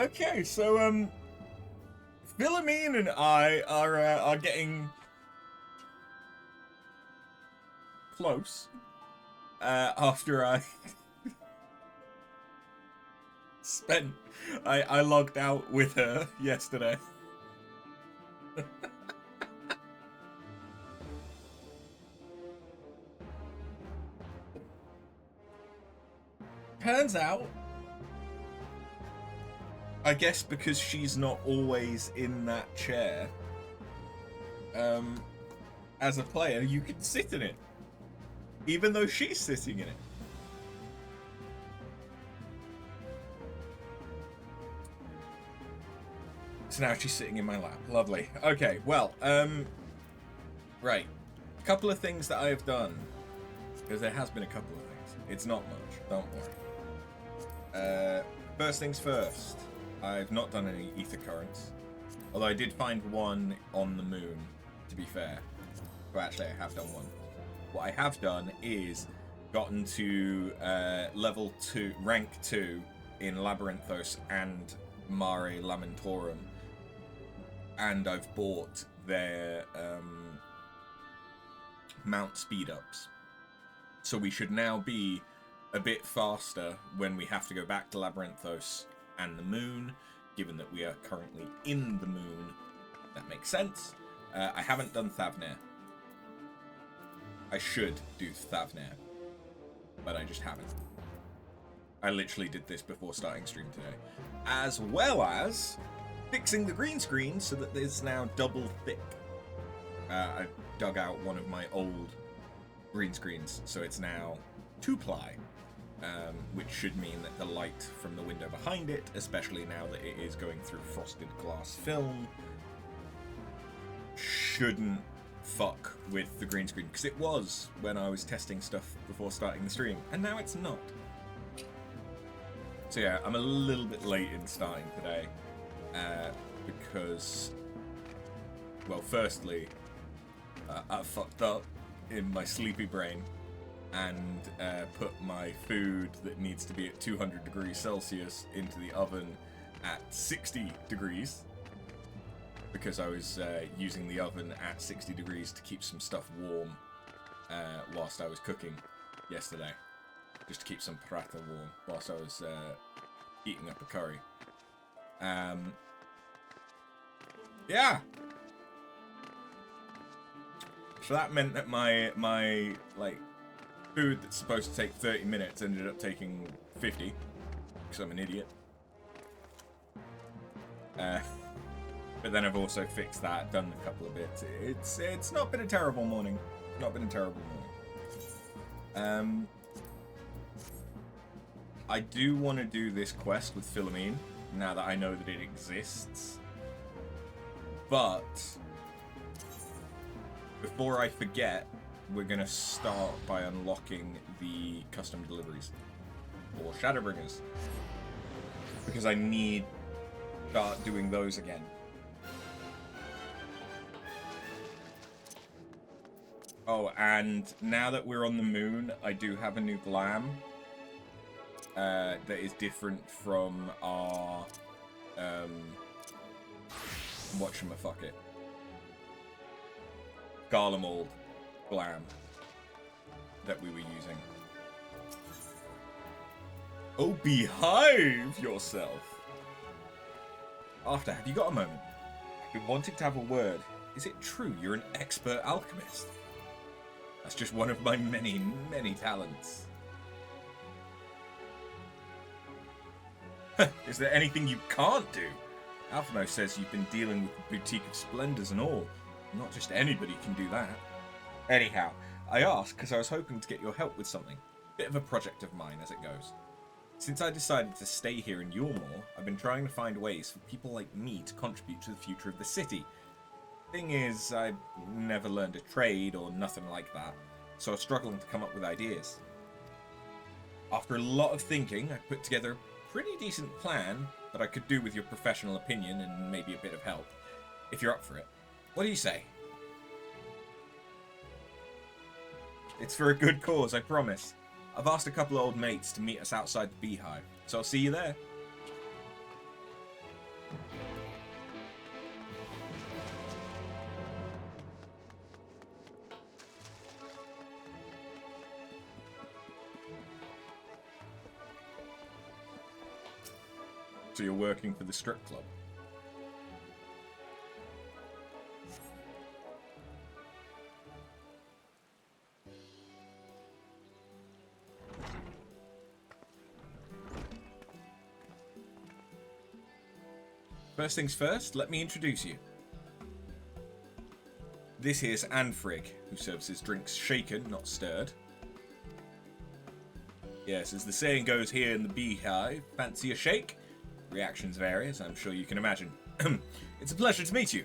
Okay, so Philomene and I are getting close. After I spent, I logged out with her yesterday. Turns out, I guess because she's not always in that chair, as a player, you can sit in it, even though she's sitting in it. So now she's sitting in my lap. Lovely. Okay, well, right. A couple of things that I have done, because there has been a couple of things. It's not much, don't worry. First things first, I've not done any ether currents, although I did find one on the moon, to be fair. Well, actually, I have done one. What I have done is gotten to level 2, rank 2 in Labyrinthos and Mare Lamentorum, and I've bought their mount speed ups. So we should now be a bit faster when we have to go back to Labyrinthos and the moon, given that we are currently in the moon. That makes sense. I haven't done Thavnair. I should do Thavnair, but I just haven't. I literally did this before starting stream today. As well as fixing the green screen so that there's now double thick. I dug out one of my old green screens, so it's now 2-ply, which should mean that the light from the window behind it, especially now that it is going through frosted glass film, shouldn't fuck with the green screen, because it was when I was testing stuff before starting the stream, and now it's not. So yeah, I'm a little bit late in starting today, because, well, firstly, I fucked up in my sleepy brain and put my food that needs to be at 200 degrees Celsius into the oven at 60 degrees, because I was using the oven at 60 degrees to keep some stuff warm whilst I was cooking yesterday, just to keep some prata warm whilst I was eating up a curry. Yeah. So that meant that my like food that's supposed to take 30 minutes ended up taking 50, because I'm an idiot. But then I've also fixed that, done a couple of bits. It's not been a terrible morning. Not been a terrible morning. I do want to do this quest with Philomene, now that I know that it exists. But before I forget, we're going to start by unlocking the custom deliveries, or Shadowbringers, because I need to start doing those again. Oh, and now that we're on the moon, I do have a new glam that is different from our whatchamaffuckit, Garlemald glam that we were using. Oh, behave yourself! After, have you got a moment? I've been wanting to have a word. Is it true you're an expert alchemist? That's just one of my many, many talents. Is there anything you can't do? Alphino says you've been dealing with the Boutique of Splendors and all. Not just anybody can do that. Anyhow, I asked because I was hoping to get your help with something. Bit of a project of mine as it goes. Since I decided to stay here in Yulmore, I've been trying to find ways for people like me to contribute to the future of the city. Thing is, I never learned a trade or nothing like that, so I was struggling to come up with ideas. After a lot of thinking, I put together a pretty decent plan that I could do with your professional opinion and maybe a bit of help, if you're up for it. What do you say? It's for a good cause, I promise. I've asked a couple of old mates to meet us outside the Beehive, so I'll see you there. So you're working for the strip club. First things first, let me introduce you. This here's Anfrig, who serves his drinks shaken, not stirred. Yes, as the saying goes here in the Beehive, fancy a shake? Reactions vary, as I'm sure you can imagine. It's a pleasure to meet you.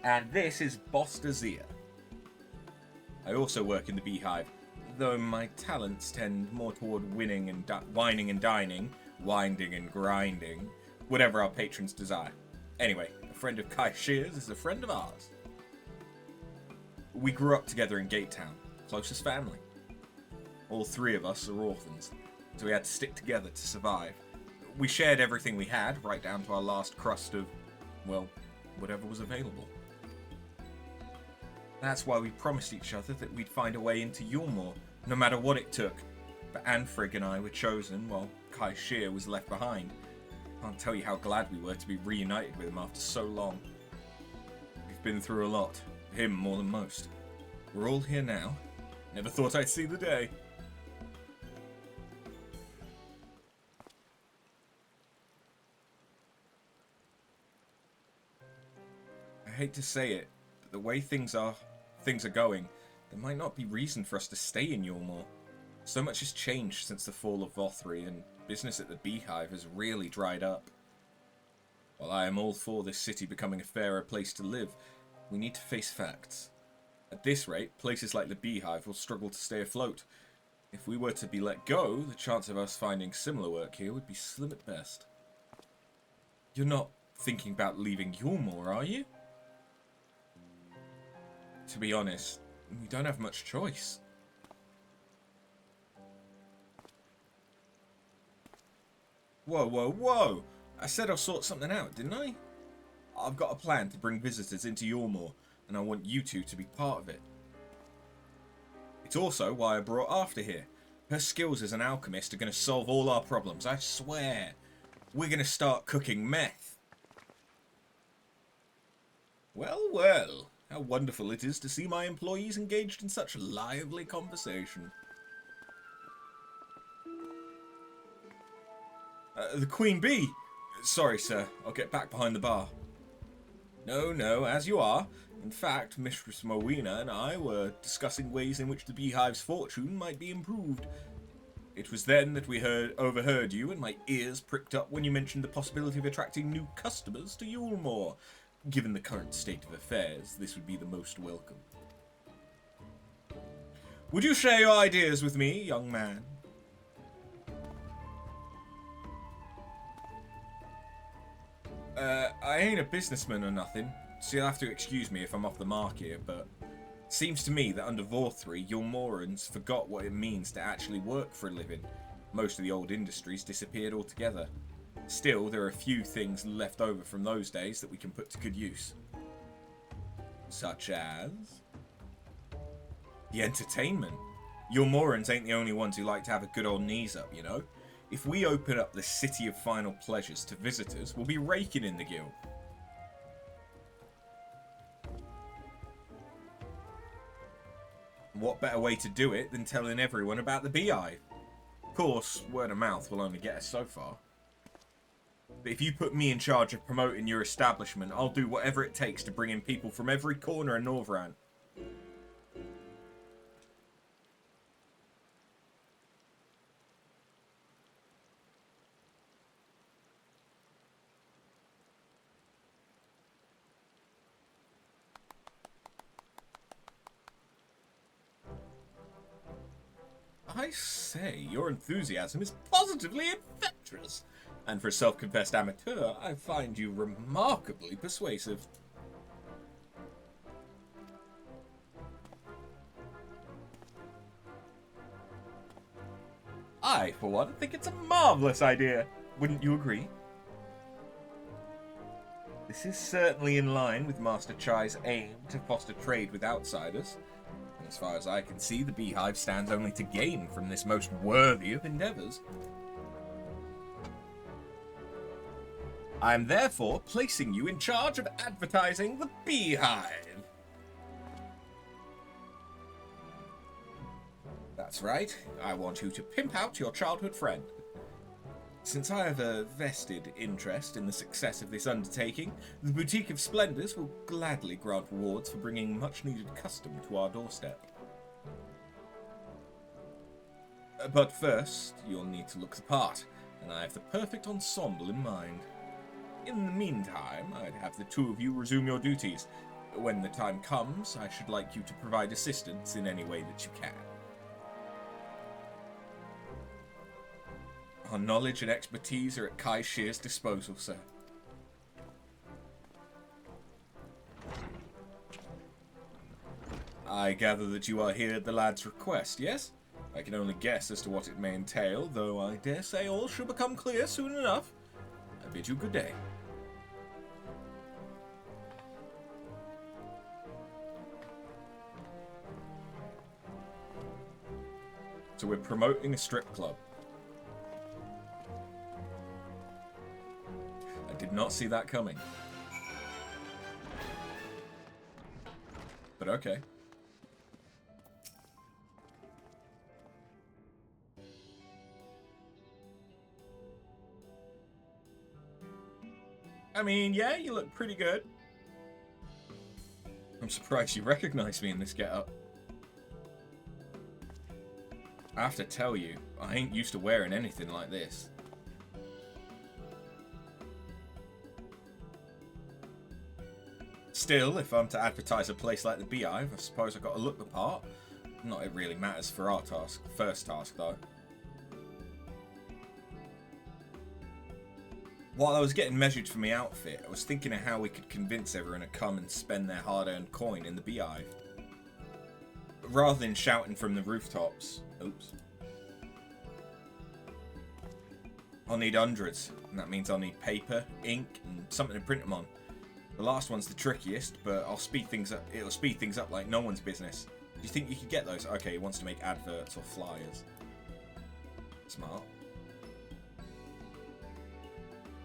And this is Boss Dazia. I also work in the Beehive, though my talents tend more toward winning and whining and dining, winding and grinding, whatever our patrons desire. Anyway, a friend of Kai Shear's is a friend of ours. We grew up together in Gate Town, closest family. All three of us are orphans, so we had to stick together to survive. We shared everything we had, right down to our last crust of, well, whatever was available. That's why we promised each other that we'd find a way into Yulmore, no matter what it took. But Anfrig and I were chosen, while Kai Shear was left behind. I can't tell you how glad we were to be reunited with him after so long. We've been through a lot, him more than most. We're all here now. Never thought I'd see the day. I hate to say it, but the way things are going, there might not be reason for us to stay in Yulmore. So much has changed since the fall of Vothri, and business at the Beehive has really dried up. While I am all for this city becoming a fairer place to live, we need to face facts. At this rate, places like the Beehive will struggle to stay afloat. If we were to be let go, the chance of us finding similar work here would be slim at best. You're not thinking about leaving Yulmore, are you? To be honest, we don't have much choice. Whoa, whoa, whoa! I said I'll sort something out, didn't I? I've got a plan to bring visitors into Yulmore, and I want you two to be part of it. It's also why I brought After here. Her skills as an alchemist are going to solve all our problems, I swear. We're going to start cooking meth. Well, well. How wonderful it is to see my employees engaged in such lively conversation. The Queen Bee! Sorry, sir. I'll get back behind the bar. No, no, as you are. In fact, Mistress Mowena and I were discussing ways in which the Beehive's fortune might be improved. It was then that we overheard you, and my ears pricked up when you mentioned the possibility of attracting new customers to Yulmore. Given the current state of affairs, this would be the most welcome. Would you share your ideas with me, young man? I ain't a businessman or nothing, so you'll have to excuse me if I'm off the mark here, but it seems to me that under Vothri, Yulmorans forgot what it means to actually work for a living. Most of the old industries disappeared altogether. Still, there are a few things left over from those days that we can put to good use. Such as the entertainment. Yulmorans ain't the only ones who like to have a good old knees up, you know? If we open up the City of Final Pleasures to visitors, we'll be raking in the guild. What better way to do it than telling everyone about the Beehive? Of course, word of mouth will only get us so far. But if you put me in charge of promoting your establishment, I'll do whatever it takes to bring in people from every corner of Northrend. I say, your enthusiasm is positively infectious. And for a self-confessed amateur, I find you remarkably persuasive. I, for one, think it's a marvelous idea. Wouldn't you agree? This is certainly in line with Master Chai's aim to foster trade with outsiders. And as far as I can see, the Beehive stands only to gain from this most worthy of endeavours. I am therefore placing you in charge of advertising the Beehive. That's right, I want you to pimp out your childhood friend. Since I have a vested interest in the success of this undertaking, the Boutique of Splendors will gladly grant rewards for bringing much-needed custom to our doorstep. But first, you'll need to look the part, and I have the perfect ensemble in mind. In the meantime, I'd have the two of you resume your duties. When the time comes, I should like you to provide assistance in any way that you can. Our knowledge and expertise are at Kai Shear's disposal, sir. I gather that you are here at the lad's request, yes? I can only guess as to what it may entail, though I dare say all should become clear soon enough. I bid you good day. So we're promoting a strip club. I did not see that coming. But okay. I mean, yeah, you look pretty good. I'm surprised you recognized me in this getup. I have to tell you, I ain't used to wearing anything like this. Still, if I'm to advertise a place like the Beehive, I suppose I've got to look the part. Not it really matters for our task. First task, though. While I was getting measured for my outfit, I was thinking of how we could convince everyone to come and spend their hard-earned coin in the Beehive. Rather than shouting from the rooftops. Oops. I'll need hundreds, and that means I'll need paper, ink, and something to print them on. The last one's the trickiest, but I'll speed things up. It'll speed things up like no one's business. Do you think you could get those? Okay, he wants to make adverts or flyers. Smart.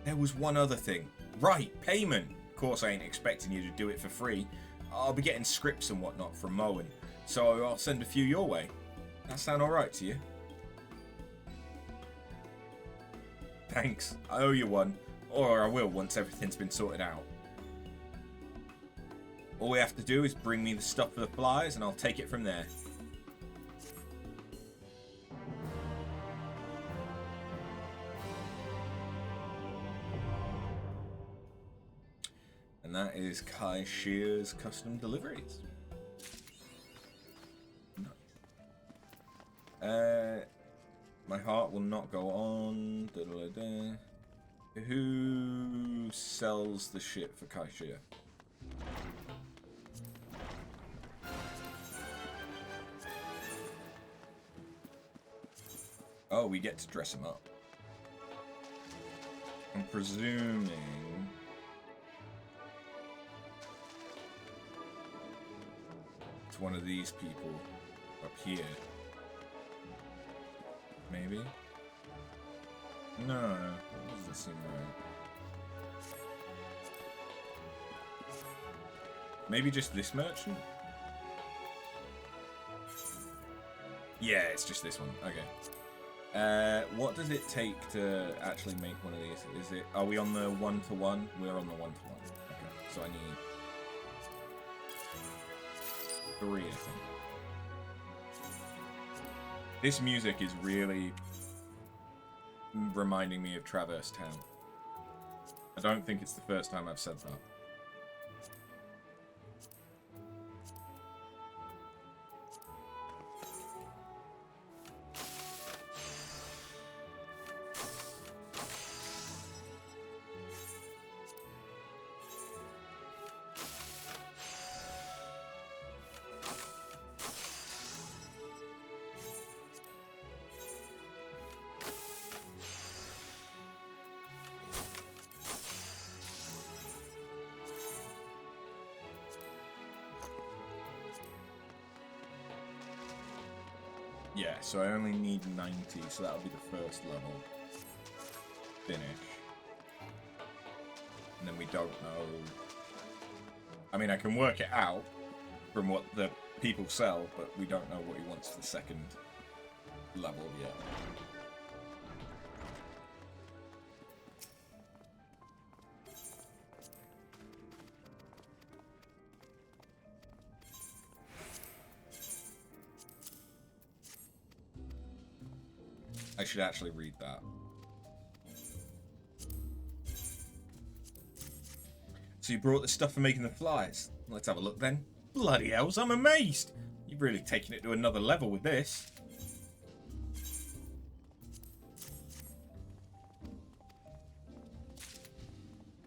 There was one other thing. Right, payment. Of course, I ain't expecting you to do it for free. I'll be getting scripts and whatnot from Moen, so I'll send a few your way. That sound alright to you? Thanks. I owe you one, or I will once everything's been sorted out. All we have to do is bring me the stuff for the flyers, and I'll take it from there. And that is Kai Shear's custom deliveries. Nice. My heart will not go on. Da -da -da -da. Who sells the shit for Kai Shear? Oh, we get to dress him up. I'm presuming it's one of these people up here. Maybe? No, that doesn't seem right. Maybe just this merchant? Yeah, it's just this one. Okay. What does it take to actually make one of these? Is it? Are we on the 1-to-1? We're on the 1-to-1. Okay, so I need 3, I think. This music is really reminding me of Traverse Town. I don't think it's the first time I've said that. Yeah, so I only need 90, so that'll be the first level. Finish. And then we don't know... I mean, I can work it out from what the people sell, but we don't know what he wants for the second level yet. I should actually read that. So you brought the stuff for making the flies. Let's have a look then. Bloody hells, I'm amazed! You've really taken it to another level with this.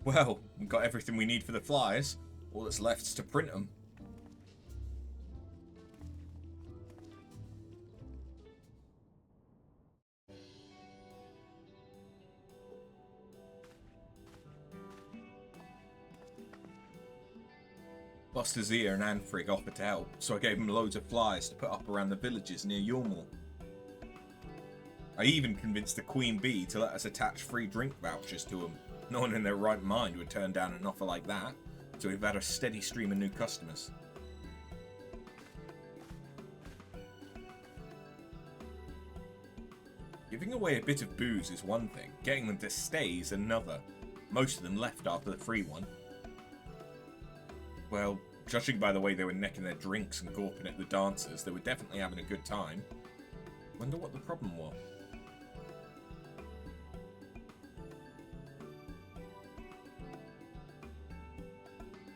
Well, we've got everything we need for the flies. All that's left is to print them. Buster's ear and Anfrig offered to help, so I gave him loads of flies to put up around the villages near Yormore. I even convinced the Queen Bee to let us attach free drink vouchers to them. No one in their right mind would turn down an offer like that, so we've had a steady stream of new customers. Giving away a bit of booze is one thing, getting them to stay is another. Most of them left after the free one. Well, judging by the way they were necking their drinks and gawping at the dancers, they were definitely having a good time. Wonder what the problem was.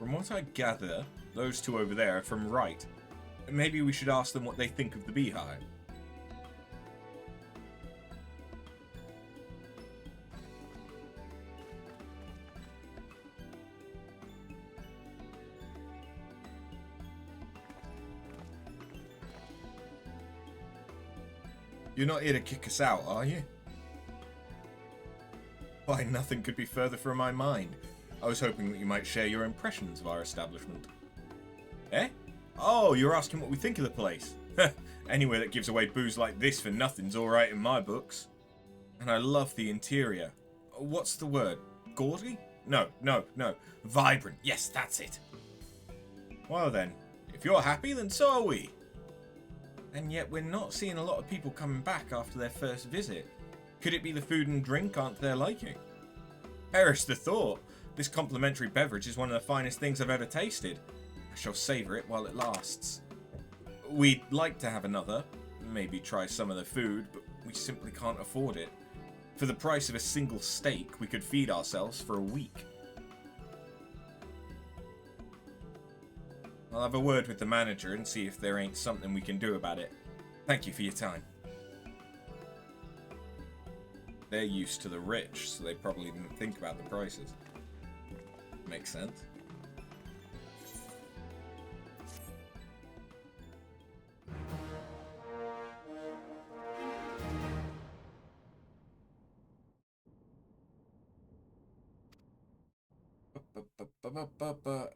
From what I gather, those two over there are from Right. Maybe we should ask them what they think of the beehive. You're not here to kick us out, are you? Why, nothing could be further from my mind. I was hoping that you might share your impressions of our establishment. Eh? Oh, you're asking what we think of the place. Anywhere that gives away booze like this for nothing's alright in my books. And I love the interior. What's the word? Gaudy? No. Vibrant. Yes, that's it. Well then, if you're happy, then so are we. And yet we're not seeing a lot of people coming back after their first visit. Could it be the food and drink aren't to their liking? Perish the thought. This complimentary beverage is one of the finest things I've ever tasted. I shall savour it while it lasts. We'd like to have another, maybe try some of the food, but we simply can't afford it. For the price of a single steak, we could feed ourselves for a week. I'll have a word with the manager and see if there ain't something we can do about it. Thank you for your time. They're used to the rich, so they probably didn't think about the prices. Makes sense.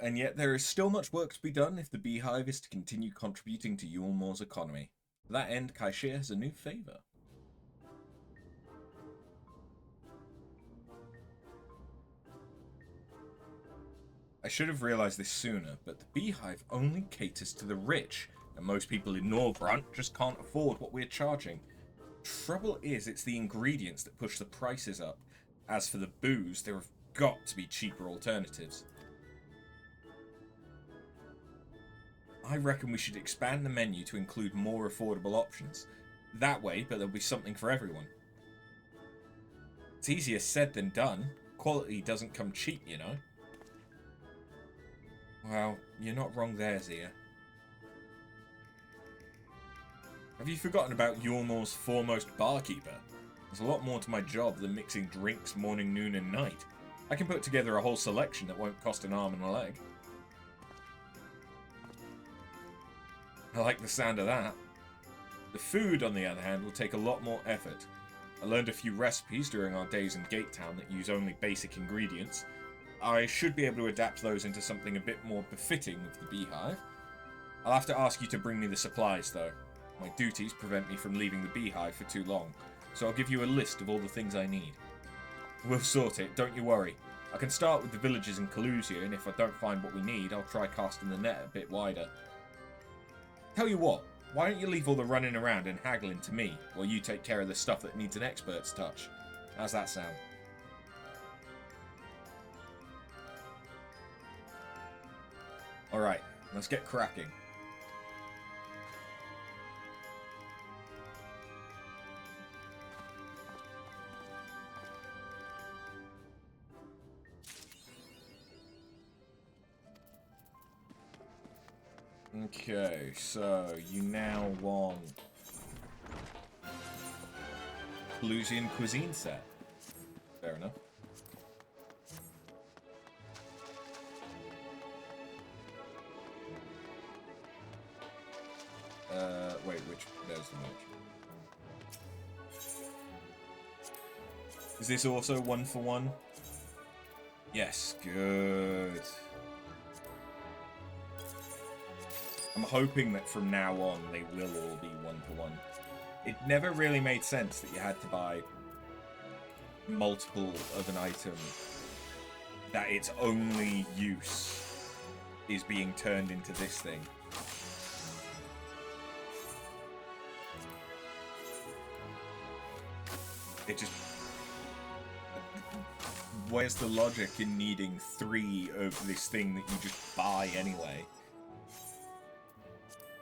And yet there is still much work to be done if the beehive is to continue contributing to Yulmore's economy. To that end, Kaishir has a new favour. I should have realised this sooner, but the beehive only caters to the rich, and most people in Norvrant just can't afford what we're charging. Trouble is, it's the ingredients that push the prices up. As for the booze, there have got to be cheaper alternatives. I reckon we should expand the menu to include more affordable options. That way, but there'll be something for everyone. It's easier said than done. Quality doesn't come cheap, you know. Well, you're not wrong there, Zia. Have you forgotten about Yulmore's foremost barkeeper? There's a lot more to my job than mixing drinks morning, noon and night. I can put together a whole selection that won't cost an arm and a leg. I like the sound of that. The food, on the other hand, will take a lot more effort. I learned a few recipes during our days in Gate Town that use only basic ingredients. I should be able to adapt those into something a bit more befitting of the beehive. I'll have to ask you to bring me the supplies, though. My duties prevent me from leaving the beehive for too long, so I'll give you a list of all the things I need. We'll sort it, don't you worry. I can start with the villages in Kalusia, and if I don't find what we need, I'll try casting the net a bit wider. Tell you what, why don't you leave all the running around and haggling to me, while you take care of the stuff that needs an expert's touch? How's that sound? Alright, let's get cracking. Okay, so you now want Pelusian cuisine set. Fair enough. Wait, there's the match. Is this also 1-for-1? Yes, good. I'm hoping that from now on they will all be 1-for-1. It never really made sense that you had to buy multiple of an item, that its only use is being turned into this thing. It just... Where's the logic in needing 3 of this thing that you just buy anyway?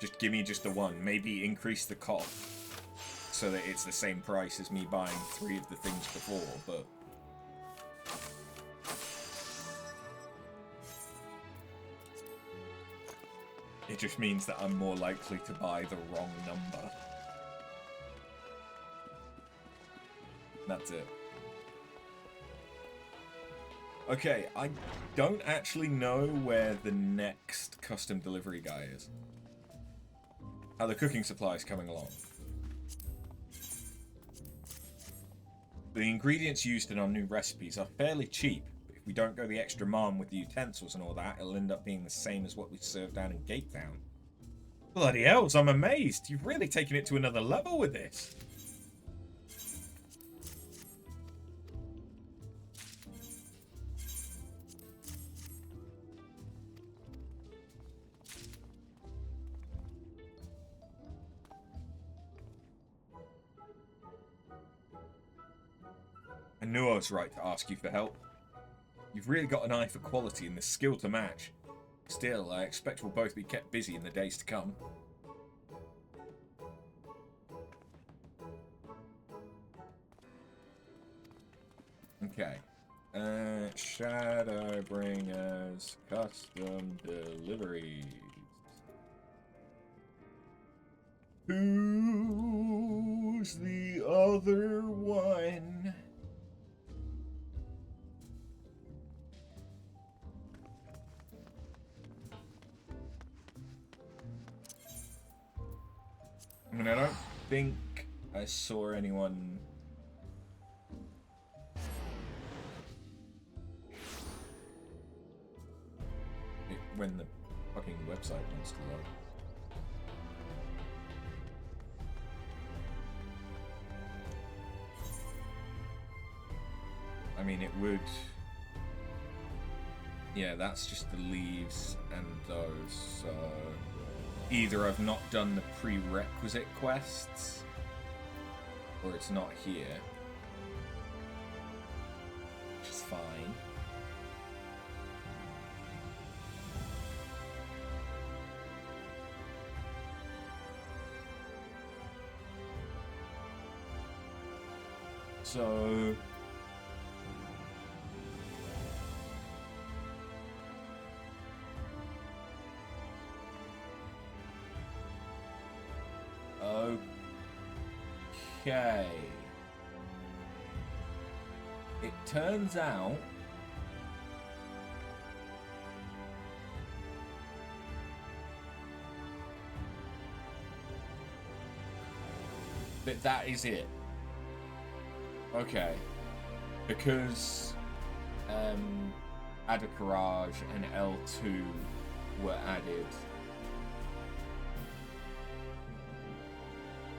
Just give me just the one. Maybe increase the cost so that it's the same price as me buying 3 of the things before, but... It just means that I'm more likely to buy the wrong number. That's it. Okay, I don't actually know where the next custom delivery guy is. How the cooking supply is coming along. The ingredients used in our new recipes are fairly cheap. But if we don't go the extra mile with the utensils and all that, it'll end up being the same as what we served down in Gate Town. Bloody hells, I'm amazed. You've really taken it to another level with this. I knew I was right to ask you for help. You've really got an eye for quality and the skill to match. Still, I expect we'll both be kept busy in the days to come. Okay. Shadowbringers custom deliveries. Who's the other one? I mean, I don't think I saw anyone... when the fucking website wants to load. I mean, it would... Yeah, that's just the leaves and those, so... Either I've not done the prerequisite quests, or it's not here. Which is fine. So... Okay. It turns out that is it. Okay. Because Adakaraj and L2 were added.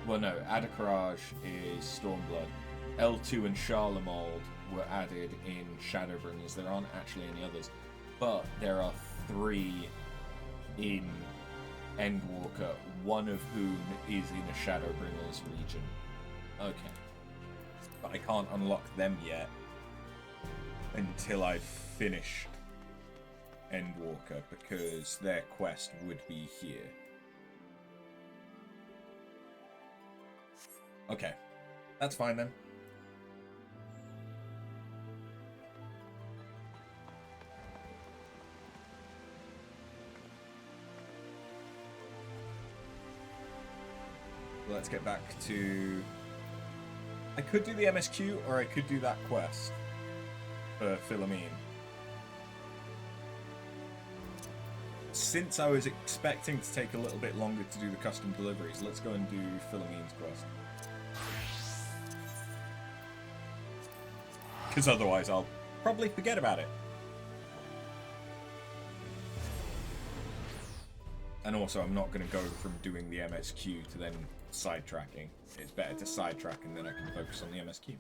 Well, no, Adakaraj is Stormblood. L2 and Charlemagne were added in Shadowbringers. There aren't actually any others, but there are 3 in Endwalker, one of whom is in a Shadowbringers region. Okay. But I can't unlock them yet until I've finished Endwalker, because their quest would be here. Okay. That's fine then. Let's get back to... I could do the MSQ, or I could do that quest for Philomene. Since I was expecting to take a little bit longer to do the custom deliveries, let's go and do Philomene's quest. Because otherwise I'll probably forget about it. And also, I'm not going to go from doing the MSQ to then sidetracking. It's better to sidetrack and then I can focus on the MSQ.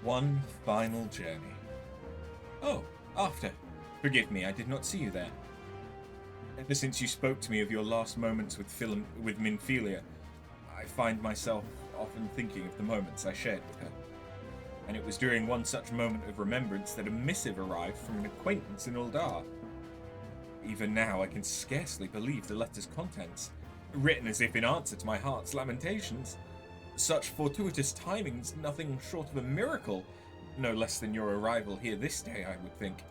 One final journey. Oh, after. Forgive me, I did not see you there. Ever since you spoke to me of your last moments with Minfilia, I find myself often thinking of the moments I shared with her. And it was during one such moment of remembrance that a missive arrived from an acquaintance in Uldar. Even now, I can scarcely believe the letter's contents, written as if in answer to my heart's lamentations. Such fortuitous timing's nothing short of a miracle, no less than your arrival here this day, I would think.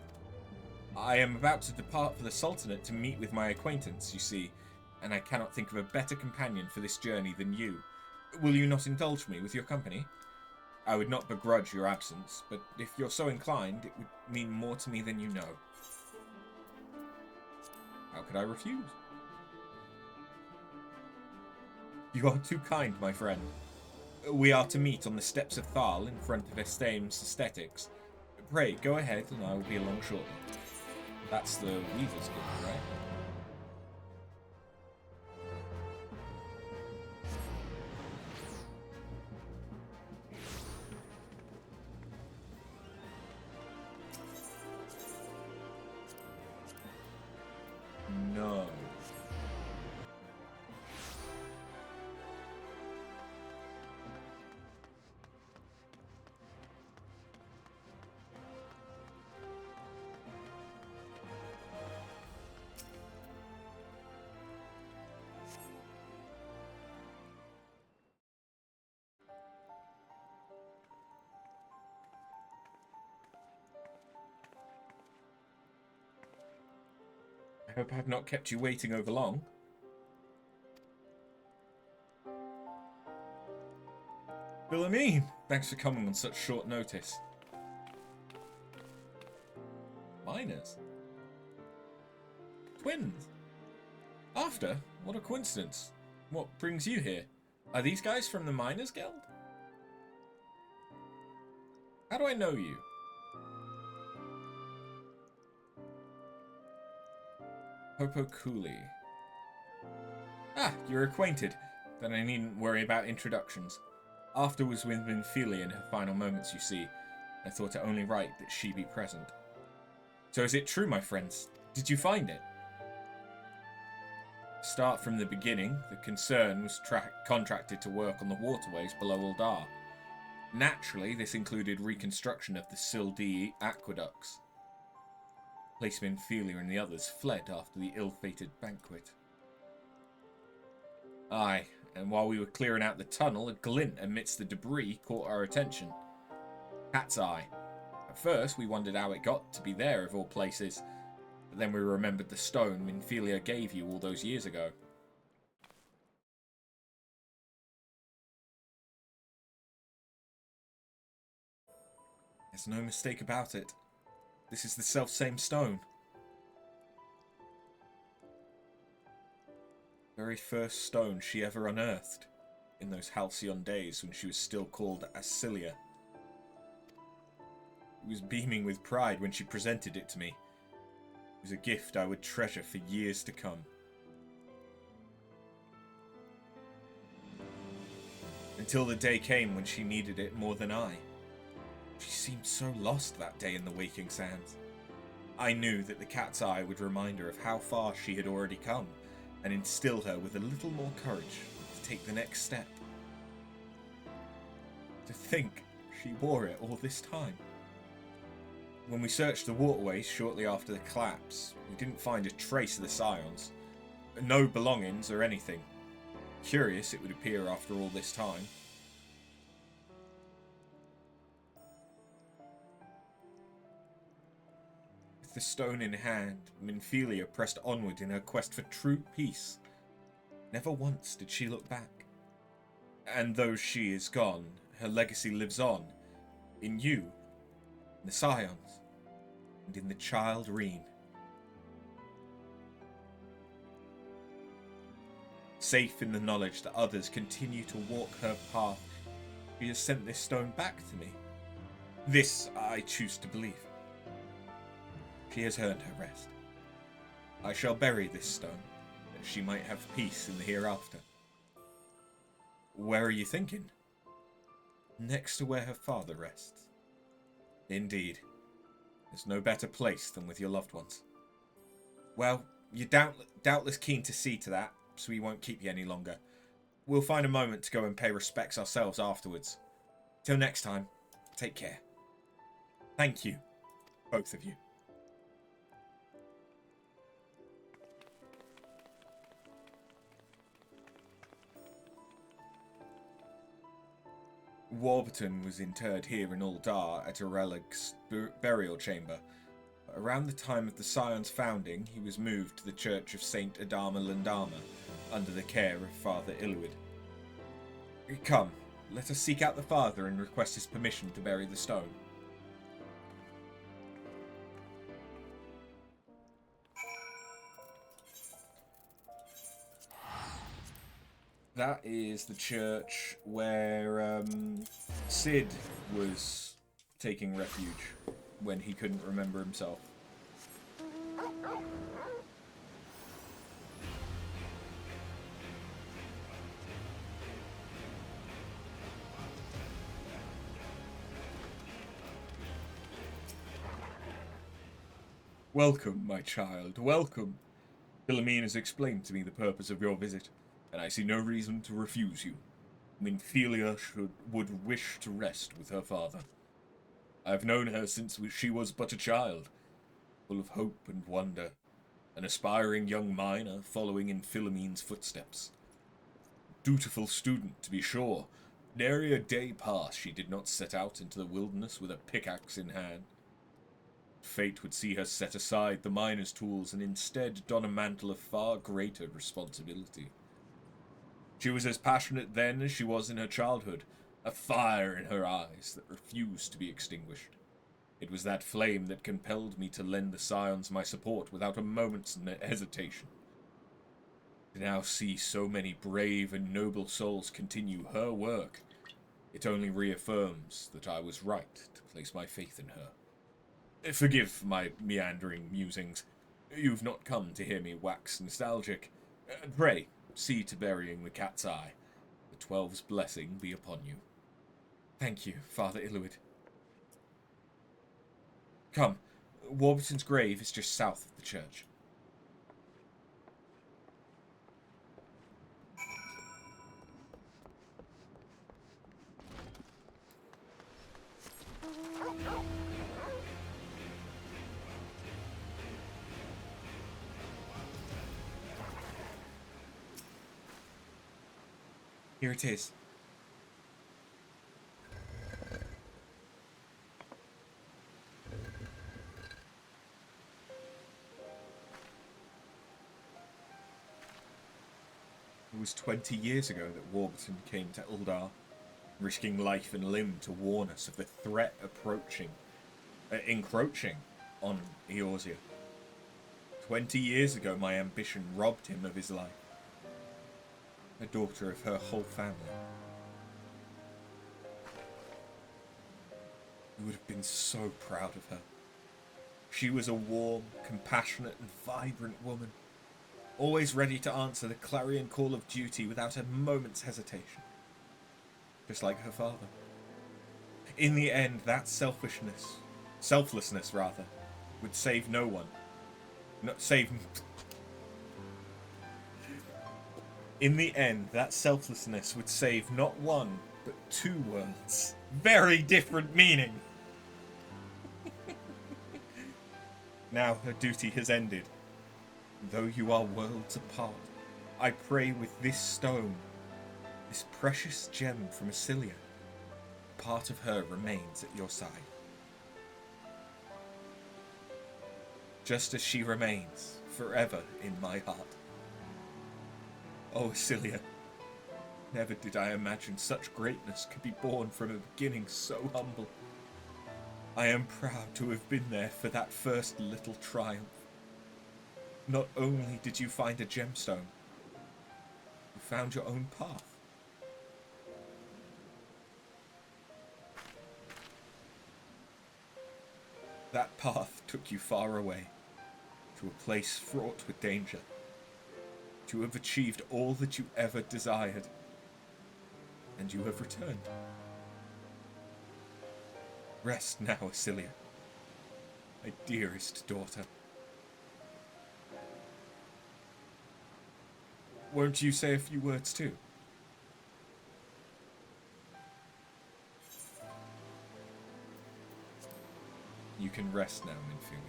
I am about to depart for the Sultanate to meet with my acquaintance, you see, and I cannot think of a better companion for this journey than you. Will you not indulge me with your company? I would not begrudge your absence, but if you're so inclined, it would mean more to me than you know. How could I refuse? You are too kind, my friend. We are to meet on the steps of Thal in front of Estame's Aesthetics. Pray, go ahead and I will be along shortly. That's the Weaver's Guild, right? No. I hope I've not kept you waiting over long. Philomene, thanks for coming on such short notice. Miners? Twins? After? What a coincidence. What brings you here? Are these guys from the Miners Guild? How do I know you? Popo Cooley. Ah, you're acquainted. Then I needn't worry about introductions. After was with Minfilia in her final moments, you see. I thought it only right that she be present. So is it true, my friends? Did you find it? Start from the beginning, the concern was contracted to work on the waterways below Uldar. Naturally, this included reconstruction of the Sildee aqueducts. Policeman Feeler and the others fled after the ill-fated banquet. Aye, and while we were clearing out the tunnel, a glint amidst the debris caught our attention. Cat's eye. At first, we wondered how it got to be there, of all places, but then we remembered the stone Minfilia gave you all those years ago. There's no mistake about it. This is the self-same stone. Very first stone she ever unearthed, in those halcyon days when she was still called Asilia. She was beaming with pride when she presented it to me. It was a gift I would treasure for years to come. Until the day came when she needed it more than I. She seemed so lost that day in the waking sands. I knew that the cat's eye would remind her of how far she had already come, and instill her with a little more courage to take the next step. To think she wore it all this time. When we searched the waterways shortly after the collapse, we didn't find a trace of the scions. No belongings or anything. Curious it would appear after all this time. With the stone in hand, Minfilia pressed onward in her quest for true peace. Never once did she look back. And though she is gone, her legacy lives on. In you, in the scions, and in the child Reen. Safe in the knowledge that others continue to walk her path, she has sent this stone back to me. This I choose to believe. She has earned her rest. I shall bury this stone, that she might have peace in the hereafter. Where are you thinking? Next to where her father rests. Indeed. There's no better place than with your loved ones. Well, you're doubtless keen to see to that, so we won't keep you any longer. We'll find a moment to go and pay respects ourselves afterwards. Till next time, take care. Thank you, both of you. Warburton was interred here in Uldar at Aurelic's burial chamber. Around the time of the Scion's founding, he was moved to the Church of Saint Adama Lindama, under the care of Father Illwyd. Come, let us seek out the father and request his permission to bury the stone. That is the church where Sid was taking refuge when he couldn't remember himself. Welcome, my child, welcome. Philomene has explained to me the purpose of your visit, and I see no reason to refuse you. Minfilia would wish to rest with her father. I have known her since she was but a child, full of hope and wonder, an aspiring young miner following in Philomene's footsteps. Dutiful student, to be sure. Nary a day passed she did not set out into the wilderness with a pickaxe in hand. Fate would see her set aside the miner's tools and instead don a mantle of far greater responsibility. She was as passionate then as she was in her childhood, a fire in her eyes that refused to be extinguished. It was that flame that compelled me to lend the Scions my support without a moment's hesitation. To now see so many brave and noble souls continue her work, it only reaffirms that I was right to place my faith in her. Forgive my meandering musings. You've not come to hear me wax nostalgic. Pray, see to burying the cat's eye. The 12's blessing be upon you. Thank you, Father Illwyd. Come, Warburton's grave is just south of the church. Here it is. It was 20 years ago that Warburton came to Uldar, risking life and limb to warn us of the threat encroaching on Eorzea. 20 years ago my ambition robbed him of his life. A daughter of her whole family. You would have been so proud of her. She was a warm, compassionate, and vibrant woman, always ready to answer the clarion call of duty without a moment's hesitation. Just like her father. In the end, that selflessness rather, would save no one. In the end, that selflessness would save not one, but 2 worlds. Very different meaning. Now her duty has ended. Though you are worlds apart, I pray with this stone, this precious gem from Acilia, part of her remains at your side. Just as she remains forever in my heart. Oh, Acilia, never did I imagine such greatness could be born from a beginning so humble. I am proud to have been there for that first little triumph. Not only did you find a gemstone, you found your own path. That path took you far away, to a place fraught with danger. You have achieved all that you ever desired, and you have returned. Rest now, Acilia, my dearest daughter. Won't you say a few words too? You can rest now, Minfilia.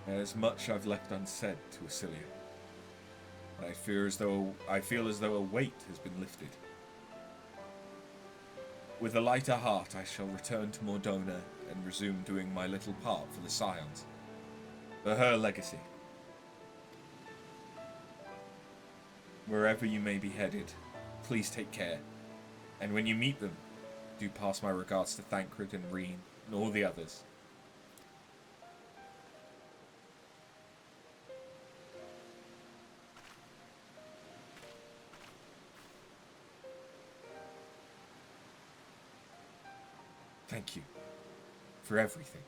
There's much I've left unsaid to Acilia. I feel as though a weight has been lifted. With a lighter heart, I shall return to Mordona and resume doing my little part for the Scions, for her legacy. Wherever you may be headed, please take care, and when you meet them, do pass my regards to Thancred and Reen and all the others. Thank you for everything.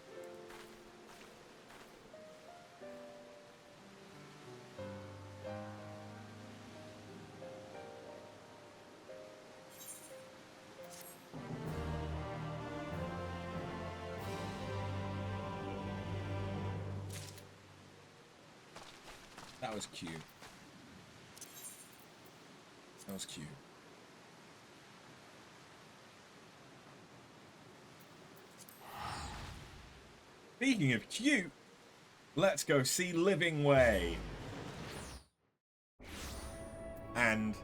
That was cute. That was cute. Speaking of cute, let's go see Living Way. And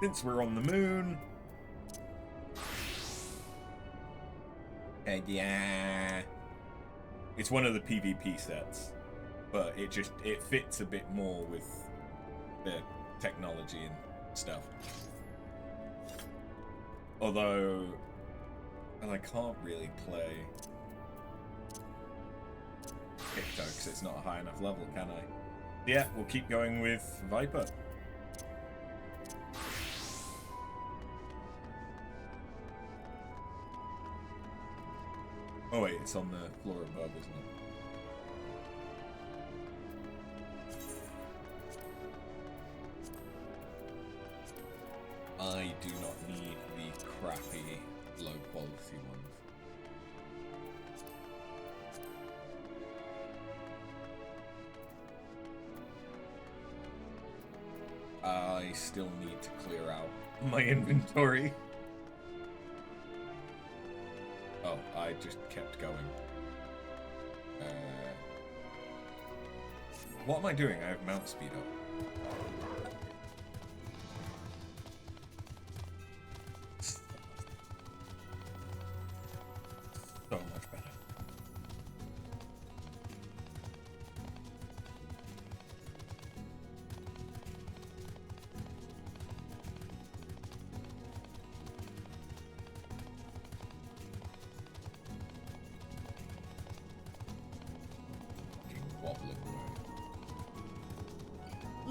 since we're on the moon, yeah, it's one of the PvP sets, but it fits a bit more with the technology and stuff. Although, and I can't really play Picto because it's not a high enough level, can I? Yeah, we'll keep going with Viper. Oh wait, it's on the floor above, isn't it? I do not need the crappy, low quality ones. I still need to clear out my inventory. Oh, I just kept going. What am I doing? I have mount speed up. So much better.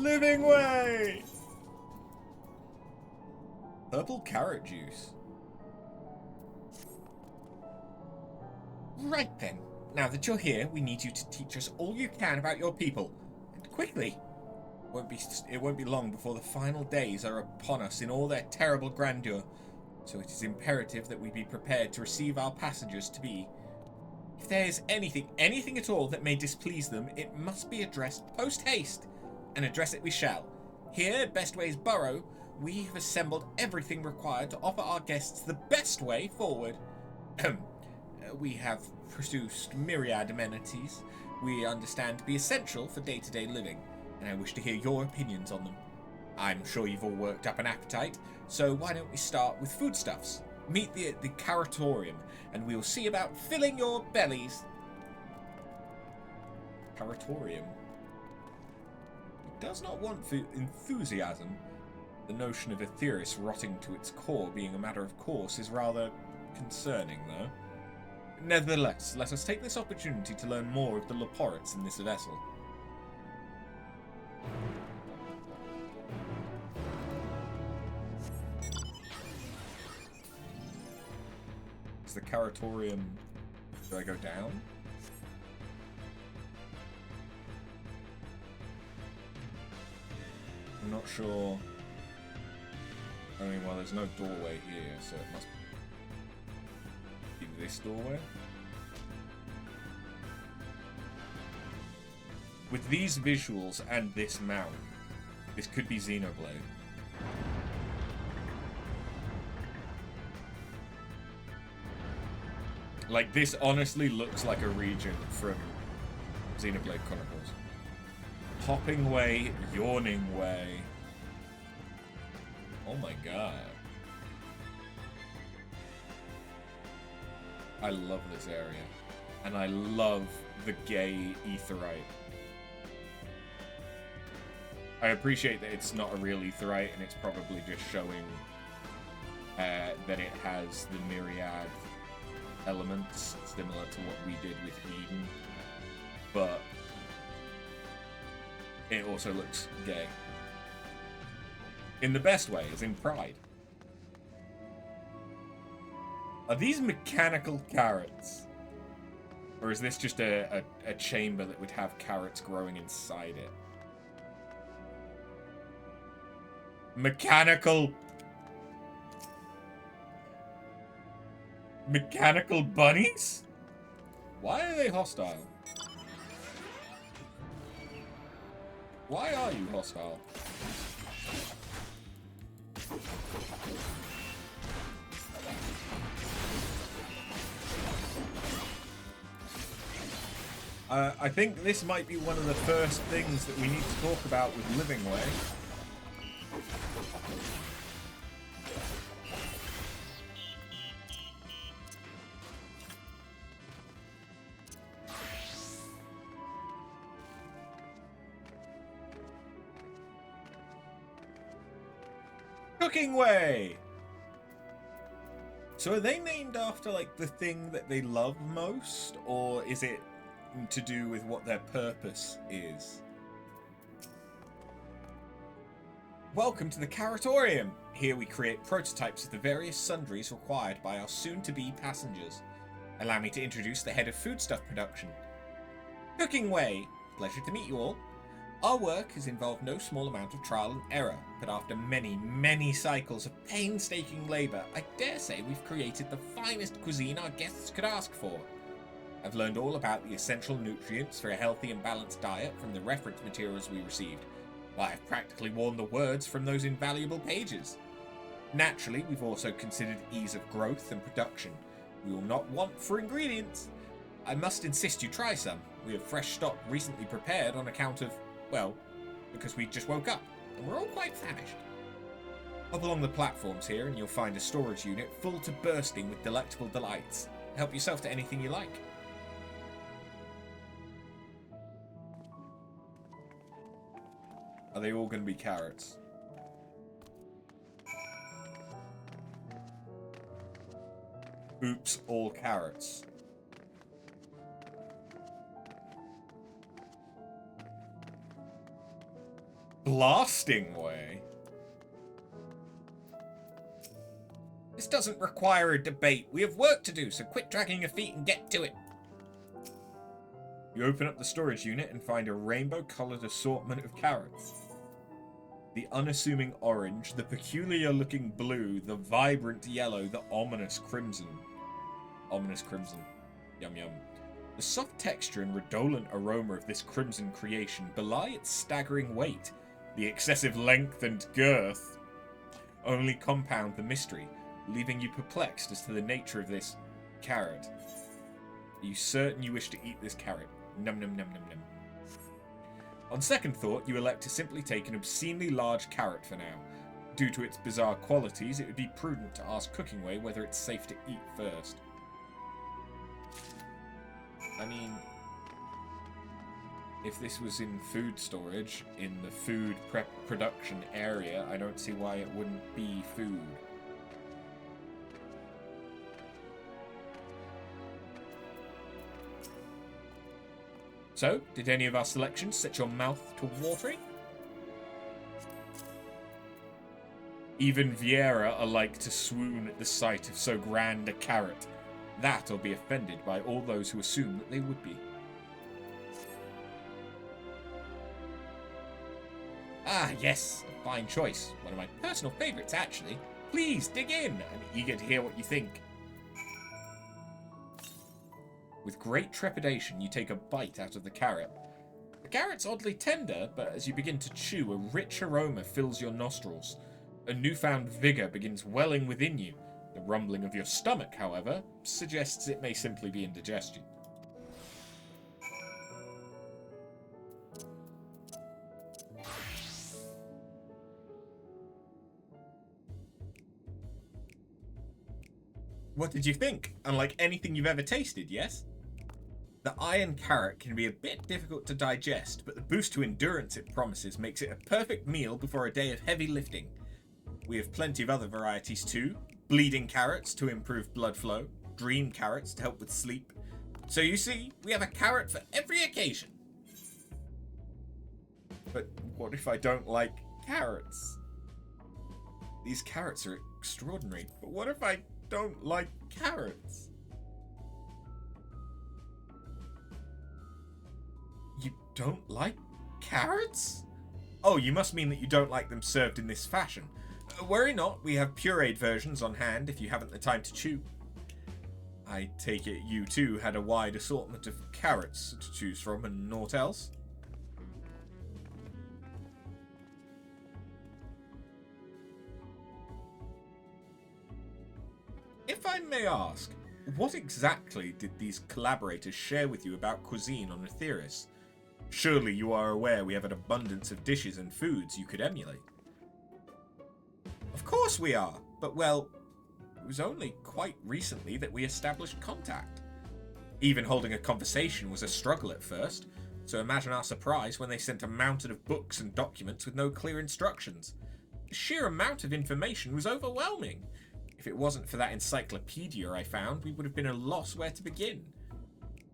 Living way! Purple carrot juice. Right then. Now that you're here, we need you to teach us all you can about your people. And quickly. It won't be long before the final days are upon us in all their terrible grandeur. So it is imperative that we be prepared to receive our passengers to be. If there is anything at all that may displease them, it must be addressed post-haste. And address it we shall. Here at Bestways Borough, we have assembled everything required to offer our guests the best way forward. We have produced myriad amenities we understand to be essential for day-to-day living, and I wish to hear your opinions on them. I'm sure you've all worked up an appetite, so why don't we start with foodstuffs? Meet the Caratorium, and we'll see about filling your bellies. Caratorium? It does not want enthusiasm. The notion of Aetheris rotting to its core being a matter of course is rather concerning, though. Nevertheless, let us take this opportunity to learn more of the Leporits in this vessel. Is the Caratorium... Do I go down? I'm not sure. I mean, well, there's no doorway here, so it must be this doorway. With these visuals and this mount, this could be Xenoblade. Like, this honestly looks like a region from Xenoblade Chronicles. Hopping way, yawning way. Oh my god. I love this area. And I love the gay aetheryte. I appreciate that it's not a real aetheryte and it's probably just showing that it has the myriad elements similar to what we did with Eden. But it also looks gay. In the best way, as in pride. Are these mechanical carrots? Or is this just a chamber that would have carrots growing inside it? Mechanical bunnies? Why are they hostile? Why are you hostile? I think this might be one of the first things that we need to talk about with Living Way. Cooking Way! So are they named after, like, the thing that they love most? Or is it to do with what their purpose is? Welcome to the Caratorium! Here we create prototypes of the various sundries required by our soon-to-be passengers. Allow me to introduce the head of foodstuff production. Cooking Way! Pleasure to meet you all. Our work has involved no small amount of trial and error, but after many, many cycles of painstaking labour, I dare say we've created the finest cuisine our guests could ask for. I've learned all about the essential nutrients for a healthy and balanced diet from the reference materials we received. Why, I've practically worn the words from those invaluable pages. Naturally, we've also considered ease of growth and production. We will not want for ingredients. I must insist you try some. We have fresh stock recently prepared on account of, well, because we just woke up, and we're all quite famished. Hop along the platforms here and you'll find a storage unit full to bursting with delectable delights. Help yourself to anything you like. Are they all going to be carrots? Oops, all carrots. blasting way. This doesn't require a debate. We have work to do, so quit dragging your feet and get to it. You open up the storage unit and find a rainbow-coloured assortment of carrots. The unassuming orange, the peculiar-looking blue, the vibrant yellow, the ominous crimson. Ominous crimson. Yum yum. The soft texture and redolent aroma of this crimson creation belie its staggering weight. The excessive length and girth only compound the mystery, leaving you perplexed as to the nature of this carrot. Are you certain you wish to eat this carrot? Num num num num num. On second thought, you elect to simply take an obscenely large carrot for now. Due to its bizarre qualities, it would be prudent to ask Cookingway whether it's safe to eat first. I mean, if this was in food storage, in the food prep production area, I don't see why it wouldn't be food. So, did any of our selections set your mouth to watering? Even Vieira are like to swoon at the sight of so grand a carrot. That or be offended by all those who assume that they would be. Ah, yes, a fine choice. One of my personal favourites, actually. Please, dig in. I'm eager to hear what you think. With great trepidation, you take a bite out of the carrot. The carrot's oddly tender, but as you begin to chew, a rich aroma fills your nostrils. A newfound vigour begins welling within you. The rumbling of your stomach, however, suggests it may simply be indigestion. What did you think? Unlike anything you've ever tasted, yes? The iron carrot can be a bit difficult to digest, but the boost to endurance it promises makes it a perfect meal before a day of heavy lifting. We have plenty of other varieties too. Bleeding carrots to improve blood flow, dream carrots to help with sleep. So you see, we have a carrot for every occasion. But what if I don't like carrots? These carrots are extraordinary, but what if I don't like carrots? You don't like carrots? Oh, you must mean that you don't like them served in this fashion. Worry not, we have pureed versions on hand if you haven't the time to chew. I take it you too had a wide assortment of carrots to choose from and naught else? If I may ask, what exactly did these collaborators share with you about cuisine on Etheirys? Surely you are aware we have an abundance of dishes and foods you could emulate. Of course we are, but well, it was only quite recently that we established contact. Even holding a conversation was a struggle at first, so imagine our surprise when they sent a mountain of books and documents with no clear instructions. The sheer amount of information was overwhelming. If it wasn't for that encyclopedia I found, we would have been at a loss where to begin.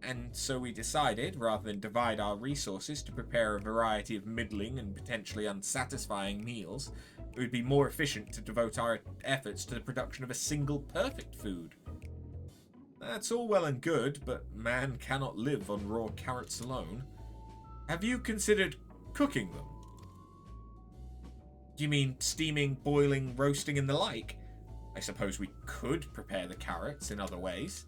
And so we decided, rather than divide our resources to prepare a variety of middling and potentially unsatisfying meals, it would be more efficient to devote our efforts to the production of a single perfect food. That's all well and good, but man cannot live on raw carrots alone. Have you considered cooking them? Do you mean steaming, boiling, roasting and the like? I suppose we could prepare the carrots in other ways.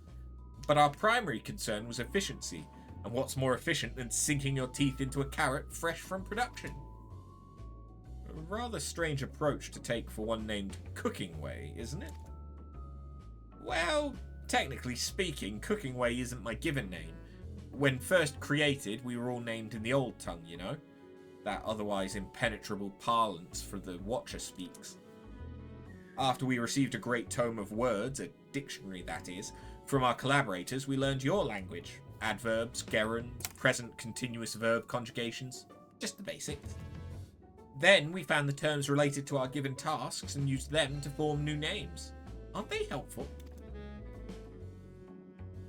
But our primary concern was efficiency, and what's more efficient than sinking your teeth into a carrot fresh from production? A rather strange approach to take for one named Cookingway, isn't it? Well, technically speaking, Cookingway isn't my given name. When first created, we were all named in the old tongue, you know? That otherwise impenetrable parlance for the Watcher speaks. After we received a great tome of words, a dictionary that is, from our collaborators, we learned your language. Adverbs, gerunds, present continuous verb conjugations. Just the basics. Then we found the terms related to our given tasks and used them to form new names. Aren't they helpful?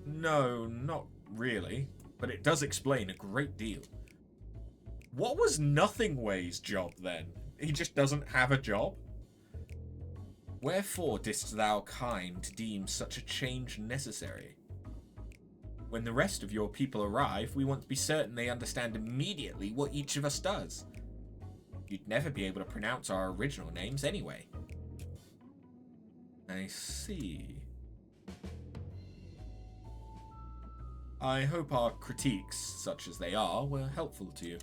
No, not really. But it does explain a great deal. What was Nothingway's job then? He just doesn't have a job? Wherefore didst thou kind deem such a change necessary? When the rest of your people arrive, we want to be certain they understand immediately what each of us does. You'd never be able to pronounce our original names anyway. I see. I hope our critiques, such as they are, were helpful to you.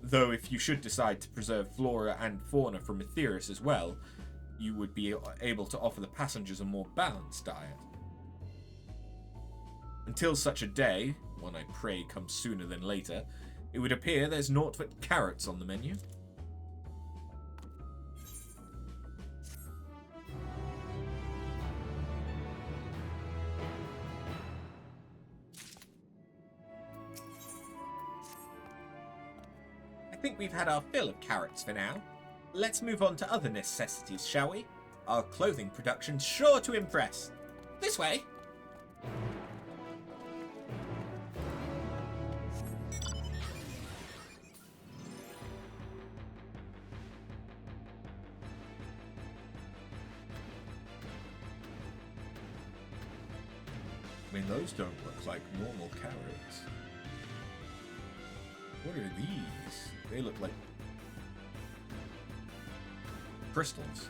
Though if you should decide to preserve flora and fauna from Etheirys as well, you would be able to offer the passengers a more balanced diet. Until such a day, one I pray comes sooner than later, it would appear there's naught but carrots on the menu. I think we've had our fill of carrots for now. Let's move on to other necessities, shall we? Our clothing production's sure to impress. This way. I mean, those don't look like normal carrots. What are these? They look like crystals.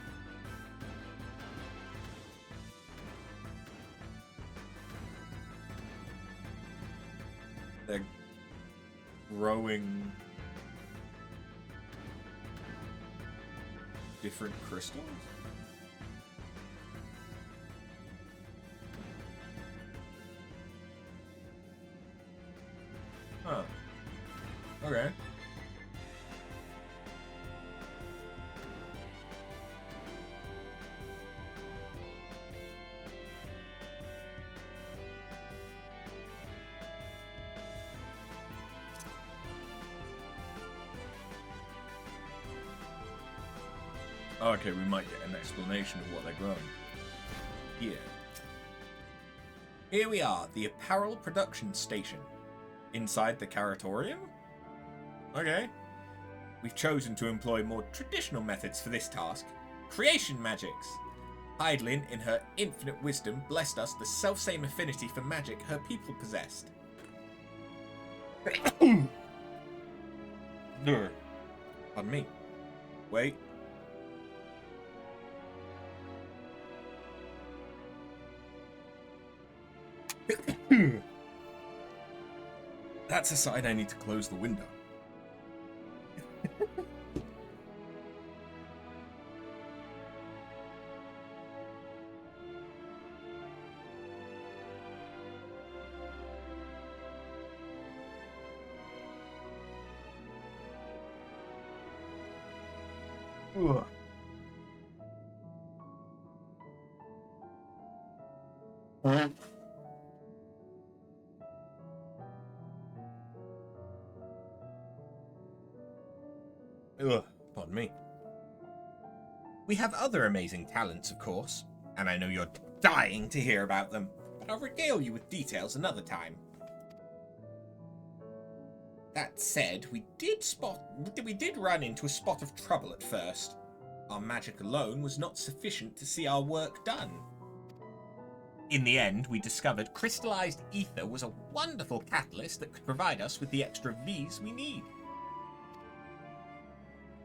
They're growing different crystals? Huh. Okay. Okay, we might get an explanation of what they're growing. Here we are, the apparel production station. Inside the Caratorium? Okay. We've chosen to employ more traditional methods for this task. Creation magics. Hydelin, in her infinite wisdom, blessed us the selfsame affinity for magic her people possessed. Pardon me. Wait. That's a sign I need to close the window. Ugh. Ugh, pardon me. We have other amazing talents, of course, and I know you're dying to hear about them, but I'll regale you with details another time. That said, we did run into a spot of trouble at first. Our magic alone was not sufficient to see our work done. In the end, we discovered crystallized ether was a wonderful catalyst that could provide us with the extra V's we need.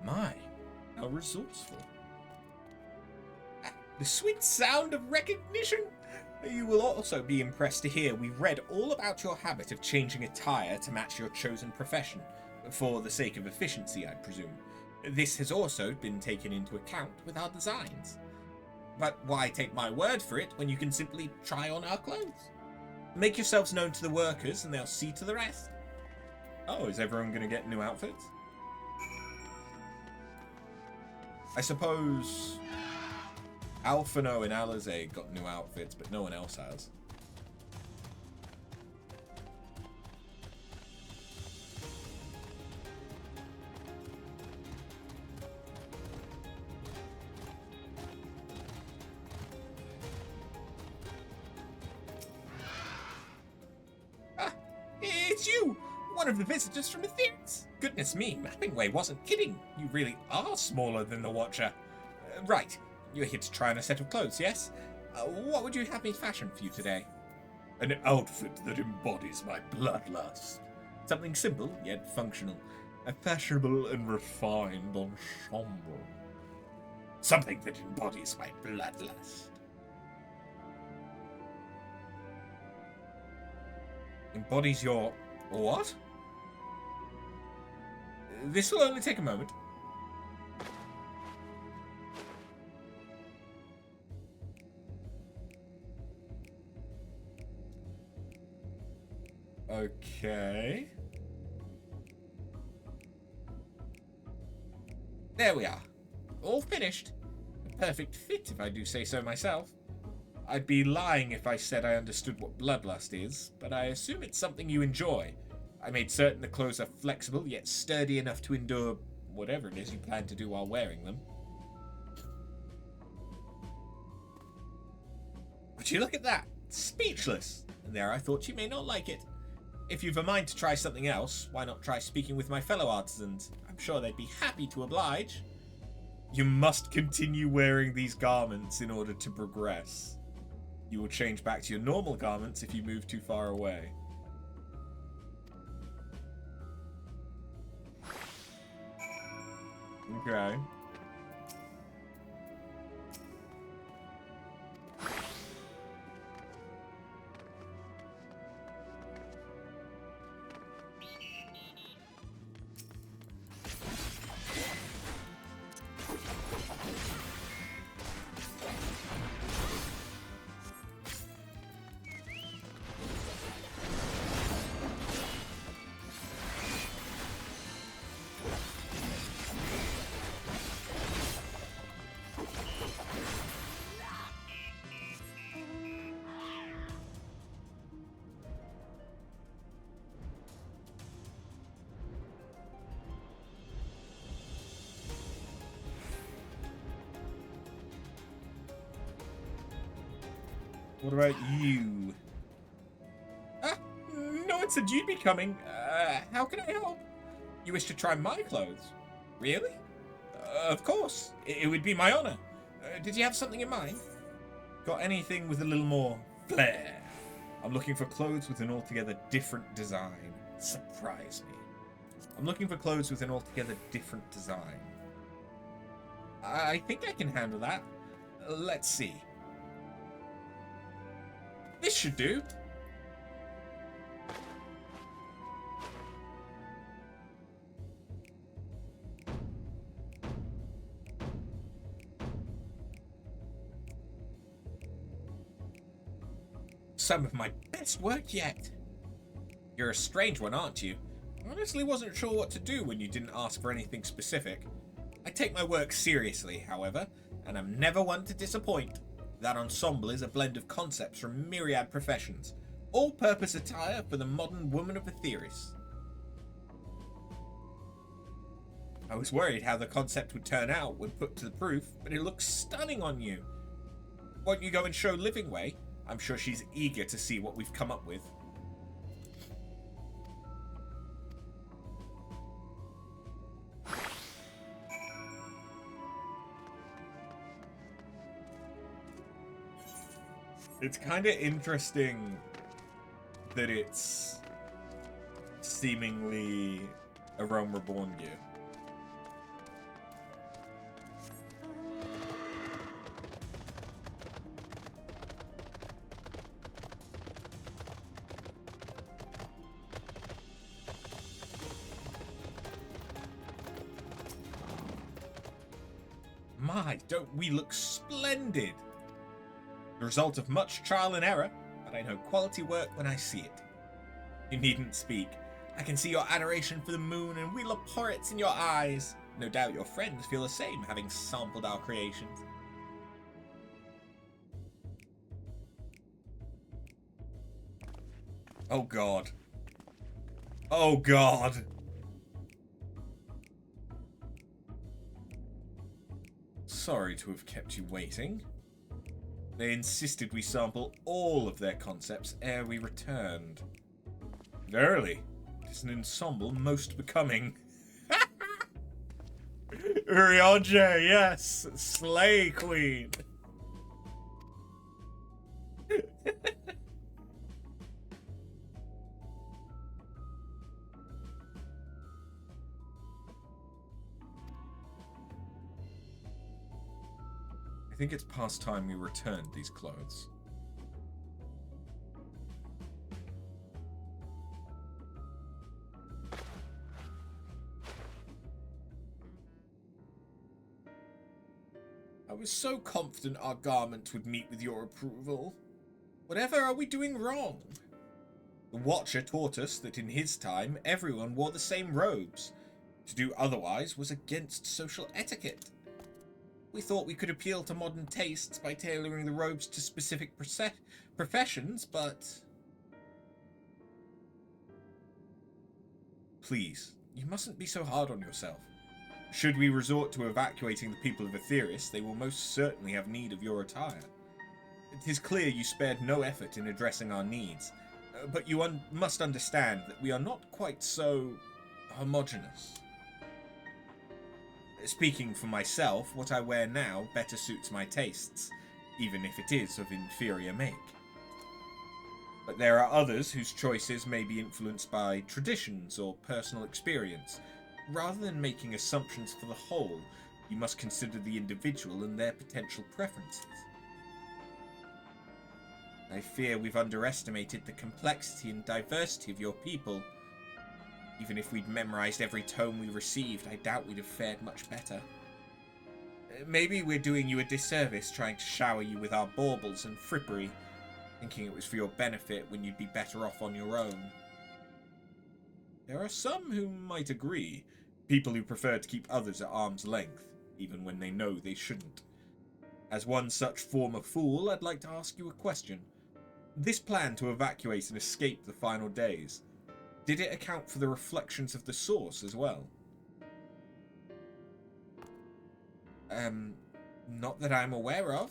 My, how resourceful. The sweet sound of recognition! You will also be impressed to hear we read all about your habit of changing attire to match your chosen profession, for the sake of efficiency, I presume. This has also been taken into account with our designs. But why take my word for it when you can simply try on our clothes? Make yourselves known to the workers and they'll see to the rest. Oh, is everyone going to get new outfits? I suppose Alphino and Alizé got new outfits, but no one else has. Ah, it's you! One of the visitors from Aetherius. Goodness me, Mappingway wasn't kidding. You really are smaller than the Watcher. Right, you're here to try on a set of clothes, yes? What would you have me fashion for you today? An outfit that embodies my bloodlust. Something simple, yet functional. Fashionable and refined ensemble. Something that embodies my bloodlust. Embodies your... what? This will only take a moment. Okay. There we are. All finished. A perfect fit, if I do say so myself. I'd be lying if I said I understood what bloodlust is, but I assume it's something you enjoy. I made certain the clothes are flexible, yet sturdy enough to endure whatever it is you plan to do while wearing them. Would you look at that? Speechless. And there I thought you may not like it. If you've a mind to try something else, why not try speaking with my fellow artisans? I'm sure they'd be happy to oblige. You must continue wearing these garments in order to progress. You will change back to your normal garments if you move too far away. Okay. What about you? No one said you'd be coming. How can I help? You wish to try my clothes? Really? Of course. It would be my honor. Did you have something in mind? Got anything with a little more flair? I'm looking for clothes with an altogether different design. Surprise me. I'm looking for clothes with an altogether different design. I think I can handle that. Let's see. This should do. Some of my best work yet. You're a strange one, aren't you? I honestly wasn't sure what to do when you didn't ask for anything specific. I take my work seriously, however, and I'm never one to disappoint. That ensemble is a blend of concepts from myriad professions, all-purpose attire for the modern woman of Aetherius. I was worried how the concept would turn out when put to the proof, but it looks stunning on you. Won't you go and show Livingway? I'm sure she's eager to see what we've come up with. It's kind of interesting that it's seemingly a Realm Reborn gear. My, don't we look splendid? The result of much trial and error, but I know quality work when I see it. You needn't speak. I can see your adoration for the moon and we'll abhor it in your eyes. No doubt your friends feel the same, having sampled our creations. Oh God. Oh God. Sorry to have kept you waiting. They insisted we sample all of their concepts ere we returned. Verily, it as an ensemble most becoming. Ryanje, yes! Slay Queen! I think it's past time we returned these clothes. I was so confident our garments would meet with your approval. Whatever are we doing wrong? The Watcher taught us that in his time, everyone wore the same robes. To do otherwise was against social etiquette. We thought we could appeal to modern tastes by tailoring the robes to specific professions, but... Please, you mustn't be so hard on yourself. Should we resort to evacuating the people of Aetheris, they will most certainly have need of your attire. It is clear you spared no effort in addressing our needs, but you must understand that we are not quite so homogeneous. Speaking for myself, what I wear now better suits my tastes, even if it is of inferior make. But there are others whose choices may be influenced by traditions or personal experience. Rather than making assumptions for the whole, you must consider the individual and their potential preferences. I fear we've underestimated the complexity and diversity of your people. Even if we'd memorized every tome we received, I doubt we'd have fared much better. Maybe we're doing you a disservice trying to shower you with our baubles and frippery, thinking it was for your benefit when you'd be better off on your own. There are some who might agree, people who prefer to keep others at arm's length, even when they know they shouldn't. As one such former fool, I'd like to ask you a question. This plan to evacuate and escape the final days, did it account for the reflections of the source as well? Not that I'm aware of.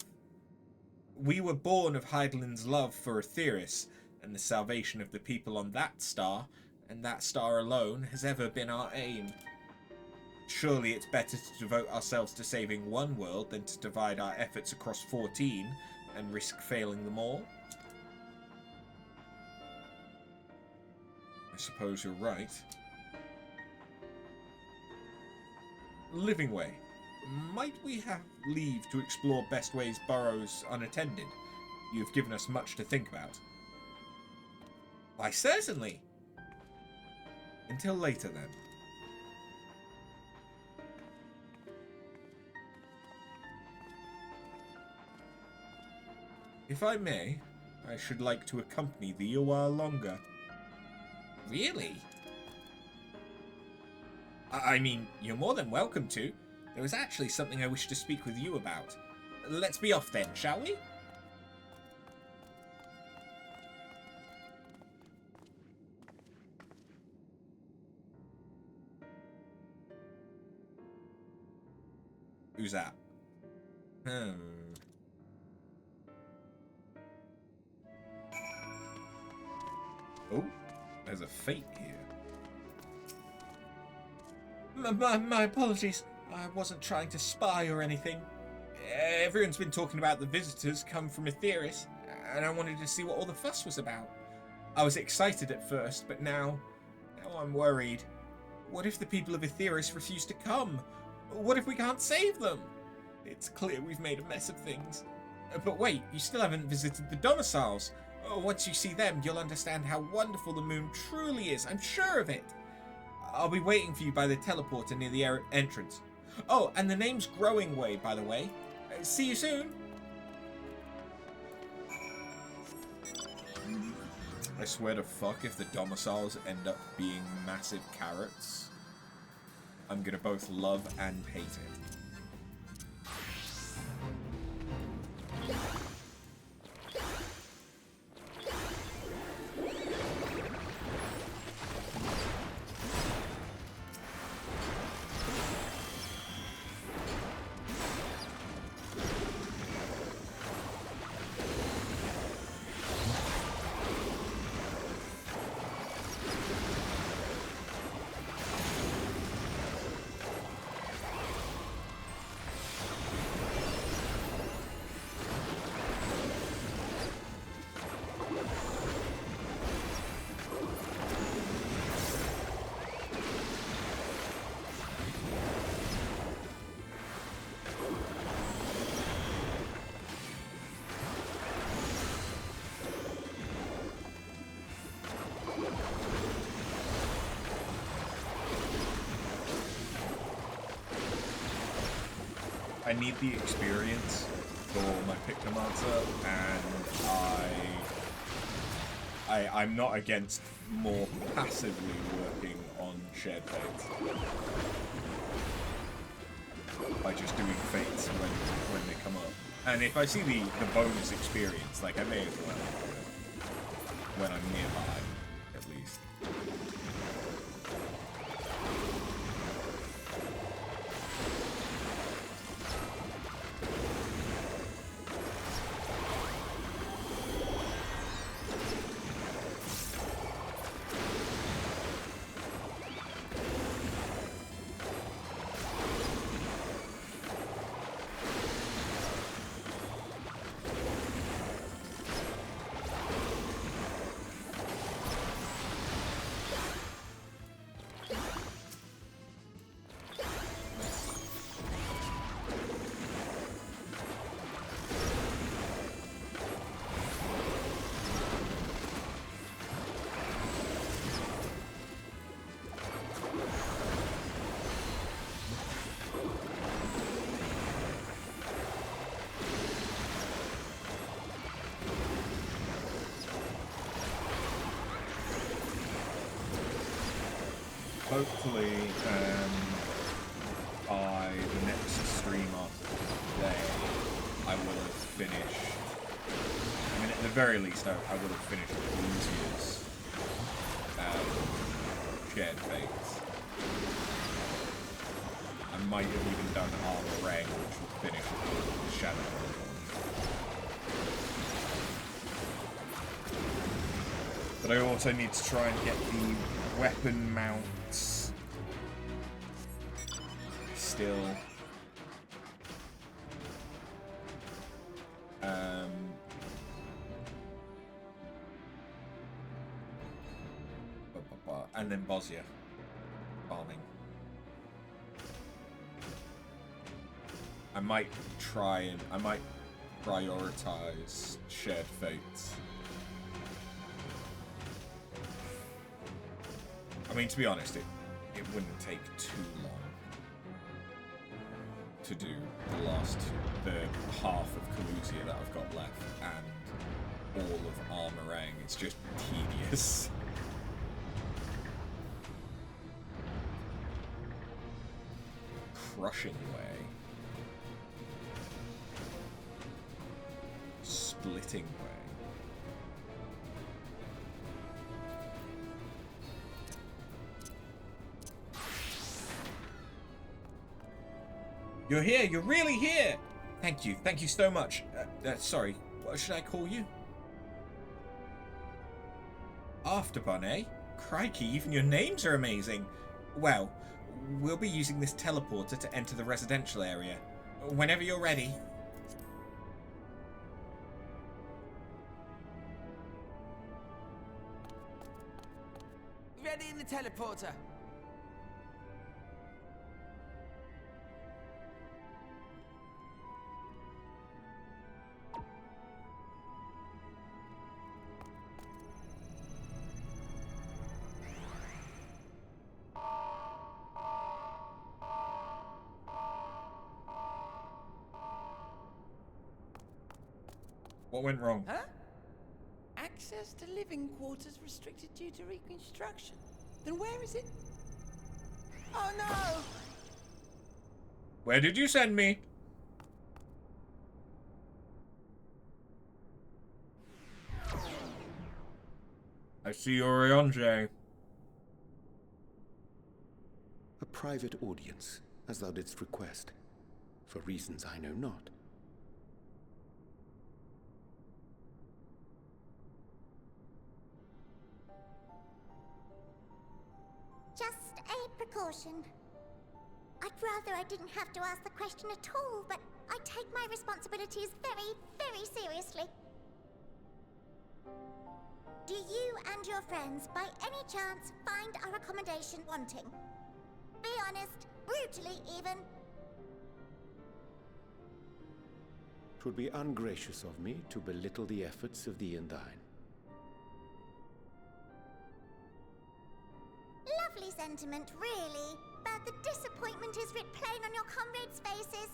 We were born of Hydaelyn's love for Aetheris, and the salvation of the people on that star, and that star alone, has ever been our aim. Surely it's better to devote ourselves to saving one world than to divide our efforts across 14 and risk failing them all. I suppose you're right. Living Way. Might we have leave to explore Bestway's burrows unattended? You've given us much to think about. Why, certainly. Until later, then. If I may, I should like to accompany thee a while longer. Really? I mean, you're more than welcome to. There was actually something I wish to speak with you about. Let's be off then, shall we? Who's that? Oh, there's a fate here. My apologies. I wasn't trying to spy or anything. Everyone's been talking about the visitors come from Aetheris, and I wanted to see what all the fuss was about. I was excited at first, but now I'm worried. What if the people of Aetheris refuse to come? What if we can't save them? It's clear we've made a mess of things. But wait, you still haven't visited the domiciles. Once you see them, you'll understand how wonderful the moon truly is. I'm sure of it. I'll be waiting for you by the teleporter near the entrance. Oh, and the name's Growing Way, by the way. See you soon. I swear to fuck if the domiciles end up being massive carrots, I'm gonna both love and hate it. I need the experience for my Pictomancer, and I'm not against more passively working on shared fates by just doing fates when they come up. And if I see the bonus experience, like I may as well when I'm nearby, at least. Hopefully, by the next stream after today, I will have finished. I mean, at the very least, I will have finished Lucia's shared fates. I might have even done Armor Ring, which will finish the Shadowbringers. But I also need to try and get the weapon mounts still. And then Bosnia farming. I might prioritize shared fates. I mean, to be honest, it wouldn't take too long to do the half of Calusia that I've got left and all of Armorang. It's just tedious. Crushing way. Splitting way. You're here! You're really here! Thank you so much. Sorry, what should I call you? Afterbun, eh? Crikey, even your names are amazing. Well, we'll be using this teleporter to enter the residential area. Whenever you're ready. Ready in the teleporter. What went wrong? Huh? Access to living quarters restricted due to reconstruction. Then where is it? Oh no! Where did you send me? I see Orionje. A private audience, as thou didst request, for reasons I know not. Just a precaution. I'd rather I didn't have to ask the question at all, but I take my responsibilities very, very seriously. Do you and your friends, by any chance, find our accommodation wanting? Be honest, brutally even. 'Twould be ungracious of me to belittle the efforts of thee and thine. Lovely sentiment, really, but the disappointment is writ plain on your comrades' faces.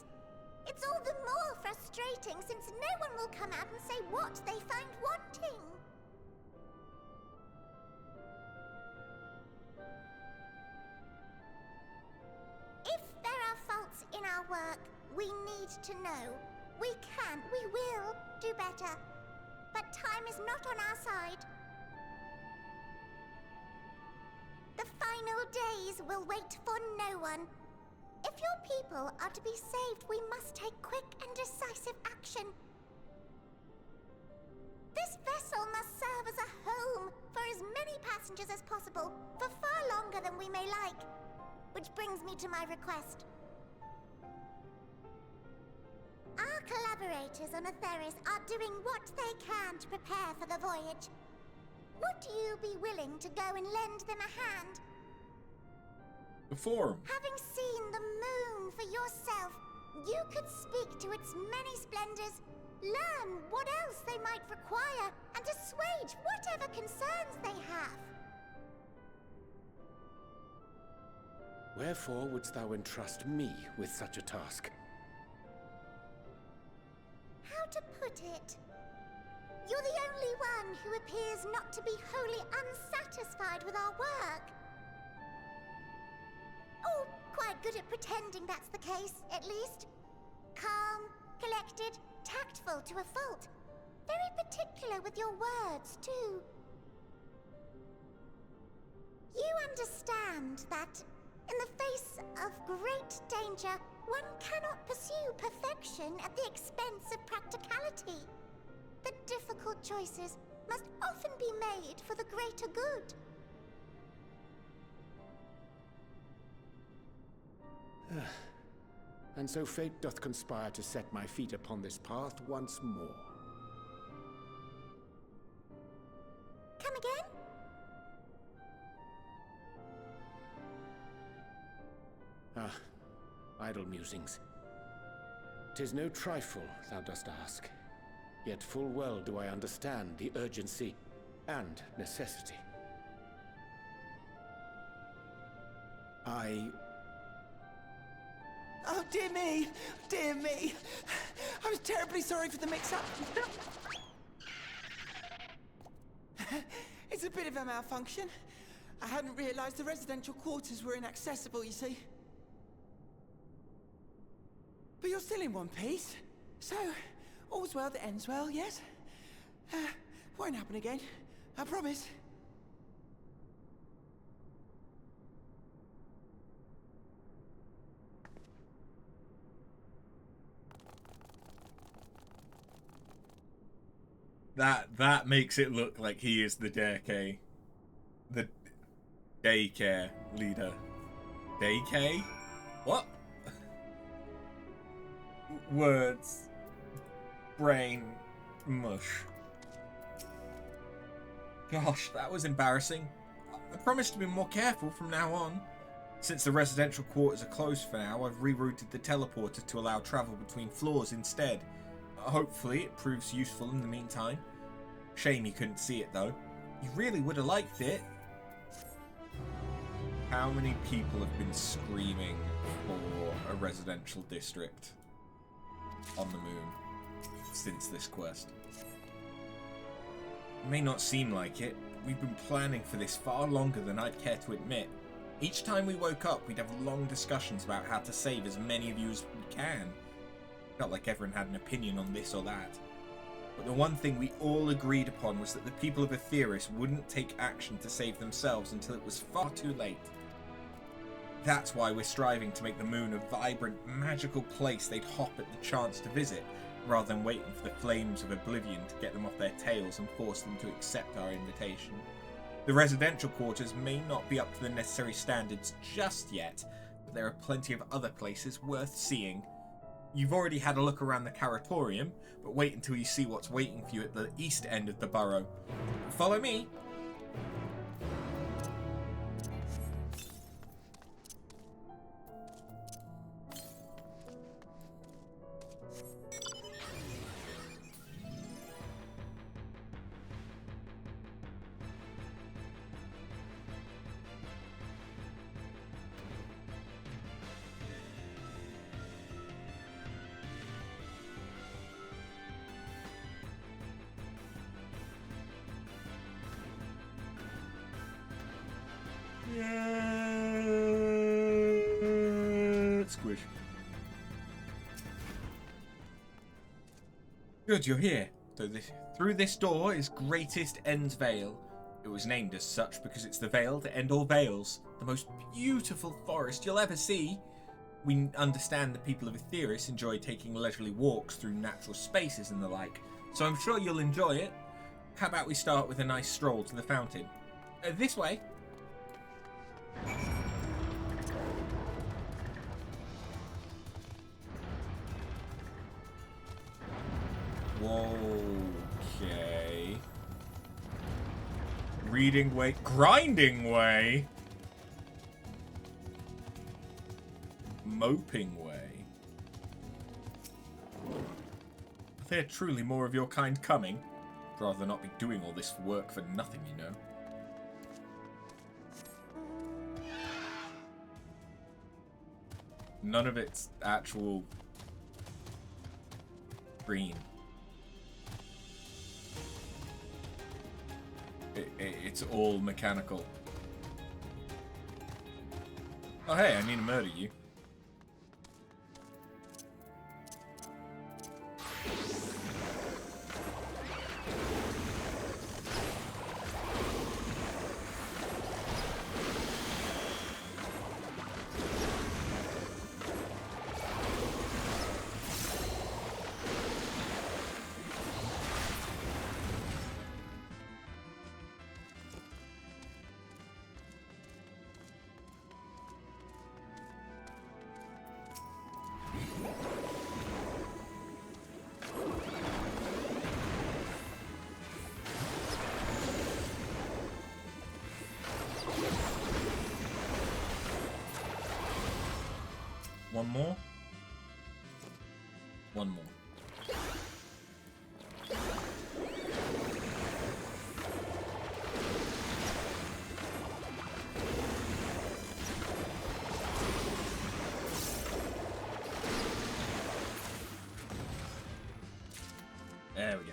It's all the more frustrating since no one will come out and say what they find wanting. If there are faults in our work, we need to know. We will do better. But time is not on our side. The final days will wait for no one. If your people are to be saved, we must take quick and decisive action. This vessel must serve as a home for as many passengers as possible, for far longer than we may like. Which brings me to my request. Our collaborators on Atheris are doing what they can to prepare for the voyage. Would you be willing to go and lend them a hand? The forum. Having seen the moon for yourself, you could speak to its many splendors, learn what else they might require, and assuage whatever concerns they have. Wherefore wouldst thou entrust me with such a task? How to put it? You're the only one who appears not to be wholly unsatisfied with our work. Oh, quite good at pretending that's the case, at least. Calm, collected, tactful to a fault. Very particular with your words, too. You understand that, in the face of great danger, one cannot pursue perfection at the expense of practicality. The difficult choices must often be made for the greater good. And so fate doth conspire to set my feet upon this path once more. Come again? Idle musings. 'Tis no trifle thou dost ask, yet full well do I understand the urgency and necessity. Oh, dear me! Dear me! I was terribly sorry for the mix-up. It's a bit of a malfunction. I hadn't realized the residential quarters were inaccessible, you see. But you're still in one piece. So, all's well that ends well, yes? Won't happen again. I promise. That makes it look like he is the daycare leader. Daycare? What? Words. Brain. Mush. Gosh, that was embarrassing. I promise to be more careful from now on. Since the residential quarters are closed for now, I've rerouted the teleporter to allow travel between floors instead. Hopefully it proves useful in the meantime. Shame you couldn't see it though. You really would have liked it. How many people have been screaming for a residential district on the moon since this quest? It may not seem like it. We've been planning for this far longer than I'd care to admit. Each time we woke up, we'd have long discussions about how to save as many of you as we can. Felt like everyone had an opinion on this or that. But the one thing we all agreed upon was that the people of Atheris wouldn't take action to save themselves until it was far too late. That's why we're striving to make the moon a vibrant, magical place they'd hop at the chance to visit, rather than waiting for the flames of oblivion to get them off their tails and force them to accept our invitation. The residential quarters may not be up to the necessary standards just yet, but there are plenty of other places worth seeing. You've already had a look around the Caratorium, but wait until you see what's waiting for you at the east end of the borough. Follow me! Yeah. Squish. Good, you're here. Through this door is Greatest End's Vale. It was named as such because it's the veil to end all veils, the most beautiful forest you'll ever see. We understand the people of Aetheris enjoy taking leisurely walks through natural spaces and the like, so I'm sure you'll enjoy it. How about we start with a nice stroll to the fountain? This way. Okay. Reading way. Grinding way. Moping way. Are there truly more of your kind coming? I'd rather not be doing all this work for nothing, you know. None of it's actual green. It's all mechanical. Oh hey, I need to murder you. One more? One more. There we go.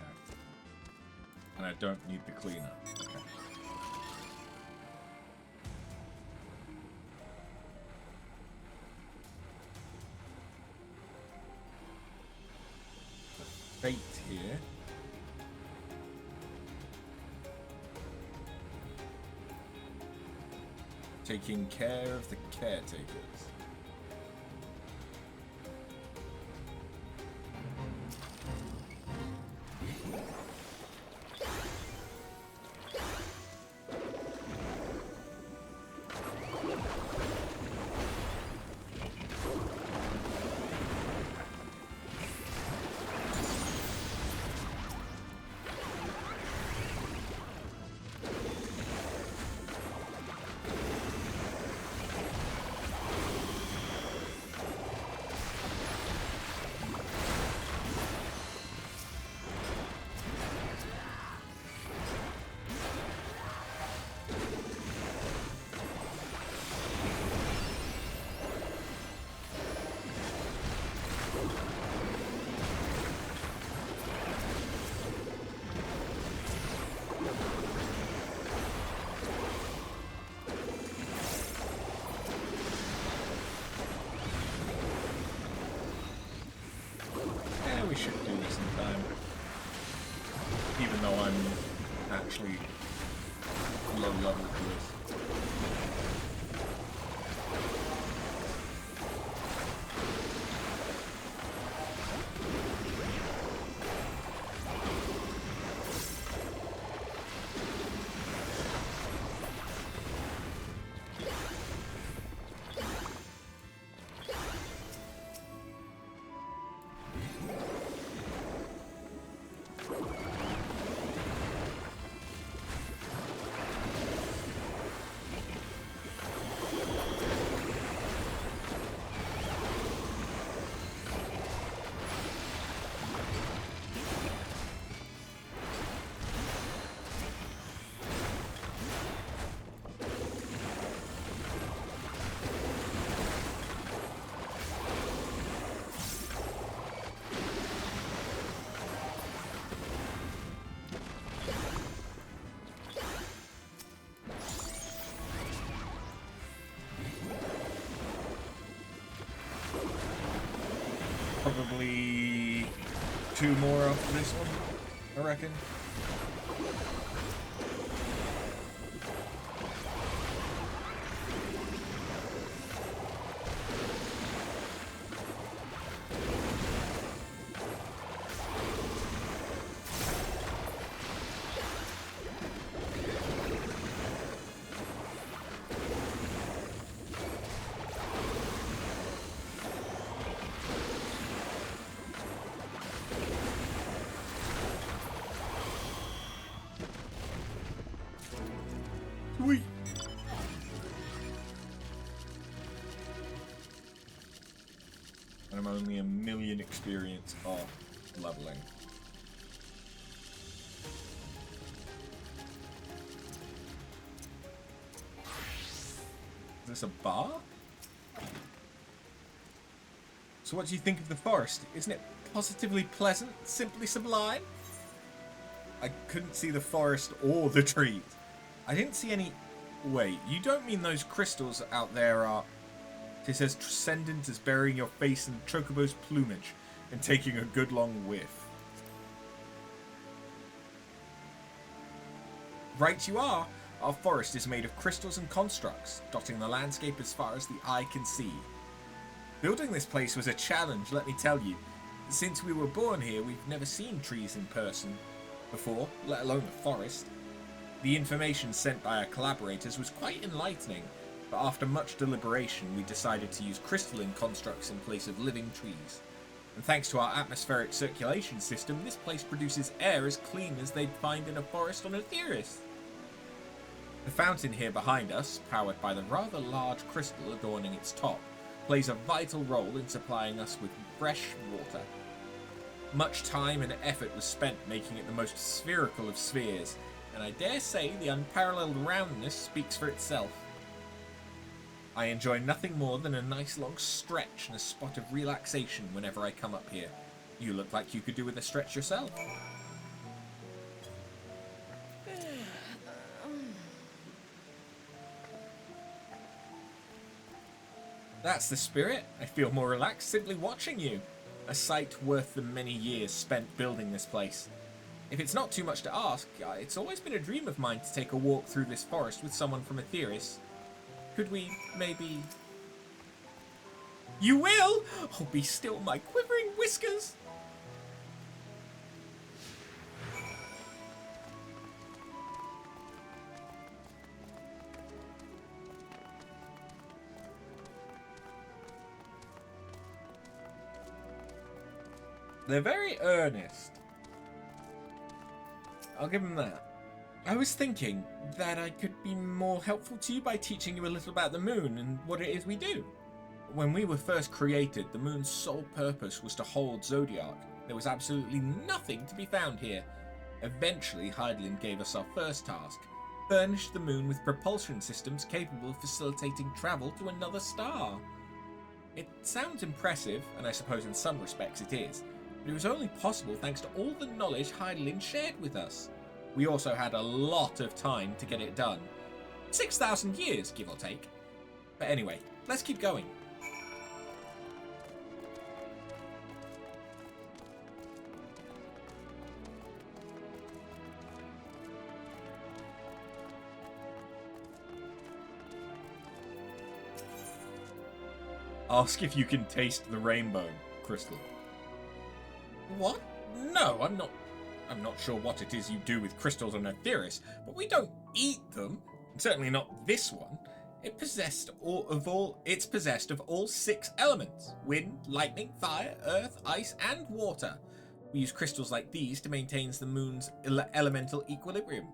And I don't need the cleaner. Okay. Fate here. Taking care of the caretakers. We should do this in time. Even though I'm actually low level for this. probably 2 more after this one, I reckon. Sweet. And I'm only 1,000,000 experience off leveling. Is this a bar? So what do you think of the forest? Isn't it positively pleasant, simply sublime? I couldn't see the forest or the trees. I didn't see any... Wait, you don't mean those crystals out there are... It says transcendent as burying your face in Chocobo's plumage and taking a good long whiff. Right you are. Our forest is made of crystals and constructs, dotting the landscape as far as the eye can see. Building this place was a challenge, let me tell you. Since we were born here, we've never seen trees in person before, let alone a forest. The information sent by our collaborators was quite enlightening, but after much deliberation we decided to use crystalline constructs in place of living trees. And thanks to our atmospheric circulation system, this place produces air as clean as they'd find in a forest on Etheirys. The fountain here behind us, powered by the rather large crystal adorning its top, plays a vital role in supplying us with fresh water. Much time and effort was spent making it the most spherical of spheres, and I dare say the unparalleled roundness speaks for itself. I enjoy nothing more than a nice long stretch and a spot of relaxation whenever I come up here. You look like you could do with a stretch yourself. That's the spirit. I feel more relaxed simply watching you. A sight worth the many years spent building this place. If it's not too much to ask, it's always been a dream of mine to take a walk through this forest with someone from Etheirys. Could we, maybe... You will? Oh, be still, my quivering whiskers! They're very earnest. I'll give them that. I was thinking that I could be more helpful to you by teaching you a little about the moon and what it is we do. When we were first created, the moon's sole purpose was to hold Zodiac. There was absolutely nothing to be found here. Eventually, Hydaelyn gave us our first task. Furnish the moon with propulsion systems capable of facilitating travel to another star. It sounds impressive, and I suppose in some respects it is. But it was only possible thanks to all the knowledge Hydaelyn shared with us. We also had a lot of time to get it done. 6,000 years, give or take. But anyway, let's keep going. Ask if you can taste the rainbow, Crystal. What? No, I'm not sure what it is you do with crystals on Etheirys, but we don't eat them. Certainly not this one. It's possessed of all 6 elements: wind, lightning, fire, earth, ice, and water. We use crystals like these to maintain the moon's elemental equilibrium.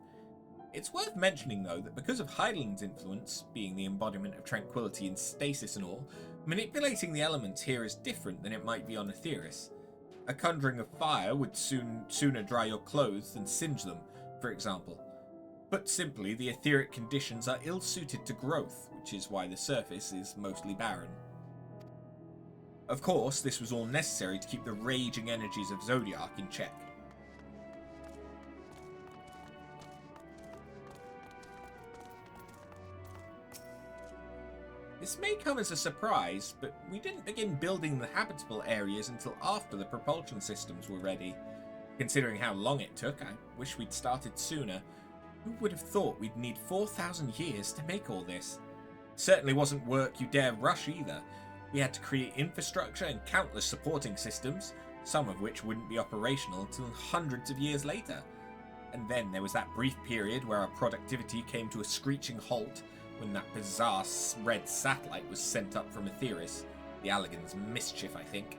It's worth mentioning, though, that because of Hydaelyn's influence, being the embodiment of tranquility and stasis and all, manipulating the elements here is different than it might be on Etheirys. A conjuring of fire would sooner dry your clothes than singe them, for example. Put simply, the etheric conditions are ill-suited to growth, which is why the surface is mostly barren. Of course, this was all necessary to keep the raging energies of Zodiac in check. This may come as a surprise, but we didn't begin building the habitable areas until after the propulsion systems were ready. Considering how long it took, I wish we'd started sooner. Who would have thought we'd need 4,000 years to make all this? Certainly wasn't work you dare rush either. We had to create infrastructure and countless supporting systems, some of which wouldn't be operational until hundreds of years later. And then there was that brief period where our productivity came to a screeching halt when that bizarre red satellite was sent up from Aetheris. The Allagan's mischief, I think.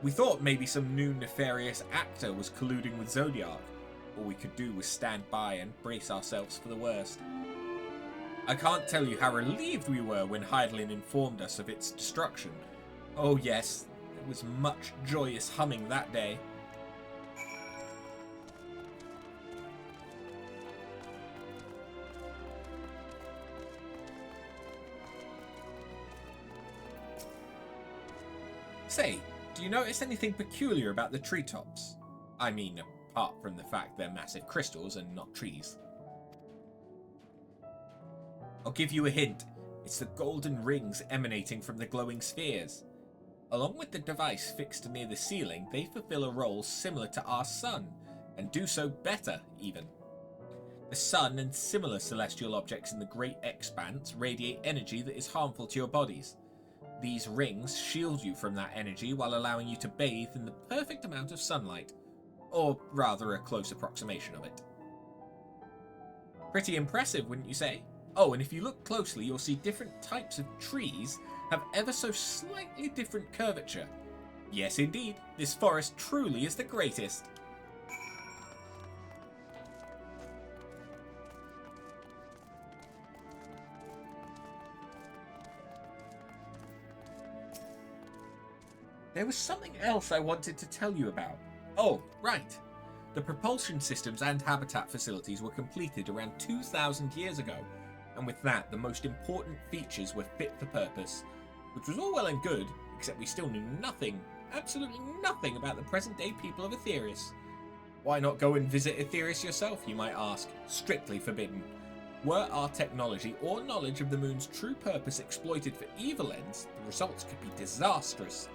We thought maybe some new nefarious actor was colluding with Zodiac. All we could do was stand by and brace ourselves for the worst. I can't tell you how relieved we were when Hydaelyn informed us of its destruction. Oh yes, there was much joyous humming that day. Say, do you notice anything peculiar about the treetops? I mean, apart from the fact they're massive crystals and not trees. I'll give you a hint. It's the golden rings emanating from the glowing spheres. Along with the device fixed near the ceiling, they fulfill a role similar to our sun, and do so better, even. The sun and similar celestial objects in the great expanse radiate energy that is harmful to your bodies. These rings shield you from that energy while allowing you to bathe in the perfect amount of sunlight, or rather a close approximation of it. Pretty impressive, wouldn't you say? Oh, and if you look closely, you'll see different types of trees have ever so slightly different curvature. Yes, indeed, this forest truly is the greatest. There was something else I wanted to tell you about. Oh, right. The propulsion systems and habitat facilities were completed around 2,000 years ago, and with that, the most important features were fit for purpose, which was all well and good, except we still knew nothing, absolutely nothing about the present-day people of Aetheris. Why not go and visit Aetheris yourself, you might ask? Strictly forbidden. Were our technology or knowledge of the moon's true purpose exploited for evil ends, the results could be disastrous.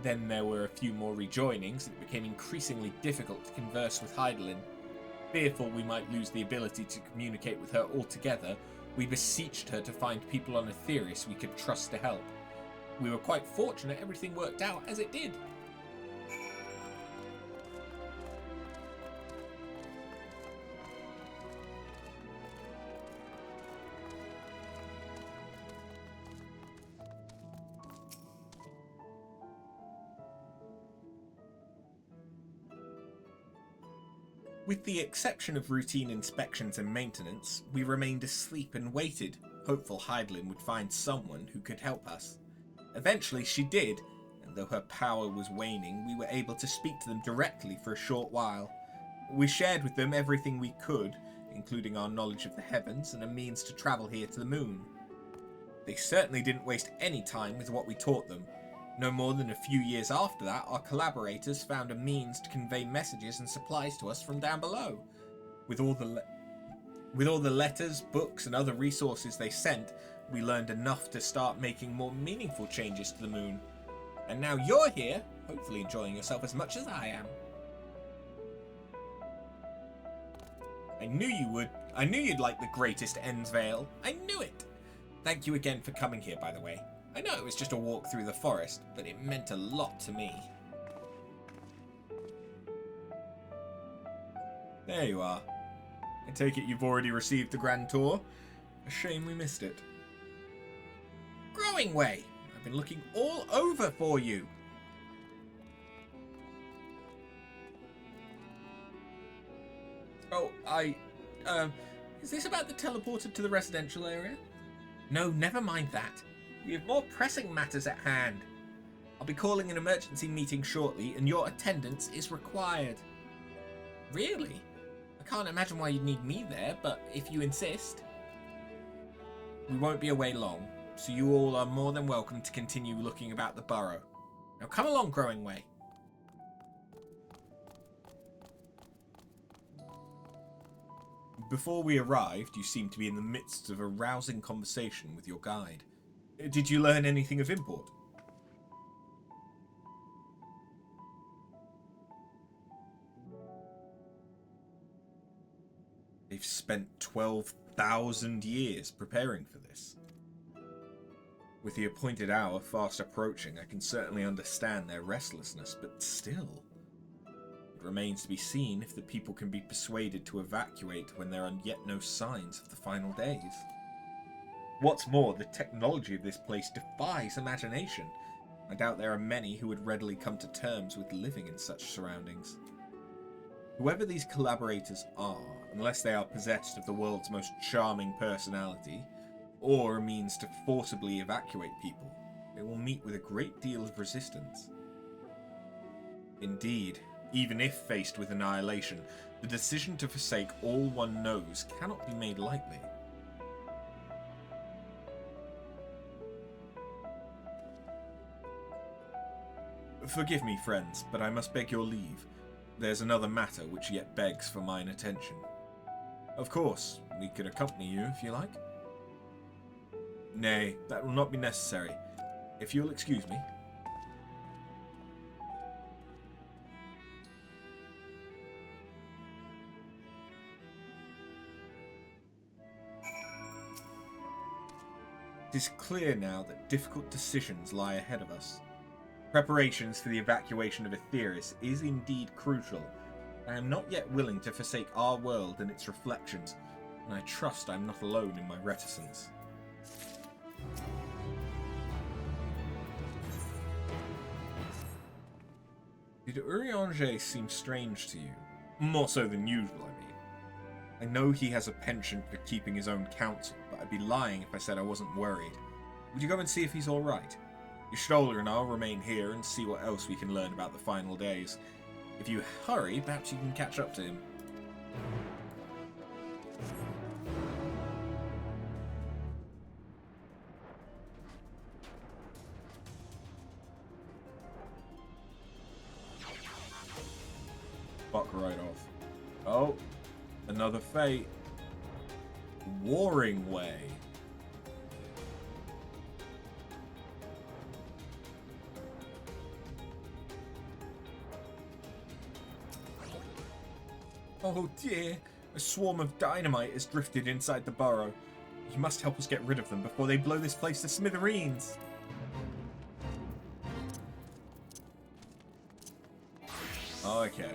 Then there were a few more rejoinings, and it became increasingly difficult to converse with Hydaelyn. Fearful we might lose the ability to communicate with her altogether, we beseeched her to find people on Aetheris we could trust to help. We were quite fortunate everything worked out as it did. With the exception of routine inspections and maintenance, we remained asleep and waited, hopeful Hydaelyn would find someone who could help us. Eventually she did, and though her power was waning, we were able to speak to them directly for a short while. We shared with them everything we could, including our knowledge of the heavens and a means to travel here to the moon. They certainly didn't waste any time with what we taught them. No more than a few years after that, our collaborators found a means to convey messages and supplies to us from down below. With all the letters, books, and other resources they sent, we learned enough to start making more meaningful changes to the moon. And now you're here, hopefully enjoying yourself as much as I am. I knew you would. I knew you'd like the greatest Endvale. I knew it. Thank you again for coming here, by the way. I know it was just a walk through the forest, but it meant a lot to me. There you are. I take it you've already received the Grand Tour? A shame we missed it. Growing Way! I've been looking all over for you! Oh, is this about the teleporter to the residential area? No, never mind that. We have more pressing matters at hand. I'll be calling an emergency meeting shortly, and your attendance is required. Really? I can't imagine why you'd need me there, but if you insist. We won't be away long, so you all are more than welcome to continue looking about the burrow. Now come along, Growing Way. Before we arrived, you seemed to be in the midst of a rousing conversation with your guide. Did you learn anything of import? They've spent 12,000 years preparing for this. With the appointed hour fast approaching, I can certainly understand their restlessness, but still. It remains to be seen if the people can be persuaded to evacuate when there are yet no signs of the final days. What's more, the technology of this place defies imagination. I doubt there are many who would readily come to terms with living in such surroundings. Whoever these collaborators are, unless they are possessed of the world's most charming personality, or a means to forcibly evacuate people, they will meet with a great deal of resistance. Indeed, even if faced with annihilation, the decision to forsake all one knows cannot be made lightly. Forgive me, friends, but I must beg your leave. There's another matter which yet begs for mine attention. Of course, we could accompany you if you like. Nay, that will not be necessary. If you'll excuse me. It is clear now that difficult decisions lie ahead of us. Preparations for the evacuation of Aetheris is indeed crucial. I am not yet willing to forsake our world and its reflections, and I trust I am not alone in my reticence. Did Urianger seem strange to you? More so than usual, I mean. I know he has a penchant for keeping his own counsel, but I'd be lying if I said I wasn't worried. Would you go and see if he's alright? Yoshida and I'll remain here and see what else we can learn about the final days. If you hurry, perhaps you can catch up to him. Fuck right off. Oh, another fate. Warring Way. Oh dear, a swarm of dynamite has drifted inside the burrow. You must help us get rid of them before they blow this place to smithereens. Okay.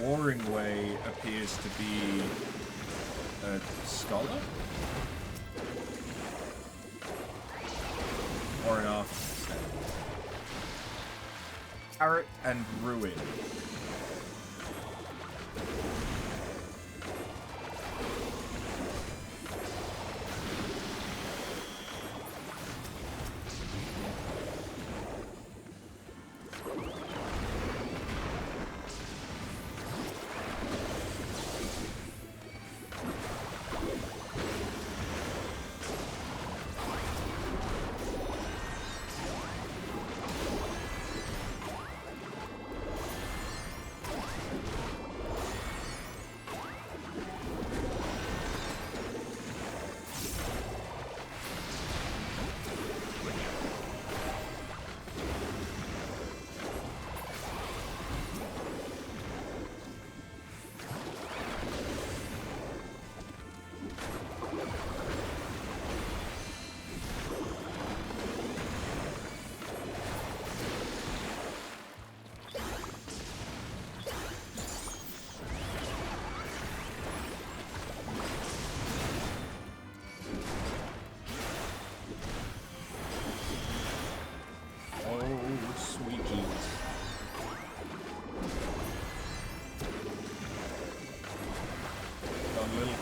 Warring Way appears to be a scholar? Or an artist. Carrot and Ruin.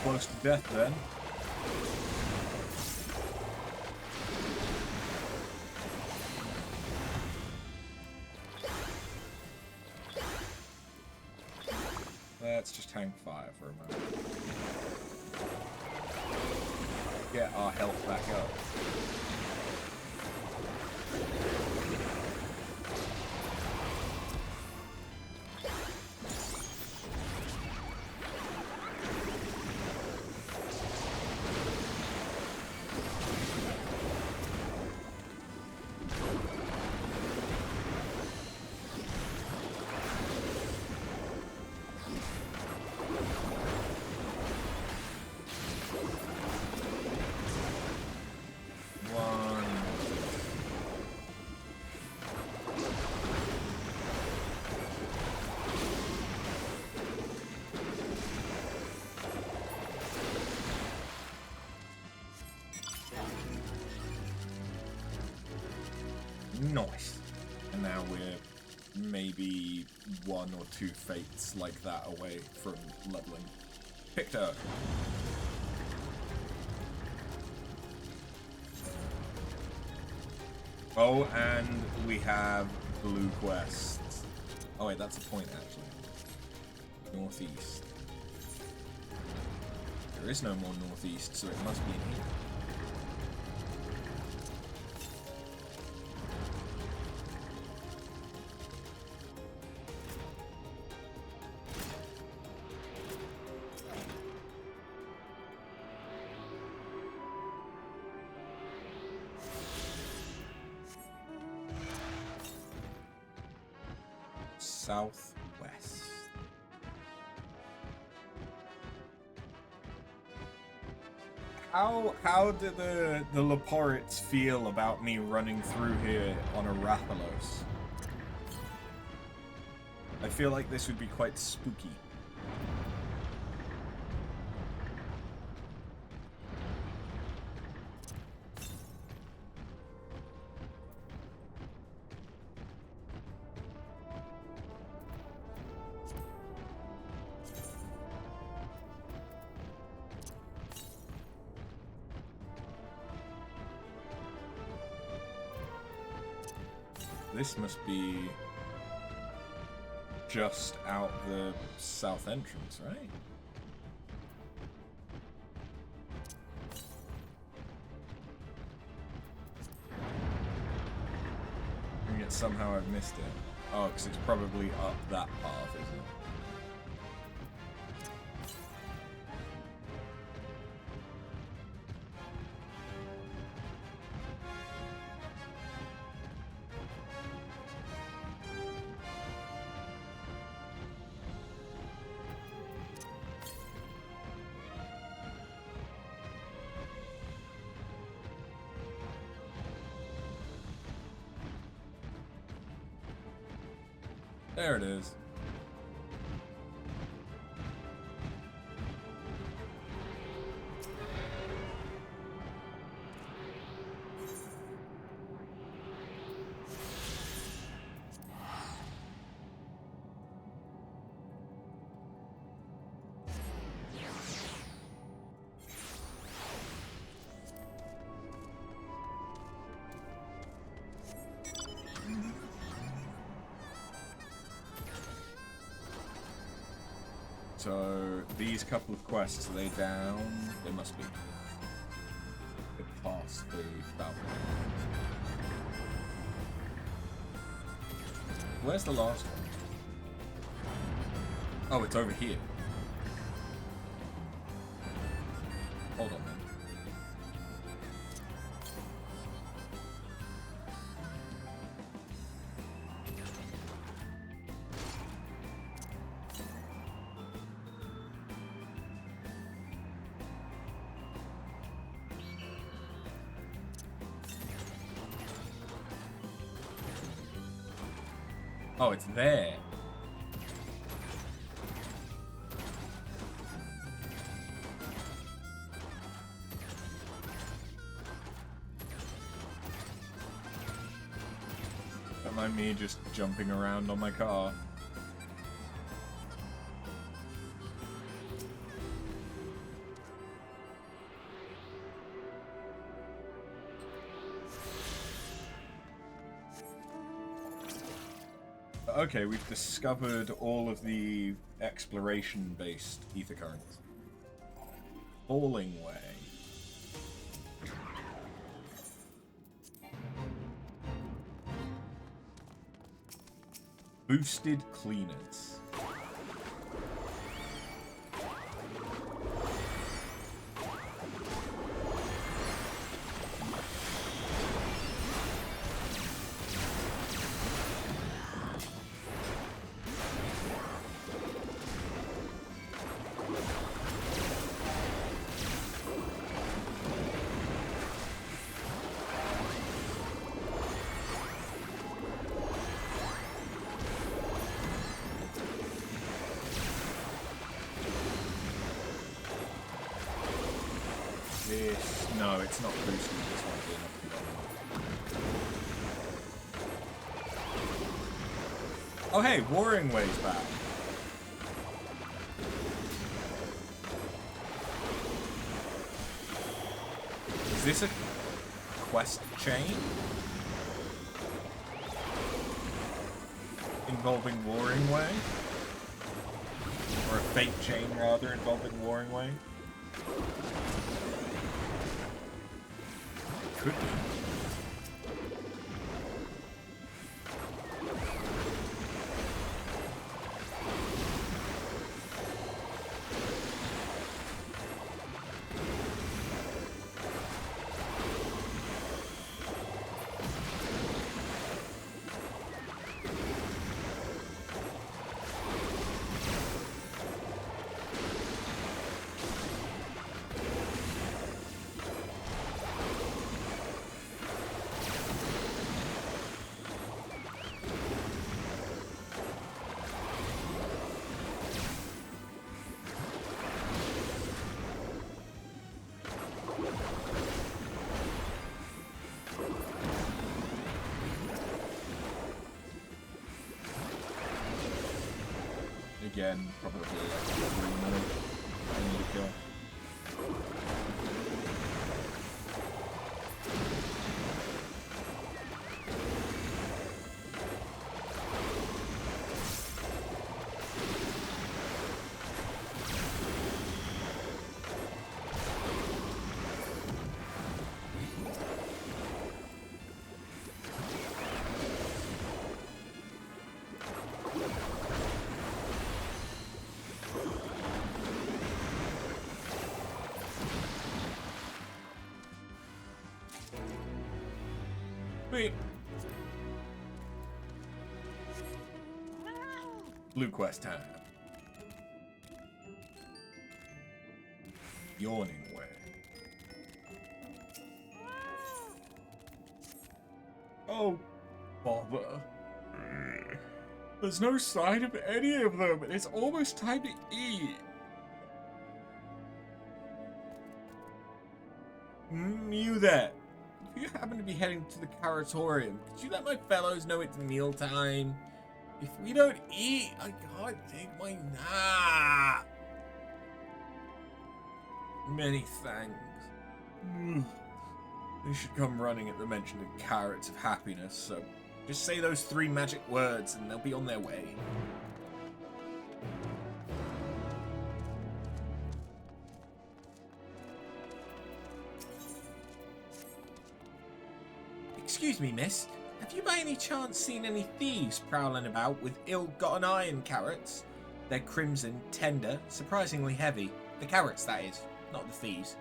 Close to death then. Let's just hang fire for a moment. Get our health back up. Nice. And now we're maybe 1 or 2 fates like that away from leveling. Picto. Oh, and we have blue quests. Oh wait, that's a point actually. Northeast. There is no more northeast, so it must be in here. Southwest. How do the Leporites feel about me running through here on a Rathalos? I feel like this would be quite spooky. This must be just out the south entrance, right? And yet somehow I've missed it. Oh, because it's probably up that path, isn't it? There it is. So these couple of quests, are they down? They must be. Get past the balcony. Where's the last one? Oh, it's over here. Hold on, man. Oh, it's there. Don't mind me just jumping around on my car. Okay, we've discovered all of the exploration-based ether currents. Falling Way. Boosted cleaners. No, it's not boosted. This might be enough. Oh hey, Warring Way's back. Is this a quest chain? Involving Warring Way? Or a fate chain, rather, involving Warring Way? Could be. Again, probably like 3 more I need to kill. Wait. Blue quest time. Yawning Way. Oh, bother. There's no sign of any of them, and it's almost time to eat. You there. If you happen to be heading to the Caratorium, could you let my fellows know it's mealtime? If we don't eat, I can't take my nap. Many thanks. They should come running at the mention of carrots of happiness, so just say those 3 magic words and they'll be on their way. Excuse me, miss. Have you by any chance seen any thieves prowling about with ill-gotten iron carrots? They're crimson, tender, surprisingly heavy. The carrots, that is, not the thieves.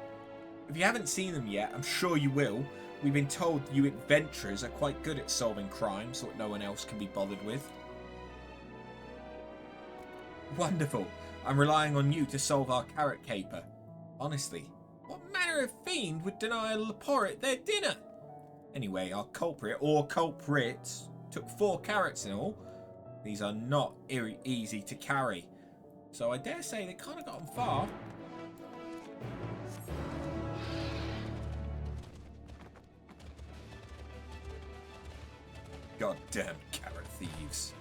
If you haven't seen them yet, I'm sure you will. We've been told you adventurers are quite good at solving crimes that no one else can be bothered with. Wonderful. I'm relying on you to solve our carrot caper. Honestly, what manner of fiend would deny a leporit their dinner? Anyway, our culprit, or culprits, took 4 carrots in all. These are not easy to carry, so I dare say they kind of got them far. Goddamn carrot thieves.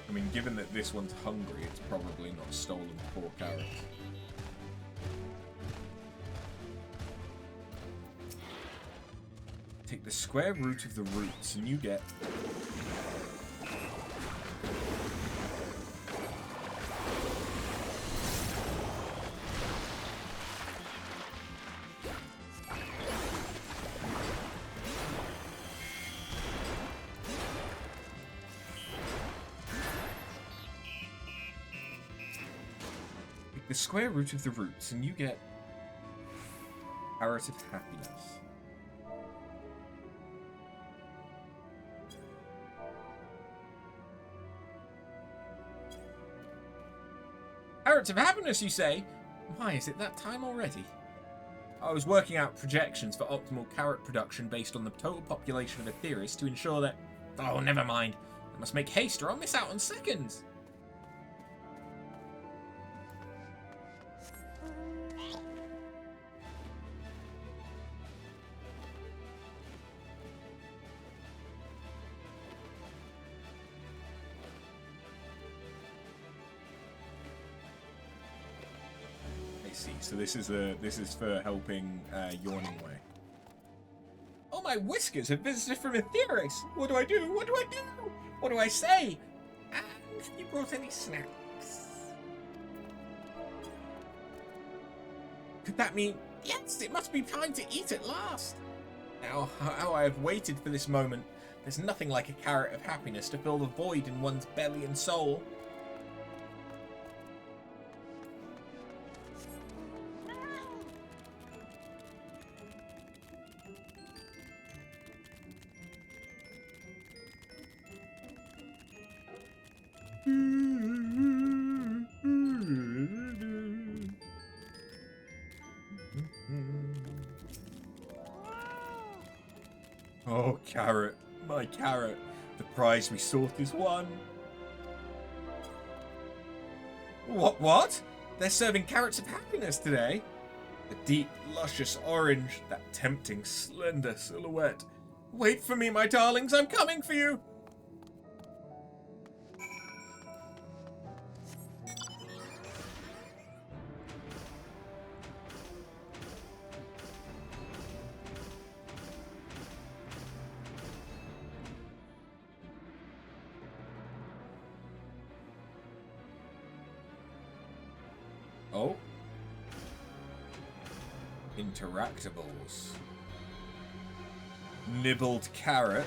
I mean, given that this one's hungry, it's probably not stolen 4 carrots. Take the square root of the roots and you get... the square root of the roots, and you get Carrot of Happiness. Carrots of Happiness, you say? Why, is it that time already? I was working out projections for optimal carrot production based on the total population of Aetheris to ensure that... Oh, never mind. I must make haste or I'll miss out on seconds. So this is for helping Yawning Way. Oh, my whiskers have visited from Aetheris. What do I do? What do I do? What do I say? And you brought any snacks? Could that mean... Yes, it must be time to eat at last. Now, how I have waited for this moment. There's nothing like a carrot of happiness to fill the void in one's belly and soul. Oh, carrot, my carrot, the prize we sought is won. What? They're serving carrots of happiness today? The deep, luscious orange, that tempting, slender silhouette. Wait for me, my darlings, I'm coming for you! Oh. Interactables. Nibbled carrot.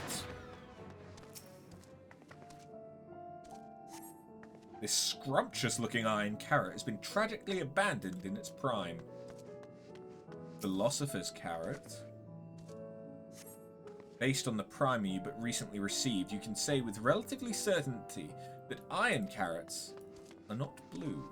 This scrumptious looking iron carrot has been tragically abandoned in its prime. Philosopher's carrot. Based on the primer you but recently received, you can say with relatively certainty that iron carrots are not blue.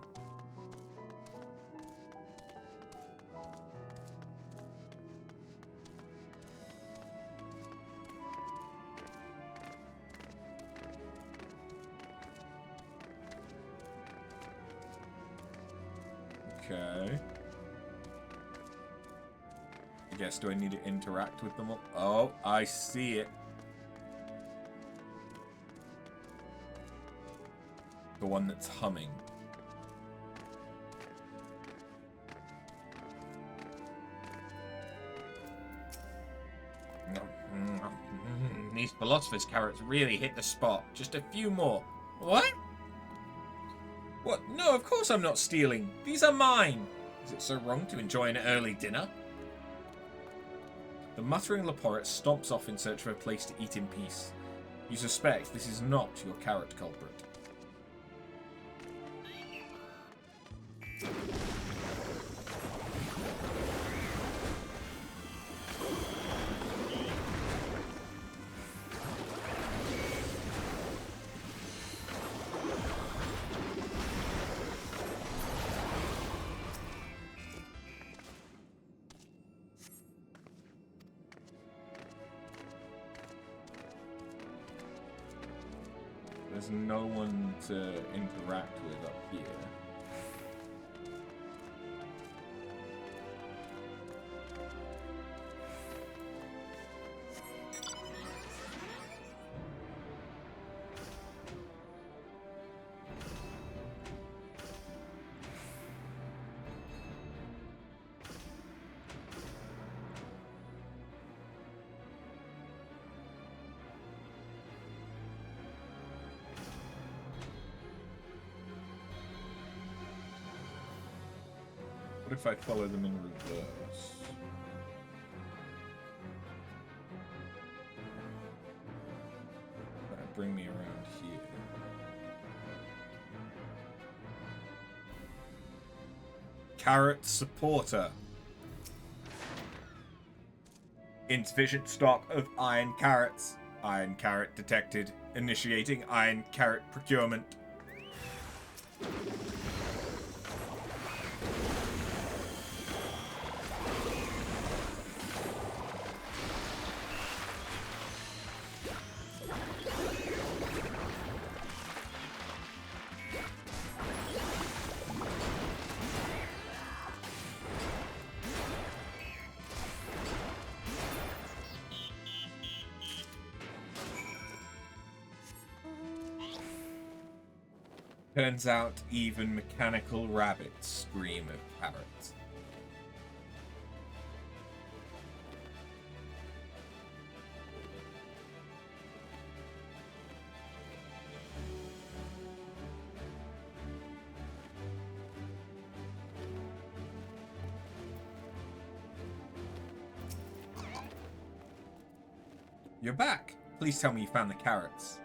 Okay. I guess, do I need to interact with them all? Oh, I see it. The one that's humming. These philosopher's carrots really hit the spot. Just a few more. What? What? No, of course I'm not stealing. These are mine. Is it so wrong to enjoy an early dinner? The muttering Leporit stomps off in search of a place to eat in peace. You suspect this is not your carrot culprit. There's no one to interact with up here. What if I follow them in reverse? That'll bring me around here. Carrot supporter. Insufficient stock of iron carrots. Iron carrot detected. Initiating iron carrot procurement. Turns out even mechanical rabbits scream of parrots. You're back. Please tell me you found the carrots.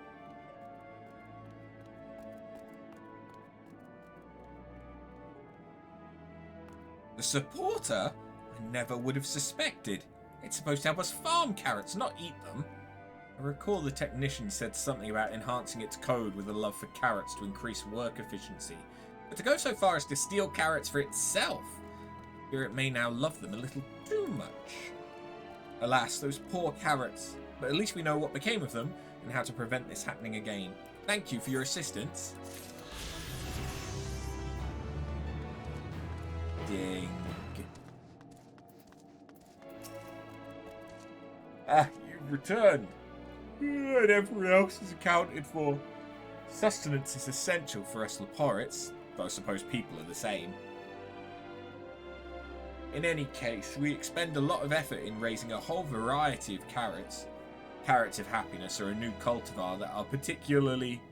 The supporter? I never would have suspected. It's supposed to help us farm carrots, not eat them. I recall the technician said something about enhancing its code with a love for carrots to increase work efficiency. But to go so far as to steal carrots for itself, fear it may now love them a little too much. Alas, those poor carrots. But at least we know what became of them and how to prevent this happening again. Thank you for your assistance. Ding. Ah, you've returned. And everyone else is accounted for. Sustenance is essential for us Leporites, though I suppose people are the same. In any case, we expend a lot of effort in raising a whole variety of carrots. Carrots of Happiness are a new cultivar that are particularly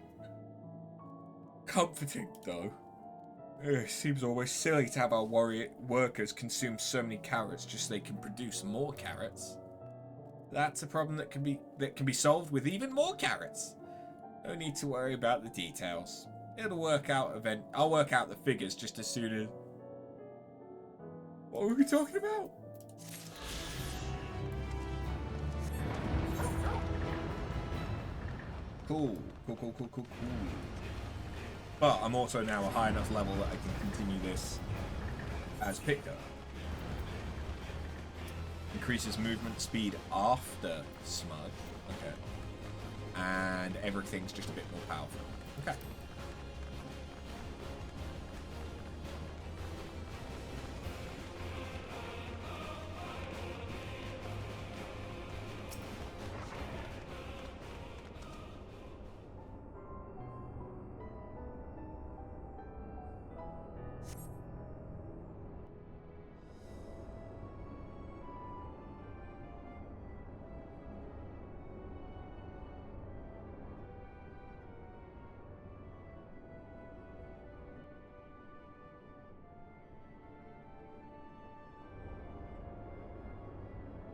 comforting, though. It seems always silly to have our warrior workers consume so many carrots just so they can produce more carrots. That's a problem that can be solved with even more carrots. No need to worry about the details. It'll work out I'll work out the figures just as soon as... What were we talking about? Cool. But I'm also now a high enough level that I can continue this as picked up. Increases movement speed after Smud. Okay. And everything's just a bit more powerful. Okay.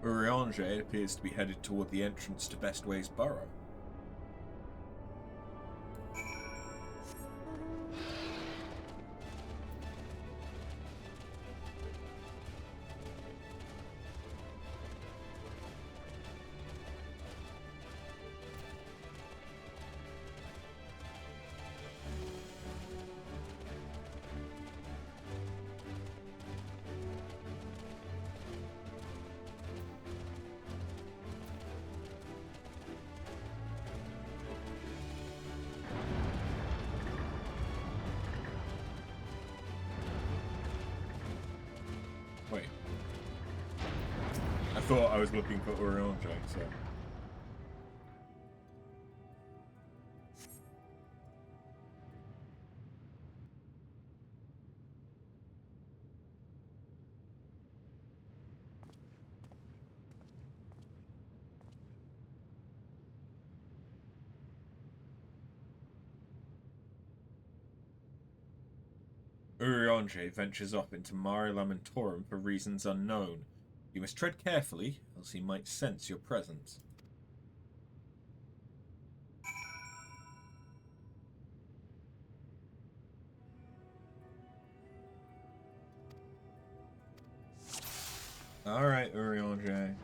Urianger appears to be headed toward the entrance to Bestway's Burrow. Wait. I thought I was looking for Urianger, so... Urianger ventures off into Mare Lamentorum for reasons unknown. You must tread carefully, else he might sense your presence. Alright, Urianger.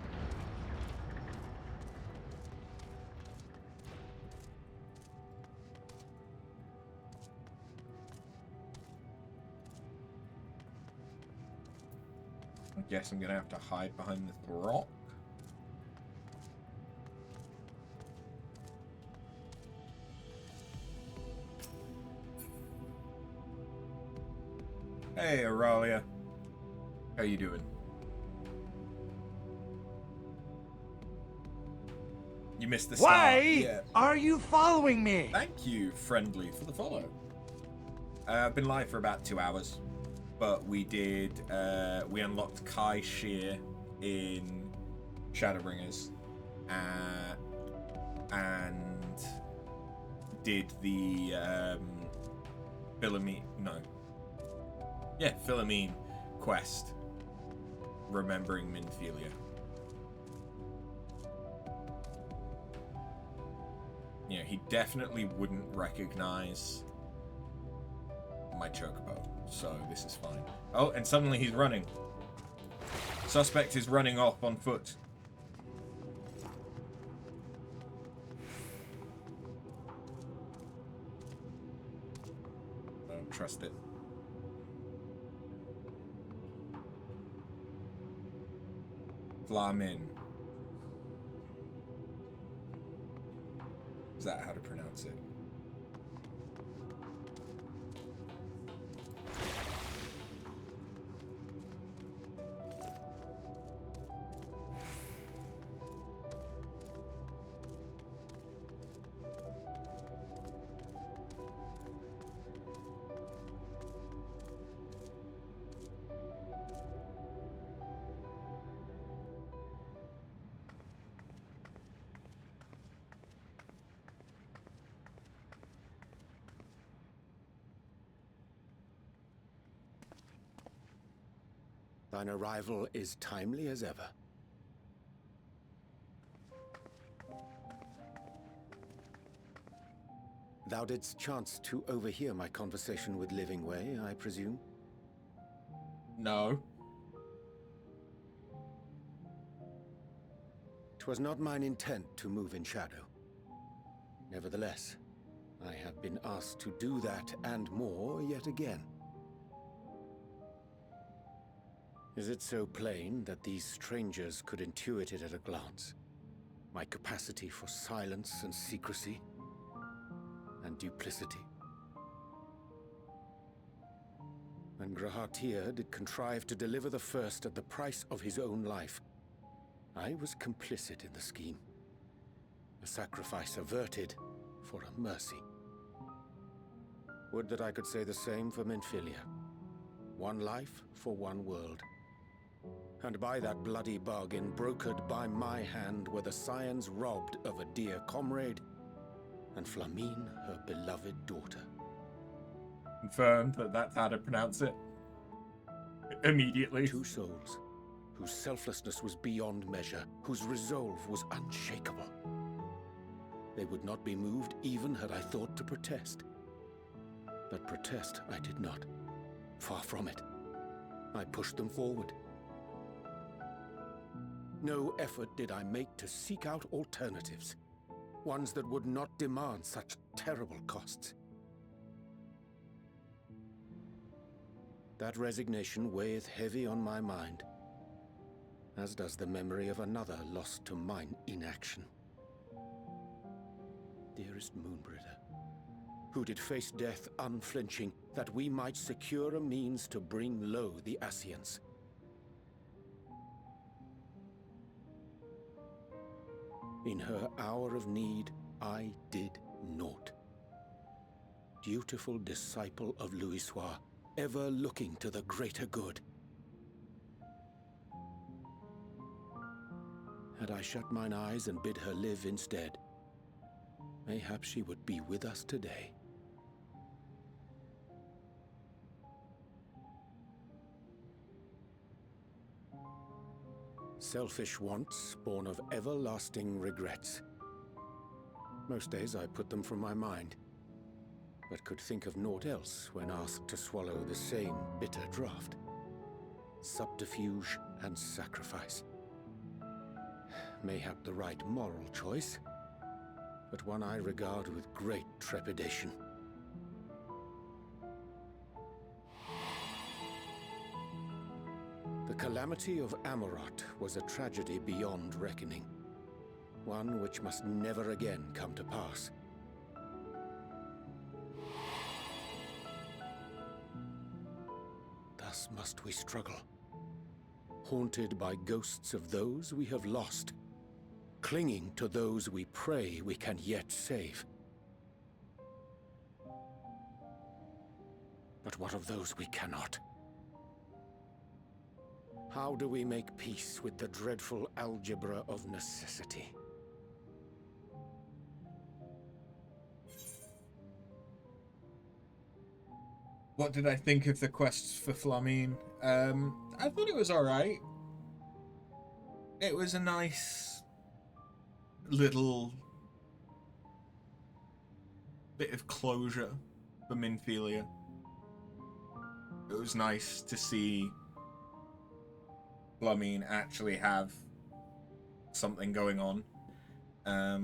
I guess I'm gonna have to hide behind this rock. Hey, Aurelia. How you doing? You missed the start. Why are you following me? Thank you, Friendly, for the follow. I've been live for about 2 hours, but we unlocked Kai Shear in Shadowbringers, and did the Philomene quest, remembering Minfilia. You know, he definitely wouldn't recognize my chocobo, so this is fine. Oh, and suddenly he's running. Suspect is running off on foot. I don't trust it. Flamin. Is that how to pronounce it? Thine arrival is timely as ever. Thou didst chance to overhear my conversation with Livingway, I presume? No. 'Twas not mine intent to move in shadow. Nevertheless, I have been asked to do that and more yet again. Is it so plain that these strangers could intuit it at a glance? My capacity for silence and secrecy and duplicity. When Grahatir did contrive to deliver the first at the price of his own life, I was complicit in the scheme. A sacrifice averted for a mercy. Would that I could say the same for Minfilia. One life for one world. And by that bloody bargain brokered by my hand were the scions robbed of a dear comrade, and Flamine her beloved daughter. Confirmed that that's how to pronounce it. Immediately. Two souls, whose selflessness was beyond measure, whose resolve was unshakable. They would not be moved even had I thought to protest. But protest I did not. Far from it. I pushed them forward. No effort did I make to seek out alternatives, ones that would not demand such terrible costs. That resignation weigheth heavy on my mind, as does the memory of another lost to mine inaction. Dearest Moonbritter, who did face death unflinching, that we might secure a means to bring low the Ascians. In her hour of need, I did naught. Dutiful disciple of Louisoix, ever looking to the greater good. Had I shut mine eyes and bid her live instead, mayhap she would be with us today. Selfish wants born of everlasting regrets. Most days I put them from my mind, but could think of naught else when asked to swallow the same bitter draught. Subterfuge and sacrifice. Mayhap the right moral choice, but one I regard with great trepidation. The calamity of Amarot was a tragedy beyond reckoning. One which must never again come to pass. Thus must we struggle, haunted by ghosts of those we have lost, clinging to those we pray we can yet save. But what of those we cannot? How do we make peace with the dreadful algebra of necessity? What did I think of the quests for Flamine? I thought it was alright. It was a nice little bit of closure for Minfilia. It was nice to see Flamine actually have something going on. I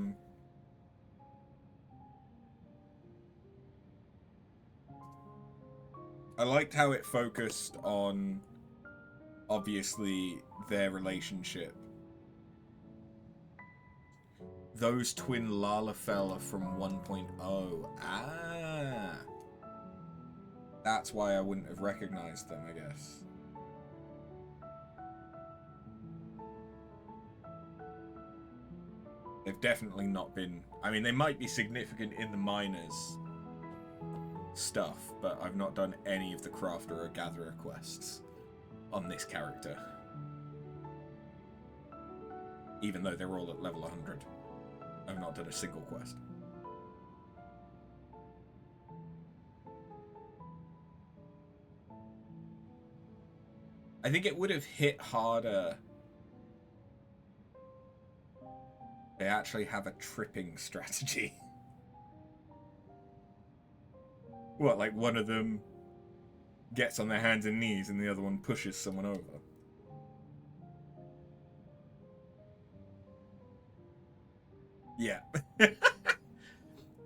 liked how it focused on, obviously, their relationship. Those twin Lalafell are from 1.0. Ah! That's why I wouldn't have recognized them, I guess. They've definitely not been... I mean, they might be significant in the minors stuff, but I've not done any of the Crafter or Gatherer quests on this character. Even though they're all at level 100. I've not done a single quest. I think it would have hit harder. They actually have a tripping strategy. What, like one of them gets on their hands and knees and the other one pushes someone over? Yeah.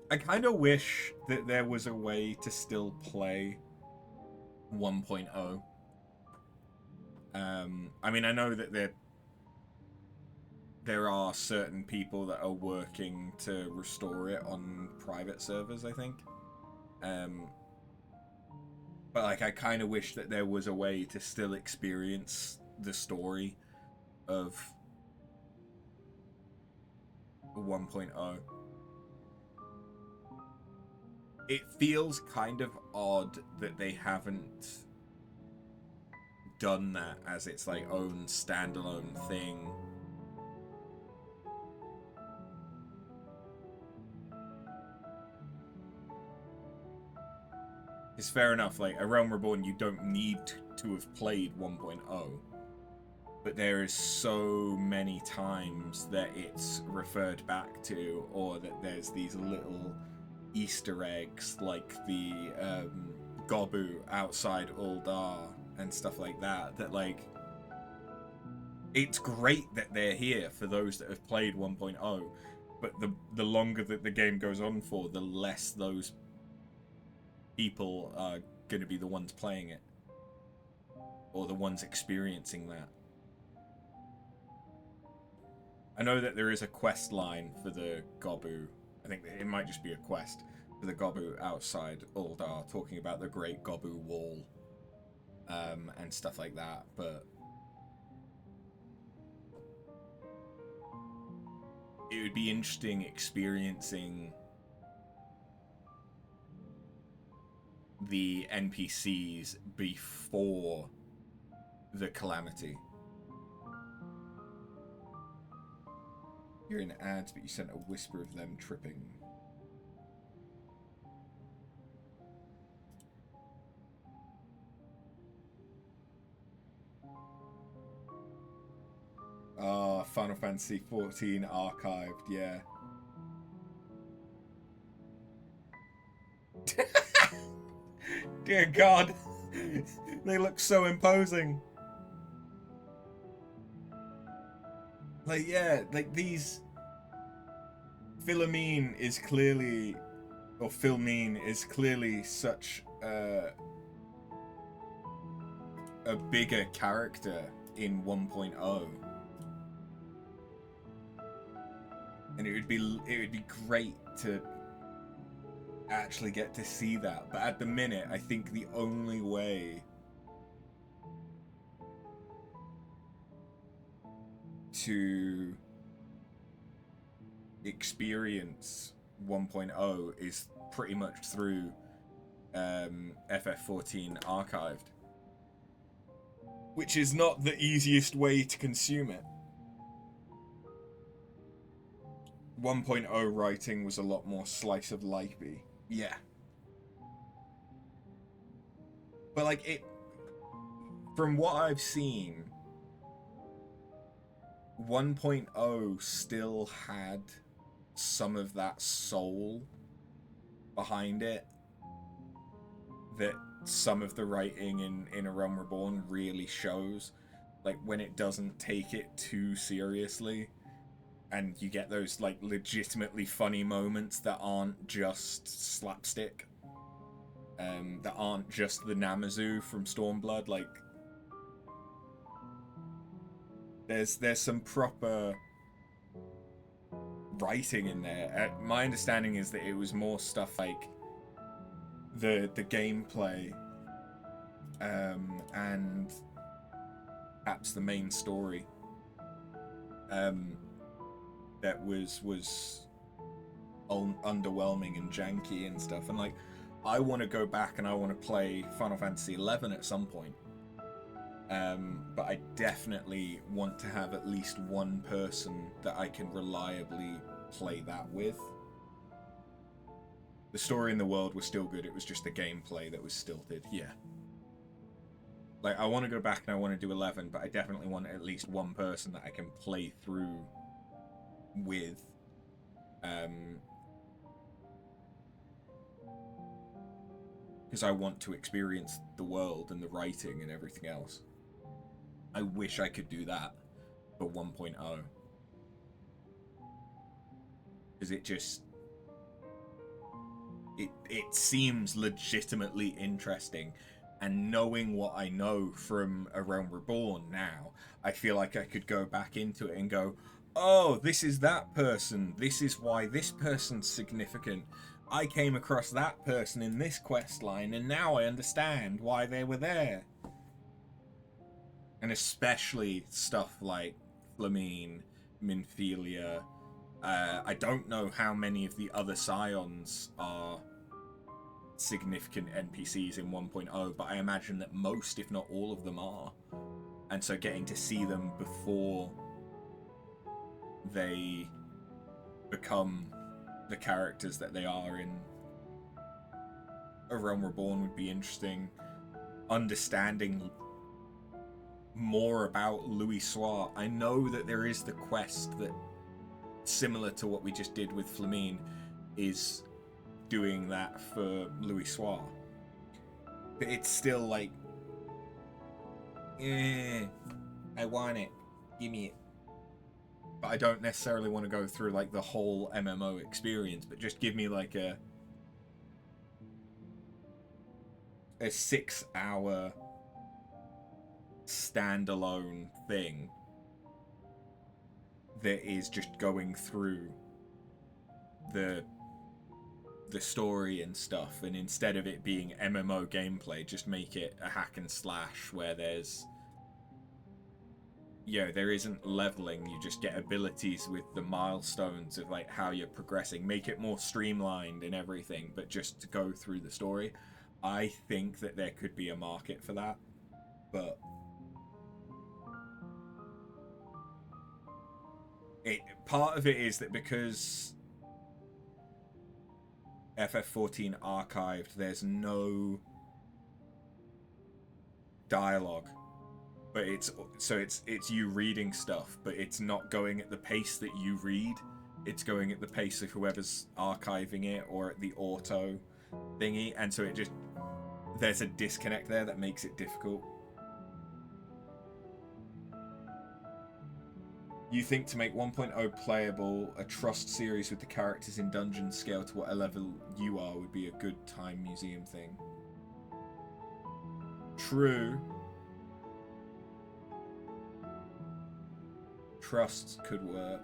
I kind of wish that there was a way to still play 1.0. I mean, I know that there are certain people that are working to restore it on private servers, I think. But like, I kind of wish that there was a way to still experience the story of 1.0. It feels kind of odd that they haven't done that as its like own standalone thing. It's fair enough, like, A Realm Reborn, you don't need to have played 1.0. But there is so many times that it's referred back to, or that there's these little Easter eggs, like the Gobu outside Uldar and stuff like that, that, like, it's great that they're here for those that have played 1.0, but the longer that the game goes on for, the less those people are going to be the ones playing it, or the ones experiencing that. I know that there is a quest line for the Gobu. I think it might just be a quest for the Gobu outside Uldar, talking about the Great Gobu Wall, and stuff like that, but it would be interesting experiencing the NPCs before the calamity. You're in ads, but you sent a whisper of them tripping. Final Fantasy XIV archived, yeah. Dear God. They look so imposing. Like, yeah, like these... Philomene is clearly such a bigger character in 1.0. And it would be great to actually get to see that. But at the minute, I think the only way to experience 1.0 is pretty much through FF14 archived, which is not the easiest way to consume it. 1.0 writing was a lot more slice of lifey. Yeah. But like it, from what I've seen, 1.0 still had some of that soul behind it that some of the writing in A Realm Reborn really shows. Like when it doesn't take it too seriously and you get those like legitimately funny moments that aren't just slapstick, that aren't just the Namazu from Stormblood. Like there's some proper writing in there. My understanding is that it was more stuff like the gameplay, and perhaps the main story, that was underwhelming and janky and stuff. And like, I want to go back and I want to play Final Fantasy XI at some point. But I definitely want to have at least one person that I can reliably play that with. The story in the world was still good, it was just the gameplay that was stilted, yeah. Like, I want to go back and I want to do 11, but I definitely want at least one person that I can play through with. Because I want to experience the world and the writing and everything else. I wish I could do that for 1.0. Because it just... It seems legitimately interesting. And knowing what I know from A Realm Reborn now, I feel like I could go back into it and go, oh, this is that person. This is why this person's significant. I came across that person in this quest line, and now I understand why they were there. And especially stuff like Flamene, Minfilia. I don't know how many of the other Scions are significant NPCs in 1.0, but I imagine that most, if not all of them are. And so getting to see them before they become the characters that they are in A Realm Reborn would be interesting. Understanding more about Louis Soir. I know that there is the quest that, similar to what we just did with Flamene, is doing that for Louis Soir. But it's still like, I want it. Give me it. But I don't necessarily want to go through like the whole MMO experience, but just give me like a 6-hour standalone thing that is just going through the story and stuff, and instead of it being MMO gameplay, just make it a hack and slash where there's, there isn't leveling, you just get abilities with the milestones of like how you're progressing. Make it more streamlined and everything, but just to go through the story. I think that there could be a market for that, but part of it is that because FF14 archived, there's no dialogue But it's you reading stuff, but it's not going at the pace that you read. It's going at the pace of whoever's archiving it or at the auto thingy, and so it just there's a disconnect there that makes it difficult. You think to make 1.0 playable, a trust series with the characters in dungeons scale to what level you are would be a good time museum thing. True. Trusts could work.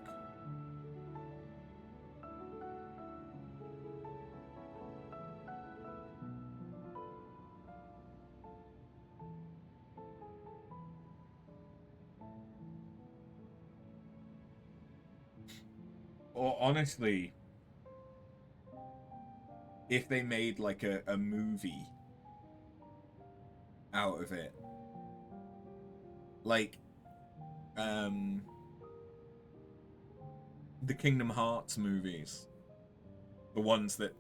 Or honestly, if they made like a movie out of it, like the Kingdom Hearts movies, the ones that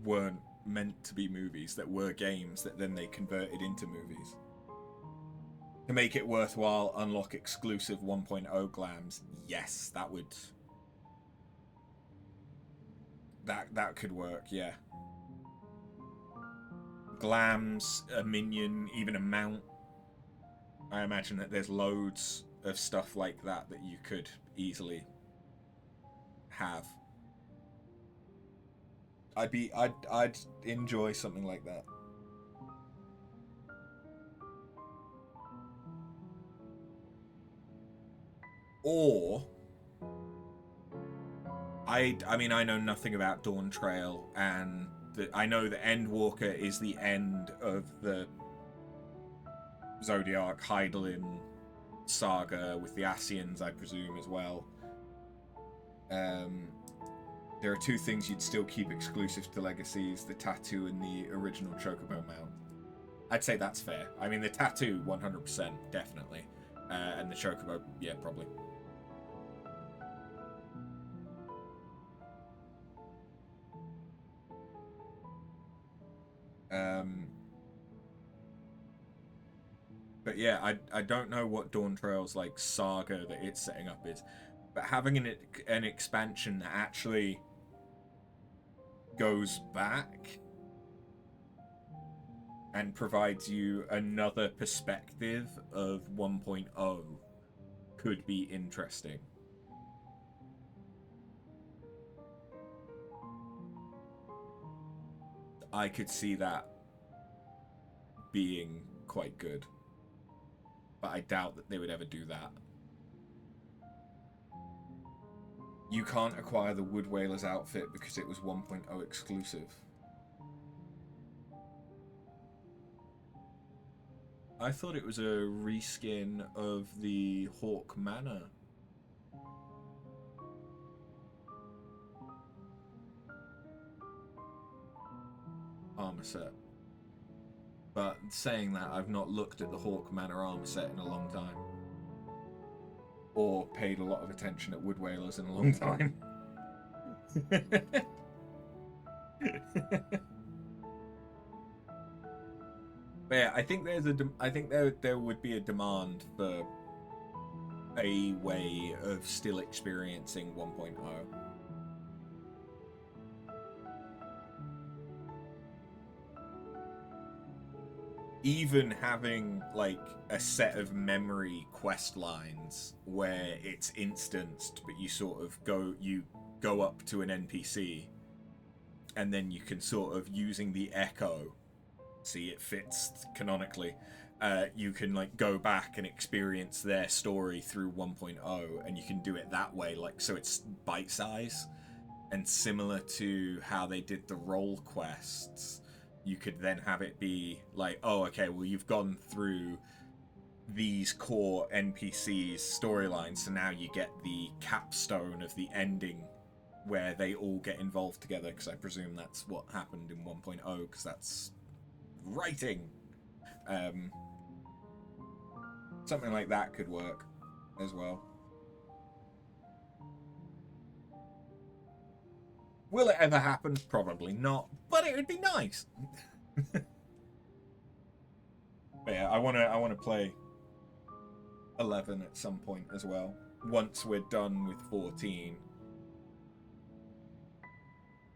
weren't meant to be movies, that were games that then they converted into movies. To make it worthwhile, unlock exclusive 1.0 glams. Yes, that would... That could work, yeah. Glams, a minion, even a mount. I imagine that there's loads of stuff like that that you could easily have. I'd enjoy something like that. Or I mean, I know nothing about Dawn Trail, and I know that Endwalker is the end of the Zodiac Hydaelyn saga with the Ascians, I presume, as well. There are two things you'd still keep exclusive to Legacies, the tattoo and the original Chocobo mount. I'd say that's fair. I mean, the tattoo, 100%, definitely. And the Chocobo, yeah, probably. But yeah, I don't know what Dawn Trail's like saga that it's setting up is, but having an expansion that actually goes back and provides you another perspective of 1.0 could be interesting. I could see that being quite good, but I doubt that they would ever do that. You can't acquire the Wood Whaler's outfit because it was 1.0 exclusive. I thought it was a reskin of the Hawk Manor. Armor set. But saying that, I've not looked at the Hawk Manor armor set in a long time. Or paid a lot of attention at Wood Whalers in a long time. But yeah, I think there would be a demand for a way of still experiencing 1.0. Even having like a set of memory quest lines where it's instanced, but you sort of go up to an NPC and then you can sort of, using the echo, see it fits canonically, you can like go back and experience their story through 1.0, and you can do it that way, like, so it's bite size and similar to how they did the role quests. You could then have it be like, oh, okay, well, you've gone through these core NPCs storylines, so now you get the capstone of the ending where they all get involved together, because I presume that's what happened in 1.0, because that's writing. Something like that could work as well. Will it ever happen? Probably not, but it would be nice. But yeah, I wanna play 11 at some point as well. Once we're done with 14,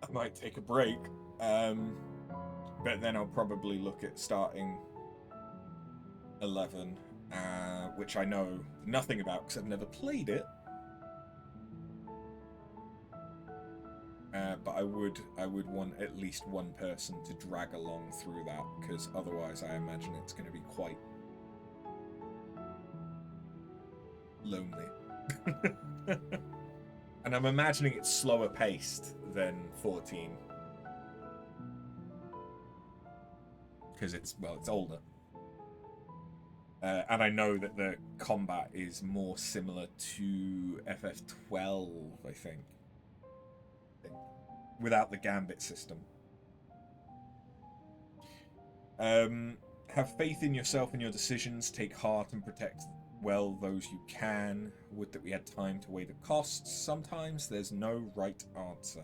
I might take a break. But then I'll probably look at starting 11, which I know nothing about because I've never played it. But I would want at least one person to drag along through that, because otherwise I imagine it's going to be quite lonely. And I'm imagining it's slower paced than 14. Because it's older. And I know that the combat is more similar to FF12, I think. Without the gambit system. Have faith in yourself and your decisions. Take heart and protect well those you can. Would that we had time to weigh the costs. Sometimes there's no right answer.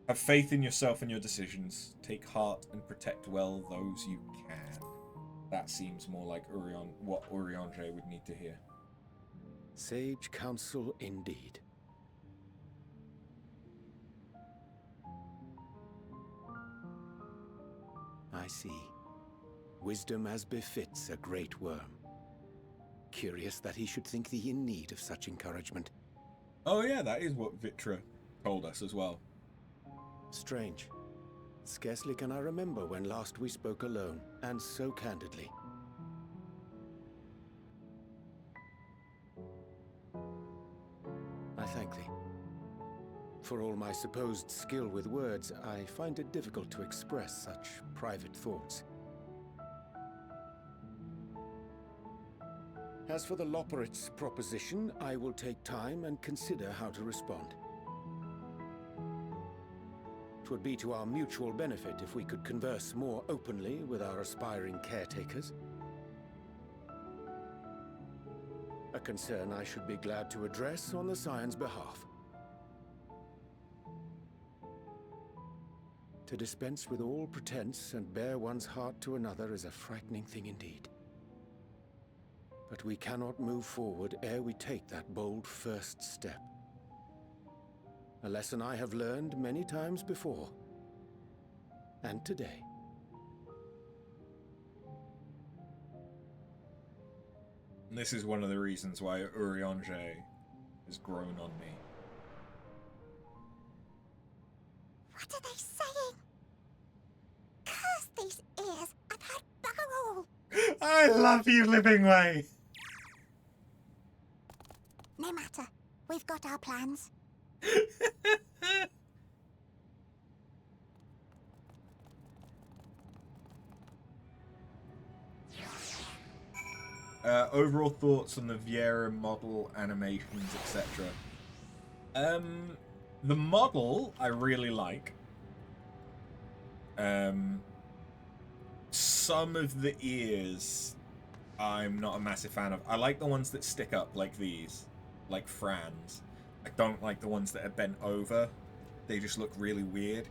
Have faith in yourself and your decisions. Take heart and protect well those you can. That seems more like what Urianger would need to hear. Sage counsel indeed. I see. Wisdom as befits a great worm. Curious that he should think thee in need of such encouragement. Oh yeah, that is what Vitra told us as well. Strange. Scarcely can I remember when last we spoke alone, and so candidly. I thank thee. For all my supposed skill with words, I find it difficult to express such private thoughts. As for the Loporrit's proposition, I will take time and consider how to respond. It would be to our mutual benefit if we could converse more openly with our aspiring caretakers. A concern I should be glad to address on the Scion's behalf. To dispense with all pretense and bare one's heart to another is a frightening thing indeed. But we cannot move forward ere we take that bold first step. A lesson I have learned many times before. And today. And this is one of the reasons why Urianger has grown on me. What are they saying? Curse these ears and that barrel! I love you, Living Way! No matter. We've got our plans. Overall thoughts on the Viera model, animations, etc. The model I really like. Some of the ears I'm not a massive fan of. I like the ones that stick up like these, like Fran's. I don't like the ones that are bent over. They just look really weird.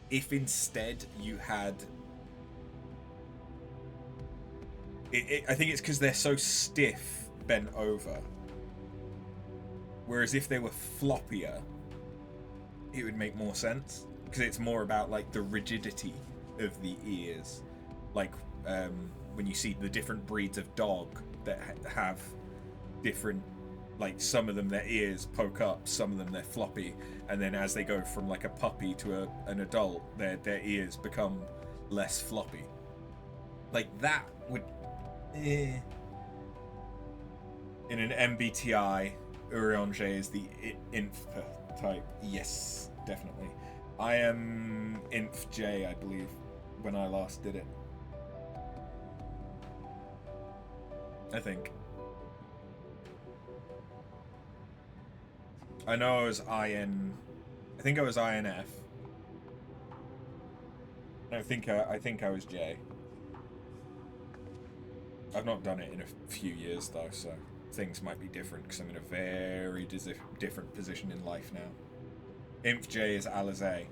If instead you had... I think it's because they're so stiff bent over. Whereas if they were floppier, it would make more sense. Because it's more about like the rigidity of the ears. Like when you see the different breeds of dog that have different... Like, some of them, their ears poke up, some of them, they're floppy. And then as they go from, like, a puppy to an adult, their ears become less floppy. Like, that would... In an MBTI, Urianger is the inf type. Yes, definitely. I am inf J, I believe, when I last did it. I think. I know I was IN... I think I was INF. I think I was J. I've not done it in a few years though, so things might be different because I'm in a very different position in life now. Inf J is Alizé.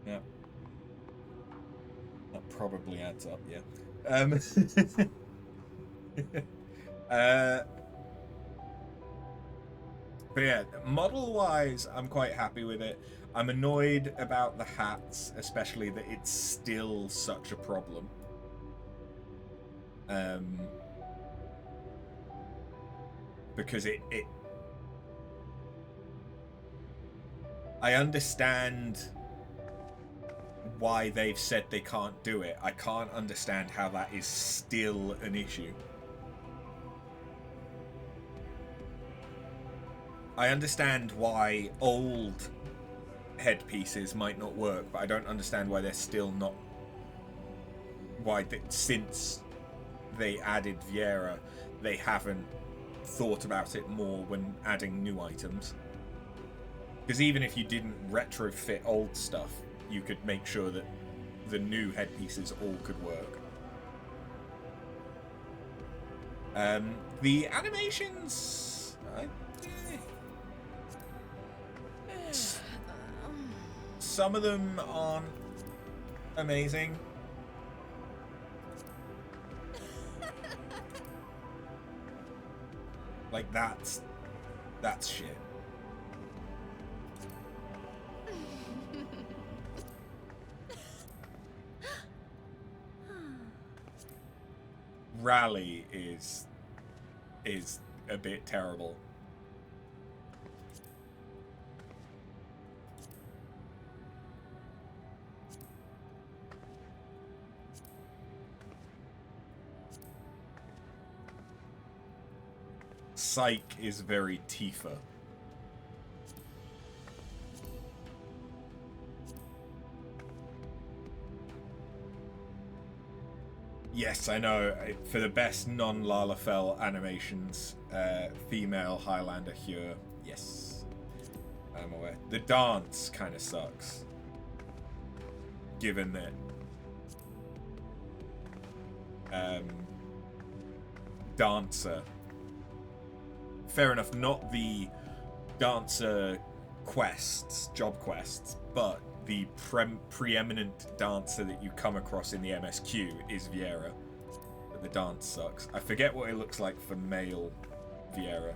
Yeah. That probably adds up, yeah. But yeah, model-wise, I'm quite happy with it. I'm annoyed about the hats, especially that it's still such a problem. Because it I understand why they've said they can't do it. I can't understand how that is still an issue. I understand why old headpieces might not work, but I don't understand why they're still not... since they added Viera, they haven't thought about it more when adding new items. Because even if you didn't retrofit old stuff, you could make sure that the new headpieces all could work. The animations... some of them aren't amazing. Like, that's shit. Rally is a bit terrible. Psych is very Tifa. Yes, I know. For the best non-Lalafell animations, female Highlander here. Yes, I'm aware. The dance kind of sucks, given that dancer. Fair enough, not the dancer quests, job quests, but the preeminent dancer that you come across in the MSQ is Viera. But the dance sucks. I forget what it looks like for male Viera.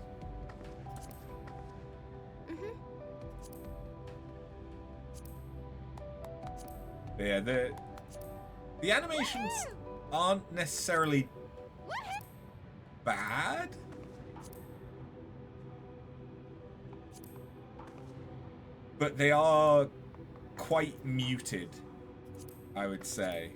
But yeah, the animations aren't necessarily bad. But they are quite muted, I would say.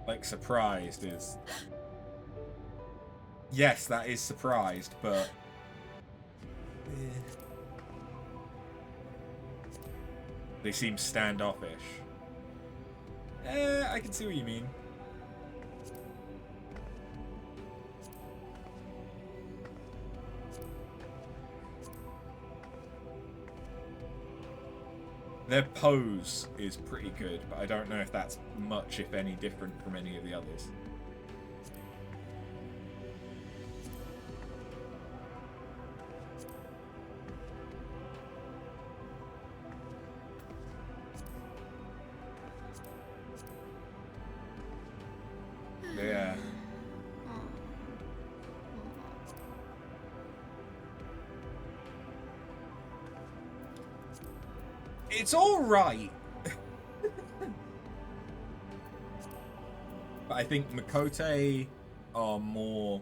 Like, surprised is... Yes, that is surprised, but... They seem standoffish. I can see what you mean. Their pose is pretty good, but I don't know if that's much, if any, different from any of the others. Yeah. It's all right. But I think Makote are more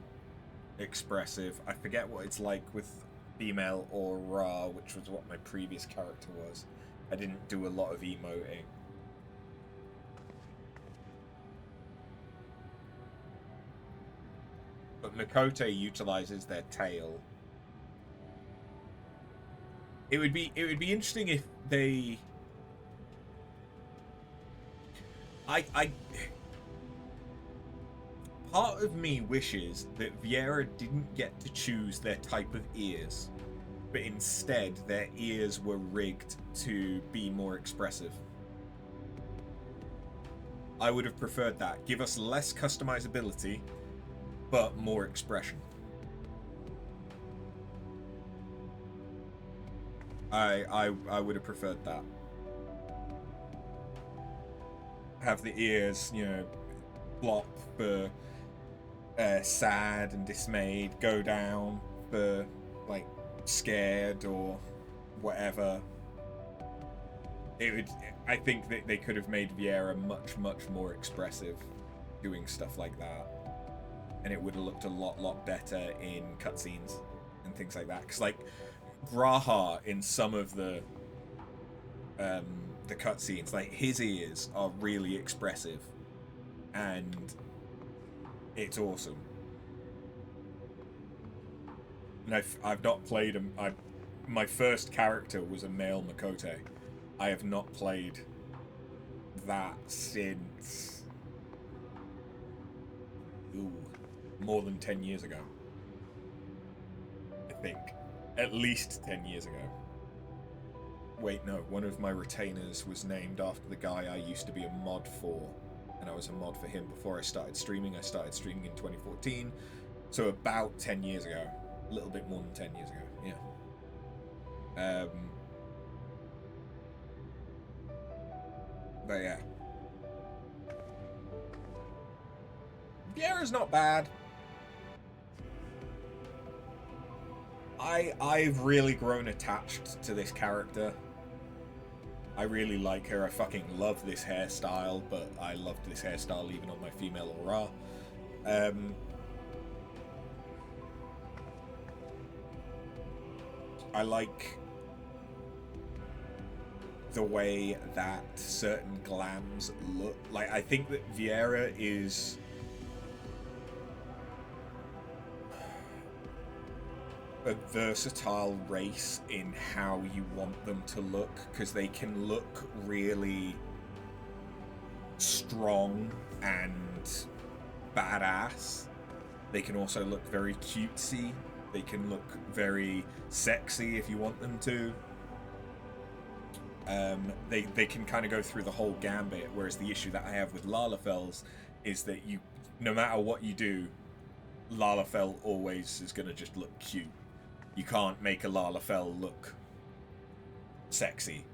expressive. I forget what it's like with female or Ra, which was what my previous character was. I didn't do a lot of emoting. But Makote utilizes their tail. It would be interesting if they I part of me wishes that Viera didn't get to choose their type of ears, but instead their ears were rigged to be more expressive. I would have preferred that. Give us less customizability, but more expression. I would have preferred that. Have the ears, you know, flop for sad and dismayed, go down for like scared or whatever. It would. I think that they could have made Viera much more expressive, doing stuff like that, and it would have looked a lot better in cutscenes and things like that. Because like Graha in some of the cutscenes, like his ears are really expressive, and it's awesome. And I've not played him. My first character was a male Makote. I have not played that since more than 10 years ago. I think. At least 10 years ago. Wait, no. One of my retainers was named after the guy I used to be a mod for. And I was a mod for him before I started streaming. I started streaming in 2014. So about 10 years ago. A little bit more than 10 years ago. Yeah. But yeah. Viera's not bad. I've really grown attached to this character. I really like her. I fucking love this hairstyle, but I loved this hairstyle even on my female aura. I like the way that certain glams look. Like, I think that Viera is a versatile race in how you want them to look, because they can look really strong and badass. They can also look very cutesy. They can look very sexy if you want them to. They can kind of go through the whole gambit, whereas the issue that I have with Lalafels is that no matter what you do, Lalafell always is going to just look cute. You can't make a Lalafell look sexy.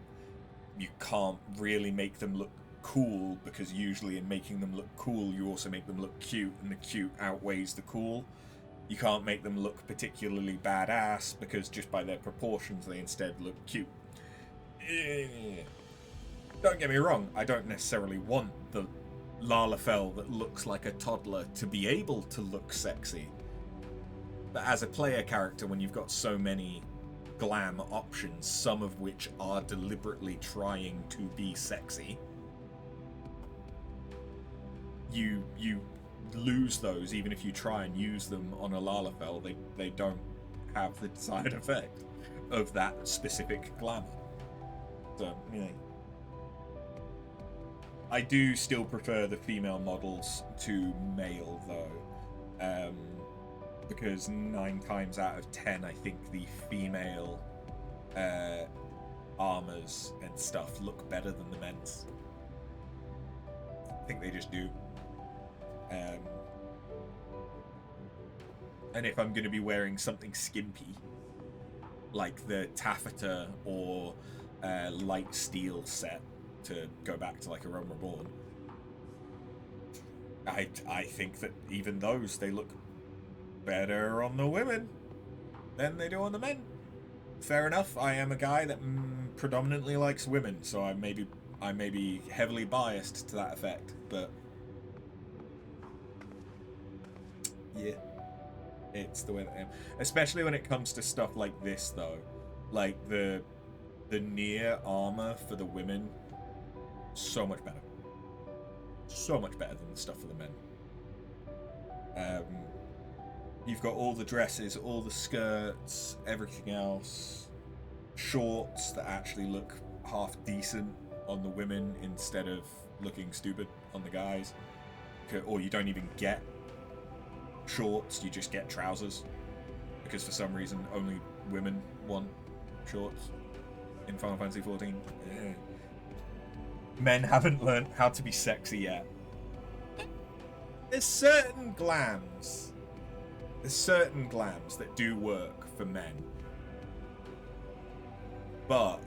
You can't really make them look cool, because usually in making them look cool, you also make them look cute, and the cute outweighs the cool. You can't make them look particularly badass, because just by their proportions, they instead look cute. Don't get me wrong, I don't necessarily want the Lalafell that looks like a toddler to be able to look sexy. But as a player character, when you've got so many glam options, some of which are deliberately trying to be sexy, you lose those. Even if you try and use them on a Lalafell, they don't have the desired effect of that specific glamour. So, you know, I do still prefer the female models to male, though, because 9 times out of 10, I think the female armors and stuff look better than the men's. I think they just do. And if I'm going to be wearing something skimpy, like the taffeta or light steel set, to go back to like a Realm Reborn, I think that even those, they look better on the women than they do on the men. Fair enough, I am a guy that predominantly likes women, so I may be heavily biased to that effect, but yeah, it's the way that I am. Especially when it comes to stuff like this, though. Like the Nier armor for the women, so much better. So much better than the stuff for the men. You've got all the dresses, all the skirts, everything else. Shorts that actually look half decent on the women instead of looking stupid on the guys. Or you don't even get shorts, you just get trousers. Because for some reason, only women want shorts in Final Fantasy XIV. Men haven't learned how to be sexy yet. There's certain glams. There's certain glams that do work for men. But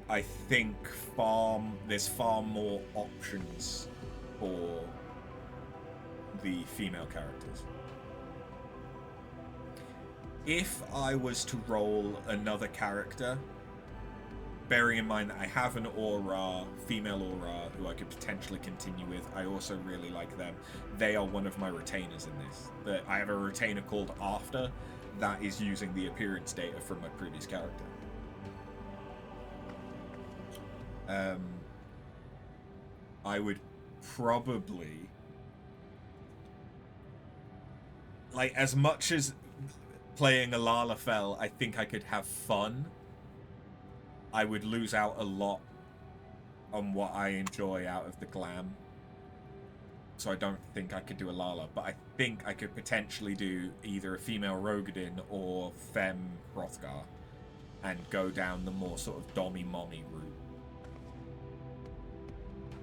I think there's far more options for the female characters. If I was to roll another character, bearing in mind that I have an Aura, female Aura, who I could potentially continue with, I also really like them. They are one of my retainers in this. I have a retainer called After that is using the appearance data from my previous character. I would probably, like, as much as playing a Lalafell, I think I could have fun, I would lose out a lot on what I enjoy out of the glam. So I don't think I could do a Lala, but I think I could potentially do either a female Rogadin or femme Hrothgar and go down the more sort of dommy-mommy route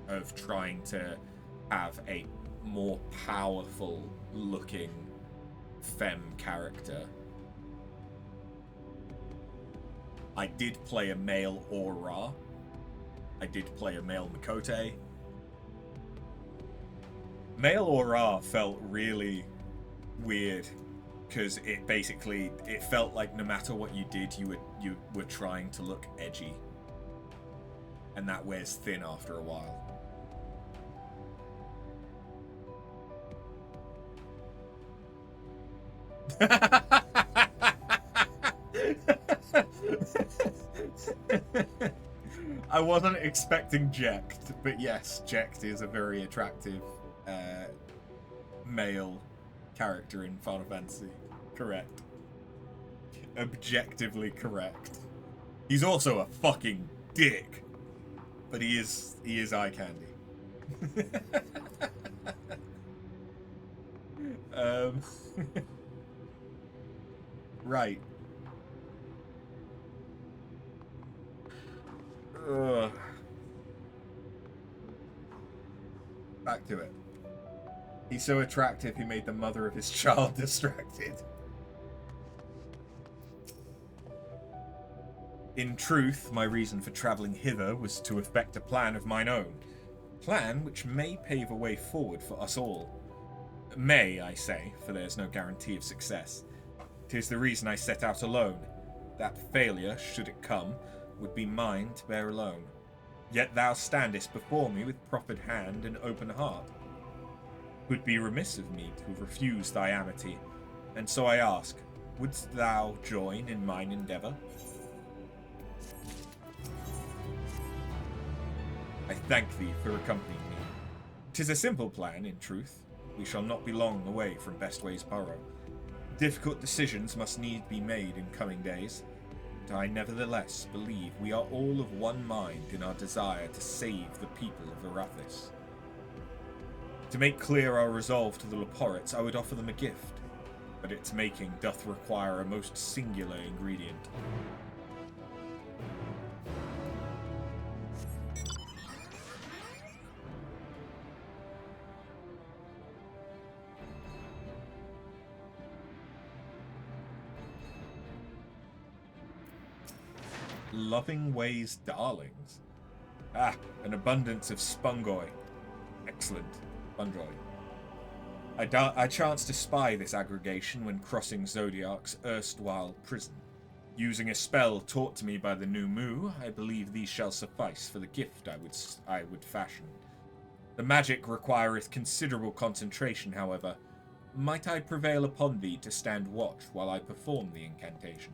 of trying to have a more powerful looking femme character. I did play a male Aura. I did play a male Makote. Male Aura felt really weird because it felt like no matter what you did, you were trying to look edgy, and that wears thin after a while. I wasn't expecting Jecht, but yes, Jecht is a very attractive male character in Final Fantasy. Correct. Objectively correct. He's also a fucking dick, but he is eye candy. Right. Back to it. He's so attractive he made the mother of his child distracted. In truth, my reason for travelling hither was to effect a plan of mine own. Plan which may pave a way forward for us all. May, I say, for there's no guarantee of success. 'Tis the reason I set out alone. That failure, should it come, would be mine to bear alone. Yet thou standest before me with proffered hand and open heart. 'Twould be remiss of me to refuse thy amity, and so I ask, wouldst thou join in mine endeavour? I thank thee for accompanying me. 'Tis a simple plan, in truth. We shall not be long away from Bestway's Burrow. Difficult decisions must need be made in coming days, but I nevertheless believe we are all of one mind in our desire to save the people of Arathis. To make clear our resolve to the Leporits, I would offer them a gift, but its making doth require a most singular ingredient. Loving Ways Darlings. Ah, an abundance of Spungoi. Excellent. Bunjoy. I chanced to spy this aggregation when crossing Zodiac's erstwhile prison. Using a spell taught to me by the New Mu, I believe these shall suffice for the gift I would fashion. The magic requireth considerable concentration, however. Might I prevail upon thee to stand watch while I perform the incantation?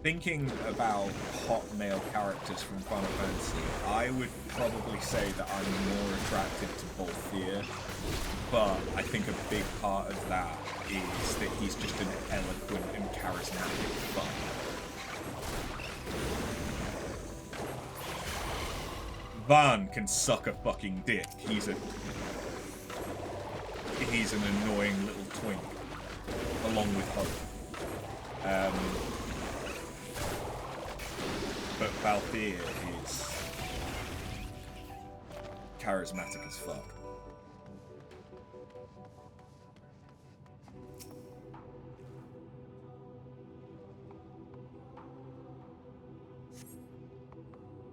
Thinking about hot male characters from Final Fantasy, I would probably say that I'm more attracted to Balthier, but I think a big part of that is that he's just an eloquent and charismatic fuck. Van can suck a fucking dick. He's an annoying little twink, along with Hope. But Balthier is charismatic as fuck.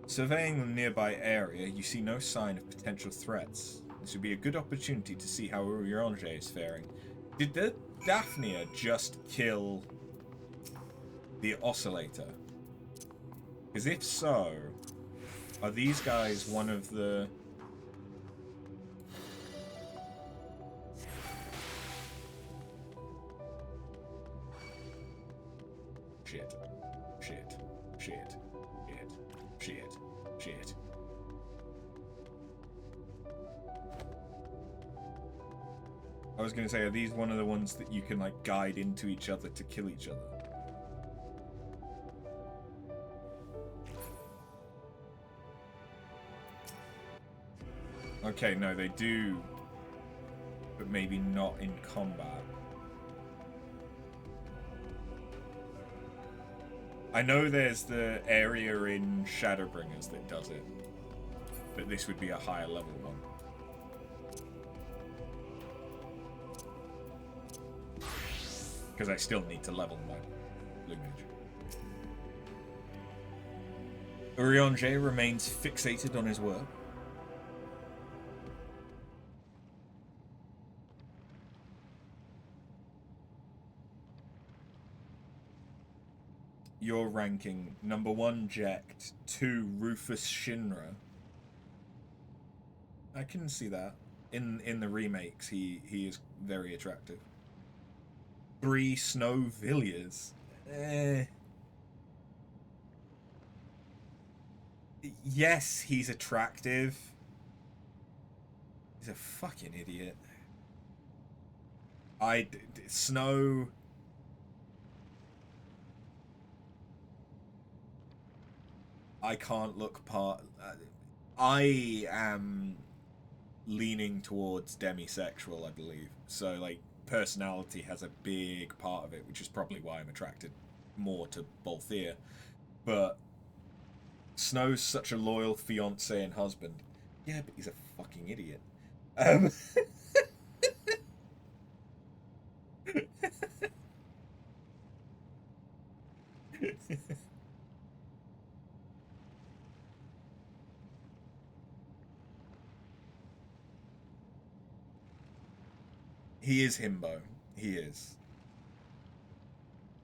Surveying the nearby area, you see no sign of potential threats. This would be a good opportunity to see how Urianger is faring. Did the Daphnia just kill the Oscillator? Because if so, are these guys one of the... Shit. Shit. Shit. Shit. Shit. Shit. I was going to say, are these one of the ones that you can, like, guide into each other to kill each other? Okay, no, they do, but maybe not in combat. I know there's the area in Shadowbringers that does it, but this would be a higher level one. Because I still need to level my plumage. Urianger remains fixated on his work. Your ranking: number 1 Jekt, 2 Rufus Shinra. I can see that. In the remakes, he is very attractive. 3 Snow Villiers. Yes, he's attractive. He's a fucking idiot. Snow... I can't look part... I am leaning towards demisexual, I believe. So, like, personality has a big part of it, which is probably why I'm attracted more to Balthier. But Snow's such a loyal fiancé and husband. Yeah, but he's a fucking idiot. He is himbo. He is.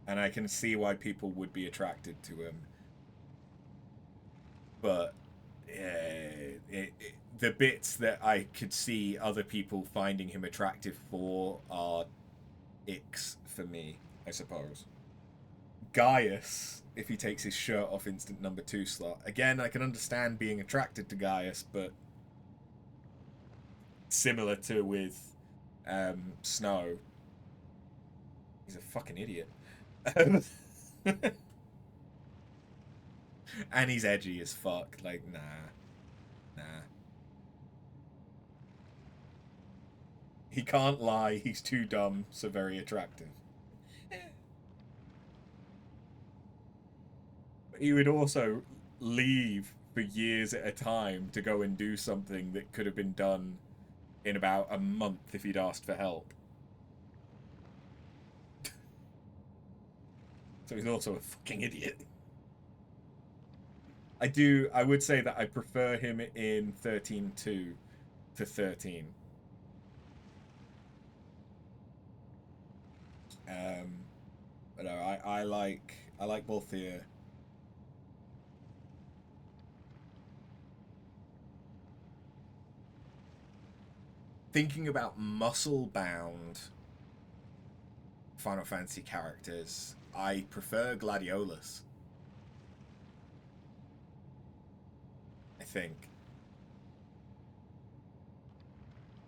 And I can see why people would be attracted to him. But the bits that I could see other people finding him attractive for are icks for me, I suppose. Gaius, if he takes his shirt off instant number 2 slot. Again, I can understand being attracted to Gaius, but similar to with Snow, he's a fucking idiot. And he's edgy as fuck. Like, nah. He can't lie, he's too dumb, so very attractive. But he would also leave for years at a time to go and do something that could have been done in about a month if he'd asked for help. So he's also a fucking idiot. I would say that I prefer him in 13.2 to 13. But no, I like Balthier. Thinking about muscle-bound Final Fantasy characters, I prefer Gladiolus. think,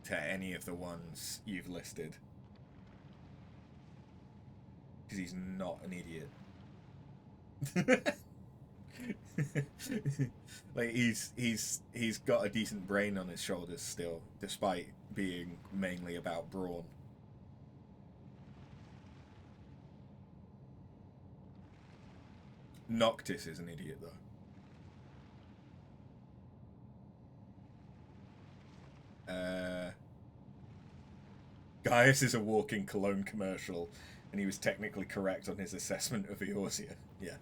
to any of the ones you've listed. Because he's not an idiot. Like he's got a decent brain on his shoulders still, despite being mainly about brawn. Noctis is an idiot though. Gaius is a walking cologne commercial, and he was technically correct on his assessment of Eorzea. Yeah.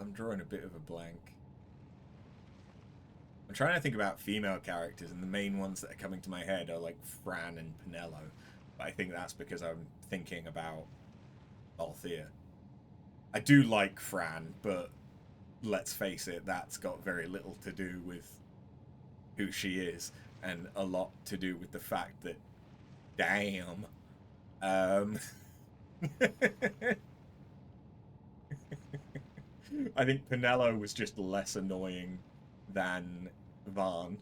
I'm drawing a bit of a blank. I'm trying to think about female characters, and the main ones that are coming to my head are like Fran and Penelo. But I think that's because I'm thinking about Althea. I do like Fran, but let's face it, that's got very little to do with who she is, and a lot to do with the fact that, damn, I think Penelo was just less annoying than Vaan.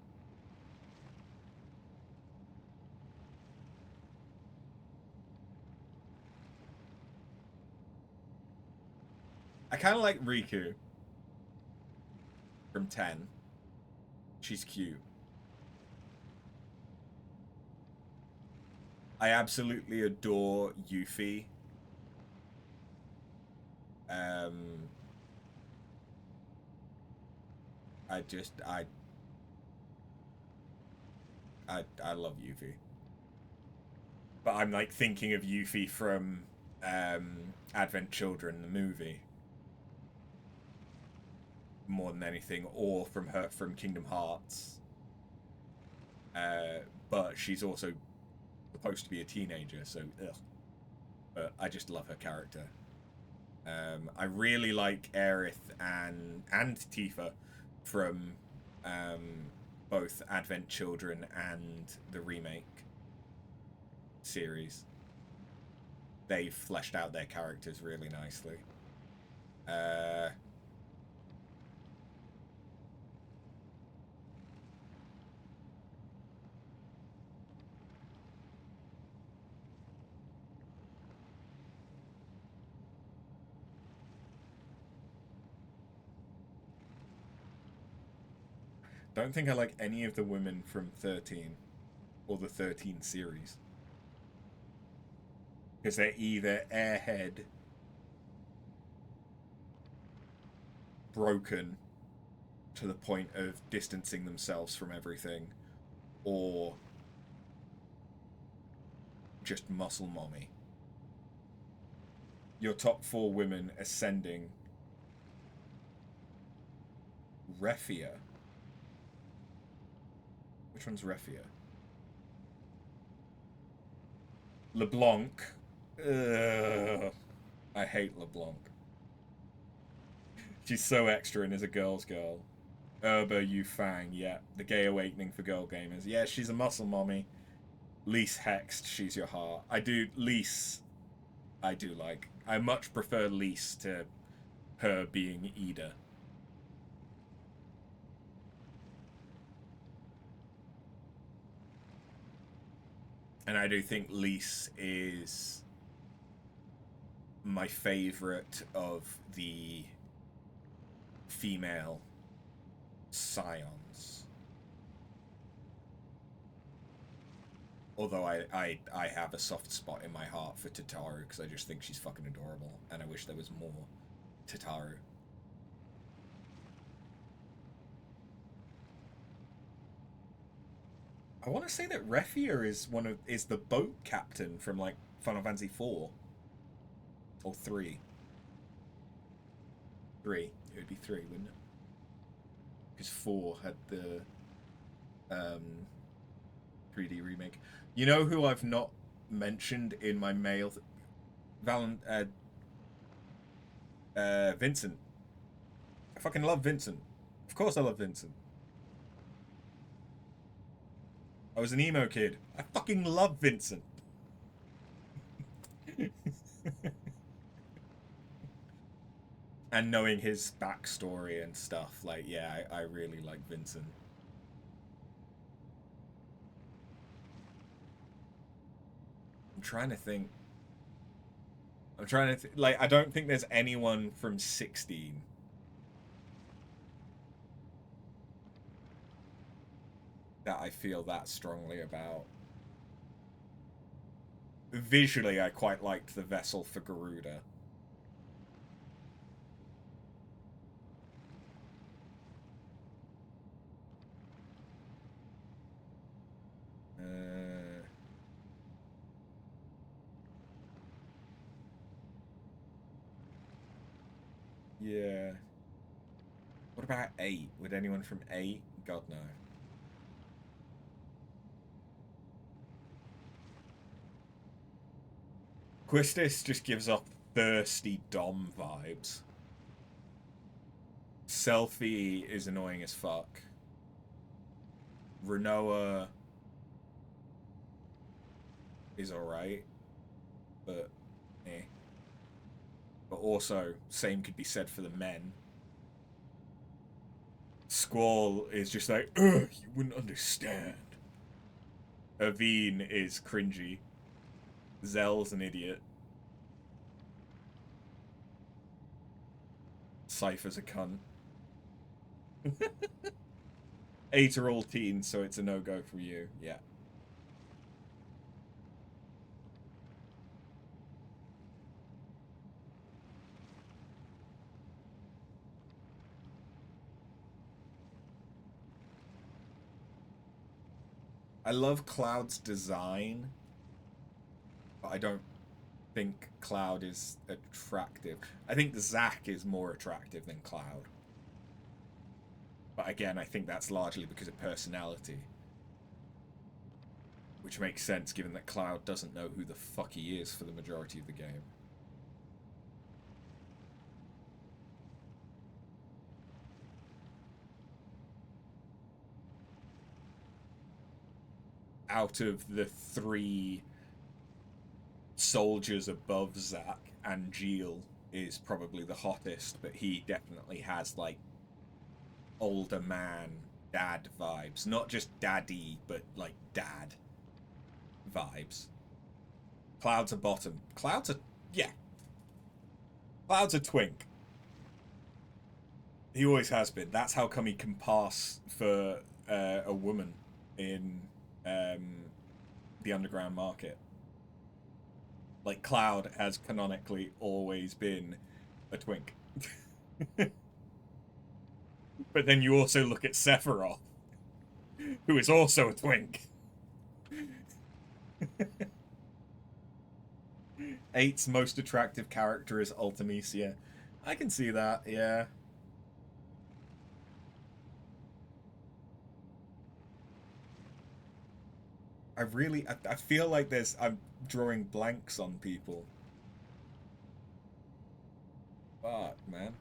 I kind of like Riku from 10. She's cute. I absolutely adore Yuffie. I love Yuffie. But I'm like thinking of Yuffie from Advent Children, the movie, more than anything, or from Kingdom Hearts. But she's also supposed to be a teenager, so ugh. But I just love her character. I really like Aerith and Tifa from both Advent Children and the remake series. They've fleshed out their characters really nicely. Don't think I like any of the women from 13 or the 13 series. Because they're either airhead, broken to the point of distancing themselves from everything, or just muscle mommy. Your top 4 women ascending. Refia. Which one's Refia? LeBlanc. Ugh. I hate LeBlanc. She's so extra and is a girl's girl. Urba Yufang, yeah. The gay awakening for girl gamers. Yeah, she's a muscle mommy. Lise Hext, she's your heart. Lise, I do like. I much prefer Lise to her being Ida. And I do think Lise is my favorite of the female scions. Although I have a soft spot in my heart for Tataru, because I just think she's fucking adorable, and I wish there was more Tataru. I want to say that Refia is the boat captain from like Final Fantasy IV or 3. 3. It would be 3, wouldn't it? Because 4 had the 3D remake. You know who I've not mentioned in my mail? Vincent. I fucking love Vincent. Of course I love Vincent. I was an emo kid. I fucking love Vincent. And knowing his backstory and stuff, like, yeah, I really like Vincent. I'm trying to think. Like, I don't think there's anyone from 16. That I feel that strongly about. Visually, I quite liked the vessel for Garuda. Yeah. What about 8? Would anyone from 8? God, no. Quistis just gives off thirsty Dom vibes. Selfie is annoying as fuck. Renoa is alright, but eh. But also, same could be said for the men. Squall is just like, ugh, you wouldn't understand. Aveen is cringy. Zell's an idiot. Cypher's a cunt. 8 are all teens, so it's a no-go for you. Yeah. I love Cloud's design, but I don't think Cloud is attractive. I think Zack is more attractive than Cloud. But again, I think that's largely because of personality. Which makes sense given that Cloud doesn't know who the fuck he is for the majority of the game. Out of the 3 soldiers above Zack, Angeal is probably the hottest, but he definitely has, like, older man, dad vibes. Not just daddy, but, like, dad vibes. Cloud's a bottom. Cloud's a... yeah. Cloud's a twink. He always has been. That's how come he can pass for a woman in the underground market. Like, Cloud has canonically always been a twink. But then you also look at Sephiroth, who is also a twink. 8's most attractive character is Ultimecia. I can see that, yeah. I feel like I'm drawing blanks on people. Fuck, man.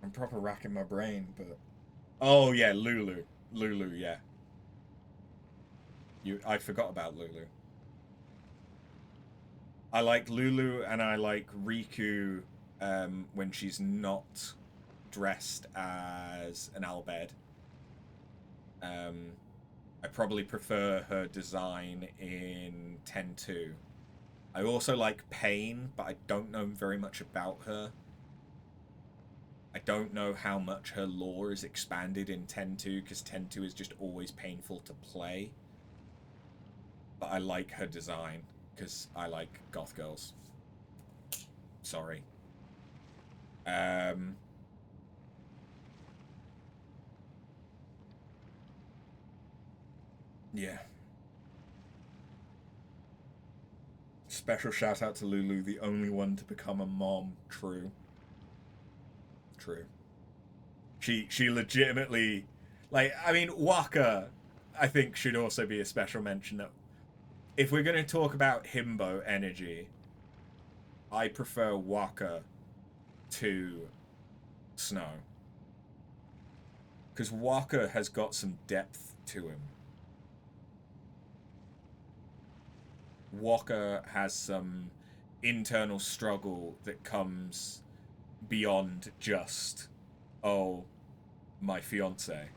I'm proper racking my brain, but... oh, yeah, Lulu. Lulu, yeah. I forgot about Lulu. I like Lulu, and I like Riku when she's not dressed as an Albed. I probably prefer her design in 10-2. I also like Pain, but I don't know very much about her. I don't know how much her lore is expanded in 10-2, because 10-2 is just always painful to play. But I like her design, because I like goth girls. Sorry. Yeah. Special shout out to Lulu, the only one to become a mom. True. True. She legitimately, like, I mean, Waka, I think, should also be a special mention. That if we're going to talk about himbo energy, I prefer Waka to Snow. Because Waka has got some depth to him. Walker has some internal struggle that comes beyond just, oh, my fiance.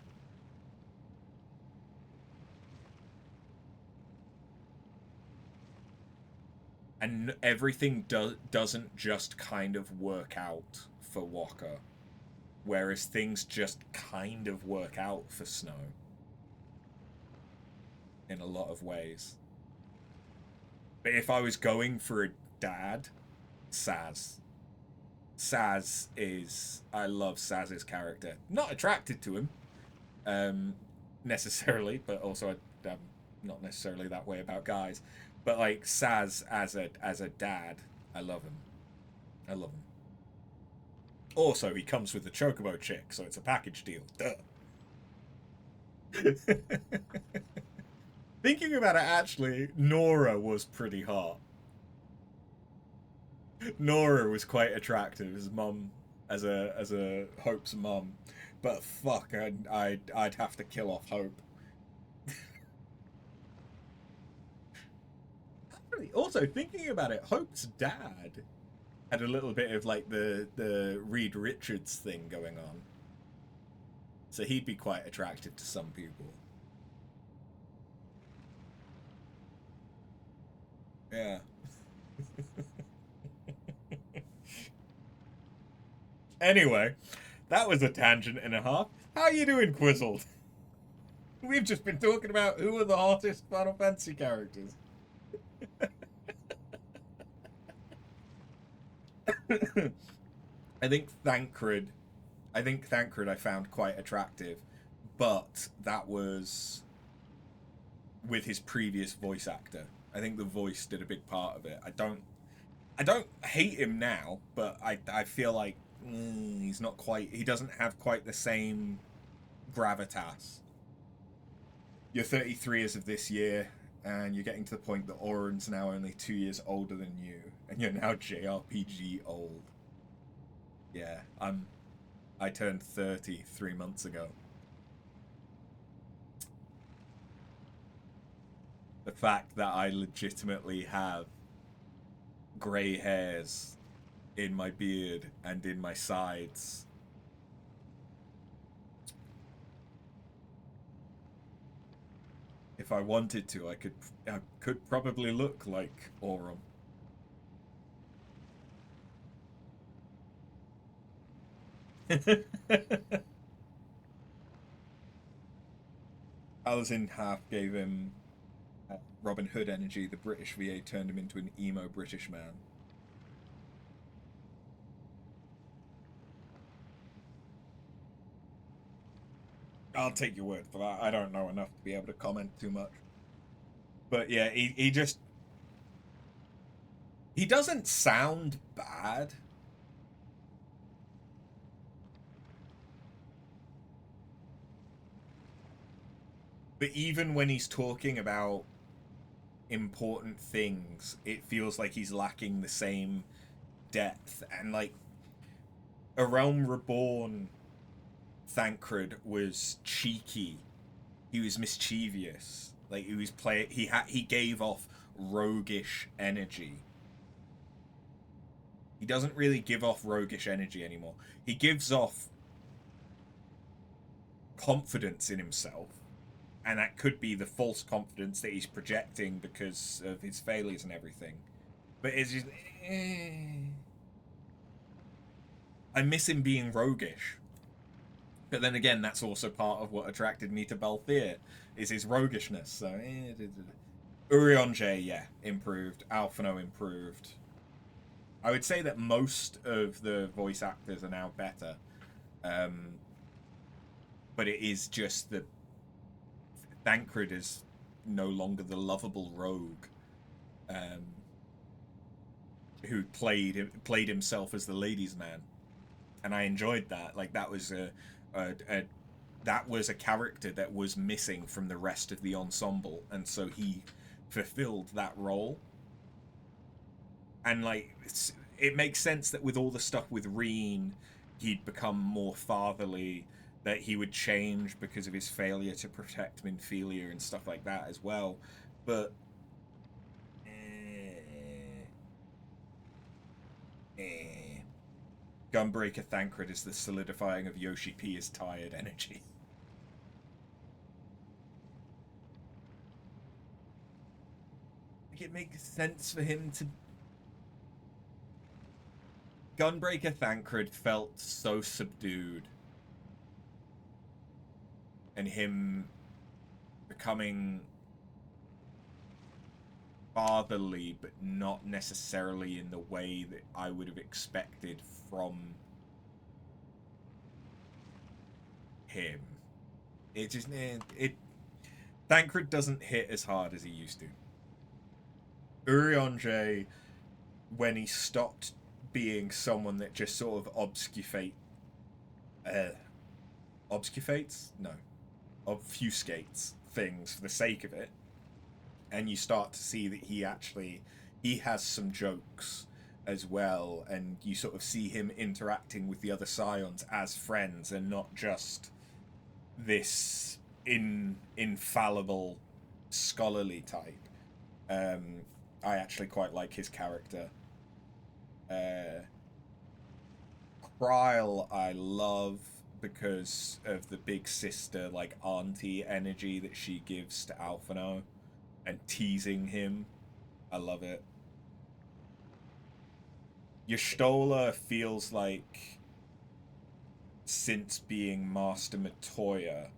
And everything doesn't just kind of work out for Walker, whereas things just kind of work out for Snow in a lot of ways. But if I was going for a dad, Saz. Saz is... I love Saz's character. Not attracted to him, necessarily, but also I'm not necessarily that way about guys. But, like, Saz as a dad, I love him. I love him. Also, he comes with the Chocobo chick, so it's a package deal. Duh. Thinking about it, actually, Nora was pretty hot. Nora was quite attractive as mum, as a Hope's mum, but fuck, I'd have to kill off Hope. Also, thinking about it, Hope's dad had a little bit of like the Reed Richards thing going on, so he'd be quite attractive to some people. Yeah. Anyway, that was a tangent and a half. How you doing, Quizzled? We've just been talking about who are the hottest Final Fantasy characters. I think Thancred I found quite attractive, but that was with his previous voice actor. I think the voice did a big part of it. I don't hate him now, but I feel like he's not quite... He doesn't have quite the same gravitas. You're 33 as of this year, and you're getting to the point that Oren's now only 2 years older than you, and you're now JRPG old. Yeah, I turned 30 3 months ago. The fact that I legitimately have grey hairs in my beard and in my sides. If I wanted to, I could probably look like Aurum. Alazin half gave him Robin Hood energy. The British VA turned him into an emo British man. I'll take your word for that. I don't know enough to be able to comment too much. But yeah, he just... He doesn't sound bad. But even when he's talking about important things, it feels like he's lacking the same depth. And like, A Realm Reborn, Thancred was cheeky. He was mischievous. Like, he was he gave off roguish energy. He doesn't really give off roguish energy anymore. He gives off confidence in himself. And that could be the false confidence that he's projecting because of his failures and everything. But it's just... I miss him being roguish. But then again, that's also part of what attracted me to Balthier, is his roguishness. So, Urionje, yeah, improved. Alphino improved. I would say that most of the voice actors are now better. But it is just that Thancred is no longer the lovable rogue who played himself as the ladies' man, and I enjoyed that. Like, that was a character that was missing from the rest of the ensemble, and so he fulfilled that role. And like, it makes sense that with all the stuff with Reen, he'd become more fatherly, that he would change because of his failure to protect Minfilia and stuff like that as well. But Gunbreaker Thancred is the solidifying of Yoshi P is tired energy. It makes sense for him to... Gunbreaker Thancred felt so subdued. And him becoming fatherly, but not necessarily in the way that I would have expected from him. It just... Thancred doesn't hit as hard as he used to. Urianger, when he stopped being someone that just sort of obfuscates? No. Obfuscates things for the sake of it. And you start to see that he has some jokes as well, and you sort of see him interacting with the other Scions as friends and not just this infallible scholarly type. I actually quite like his character. Kryle I love because of the big sister, like, auntie energy that she gives to Alphino and teasing him. I love it. Y'shtola feels like, since being Master Matoya,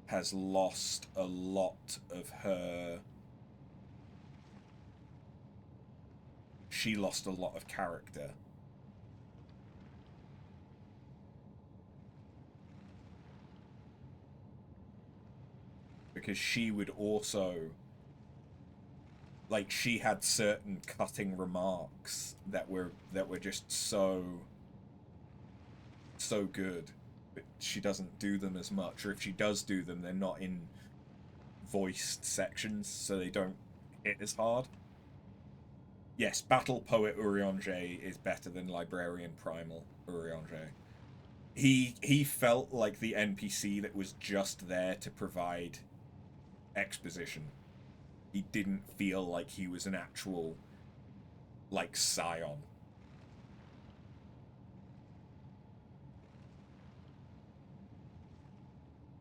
has lost a lot of her... She lost a lot of character. Because she would also... Like, she had certain cutting remarks that were just so good. But she doesn't do them as much. Or if she does do them, they're not in voiced sections, so they don't hit as hard. Yes, Battle Poet Urianger is better than Librarian Primal Urianger. He felt like the NPC that was just there to provide exposition. He didn't feel like he was an actual, like, Scion.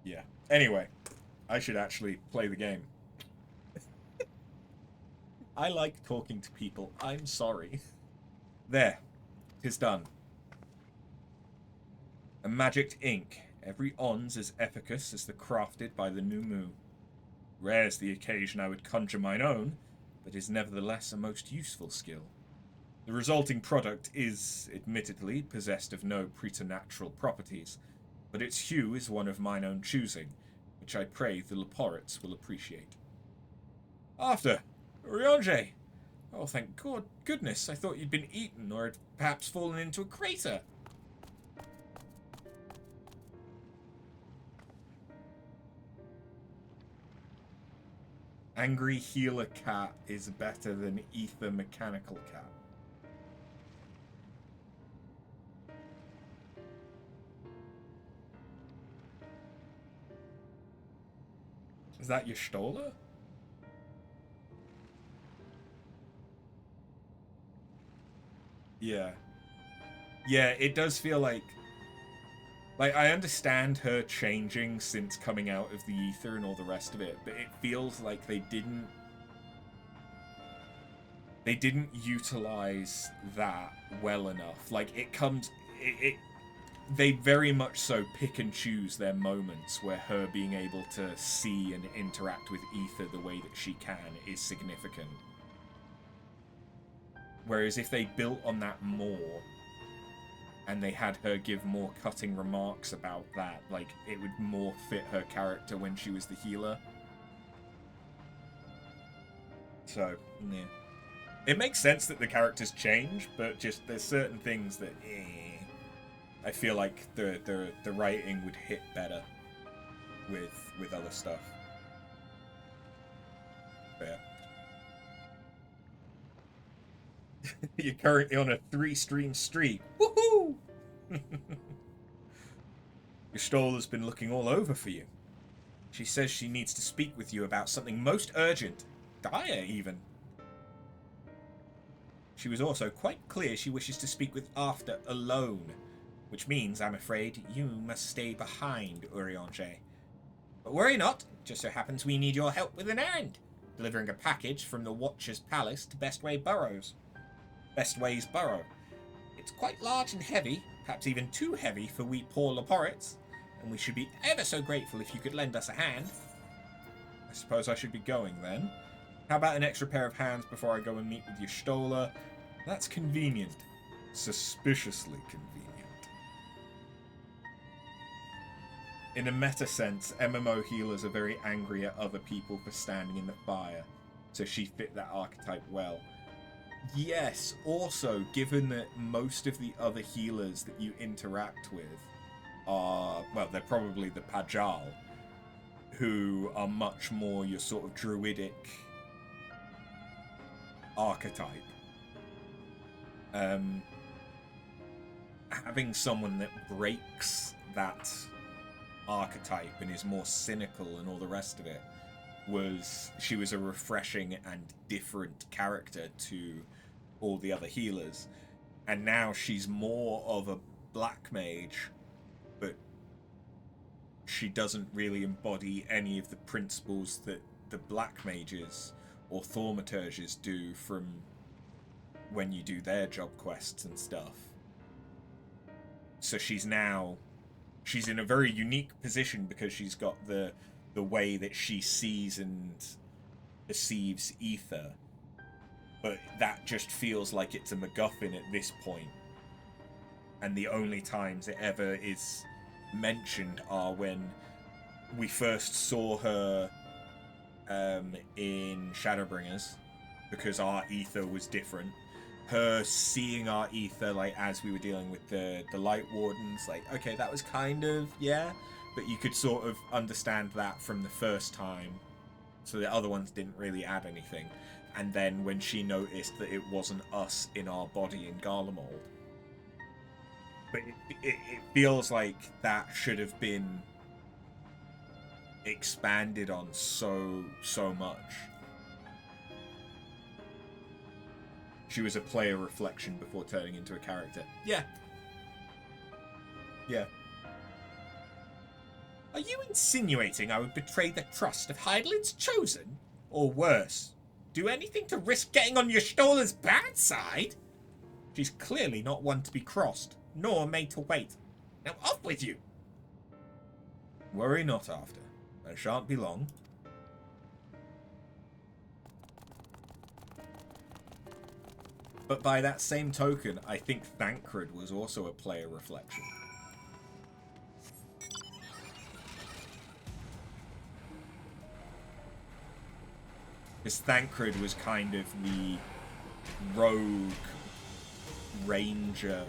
Yeah. Anyway, I should actually play the game. I like talking to people. I'm sorry. There. 'Tis done. A magicked ink. Every on's as efficacious as the crafted by the new moon. Rare's the occasion I would conjure mine own, but is nevertheless a most useful skill. The resulting product is, admittedly, possessed of no preternatural properties, but its hue is one of mine own choosing, which I pray the Leporits will appreciate. After! Urianger! Oh, thank goodness, I thought you'd been eaten, or had perhaps fallen into a crater. Angry healer cat is better than ether mechanical cat. Is that Y'shtola? Yeah. Yeah, it does feel like I understand her changing since coming out of the ether and all the rest of it, but it feels like they didn't utilize that well enough. Like, they very much so pick and choose their moments where her being able to see and interact with ether the way that she can is significant. Whereas if they built on that more, and they had her give more cutting remarks about that, like, it would more fit her character when she was the healer. So, yeah. It makes sense that the characters change, but just there's certain things that, I feel like the writing would hit better with other stuff. But yeah. You're currently on a 3-stream streak. Woohoo! Y'shtola's been looking all over for you. She says she needs to speak with you about something most urgent. Dire, even. She was also quite clear she wishes to speak with After alone. which means I'm afraid you must stay behind, Urianger. But worry not, just so happens we need your help with an errand, delivering a package from the Watcher's Palace to Bestway's Burrow. It's quite large and heavy, perhaps even too heavy for we poor Laporits, and we should be ever so grateful if you could lend us a hand. I suppose I should be going then. How about an extra pair of hands before I go and meet with Y'shtola? That's convenient. Suspiciously convenient. In a meta sense, MMO healers are very angry at other people for standing in the fire, so she fit that archetype well. Yes, also, given that most of the other healers that you interact with are, well, they're probably the Pajal, who are much more your sort of druidic archetype. Having someone that breaks that archetype and is more cynical and all the rest of it she was a refreshing and different character to all the other healers, and now she's more of a black mage, but she doesn't really embody any of the principles that the black mages or thaumaturges do from when you do their job quests and stuff. So she's in a very unique position because she's got the way that she sees and perceives ether, but that just feels like it's a MacGuffin at this point, and the only times it ever is mentioned are when we first saw her in Shadowbringers, because our ether was different. Her seeing our ether, like, as we were dealing with the Light Wardens, like, okay, that was kind of, yeah, but you could sort of understand that from the first time, so the other ones didn't really add anything. And then when she noticed that it wasn't us in our body in Garlemald, but it feels like that should have been expanded on so much. She was a player reflection before turning into a character. Yeah. Are you insinuating I would betray the trust of Heidelind's chosen? Or worse, do anything to risk getting on Y'shtola's bad side? She's clearly not one to be crossed, nor made to wait. Now off with you! Worry not, after. I shan't be long. But by that same token, I think Thancred was also a player reflection. Because Thancred was kind of the rogue ranger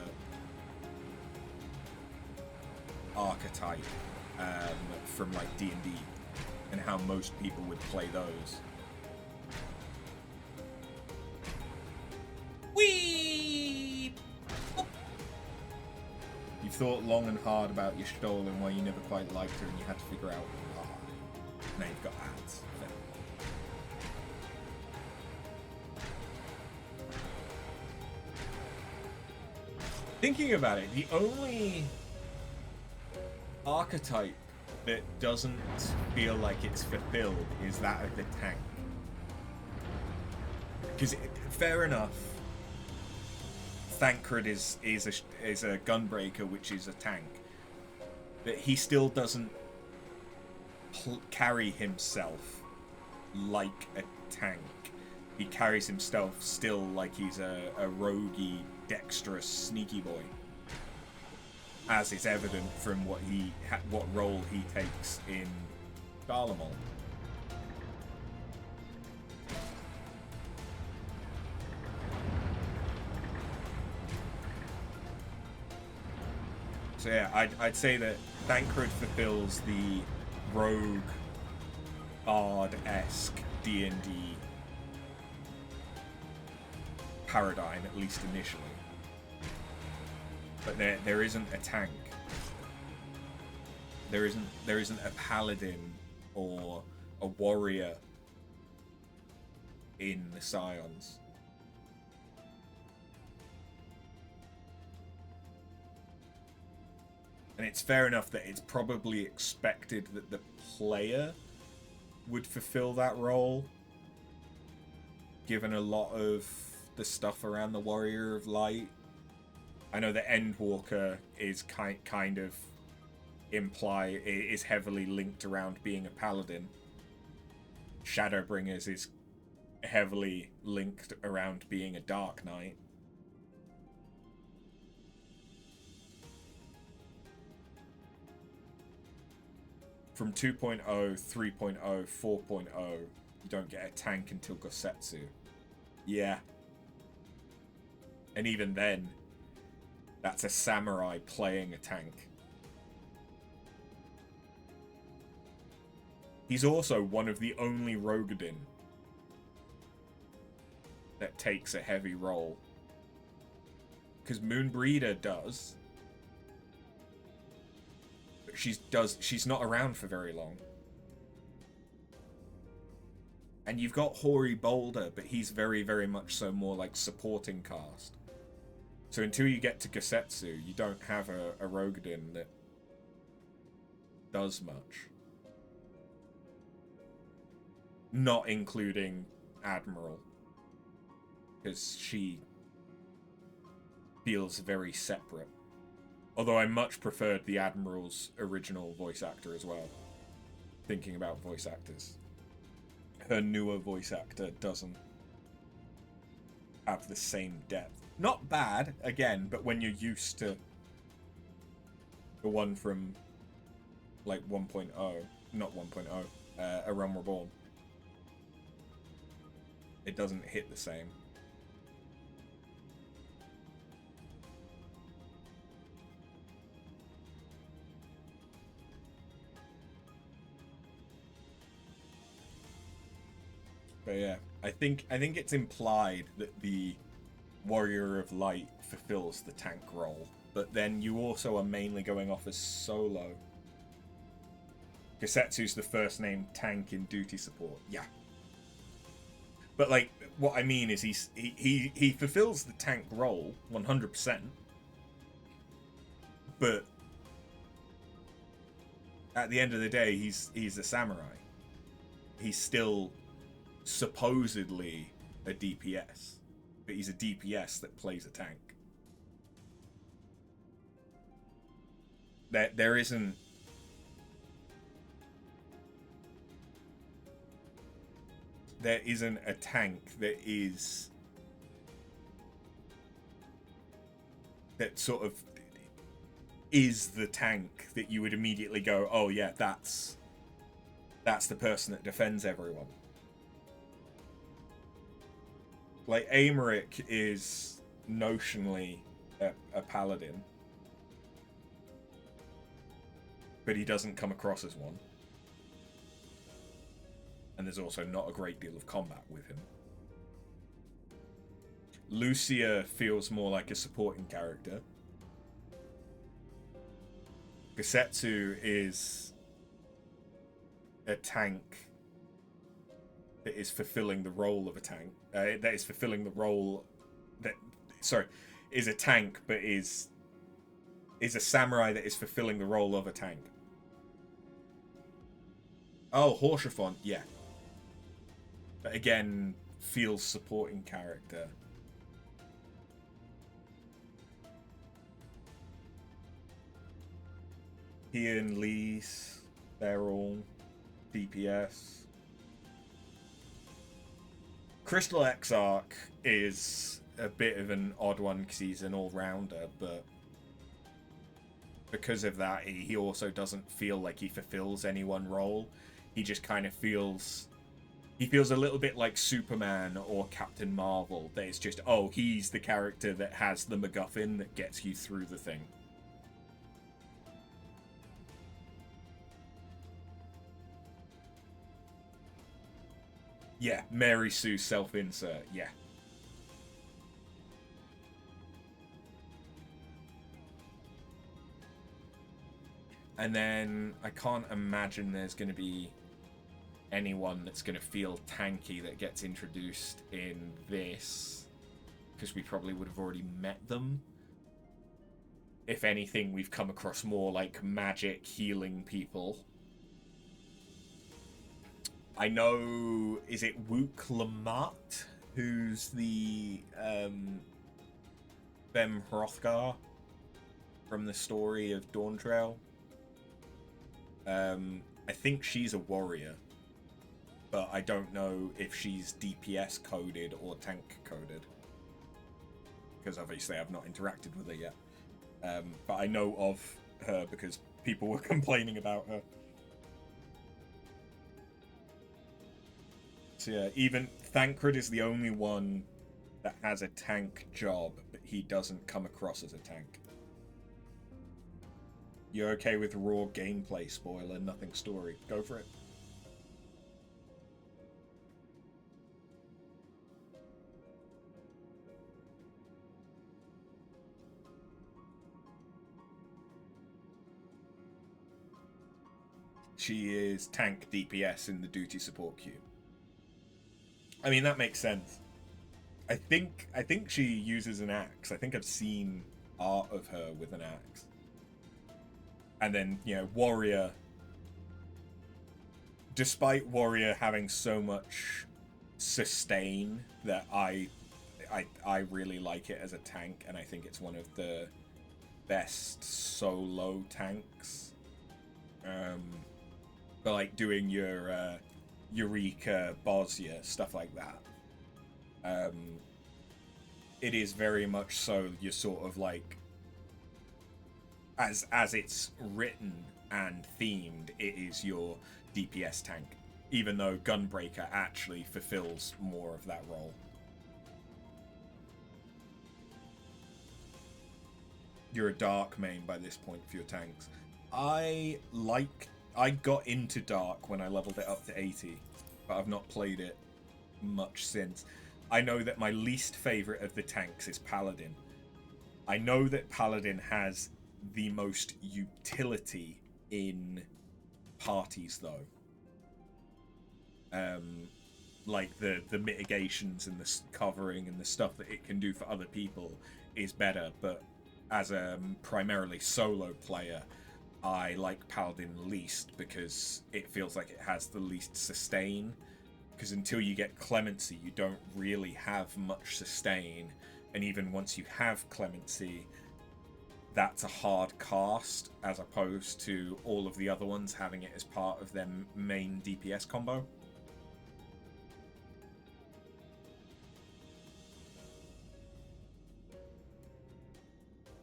archetype from like D&D, and how most people would play those. Whee! Oh. You've thought long and hard about Y'shtola and why you never quite liked her, and you had to figure out why. Now you've got ads. Thinking about it, the only archetype that doesn't feel like it's fulfilled is that of the tank. Because, fair enough, Thancred is a gunbreaker, which is a tank, but he still doesn't carry himself like a tank. He carries himself still like he's a roguey, dexterous, sneaky boy, as is evident from what role he takes in Garlemald. So yeah, I'd say that Thancred fulfills the rogue, bard-esque D&D paradigm, at least initially. But there isn't a tank. There isn't a paladin or a warrior in the Scions. And it's fair enough that it's probably expected that the player would fulfill that role, given a lot of the stuff around the Warrior of Light. I know that Endwalker is kind of is heavily linked around being a paladin. Shadowbringers is heavily linked around being a Dark Knight. From 2.0, 3.0, 4.0, you don't get a tank until Gosetsu. Yeah. And even then, that's a samurai playing a tank. He's also one of the only Rogadin that takes a heavy role. Because Moonbreeder does. But she's not around for very long. And you've got Hori Boulder, but he's very, very much so more like supporting cast. So until you get to Gosetsu, you don't have a Rogadin that does much. Not including Admiral. Because she feels very separate. Although I much preferred the Admiral's original voice actor as well. Thinking about voice actors. Her newer voice actor doesn't have the same depth. Not bad, again, but when you're used to the one from, like, 1.0, not 1.0, A Realm Reborn, it doesn't hit the same. But yeah, I think it's implied that the Warrior of Light fulfills the tank role, but then you also are mainly going off as solo. Gosetsu's the first named tank in duty support. Yeah. But like, what I mean is he fulfills the tank role 100%. But at the end of the day, he's a samurai. He's still supposedly a DPS, but he's a DPS that plays a tank. There isn't a tank that sort of is the tank that you would immediately go, oh yeah, that's the person that defends everyone. Like, Aymeric is notionally a paladin, but he doesn't come across as one. And there's also not a great deal of combat with him. Lucia feels more like a supporting character. Gosetsu is a tank that is fulfilling the role of a tank. That is fulfilling the role that... Sorry. Is a tank, but is a samurai that is fulfilling the role of a tank. Oh, Horshafont, yeah. But again, feels supporting character. He and Lise, they're all DPS. Crystal Exarch is a bit of an odd one because he's an all-rounder, but because of that, he also doesn't feel like he fulfills any one role. He just kind of feels... He feels a little bit like Superman or Captain Marvel, that it's just, oh, he's the character that has the MacGuffin that gets you through the thing. Yeah, Mary Sue self-insert, yeah. And then I can't imagine there's going to be anyone that's going to feel tanky that gets introduced in this, because we probably would have already met them if anything, we've come across more like magic healing people. I know, is it Wook Lamart, who's the Bem Hrothgar from the story of Dawntrail? I think she's a warrior, but I don't know if she's DPS coded or tank coded, because obviously I've not interacted with her yet. But I know of her because people were complaining about her. So yeah, even Thancred is the only one that has a tank job, but he doesn't come across as a tank. You're okay with raw gameplay spoiler, nothing story. Go for it. She is tank DPS in the duty support queue. I mean, that makes sense. I think she uses an axe. I think I've seen art of her with an axe. And then, you know, warrior. Despite warrior having so much sustain, that I really like it as a tank, and I think it's one of the best solo tanks. But like doing your Eureka, Bosnia, stuff like that. It is very much so you're sort of like, as it's written and themed, it is your DPS tank, even though Gunbreaker actually fulfills more of that role. You're a dark main by this point for your tanks. I got into dark when I leveled it up to 80, but I've not played it much since. I know that my least favorite of the tanks is Paladin. I know that Paladin has the most utility in parties, though. Like the mitigations and the covering and the stuff that it can do for other people is better, but as a primarily solo player, I like Paladin least because it feels like it has the least sustain. Because until you get Clemency, you don't really have much sustain, and even once you have Clemency, that's a hard cast, as opposed to all of the other ones having it as part of their main DPS combo.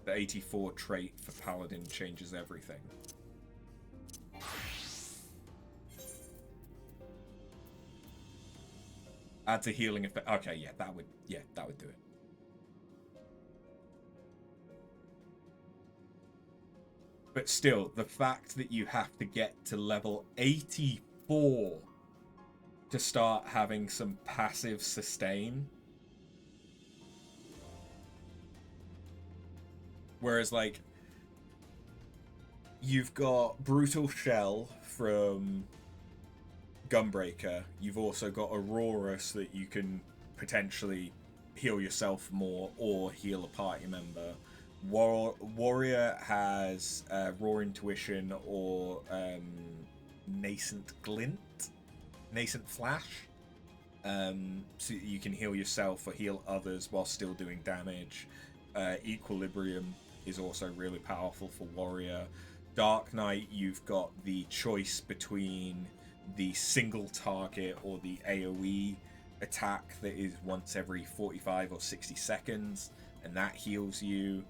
The 84 trait for Paladin changes everything. Adds a healing effect. Okay, yeah, that would do it. But still, the fact that you have to get to level 84 to start having some passive sustain. Whereas, like, you've got Brutal Shell from Gunbreaker. You've also got Aurora, so that you can potentially heal yourself more or heal a party member. Warrior has Raw Intuition or Nascent Glint, Nascent Flash. So you can heal yourself or heal others while still doing damage. Equilibrium is also really powerful for Warrior. Dark Knight, you've got the choice between the single target or the AoE attack that is once every 45 or 60 seconds, and that heals you.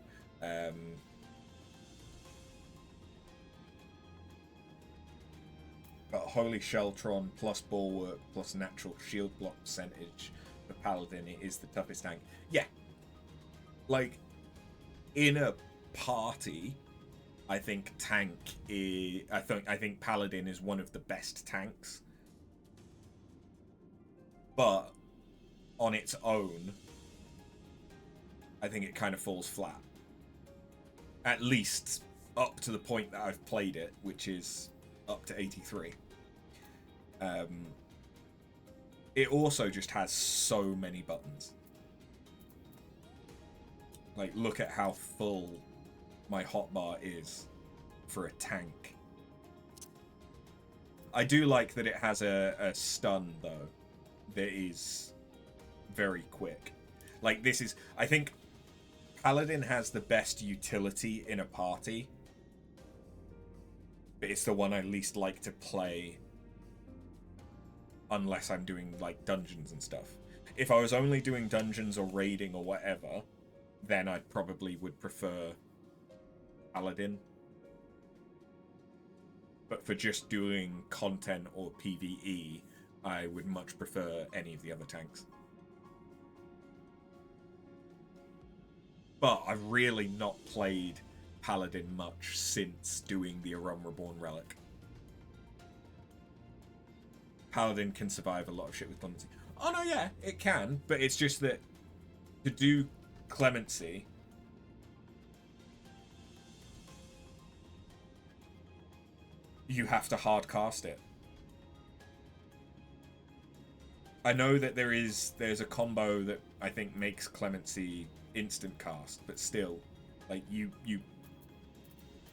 But Holy Sheltron plus Bulwark plus natural shield block percentage for Paladin, it is the toughest tank. Yeah, like in a party, I think I think Paladin is one of the best tanks. But on its own, I think it kind of falls flat. At least up to the point that I've played it, which is up to 83. It also just has so many buttons. Like, look at how full my hotbar is for a tank. I do like that it has a stun, though, that is very quick. Like, this is... I think Paladin has the best utility in a party, but it's the one I least like to play unless I'm doing, like, dungeons and stuff. If I was only doing dungeons or raiding or whatever, then I probably would prefer Paladin. But for just doing content or PvE, I would much prefer any of the other tanks. But I've really not played Paladin much since doing the Arum Reborn Relic. Paladin can survive a lot of shit with Clemency. Oh no, yeah, it can, but it's just that to do Clemency, you have to hard cast it. I know that there's a combo that I think makes Clemency instant cast, but still, like, it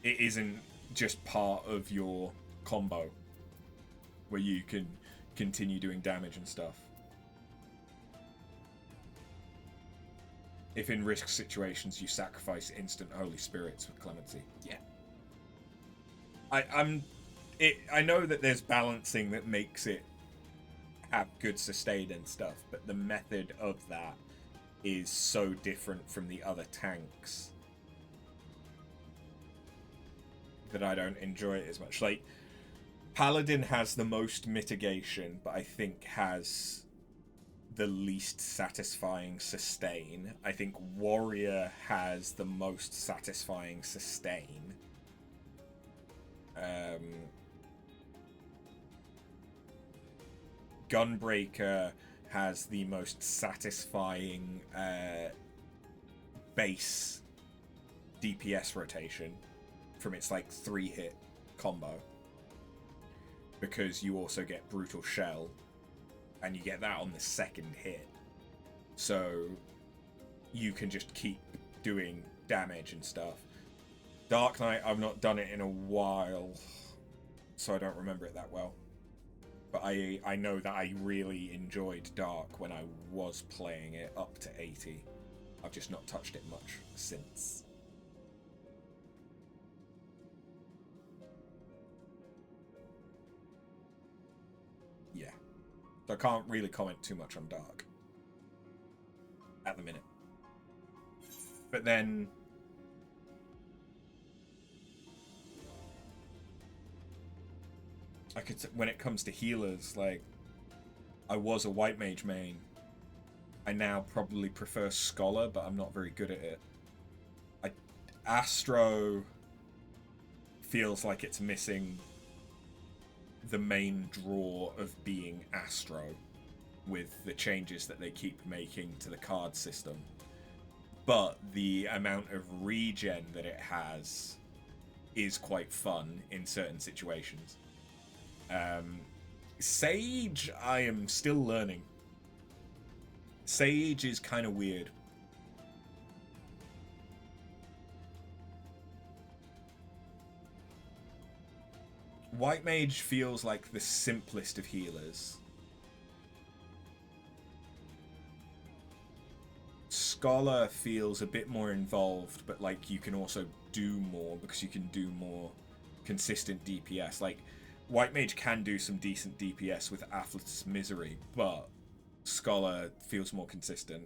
isn't just part of your combo where you can continue doing damage and stuff. If in risk situations you sacrifice instant holy spirits with Clemency. Yeah. I know that there's balancing that makes it have good sustain and stuff, but the method of that is so different from the other tanks that I don't enjoy it as much. Like, Paladin has the most mitigation, but I think has the least satisfying sustain. I think Warrior has the most satisfying sustain. Gunbreaker has the most satisfying base DPS rotation from its like 3-hit combo, because you also get Brutal Shell and you get that on the second hit, so you can just keep doing damage and stuff. Dark Knight, I've not done it in a while, so I don't remember it that well. But I know that I really enjoyed Dark when I was playing it up to 80. I've just not touched it much since. Yeah. So I can't really comment too much on Dark at the minute. But then I could, when it comes to healers, like, I was a white mage main. I now probably prefer Scholar, but I'm not very good at it. Astro feels like it's missing the main draw of being Astro with the changes that they keep making to the card system. But the amount of regen that it has is quite fun in certain situations. Sage, I am still learning. Sage is kind of weird. White Mage feels like the simplest of healers. Scholar feels a bit more involved, but like you can also do more because you can do more consistent DPS. Like, White Mage can do some decent DPS with Afflict's Misery, but Scholar feels more consistent.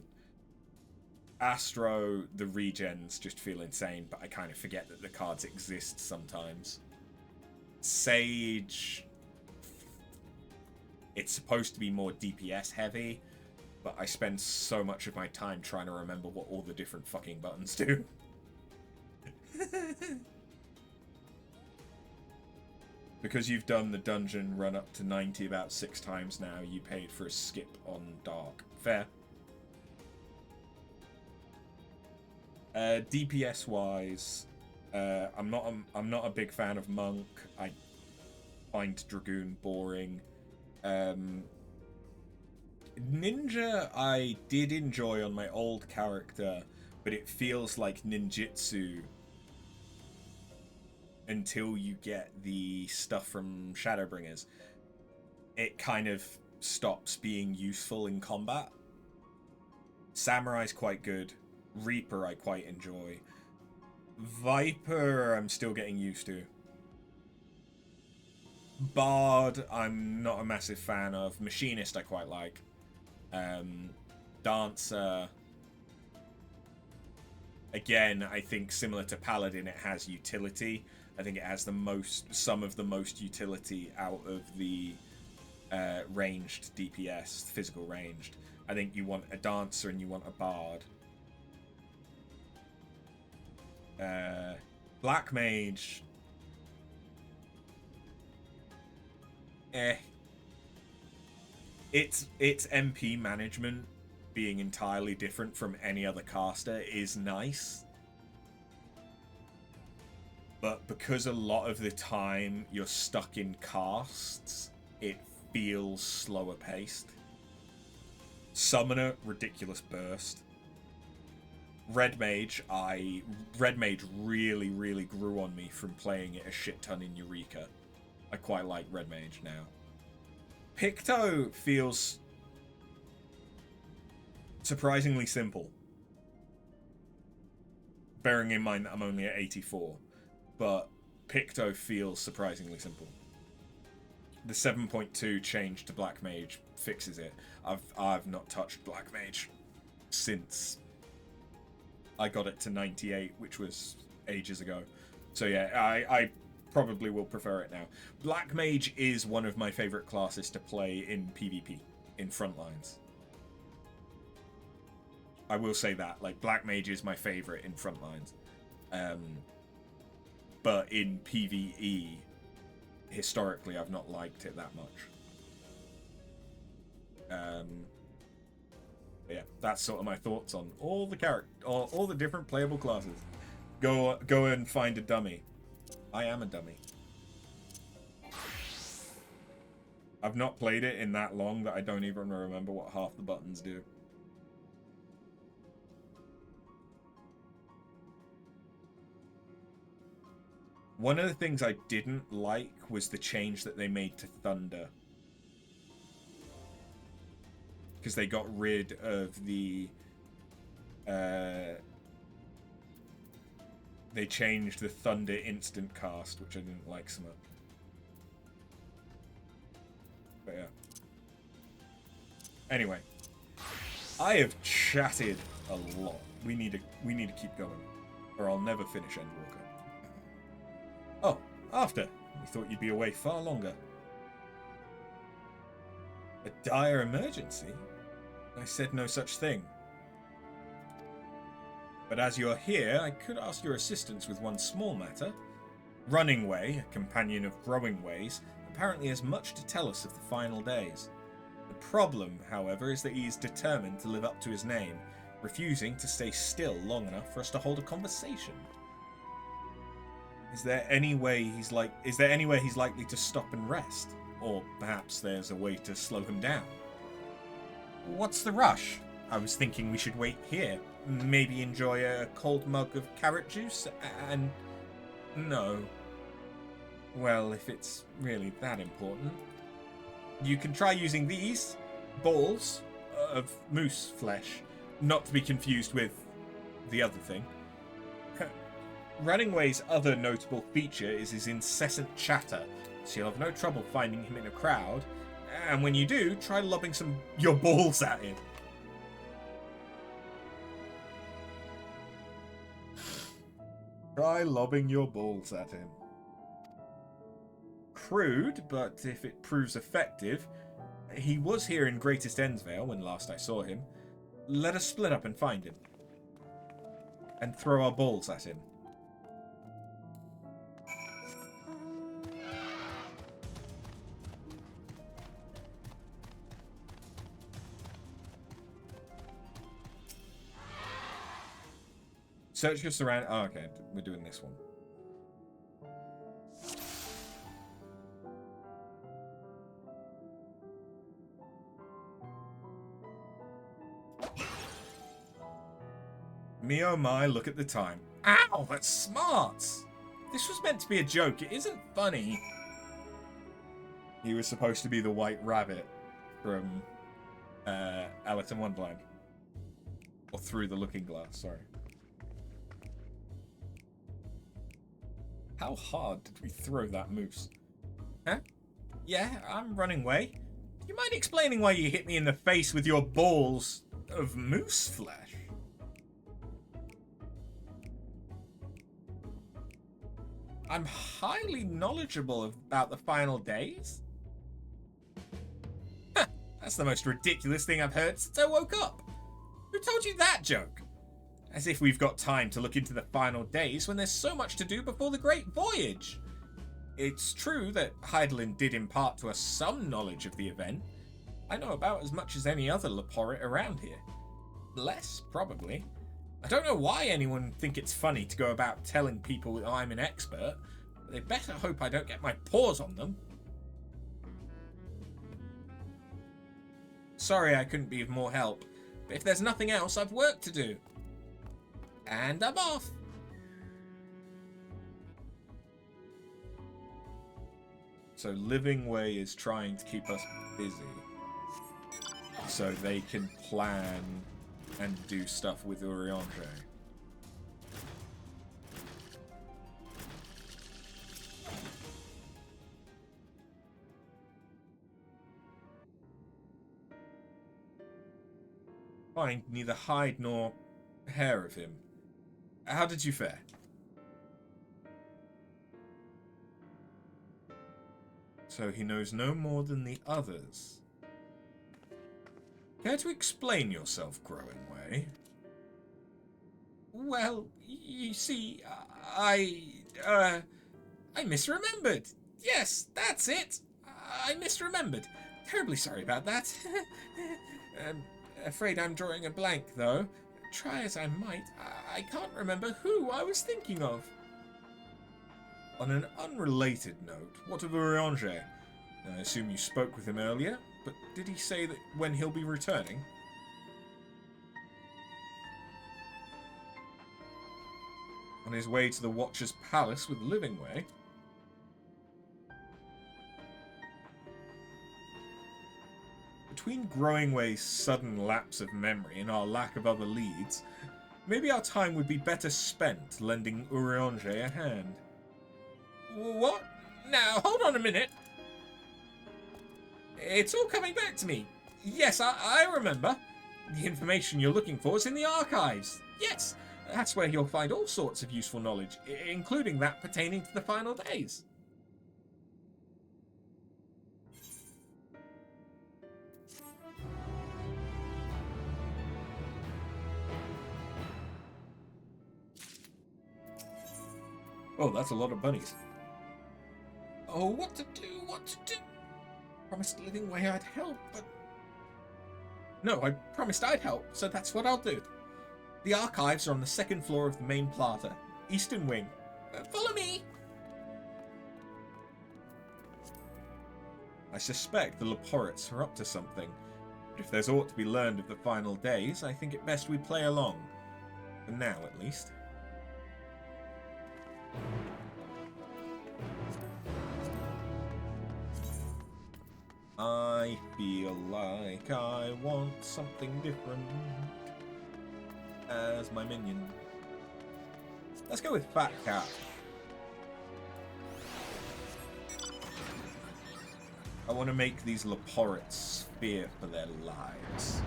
Astro, the regens just feel insane, but I kind of forget that the cards exist sometimes. Sage, it's supposed to be more DPS heavy, but I spend so much of my time trying to remember what all the different fucking buttons do. Because you've done the dungeon run up to 90 about 6 times now, you paid for a skip on Dark. Fair. DPS wise, I'm not a big fan of Monk. I find Dragoon boring. Ninja I did enjoy on my old character, but it feels like ninjutsu until you get the stuff from Shadowbringers, it kind of stops being useful in combat. Samurai's quite good. Reaper I quite enjoy. Viper I'm still getting used to. Bard I'm not a massive fan of. Machinist I quite like. Dancer, again, I think similar to Paladin, it has utility. I think it has some of the most utility out of the ranged DPS, physical ranged. I think you want a Dancer and you want a Bard. Black Mage, its MP management being entirely different from any other caster is nice, but because a lot of the time you're stuck in casts, it feels slower paced. Summoner, ridiculous burst. Red Mage really grew on me from playing it a shit ton in Eureka. I quite like Red Mage now. Picto feels surprisingly simple, bearing in mind that I'm only at 84, but Picto feels surprisingly simple. The 7.2 change to Black Mage fixes it. I've not touched Black Mage since I got it to 98, which was ages ago. So yeah, I probably will prefer it now. Black Mage is one of my favorite classes to play in PvP, in Frontlines. I will say that, like, Black Mage is my favorite in Frontlines. But in PvE, historically, I've not liked it that much. Yeah, that's sort of my thoughts on all the different playable classes. Go and find a dummy. I am a dummy. I've not played it in that long that I don't even remember what half the buttons do. One of the things I didn't like was the change that they made to Thunder. Because they got rid of the... they changed the Thunder instant cast, which I didn't like so much. But yeah. Anyway. I have chatted a lot. We need to keep going, or I'll never finish Endwalker. Oh, after. We thought you'd be away far longer. A dire emergency? I said no such thing. But as you're here, I could ask your assistance with one small matter. Running Way, a companion of Growing Ways, apparently has much to tell us of the final days. The problem, however, is that he is determined to live up to his name, refusing to stay still long enough for us to hold a conversation. Is there any way he's likely to stop and rest? Or perhaps there's a way to slow him down? What's the rush? I was thinking we should wait here. Maybe enjoy a cold mug of carrot juice and... No. Well, if it's really that important. You can try using these balls of moose flesh, not to be confused with the other thing. Running Way's other notable feature is his incessant chatter, so you'll have no trouble finding him in a crowd, and when you do, try lobbing your balls at him. Try lobbing your balls at him. Crude, but if it proves effective, he was here in Greatest Endsvale when last I saw him. Let us split up and find him. And throw our balls at him. Search your surroundings. Oh, okay. We're doing this one. Me oh my, look at the time. Ow, that's smart! This was meant to be a joke. It isn't funny. He was supposed to be the White Rabbit from Alice in Wonderland. Or Through the Looking Glass, sorry. How hard did we throw that moose? Huh? Yeah, I'm running away. Do you mind explaining why you hit me in the face with your balls of moose flesh? I'm highly knowledgeable about the final days. Huh, that's the most ridiculous thing I've heard since I woke up. Who told you that joke? As if we've got time to look into the final days when there's so much to do before the Great Voyage. It's true that Heidelin did impart to us some knowledge of the event. I know about as much as any other Leporit around here. Less, probably. I don't know why anyone would think it's funny to go about telling people that I'm an expert, but they better hope I don't get my paws on them. Sorry I couldn't be of more help, but if there's nothing else, I've work to do. And I'm off. So Living Way is trying to keep us busy so they can plan and do stuff with Urianger. Find neither hide nor hair of him. How did you fare? So he knows no more than the others. Care to explain yourself, Growing Way? Well, you see, I misremembered. Yes, that's it. I misremembered. Terribly sorry about that. Afraid I'm drawing a blank, though. Try as I might, I can't remember who I was thinking of. On an unrelated note, what of Urianger? I assume you spoke with him earlier, but did he say that when he'll be returning? On his way to the Watcher's Palace with Living Way? Between Growing Way's sudden lapse of memory and our lack of other leads, maybe our time would be better spent lending Urianger a hand. What? Now, hold on a minute. It's all coming back to me. Yes, I remember. The information you're looking for is in the archives. Yes, that's where you'll find all sorts of useful knowledge, including that pertaining to the final days. Oh, that's a lot of bunnies. Oh, what to do, what to do? Promised Living Way I'd help, but... No, I promised I'd help, so that's what I'll do. The archives are on the second floor of the main plaza, Eastern Wing. Follow me! I suspect the Leporits are up to something, but if there's aught to be learned of the final days, I think it best we play along. For now, at least. I feel like I want something different as my minion. Let's go with Fat Cat. I want to make these Leporits fear for their lives.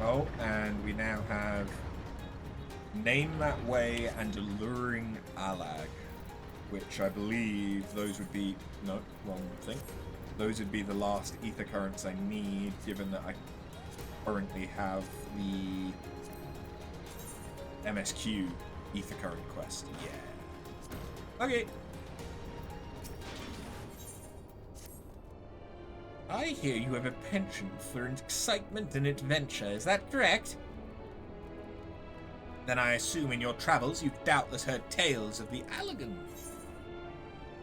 Oh, and we now have Name That Way and Alluring Alag, which I believe those would be... No, wrong thing. Those would be the last ether currents I need, given that I currently have the MSQ ether current quest. Yeah. Okay. I hear you have a penchant for excitement and adventure, is that correct? Then I assume in your travels you've doubtless heard tales of the Allegans.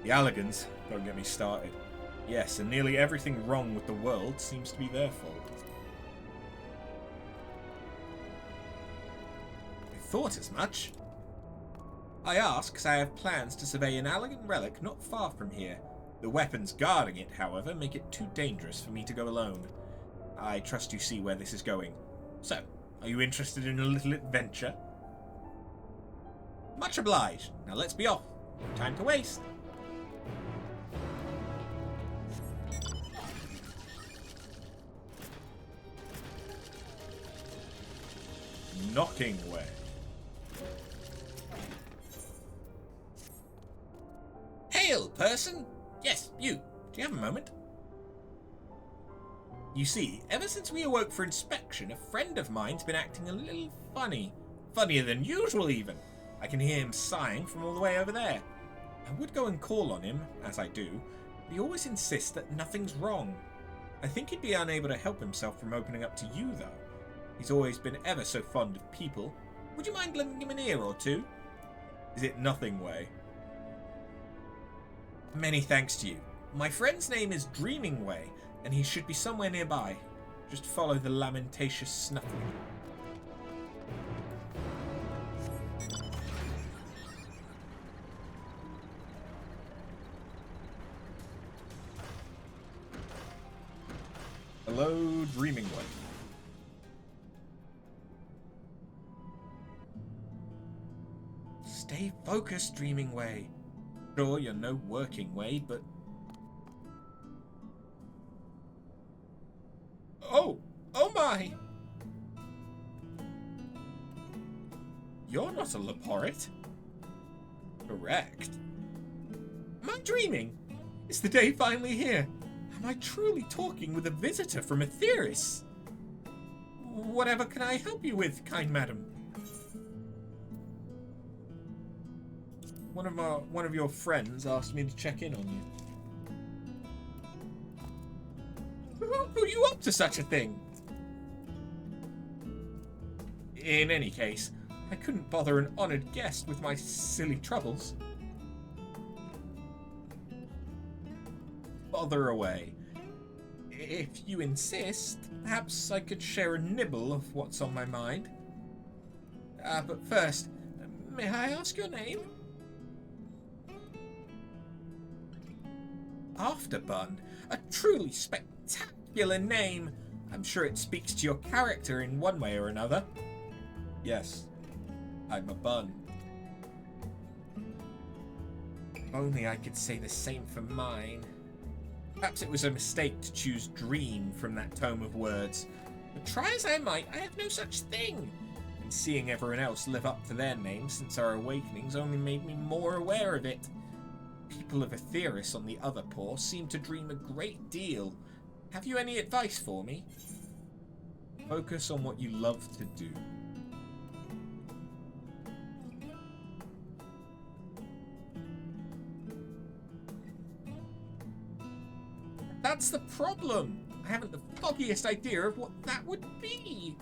The Allegans? Don't get me started. Yes, and nearly everything wrong with the world seems to be their fault. thought as much. I ask because I have plans to survey an elegant relic not far from here. The weapons guarding it, however, make it too dangerous for me to go alone. I trust you see where this is going. So, are you interested in a little adventure? Much obliged. Now let's be off. No time to waste. Knocking way. Hail, person! Yes, you. Do you have a moment? You see, ever since we awoke for inspection, a friend of mine's been acting a little funny. Funnier than usual, even. I can hear him sighing from all the way over there. I would go and call on him, as I do, but he always insists that nothing's wrong. I think he'd be unable to help himself from opening up to you, though. He's always been ever so fond of people. Would you mind lending him an ear or two? Is it Nothing Way? Many thanks to you. My friend's name is Dreaming Way, and he should be somewhere nearby. Just follow the lamentatious snuffling. Hello, Dreaming Way. Stay focused, Dreaming Way. Sure, you're no working way, but... Oh! Oh my! You're not a Leporit. Correct. Am I dreaming? Is the day finally here? Am I truly talking with a visitor from Etheris? Whatever can I help you with, kind madam? One of your friends asked me to check in on you. Who put you up to such a thing? In any case, I couldn't bother an honored guest with my silly troubles. Bother away. If you insist, perhaps I could share a nibble of what's on my mind. But first, may I ask your name? Afterbun, a truly spectacular name. I'm sure it speaks to your character in one way or another. Yes, I'm a bun. If only I could say the same for mine. Perhaps it was a mistake to choose dream from that tome of words. But try as I might, I have no such thing. And seeing everyone else live up to their names since our awakenings only made me more aware of it. People of Etheris, on the other paw, seem to dream a great deal. Have you any advice for me? Focus on what you love to do. That's the problem. I haven't the foggiest idea of what that would be.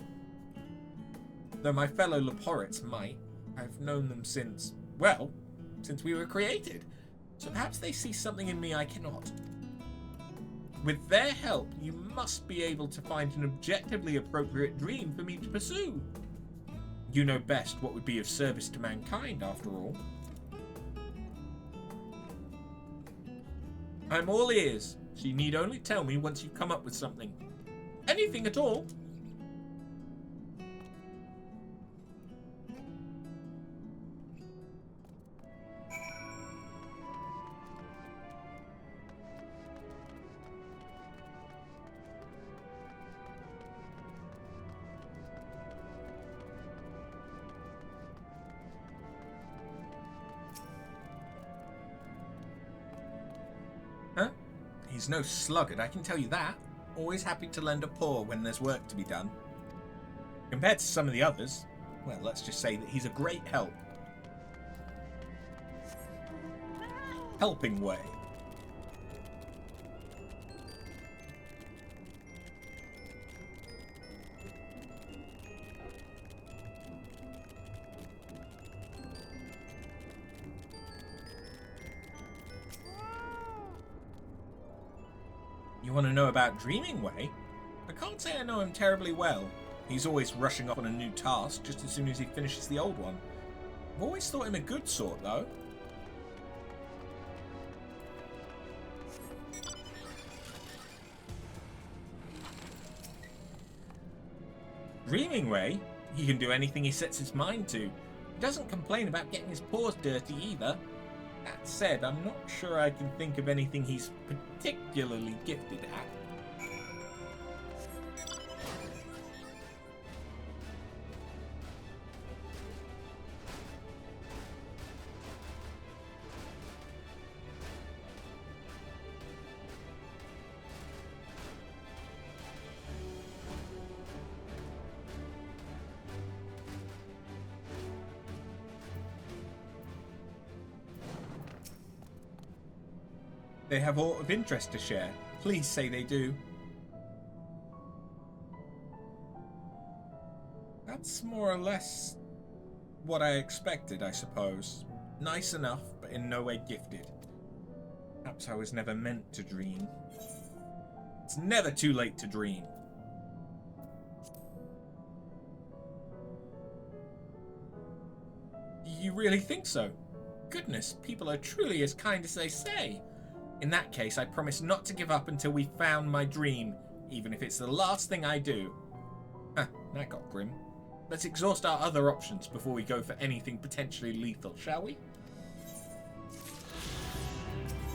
Though my fellow Leporits might. I've known them since we were created. So perhaps they see something in me I cannot. With their help, you must be able to find an objectively appropriate dream for me to pursue. You know best what would be of service to mankind, after all. I'm all ears, so you need only tell me once you've come up with something. Anything at all. He's no sluggard, I can tell you that. Always happy to lend a paw when there's work to be done. Compared to some of the others, well, let's just say that he's a great help. Helping way. You want to know about Dreaming Way? I can't say I know him terribly well. He's always rushing off on a new task just as soon as he finishes the old one. I've always thought him a good sort, though. Dreaming Way? He can do anything he sets his mind to. He doesn't complain about getting his paws dirty either. That said, I'm not sure I can think of anything he's particularly gifted at. They have aught of interest to share. Please say they do. That's more or less what I expected, I suppose. Nice enough, but in no way gifted. Perhaps I was never meant to dream. It's never too late to dream. You really think so? Goodness, people are truly as kind as they say. In that case, I promise not to give up until we've found my dream, even if it's the last thing I do. Huh, that got grim. Let's exhaust our other options before we go for anything potentially lethal, shall we?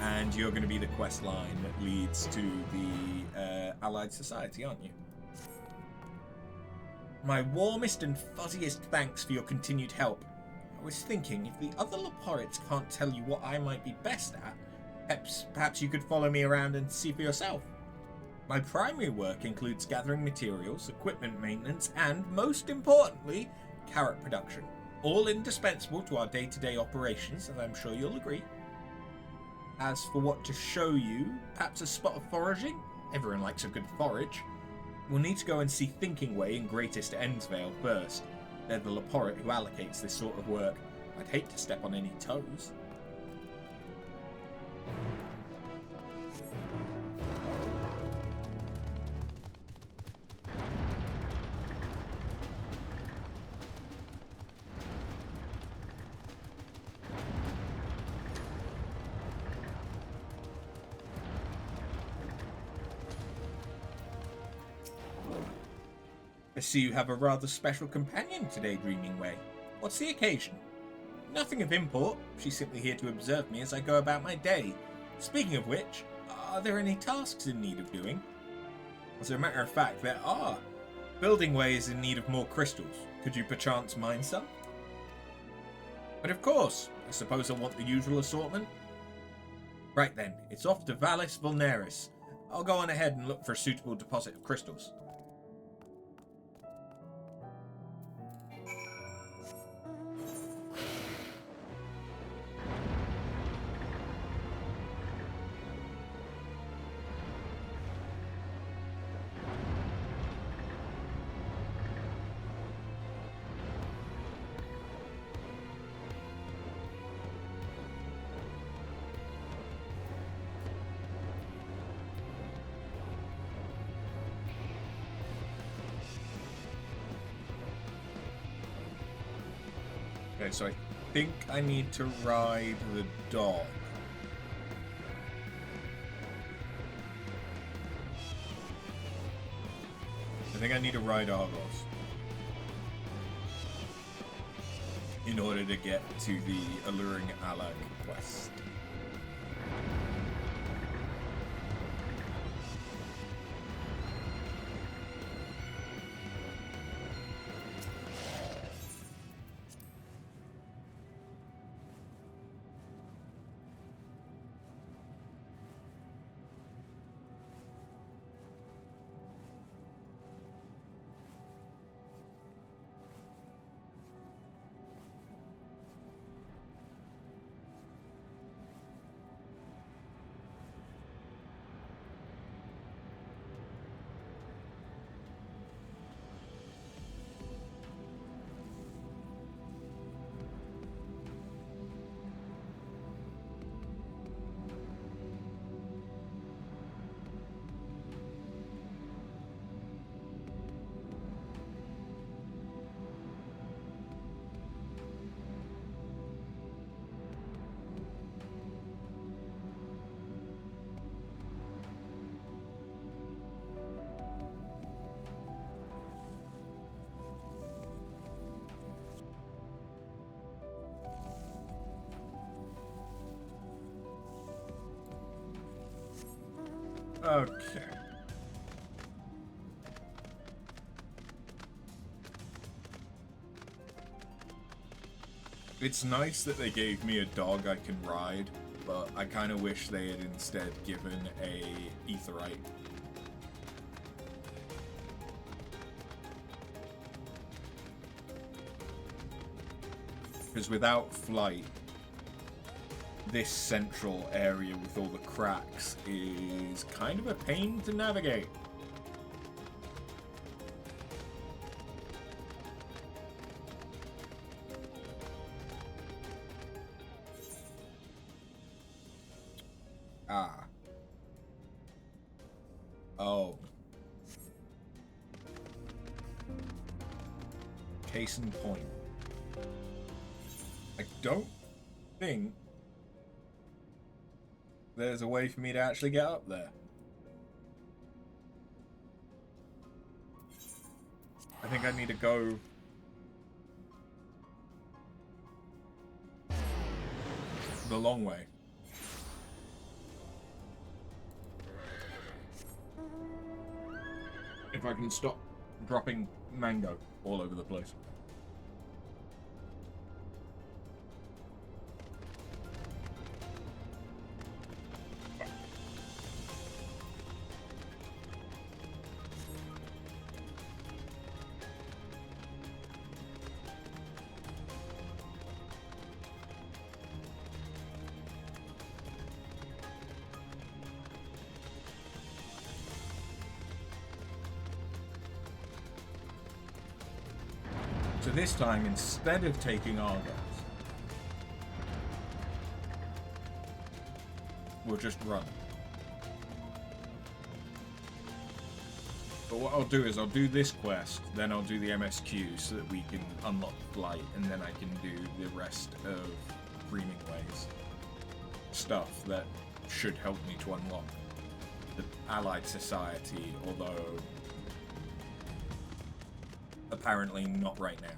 And you're going to be the quest line that leads to the Allied Society, aren't you? My warmest and fuzziest thanks for your continued help. I was thinking, if the other Leporites can't tell you what I might be best at, perhaps you could follow me around and see for yourself. My primary work includes gathering materials, equipment maintenance, and, most importantly, carrot production. All indispensable to our day-to-day operations, as I'm sure you'll agree. As for what to show you, perhaps a spot of foraging? Everyone likes a good forage. We'll need to go and see Thinking Way in Greatest Endsvale first. They're the Leporite who allocates this sort of work. I'd hate to step on any toes. I see you have a rather special companion today, Dreaming Way. What's the occasion? Nothing of import. She's simply here to observe me as I go about my day. Speaking of which, are there any tasks in need of doing? As a matter of fact, there are. Building Way is in need of more crystals. Could you perchance mine some? But of course, I suppose I'll want the usual assortment. Right then, it's off to Vallis Vulneris. I'll go on ahead and look for a suitable deposit of crystals. Okay, so I think I need to ride the dog. I think I need to ride Argos in order to get to the Alluring Alag quest. Okay. It's nice that they gave me a dog I can ride, but I kind of wish they had instead given a etherite. Because without flight, this central area with all the cracks is kind of a pain to navigate. Ah. Oh. Case in point. I don't think there's a way for me to actually get up there. I think I need to go the long way. If I can stop dropping mango all over the place. So this time, instead of taking Argos, we'll just run. But what I'll do is I'll do this quest, then I'll do the MSQ so that we can unlock flight, and then I can do the rest of Dreaming Ways stuff that should help me to unlock the Allied Society, although apparently not right now.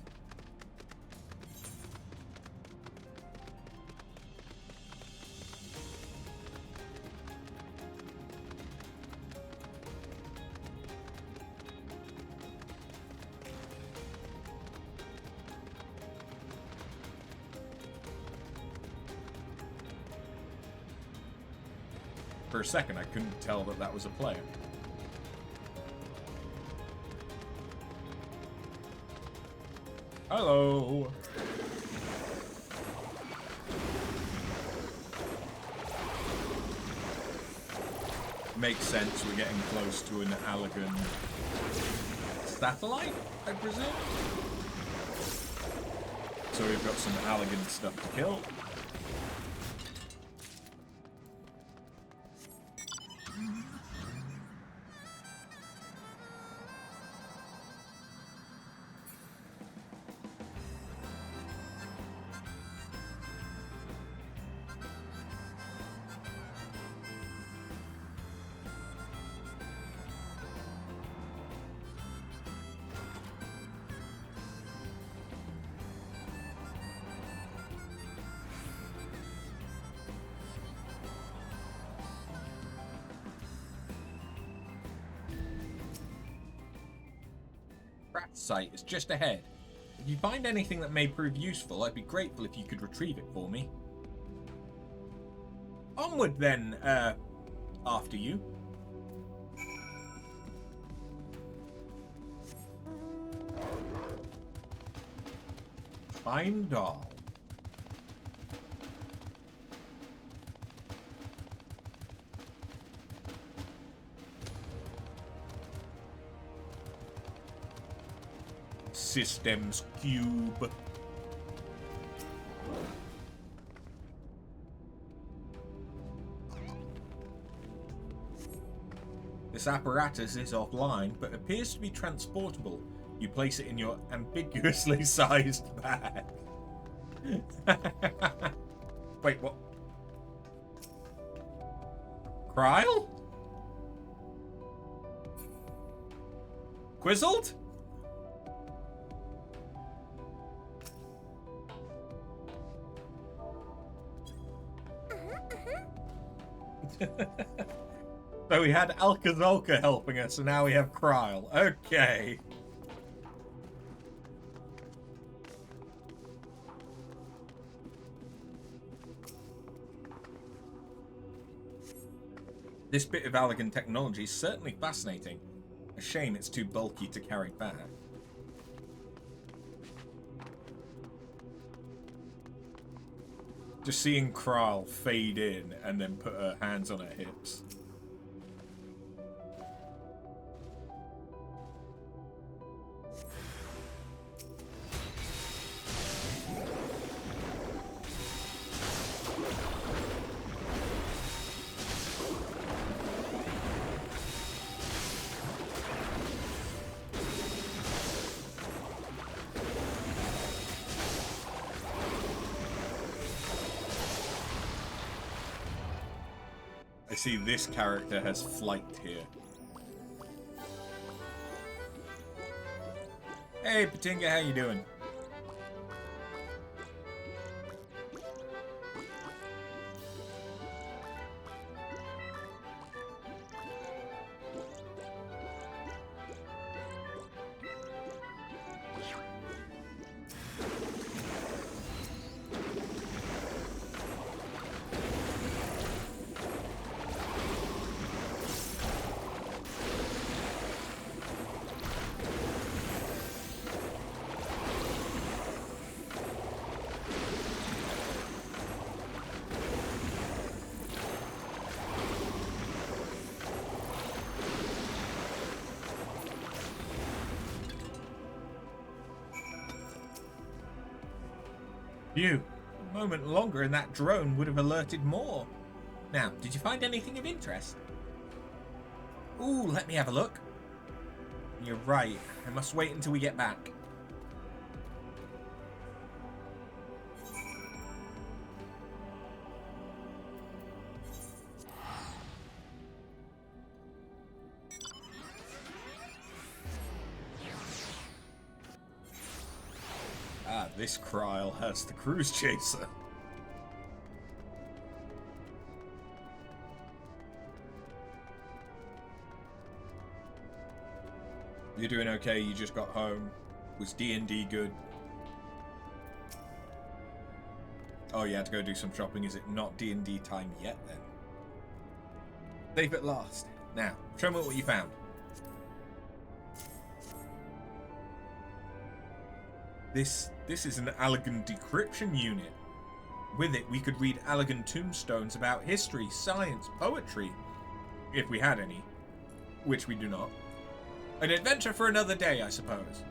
For a second, I couldn't tell that that was a player. Hello. Makes sense, we're getting close to an Allegan satellite, I presume? So we've got some Allegan stuff to kill. Site is just ahead. If you find anything that may prove useful, I'd be grateful if you could retrieve it for me. Onward then, after you. Fine doll. Systems cube. This apparatus is offline, but appears to be transportable. You place it in your ambiguously sized bag. Wait, what? Kryl? Quizzled? So we had Alcazolka helping us, and now we have Kryle. Okay. This bit of Allegan technology is certainly fascinating. A shame it's too bulky to carry back. Just seeing Kryle fade in and then put her hands on her hips. I see this character has flight here. Hey, Patinga, how you doing? Phew. A moment longer and that drone would have alerted more. Now, did you find anything of interest? Ooh, let me have a look. You're right. I must wait until we get back. This Kryle has the cruise chaser. You're doing okay, you just got home. Was D&D good? Oh, you had to go do some shopping. Is it not D&D time yet then? Safe at last. Now, show me what you found. This is an Allegan decryption unit. With it, we could read Allegan tombstones about history, science, poetry, if we had any, which we do not. An adventure for another day, I suppose.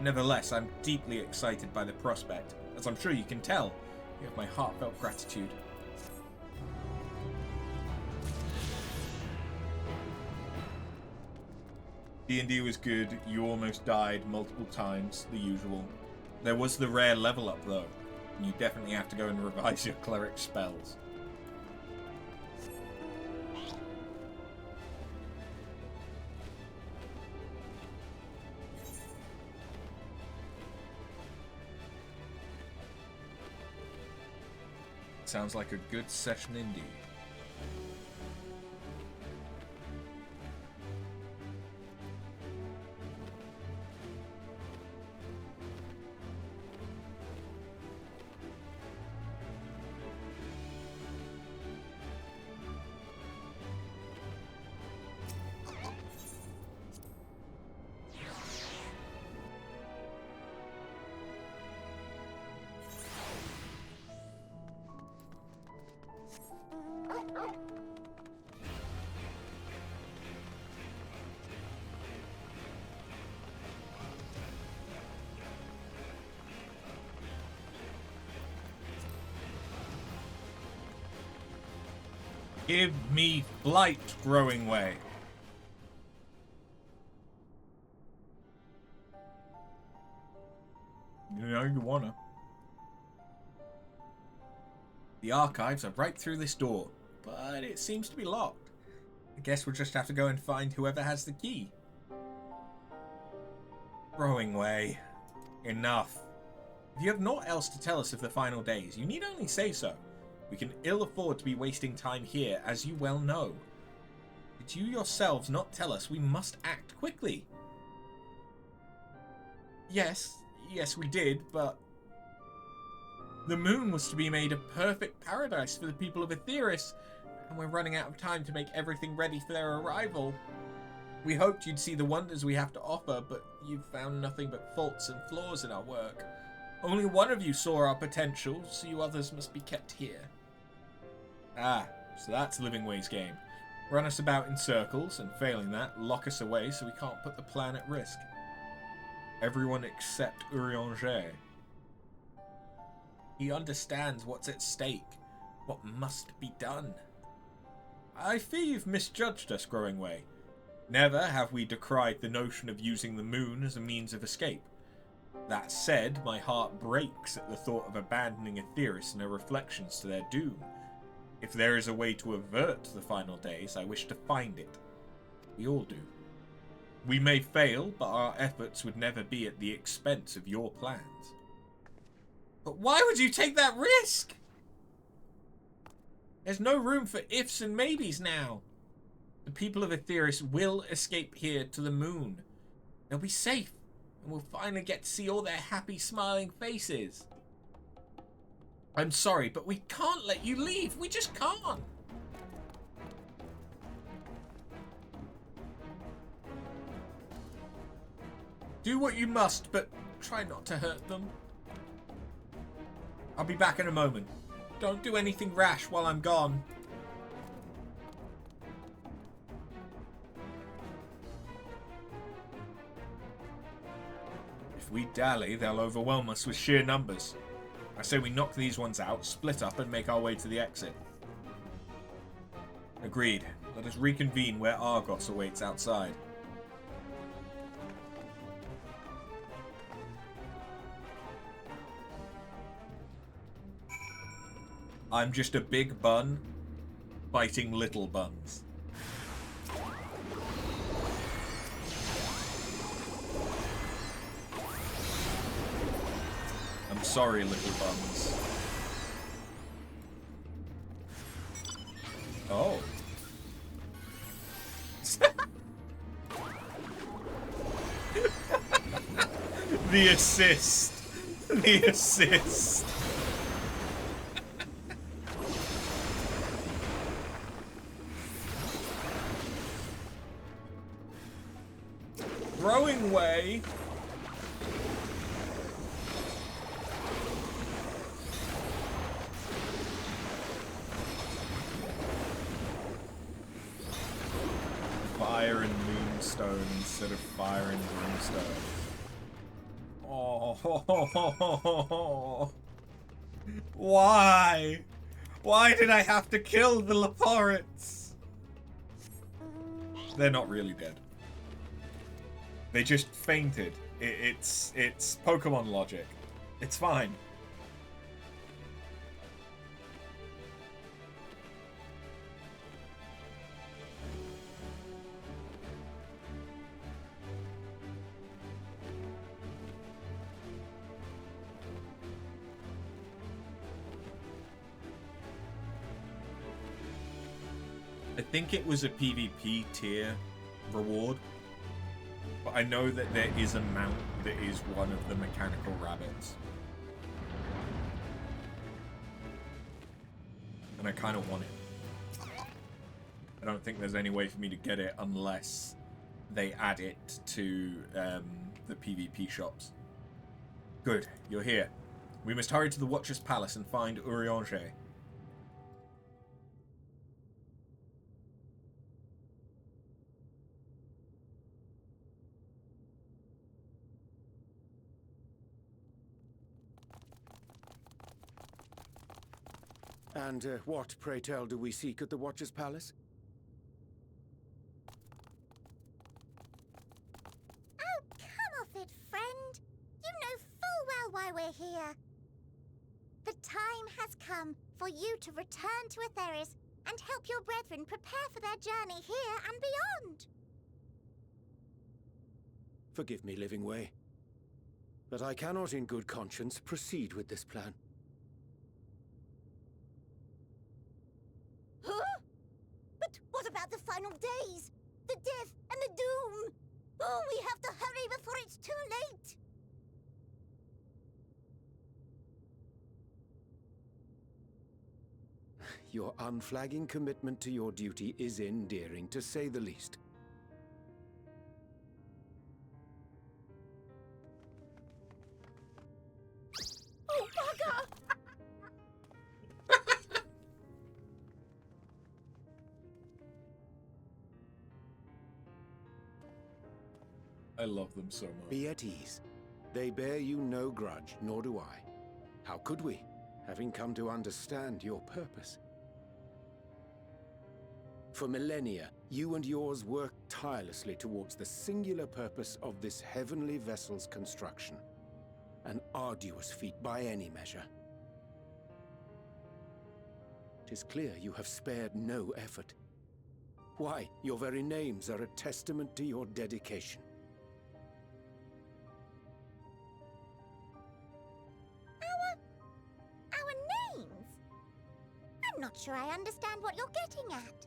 Nevertheless, I'm deeply excited by the prospect, as I'm sure you can tell. You have my heartfelt gratitude. D&D was good. You almost died multiple times, the usual. There was the rare level up though, and you definitely have to go and revise your cleric spells. Sounds like a good session indeed. Give me flight, growing way. You know you wanna. The archives are right through this door, but it seems to be locked. I guess we'll just have to go and find whoever has the key. Growing way. Enough. If you have naught else to tell us of the final days, you need only say so. We can ill afford to be wasting time here, as you well know. Did you yourselves not tell us we must act quickly? Yes, we did, but the moon was to be made a perfect paradise for the people of Aetheris, and we're running out of time to make everything ready for their arrival. We hoped you'd see the wonders we have to offer, but you've found nothing but faults and flaws in our work. Only one of you saw our potential, so you others must be kept here. Ah, so that's Living Way's game. Run us about in circles, and failing that, lock us away so we can't put the plan at risk. Everyone except Urianger. He understands what's at stake, what must be done. I fear you've misjudged us, Growing Way. Never have we decried the notion of using the moon as a means of escape. That said, my heart breaks at the thought of abandoning Aetheris and her reflections to their doom. If there is a way to avert the final days, I wish to find it. We all do. We may fail, but our efforts would never be at the expense of your plans. But why would you take that risk? There's no room for ifs and maybes now. The people of Aetheris will escape here to the moon. They'll be safe, and we'll finally get to see all their happy, smiling faces. I'm sorry, but we can't let you leave. We just can't. Do what you must, but try not to hurt them. I'll be back in a moment. Don't do anything rash while I'm gone. If we dally, they'll overwhelm us with sheer numbers. I say we knock these ones out, split up, and make our way to the exit. Agreed. Let us reconvene where Argos awaits outside. I'm just a big bun fighting little buns. I'm sorry, little buns. Oh. The assist. The assist. Growing Way. Fire and moonstone instead of fire and brimstone. Oh, why? Why did I have to kill the Leporites? They're not really dead. They just fainted. It's Pokemon logic. It's fine. I think it was a PvP tier reward. But I know that there is a mount that is one of the mechanical rabbits. And I kind of want it. I don't think there's any way for me to get it unless they add it to the PvP shops. Good, you're here. We must hurry to the Watcher's Palace and find Urianger. And what, pray tell, do we seek at the Watcher's Palace? Oh, come off it, friend. You know full well why we're here. The time has come for you to return to Aetheris and help your brethren prepare for their journey here and beyond. Forgive me, Living Way, but I cannot in good conscience proceed with this plan. Huh? But what about the final final days. The death and the doom. Oh, we have to hurry before it's too late. Your unflagging commitment to your duty is endearing, to say the least. Oh, bugger! I love them so much. Be at ease. They bear you no grudge, nor do I. How could we, having come to understand your purpose? For millennia, you and yours worked tirelessly towards the singular purpose of this heavenly vessel's construction. An arduous feat by any measure. It is clear you have spared no effort. Why, your very names are a testament to your dedication. Our names? I'm not sure I understand what you're getting at.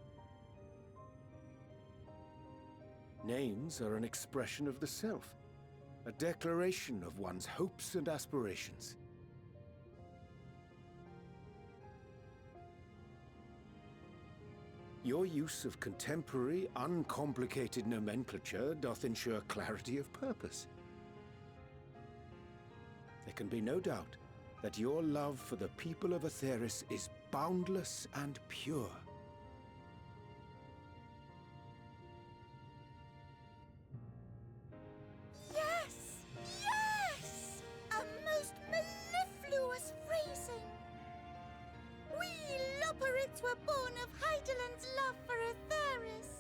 Names are an expression of the self, a declaration of one's hopes and aspirations. Your use of contemporary, uncomplicated nomenclature doth ensure clarity of purpose. There can be no doubt that your love for the people of Aetheris is boundless and pure. Yes! Yes! A most mellifluous phrasing! We Loperids were born of Heideland's love for Aetheris.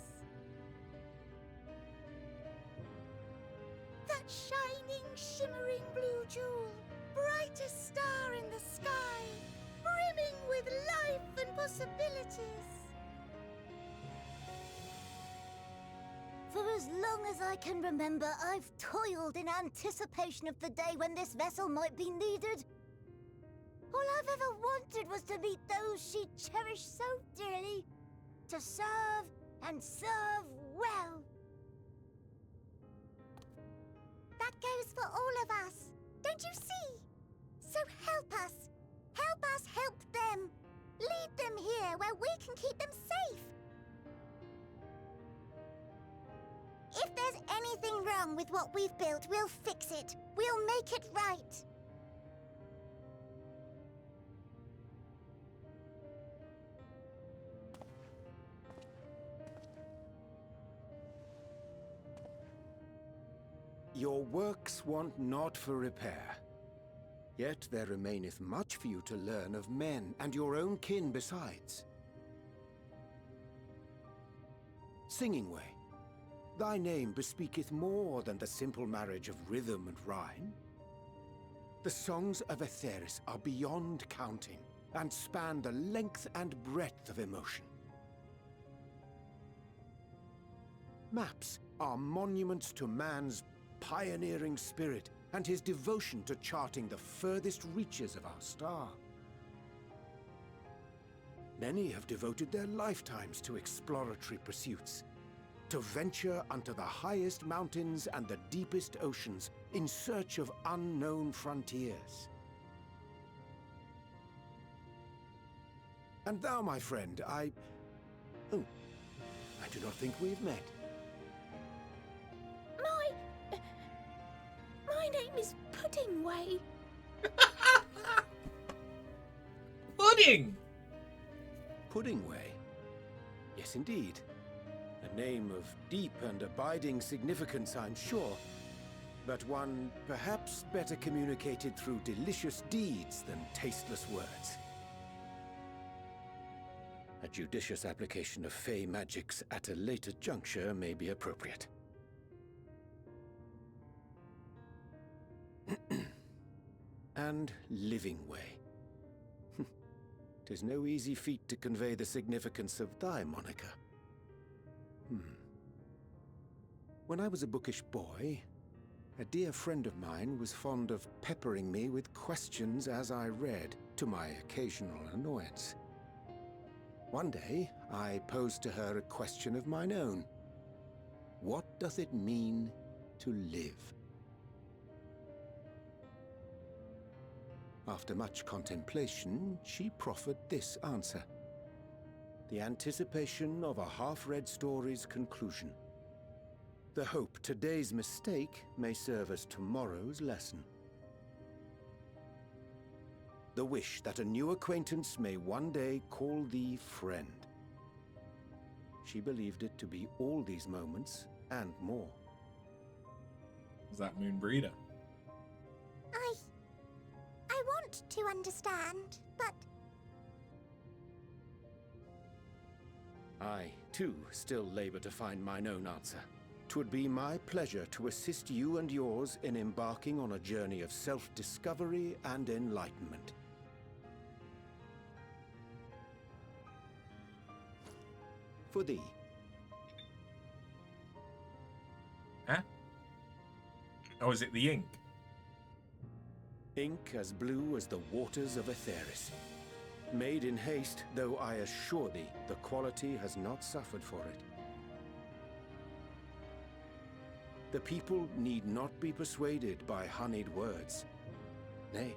That shining, shimmering blue jewel, brightest star in the sky, brimming with life and possibilities. For as long as I can remember, I've toiled in anticipation of the day when this vessel might be needed. All I've ever wanted was to meet those she cherished so dearly, to serve and serve well. That goes for all of us, don't you see? So help us help them. Lead them here where we can keep them safe. If there's anything wrong with what we've built, we'll fix it. We'll make it right. Your works want not for repair. Yet there remaineth much for you to learn of men, and your own kin besides. Singing Way, thy name bespeaketh more than the simple marriage of rhythm and rhyme. The songs of Aetheris are beyond counting, and span the length and breadth of emotion. Maps are monuments to man's pioneering spirit and his devotion to charting the furthest reaches of our star. Many have devoted their lifetimes to exploratory pursuits, to venture unto the highest mountains and the deepest oceans in search of unknown frontiers. And thou, my friend, I do not think we've met. My name is Puddingway. Pudding! Puddingway? Yes, indeed. A name of deep and abiding significance, I'm sure, but one perhaps better communicated through delicious deeds than tasteless words. A judicious application of fey magics at a later juncture may be appropriate. And Living Way. 'Tis no easy feat to convey the significance of thy moniker. When I was a bookish boy, a dear friend of mine was fond of peppering me with questions as I read, to my occasional annoyance. One day, I posed to her a question of mine own. What does it mean to live? After much contemplation, she proffered this answer. The anticipation of a half-read story's conclusion. The hope today's mistake may serve as tomorrow's lesson. The wish that a new acquaintance may one day call thee friend. She believed it to be all these moments and more. Is that Moonbreeder? I want to understand, but I, too, still labor to find mine own answer. 'Twould be my pleasure to assist you and yours in embarking on a journey of self-discovery and enlightenment. For thee. Huh? Oh, is it the ink? Ink as blue as the waters of Aetheris. Made in haste, though I assure thee, the quality has not suffered for it. The people need not be persuaded by honeyed words. Nay,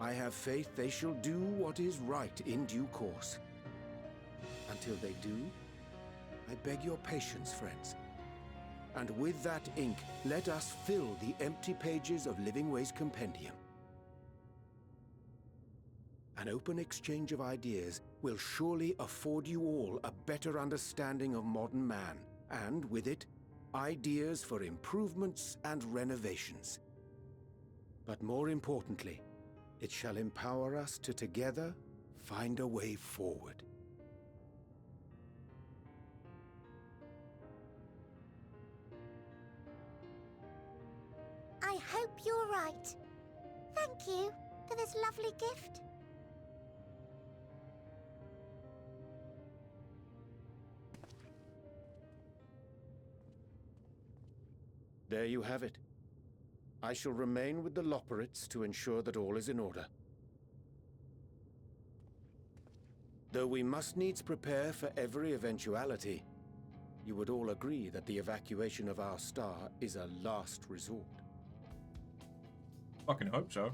I have faith they shall do what is right in due course. Until they do, I beg your patience, friends. And with that ink, let us fill the empty pages of Living Way's compendium. An open exchange of ideas will surely afford you all a better understanding of modern man, and with it, ideas for improvements and renovations. But more importantly, it shall empower us to together find a way forward. I hope you're right. Thank you for this lovely gift. There you have it. I shall remain with the Loporrits to ensure that all is in order. Though we must needs prepare for every eventuality, you would all agree that the evacuation of our star is a last resort. Fucking hope so.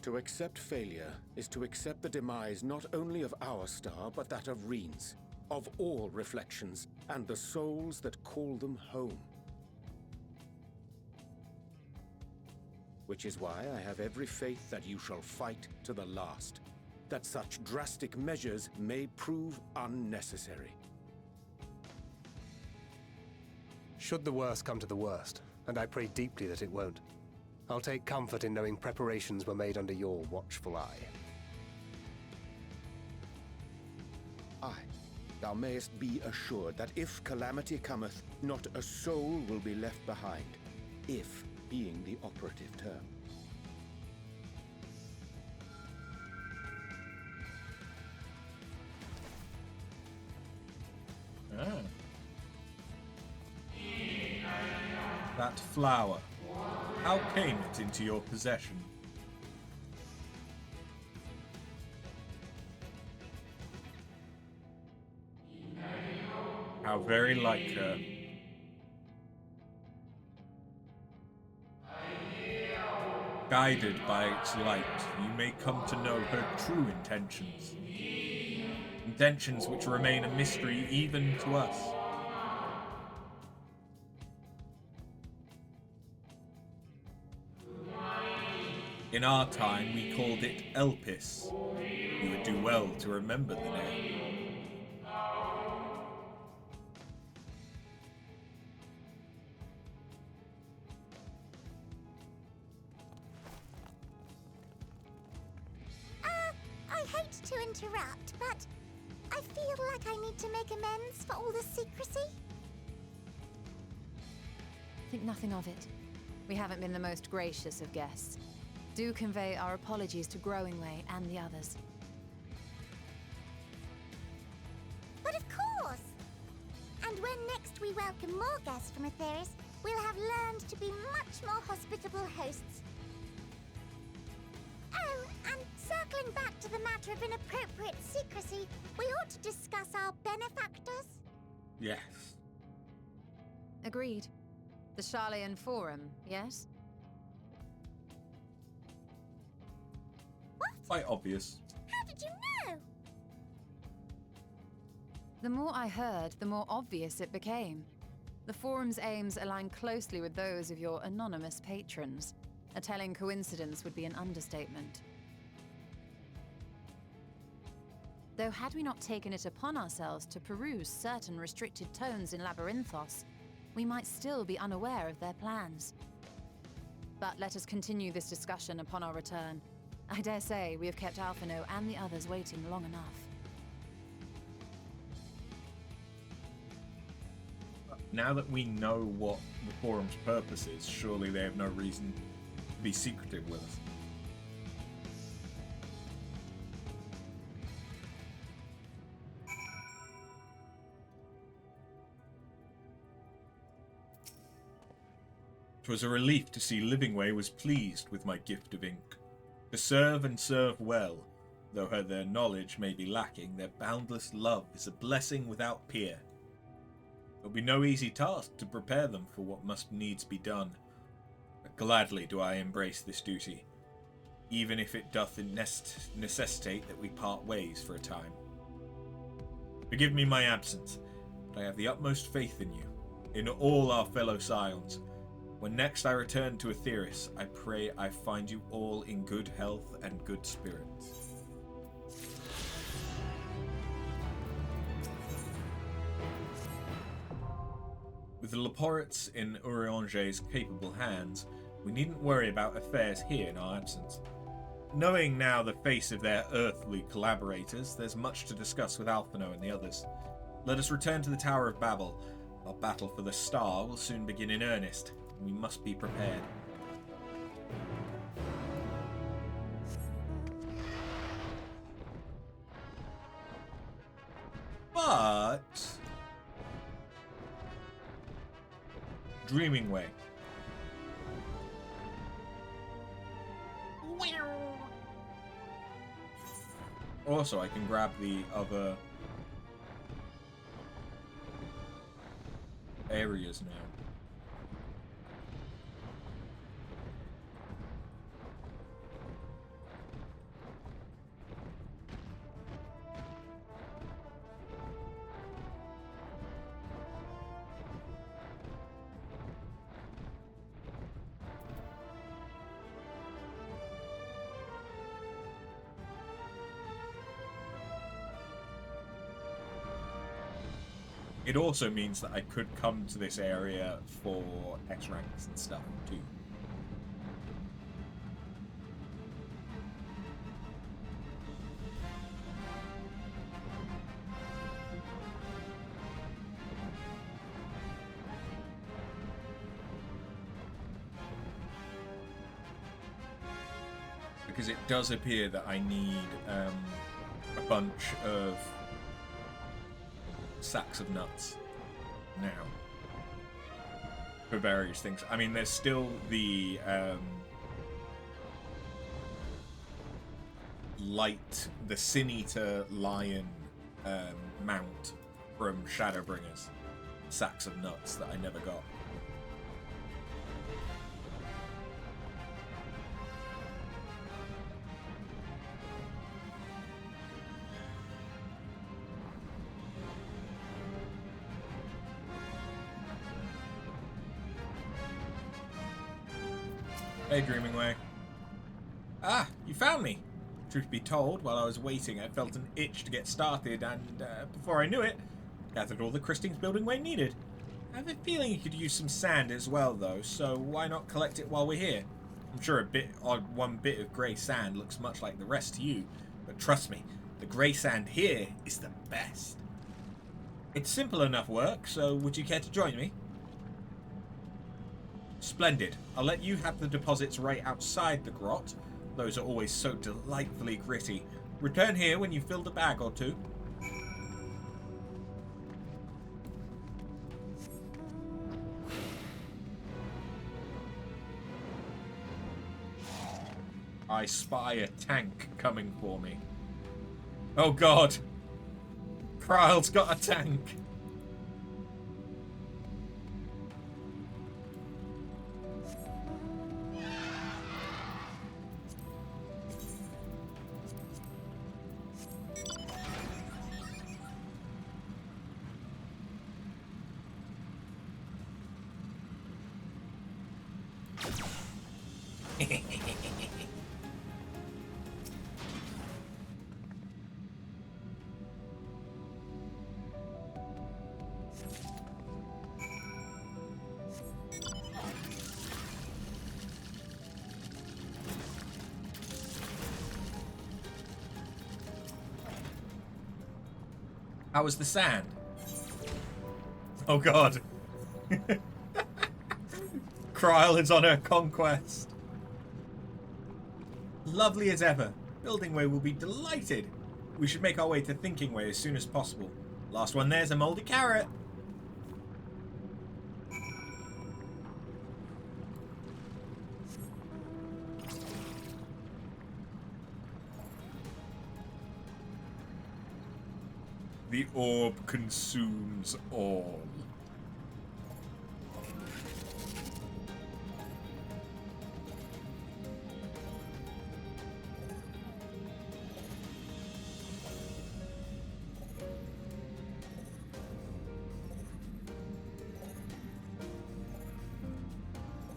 To accept failure is to accept the demise not only of our star, but that of Reen's, of all reflections, and the souls that call them home. Which is why I have every faith that you shall fight to the last, that such drastic measures may prove unnecessary. Should the worst come to the worst, and I pray deeply that it won't, I'll take comfort in knowing preparations were made under your watchful eye. Aye, thou mayest be assured that if calamity cometh, not a soul will be left behind, if being the operative term. Ah. That flower. How came it into your possession? How very like her. Guided by its light, you may come to know her true intentions. Intentions which remain a mystery even to us. In our time, we called it Elpis. You would do well to remember the name. I hate to interrupt, but I feel like I need to make amends for all the secrecy. Think nothing of it. We haven't been the most gracious of guests. Do convey our apologies to Growing Way and the others. But of course! And when next we welcome more guests from Aetheris, we'll have learned to be much more hospitable hosts. Oh, and circling back to the matter matter of inappropriate secrecy, we ought to discuss our benefactors. Yes. Agreed. The Charleyan Forum, yes? What? Quite obvious. How did you know? The more I heard, the more obvious it became. The Forum's aims align closely with those of your anonymous patrons. A telling coincidence would be an understatement. Though had we not taken it upon ourselves to peruse certain restricted tones in Labyrinthos, we might still be unaware of their plans. But let us continue this discussion upon our return. I dare say we have kept Alphino and the others waiting long enough. Now that we know what the forum's purpose is, surely they have no reason to be secretive with us. "'Twas a relief to see Livingway was pleased with my gift of ink. To serve and serve well, though their knowledge may be lacking, their boundless love is a blessing without peer. It will be no easy task to prepare them for what must needs be done, but gladly do I embrace this duty, even if it doth necessitate that we part ways for a time. Forgive me my absence, but I have the utmost faith in you, in all our fellow scions. When next I return to Aetheris, I pray I find you all in good health and good spirits." With the Leporits in Urianger's capable hands, we needn't worry about affairs here in our absence. Knowing now the face of their earthly collaborators, there's much to discuss with Alphino and the others. Let us return to the Tower of Babel. Our battle for the star will soon begin in earnest. We must be prepared. But Dreaming Way. Also, I can grab the other areas now. It also means that I could come to this area for X ranks and stuff too. Because it does appear that I need a bunch of sacks of nuts now for various things. I mean, there's still the the Sin Eater lion mount from Shadowbringers, sacks of nuts that I never got. Hey, Dreaming Way. Ah, you found me. Truth be told, while I was waiting, I felt an itch to get started, and before I knew it, gathered all the Christings building Way needed. I have a feeling you could use some sand as well, though, so why not collect it while we're here? I'm sure one bit of grey sand looks much like the rest to you, but trust me, the grey sand here is the best. It's simple enough work, so would you care to join me? Splendid. I'll let you have the deposits right outside the grot. Those are always so delightfully gritty. Return here when you've filled a bag or two. I spy a tank coming for me. Oh god. Kryle's got a tank. How was the sand? Oh god. Kryle is on her conquest. Lovely as ever. Building Way will be delighted. We should make our way to Thinking Way as soon as possible. Last one there's a moldy carrot. The orb consumes all.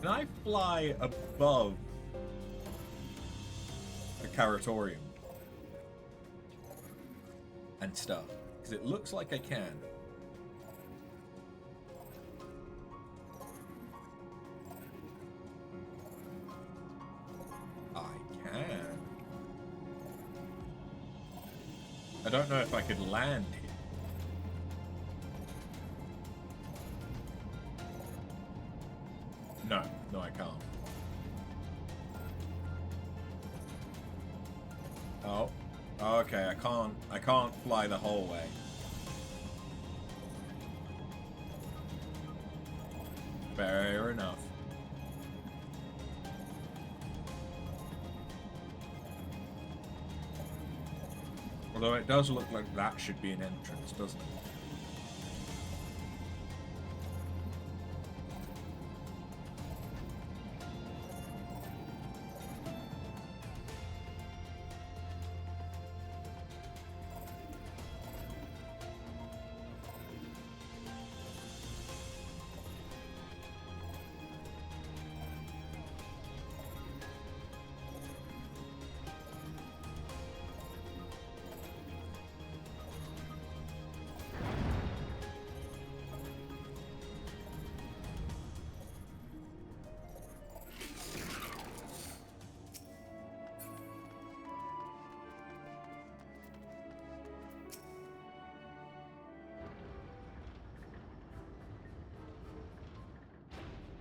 Can I fly above the Carrotorium and stuff? Because it looks like I can. I can. I don't know if I could land here. No, I can't. Oh, okay. I can't fly the whole way. Fair enough. Although it does look like that should be an entrance, doesn't it?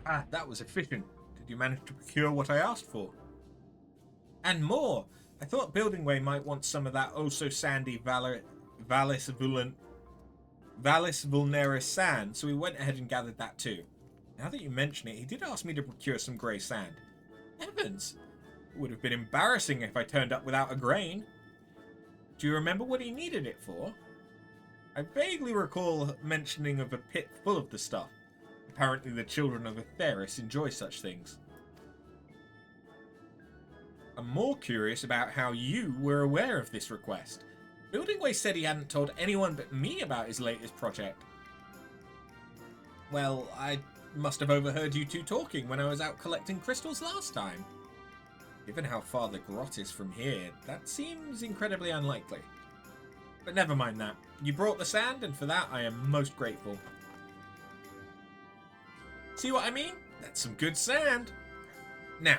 Ah, that was efficient. Did you manage to procure what I asked for? And more! I thought Building Way might want some of that oh-so-sandy Vallis Vulneris sand, so we went ahead and gathered that too. Now that you mention it, he did ask me to procure some grey sand. Heavens! It would have been embarrassing if I turned up without a grain. Do you remember what he needed it for? I vaguely recall mentioning of a pit full of the stuff. Apparently the children of Atheris enjoy such things. I'm more curious about how you were aware of this request. Building Way said he hadn't told anyone but me about his latest project. Well, I must have overheard you two talking when I was out collecting crystals last time. Given how far the grot is from here, that seems incredibly unlikely. But never mind that. You brought the sand, and for that I am most grateful. See what I mean? That's some good sand. Now,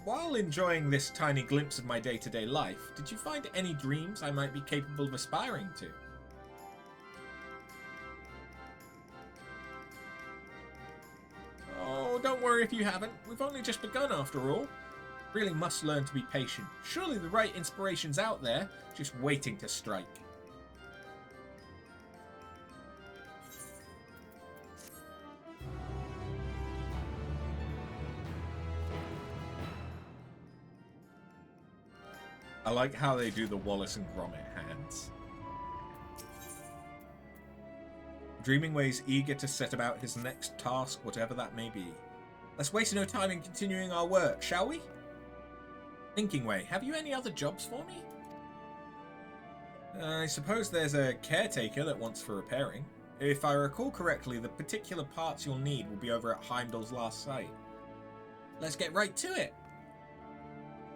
while enjoying this tiny glimpse of my day-to-day life, did you find any dreams I might be capable of aspiring to? Oh, don't worry if you haven't. We've only just begun after all. Really must learn to be patient. Surely the right inspiration's out there, just waiting to strike. I like how they do the Wallace and Gromit hands. Dreaming is eager to set about his next task, whatever that may be. Let's waste no time in continuing our work, shall we? Thinking Way, have you any other jobs for me? I suppose there's a caretaker that wants for repairing. If I recall correctly, the particular parts you'll need will be over at Heimdall's last site. Let's get right to it.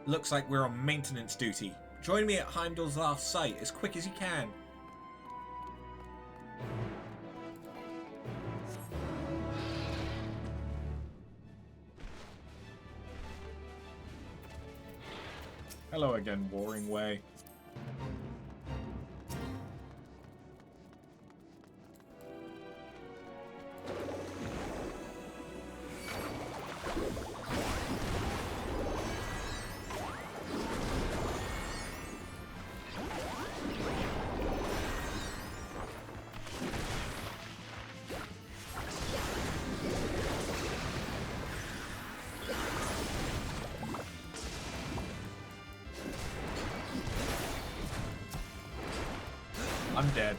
Looks like we're on maintenance duty. Join me at Heimdall's last site as quick as you can. Hello again, Warring Way. I'm dead.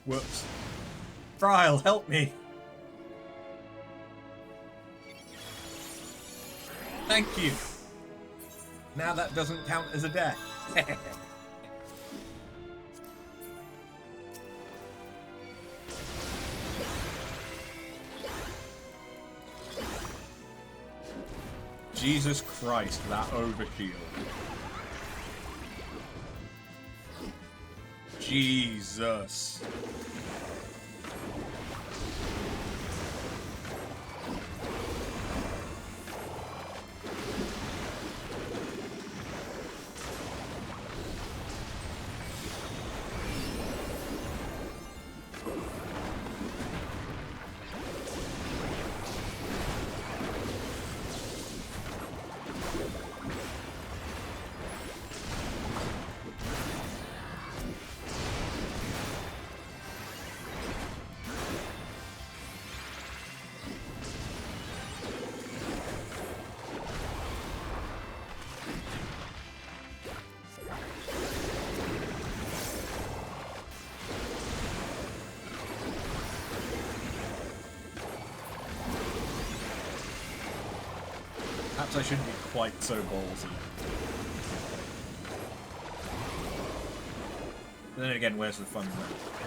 Whoops. Trial, help me! Thank you! Now that doesn't count as a death. Jesus Christ, that overshield. Jesus. Perhaps I shouldn't be quite so ballsy. But then again, where's the fun in that?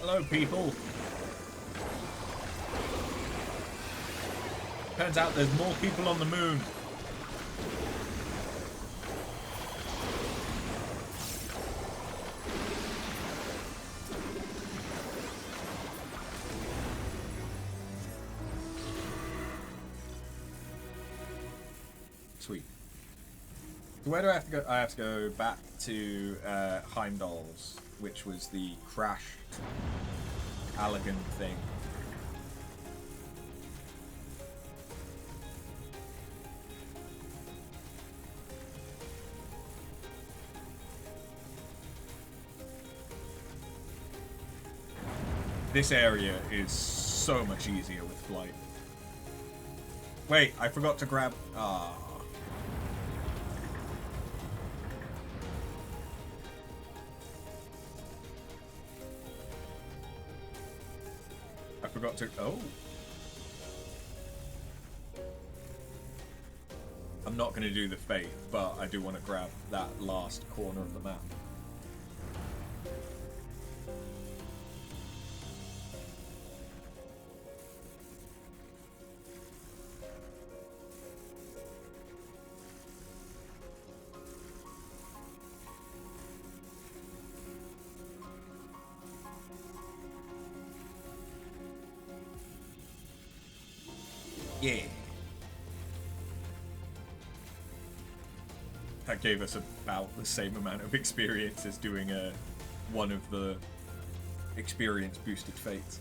Hello, people. Turns out there's more people on the moon. Sweet. So where do I have to go? I have to go back to Heimdall's, which was the crashed Allegan thing. This area is so much easier with flight. Wait, I forgot to grab... Ah. I forgot to... Oh. I'm not going to do the Faith, but I do want to grab that last corner of the map. Yeah. That gave us about the same amount of experience as doing one of the experience boosted fates.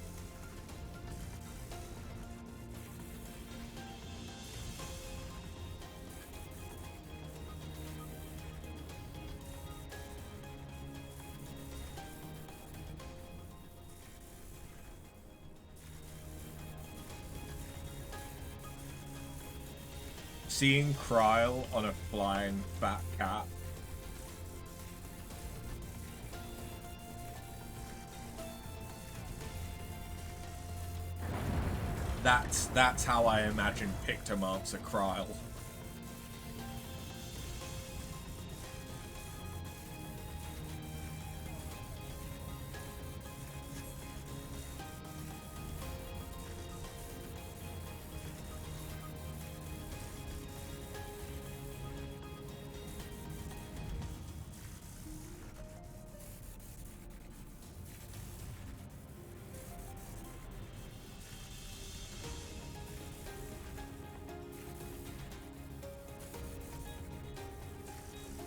Seeing Kryle on a flying fat cat. That's how I imagine Pictomancer Kryle.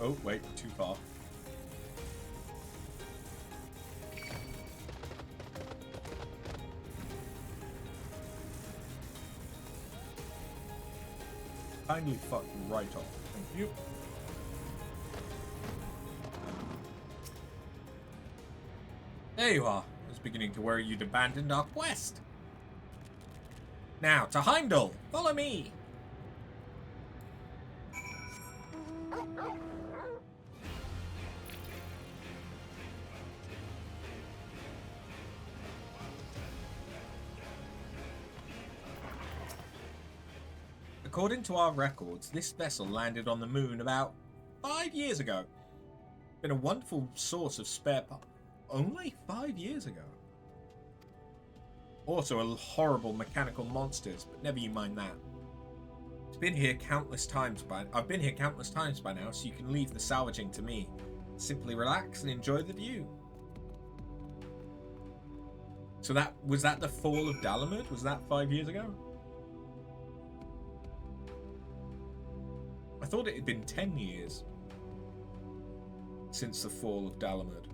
Oh, wait, too far. Kindly fuck right off. Thank you. There you are. I was beginning to worry you'd abandoned our quest. Now, to Heimdall! Follow me! According to our records, this vessel landed on the moon about 5 years ago. Been a wonderful source of spare parts. Only 5 years ago. Also a horrible mechanical monsters, but never you mind that. I've been here countless times by now, so you can leave the salvaging to me. Simply relax and enjoy the view. So was that the fall of Dalamud? Was that 5 years ago? I thought it had been 10 years since the fall of Dalamud.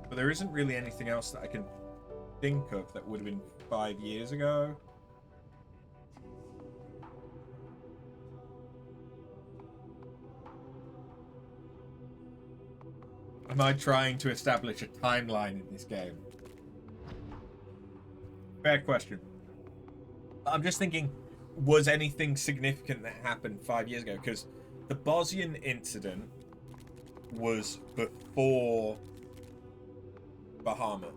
But there isn't really anything else that I can think of that would have been 5 years ago. Am I trying to establish a timeline in this game? Fair question. I'm just thinking, was anything significant that happened 5 years ago? Because the Bosnian incident was before Bahamut.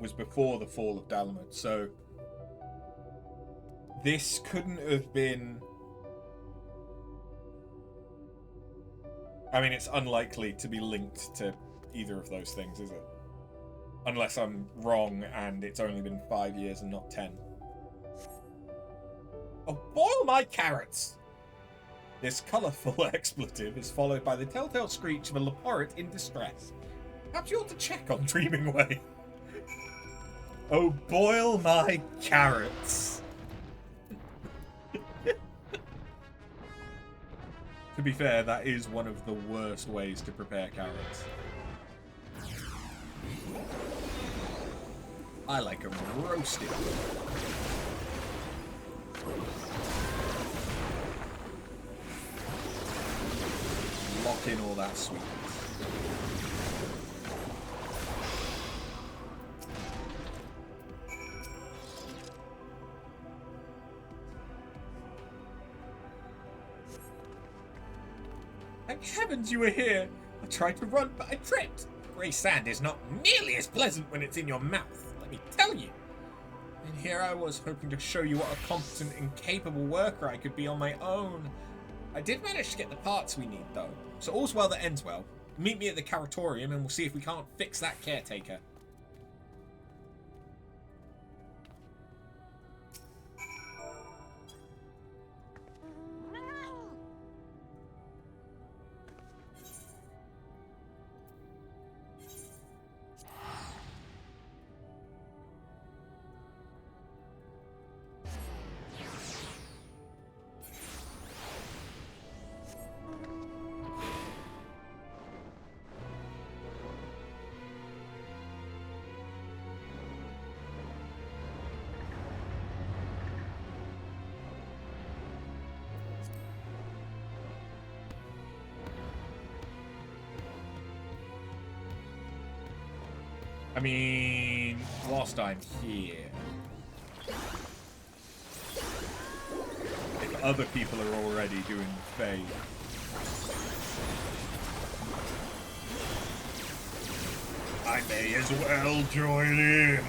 Was before the fall of Dalamud, so this couldn't have been. I mean, it's unlikely to be linked to either of those things, is it? Unless I'm wrong and it's only been 5 years and not 10. Oh, boil my carrots! This colourful expletive is followed by the telltale screech of a leporate in distress. Perhaps you ought to check on Dreaming Way. Oh, boil my carrots. To be fair, that is one of the worst ways to prepare carrots. I like them roasted. Lock in all that sweetness. Thank heavens you were here! I tried to run, but I tripped. Grey sand is not nearly as pleasant when it's in your mouth, let me tell you. And here I was hoping to show you what a competent and capable worker I could be on my own. I did manage to get the parts we need, though. So all's well that ends well. Meet me at the Caratorium and we'll see if we can't fix that caretaker. I mean, whilst I'm here, if other people are already doing Fade, I may as well join in.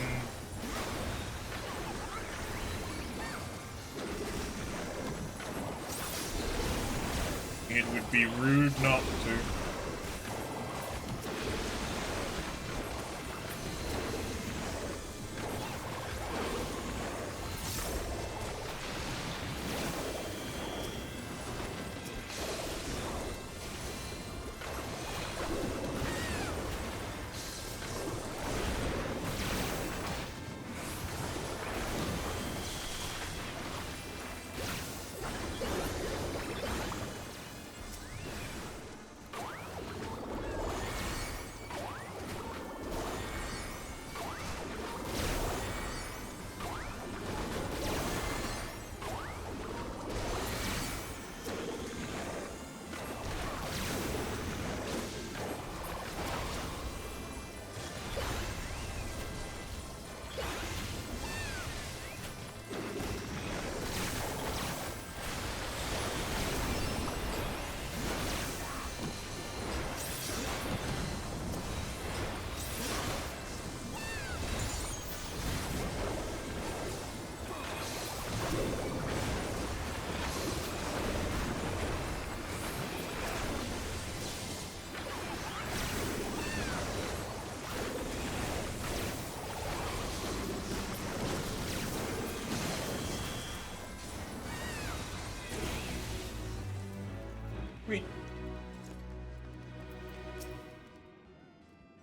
It would be rude not to.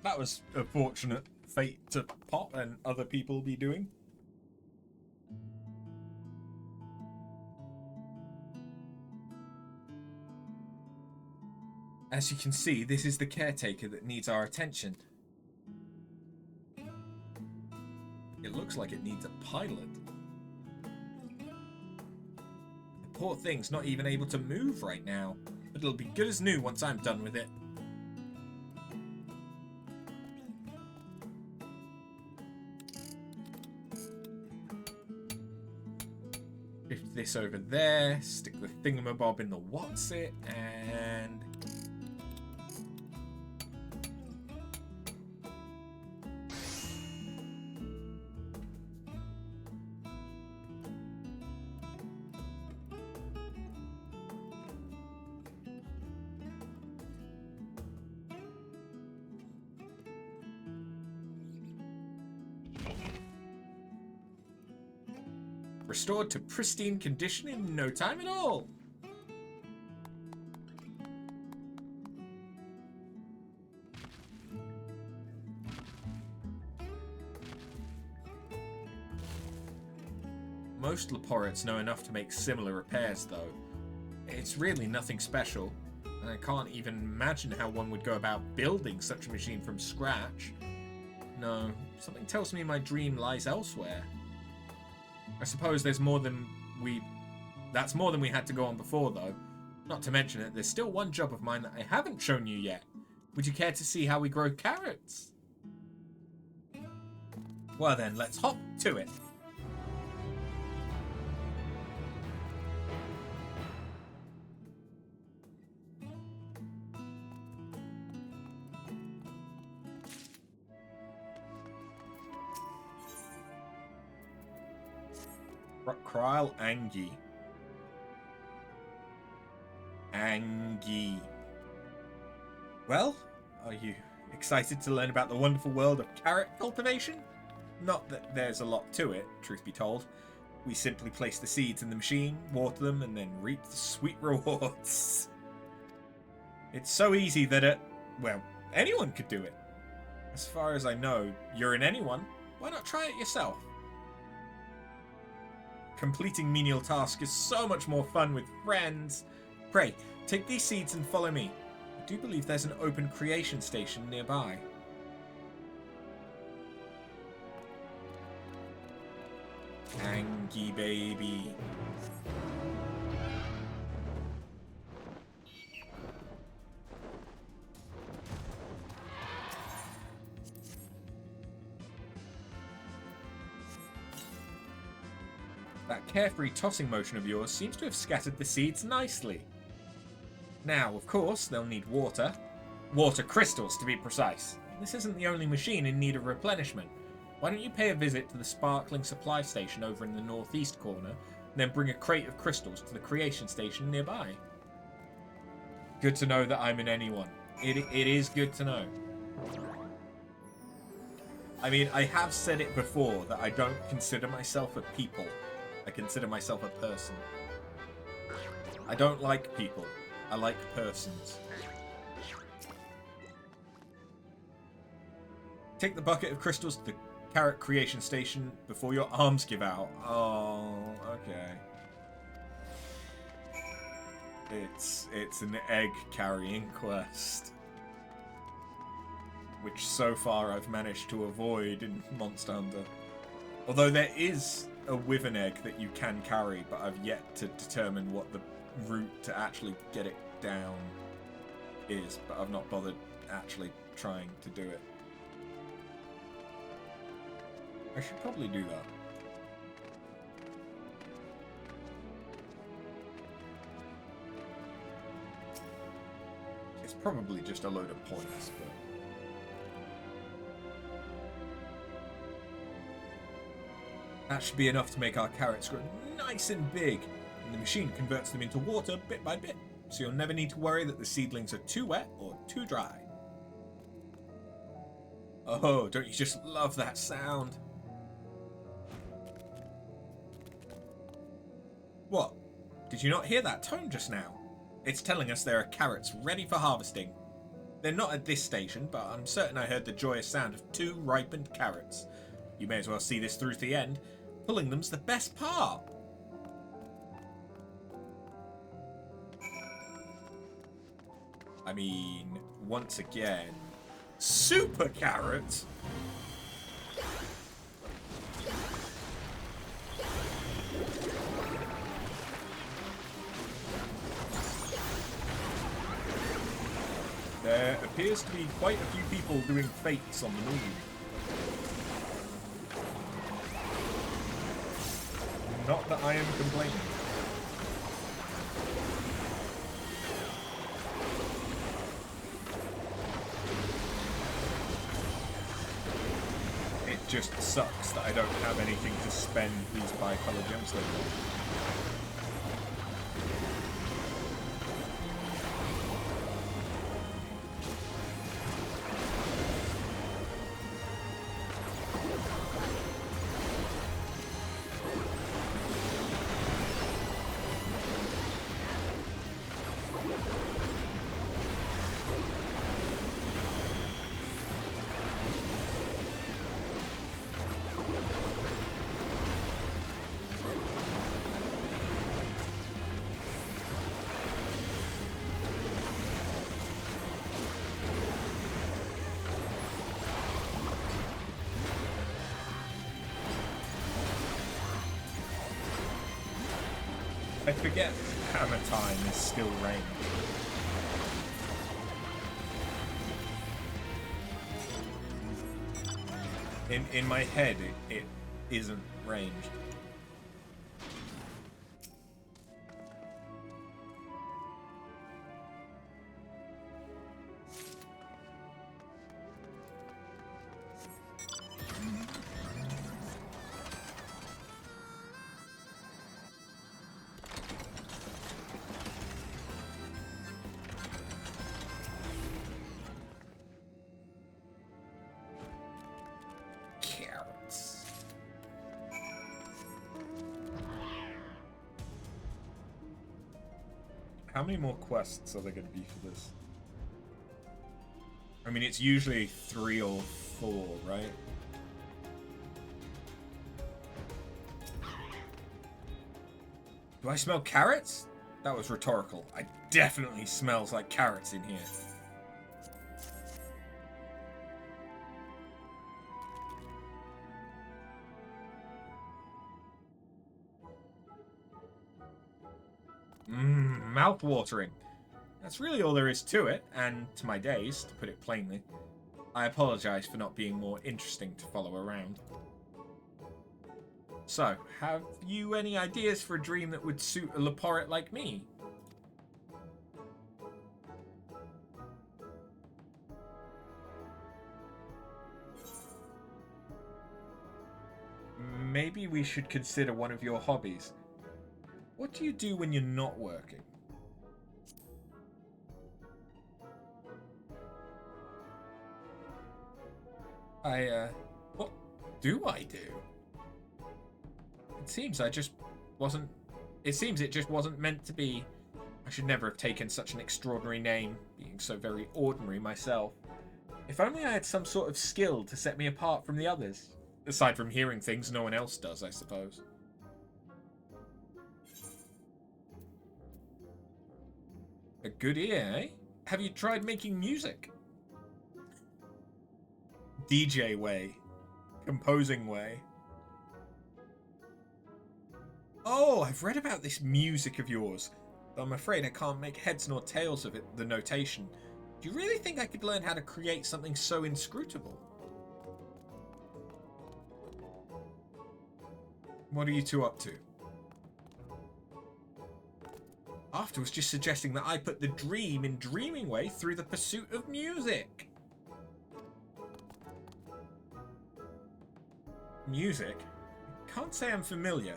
That was a fortunate fate to Pop and other people be doing. As you can see, this is the caretaker that needs our attention. It looks like it needs a pilot. The poor thing's not even able to move right now, but it'll be good as new once I'm done with it. Shift this over there, stick the thingamabob in the what's-it, and... restored to pristine condition in no time at all. Most Leporets know enough to make similar repairs, though. It's really nothing special, and I can't even imagine how one would go about building such a machine from scratch. No, something tells me my dream lies elsewhere. I suppose that's more than we had to go on before, though. Not to mention it, there's still one job of mine that I haven't shown you yet. Would you care to see how we grow carrots? Well then, let's hop to it. Kryl Angie. Angie. Well, are you excited to learn about the wonderful world of carrot cultivation? Not that there's a lot to it, truth be told. We simply place the seeds in the machine, water them, and then reap the sweet rewards. It's so easy that well, anyone could do it. As far as I know, you're an anyone. Why not try it yourself? Completing menial tasks is so much more fun with friends. Pray, take these seeds and follow me. I do believe there's an open creation station nearby. Angie baby. That carefree tossing motion of yours seems to have scattered the seeds nicely. Now, of course, they'll need water. Water crystals, to be precise. This isn't the only machine in need of replenishment. Why don't you pay a visit to the sparkling supply station over in the northeast corner, and then bring a crate of crystals to the creation station nearby? Good to know that I'm an anyone. It is good to know. I mean, I have said it before that I don't consider myself a people. I consider myself a person. I don't like people. I like persons. Take the bucket of crystals to the carrot creation station before your arms give out. Oh, okay. It's an egg carrying quest, which so far I've managed to avoid in Monster Hunter. Although there is a wyvern egg that you can carry, but I've yet to determine what the route to actually get it down is, but I've not bothered actually trying to do it. I should probably do that. It's probably just a load of points, but... that should be enough to make our carrots grow nice and big, and the machine converts them into water bit by bit, so you'll never need to worry that the seedlings are too wet or too dry. Oh, don't you just love that sound? What? Did you not hear that tone just now? It's telling us there are carrots ready for harvesting. They're not at this station, but I'm certain I heard the joyous sound of 2 ripened carrots. You may as well see this through to the end. Pulling them's the best part. I mean, once again, super carrots. There appears to be quite a few people doing fates on the moon. Not that I am complaining. It just sucks that I don't have anything to spend these bi-color gemstones on. I forget hammer time is still range. In my head, it isn't ranged. How many more quests are there going to be for this? I mean, it's usually 3 or 4, right? Do I smell carrots? That was rhetorical. I definitely smells like carrots in here. Mouth-watering. That's really all there is to it, and to my days, to put it plainly. I apologize for not being more interesting to follow around. So, have you any ideas for a dream that would suit a Leporit like me? Maybe we should consider one of your hobbies. What do you do when you're not working? What do I do? It seems it just wasn't meant to be. I should never have taken such an extraordinary name, being so very ordinary myself. If only I had some sort of skill to set me apart from the others. Aside from hearing things no one else does, I suppose. A good ear, eh? Have you tried making music? DJ way. Composing way. Oh, I've read about this music of yours, though I'm afraid I can't make heads nor tails of it, the notation. Do you really think I could learn how to create something so inscrutable? What are you two up to? After was just suggesting that I put the dream in dreaming way through the pursuit of music. Music? Can't say I'm familiar.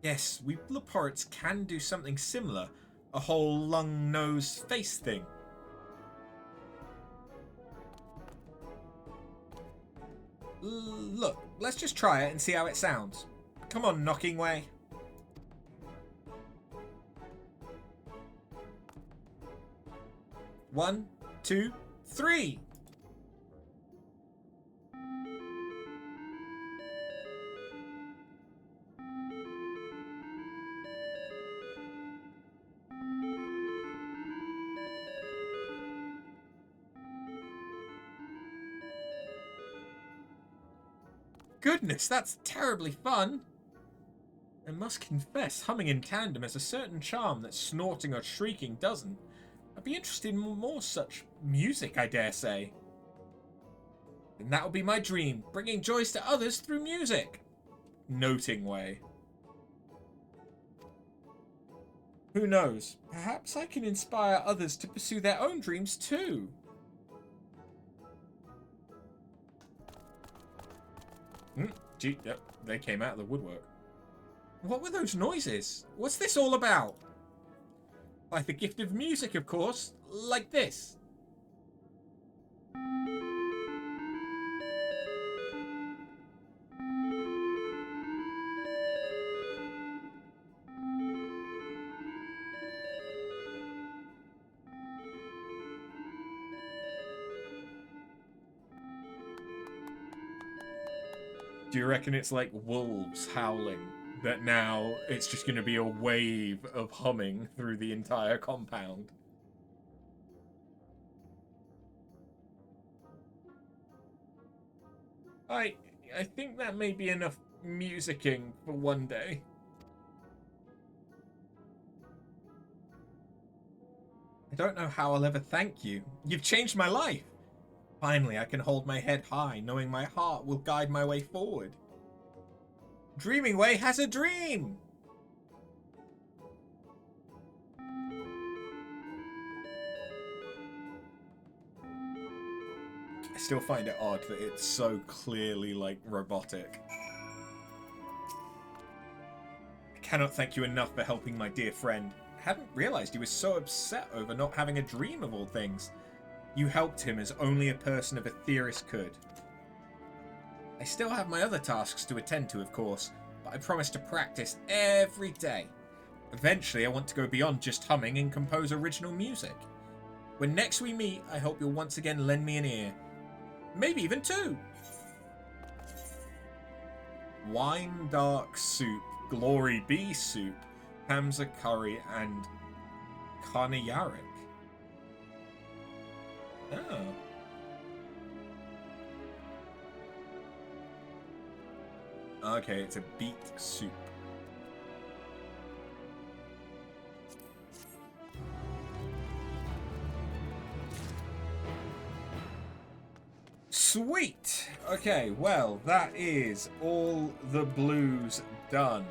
Yes, we Leporits can do something similar. A whole lung, nose, face thing. Look, let's just try it and see how it sounds. Come on, knocking way. One, two, three. Goodness, that's terribly fun. I must confess, humming in tandem has a certain charm that snorting or shrieking doesn't. I'd be interested in more such music, I dare say. And that'll be my dream, bringing joys to others through music. Noting way. Who knows? Perhaps I can inspire others to pursue their own dreams too. Gee, yep, they came out of the woodwork. What were those noises? What's this all about? Like the gift of music, of course. Like this. Do you reckon it's like wolves howling? That now it's just going to be a wave of humming through the entire compound? I think that may be enough musicking for one day. I don't know how I'll ever thank you. You've changed my life. Finally, I can hold my head high, knowing my heart will guide my way forward. Dreaming Way has a dream! I still find it odd that it's so clearly, like, robotic. I cannot thank you enough for helping my dear friend. I hadn't realized he was so upset over not having a dream of all things. You helped him as only a person of Aetheris could. I still have my other tasks to attend to, of course, but I promise to practice every day. Eventually, I want to go beyond just humming and compose original music. When next we meet, I hope you'll once again lend me an ear. Maybe even two. Wine dark soup, glory bee soup, Hamza curry, and karnayarik. Oh. Okay, it's a beet soup. Sweet! Okay, well, that is all the blues done.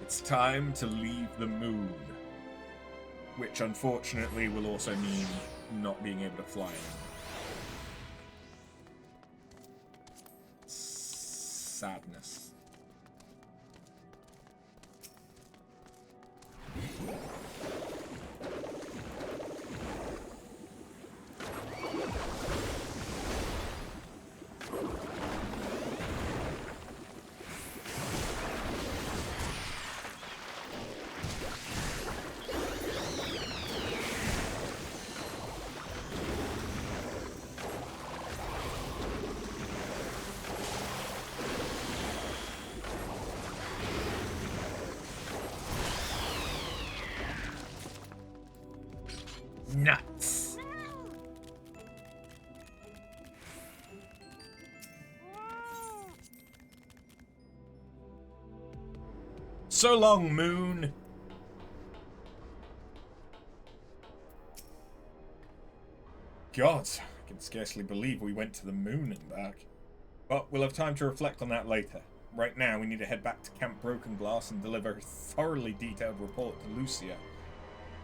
It's time to leave the moon. Which, unfortunately, will also mean not being able to fly anymore. Sadness. Nuts. So long, moon. God, I can scarcely believe we went to the moon and back. But we'll have time to reflect on that later. Right now, we need to head back to Camp Broken Glass and deliver a thoroughly detailed report to Lucia.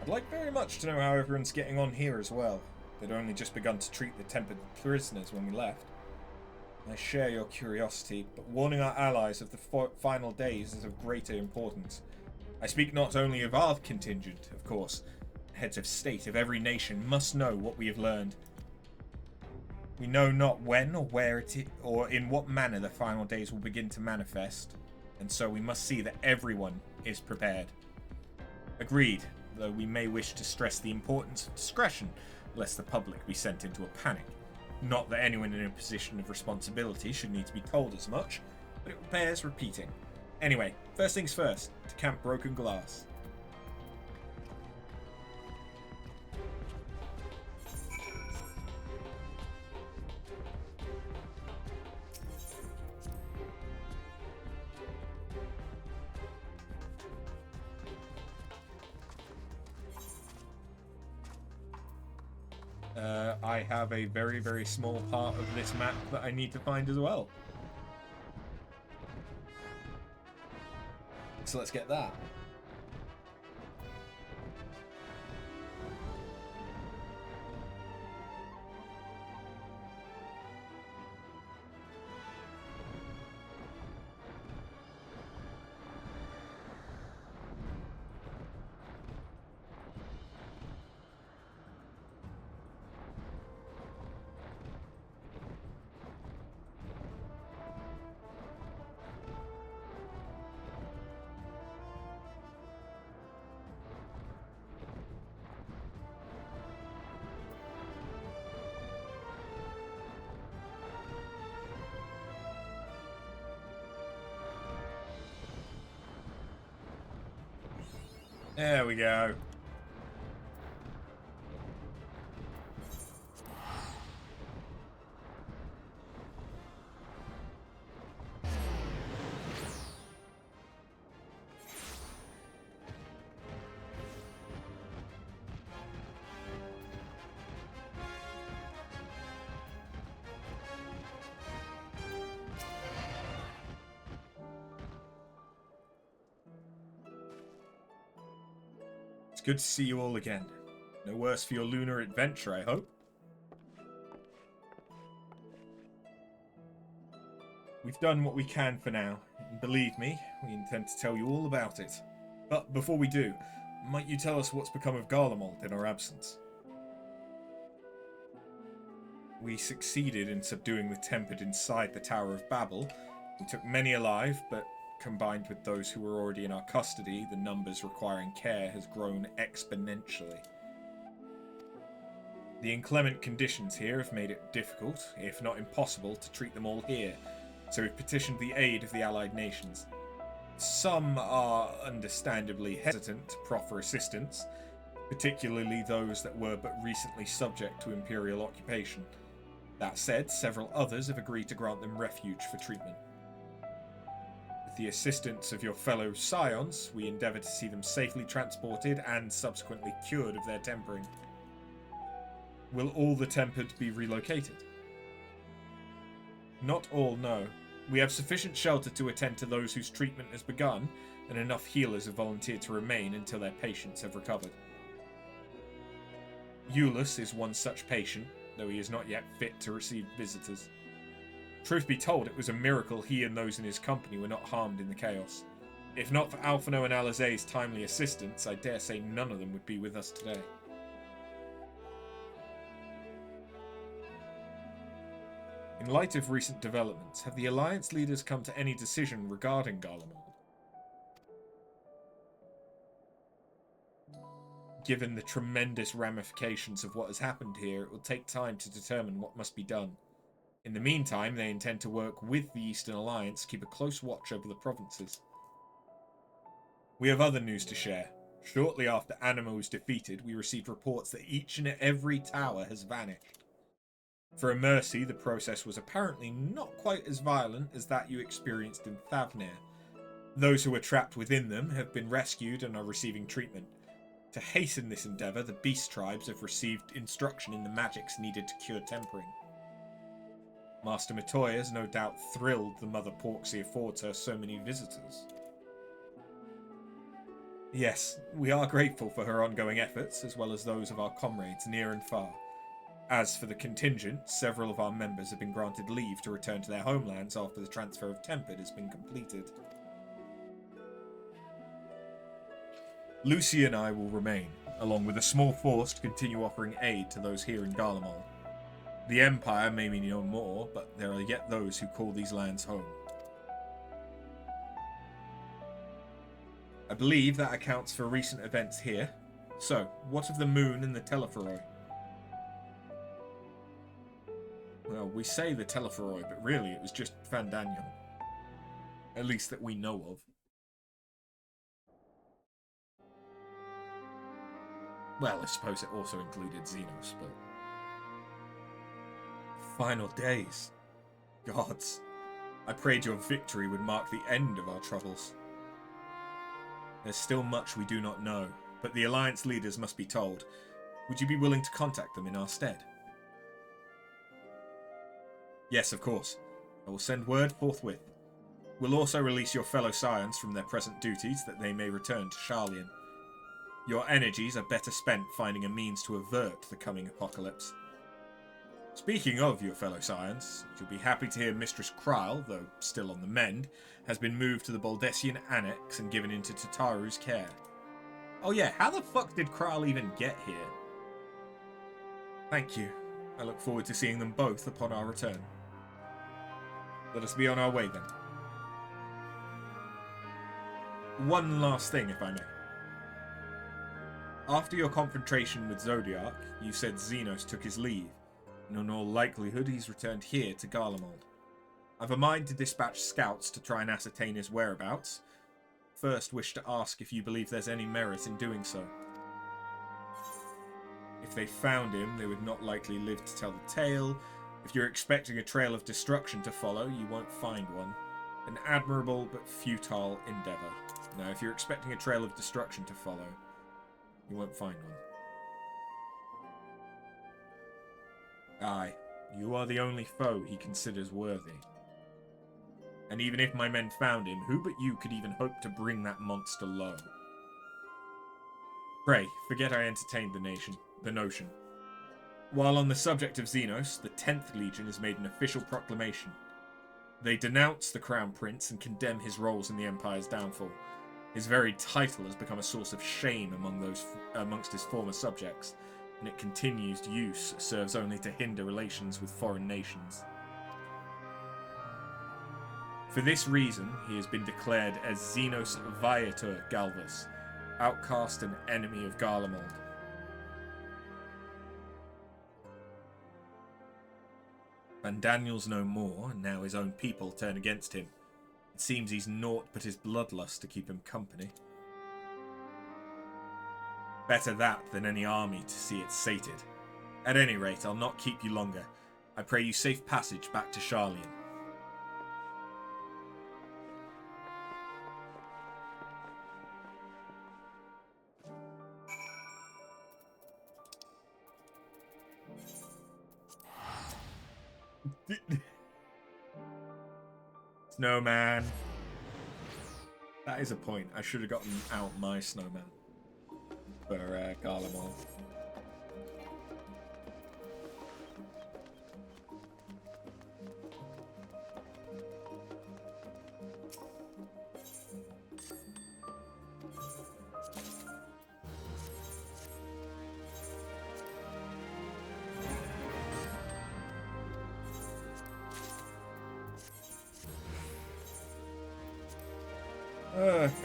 I'd like very much to know how everyone's getting on here as well. They'd only just begun to treat the tempered prisoners when we left. I share your curiosity, but warning our allies of the final days is of greater importance. I speak not only of our contingent, of course. Heads of state of every nation must know what we have learned. We know not when or where or in what manner the final days will begin to manifest, and so we must see that everyone is prepared. Agreed, though we may wish to stress the importance of discretion, lest the public be sent into a panic. Not that anyone in a position of responsibility should need to be told as much, but it bears repeating. Anyway, first things first, to Camp Broken Glass. I have a very, very small part of this map that I need to find as well. So let's get that. There we go. Good to see you all again. No worse for your lunar adventure, I hope. We've done what we can for now, and believe me, we intend to tell you all about it. But before we do, might you tell us what's become of Garlemald in our absence? We succeeded in subduing the Tempered inside the Tower of Babel. We took many alive, but combined with those who were already in our custody, the numbers requiring care has grown exponentially. The inclement conditions here have made it difficult, if not impossible, to treat them all here, so we've petitioned the aid of the allied nations. Some are understandably hesitant to proffer assistance, particularly those that were but recently subject to imperial occupation. That said, several others have agreed to grant them refuge for treatment. With the assistance of your fellow scions, we endeavour to see them safely transported and subsequently cured of their tempering. Will all the Tempered be relocated? Not all, no. We have sufficient shelter to attend to those whose treatment has begun, and enough healers have volunteered to remain until their patients have recovered. Eulus is one such patient, though he is not yet fit to receive visitors. Truth be told, it was a miracle he and those in his company were not harmed in the chaos. If not for Alphino and Alizé's timely assistance, I dare say none of them would be with us today. In light of recent developments, have the Alliance leaders come to any decision regarding Garlemald? Given the tremendous ramifications of what has happened here, it will take time to determine what must be done. In the meantime, they intend to work with the Eastern Alliance to keep a close watch over the provinces. We have other news to share. Shortly after Anima was defeated, we received reports that each and every tower has vanished. For a mercy, the process was apparently not quite as violent as that you experienced in Thavnir. Those who were trapped within them have been rescued and are receiving treatment. To hasten this endeavour, the Beast Tribes have received instruction in the magics needed to cure tempering. Master Matoya has no doubt thrilled the Mother Porxia affords her so many visitors. Yes, we are grateful for her ongoing efforts, as well as those of our comrades near and far. As for the contingent, several of our members have been granted leave to return to their homelands after the transfer of Tempered has been completed. Lucy and I will remain, along with a small force to continue offering aid to those here in Garlemald. The Empire may be no more, but there are yet those who call these lands home. I believe that accounts for recent events here. So, what of the moon and the Telephoroi? Well, we say the Telephoroi, but really it was just Van Daniel. At least that we know of. Well, I suppose it also included Xenos, but... Final days. Gods. I prayed your victory would mark the end of our troubles. There's still much we do not know, but the Alliance leaders must be told. Would you be willing to contact them in our stead? Yes, of course. I will send word forthwith. We'll also release your fellow scions from their present duties that they may return to Sharlayan. Your energies are better spent finding a means to avert the coming apocalypse. Speaking of your fellow scions, you'll be happy to hear Mistress Krile, though still on the mend, has been moved to the Baldessian Annex and given into Tataru's care. Oh yeah, how the fuck did Krile even get here? Thank you. I look forward to seeing them both upon our return. Let us be on our way then. One last thing, if I may. After your confrontation with Zodiac, you said Xenos took his leave, and in all likelihood he's returned here to Garlemald. I've a mind to dispatch scouts to try and ascertain his whereabouts. First, wish to ask if you believe there's any merit in doing so. If they found him, they would not likely live to tell the tale. If you're expecting a trail of destruction to follow, you won't find one. An admirable but futile endeavour. Now, if you're expecting a trail of destruction to follow, you won't find one. Aye, you are the only foe he considers worthy. And even if my men found him, who but you could even hope to bring that monster low? Pray, forget I entertained the notion. While on the subject of Xenos, the 10th Legion has made an official proclamation. They denounce the Crown Prince and condemn his roles in the Empire's downfall. His very title has become a source of shame amongst his former subjects. and its continued use serves only to hinder relations with foreign nations. For this reason, he has been declared as Xenos Viator Galvus, outcast and enemy of Garlemald. Van Daniel's no more, and now his own people turn against him. It seems he's naught but his bloodlust to keep him company. Better that than any army to see it sated. At any rate, I'll not keep you longer. I pray you safe passage back to Charlian. Snowman. That is a point. I should have gotten out my snowman for Garlemald.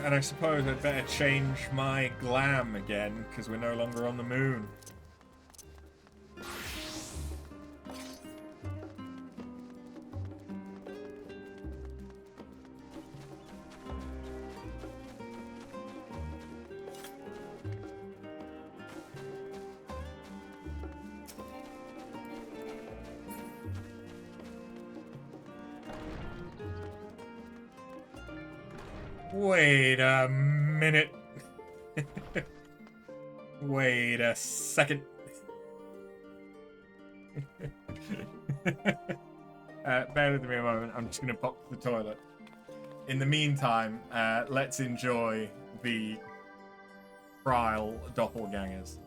And I suppose I'd better change my glam again, because we're no longer on the moon. Wait a minute. Wait a second. Bear with me a moment. I'm just going to pop to the toilet. In the meantime, let's enjoy the trial doppelgangers.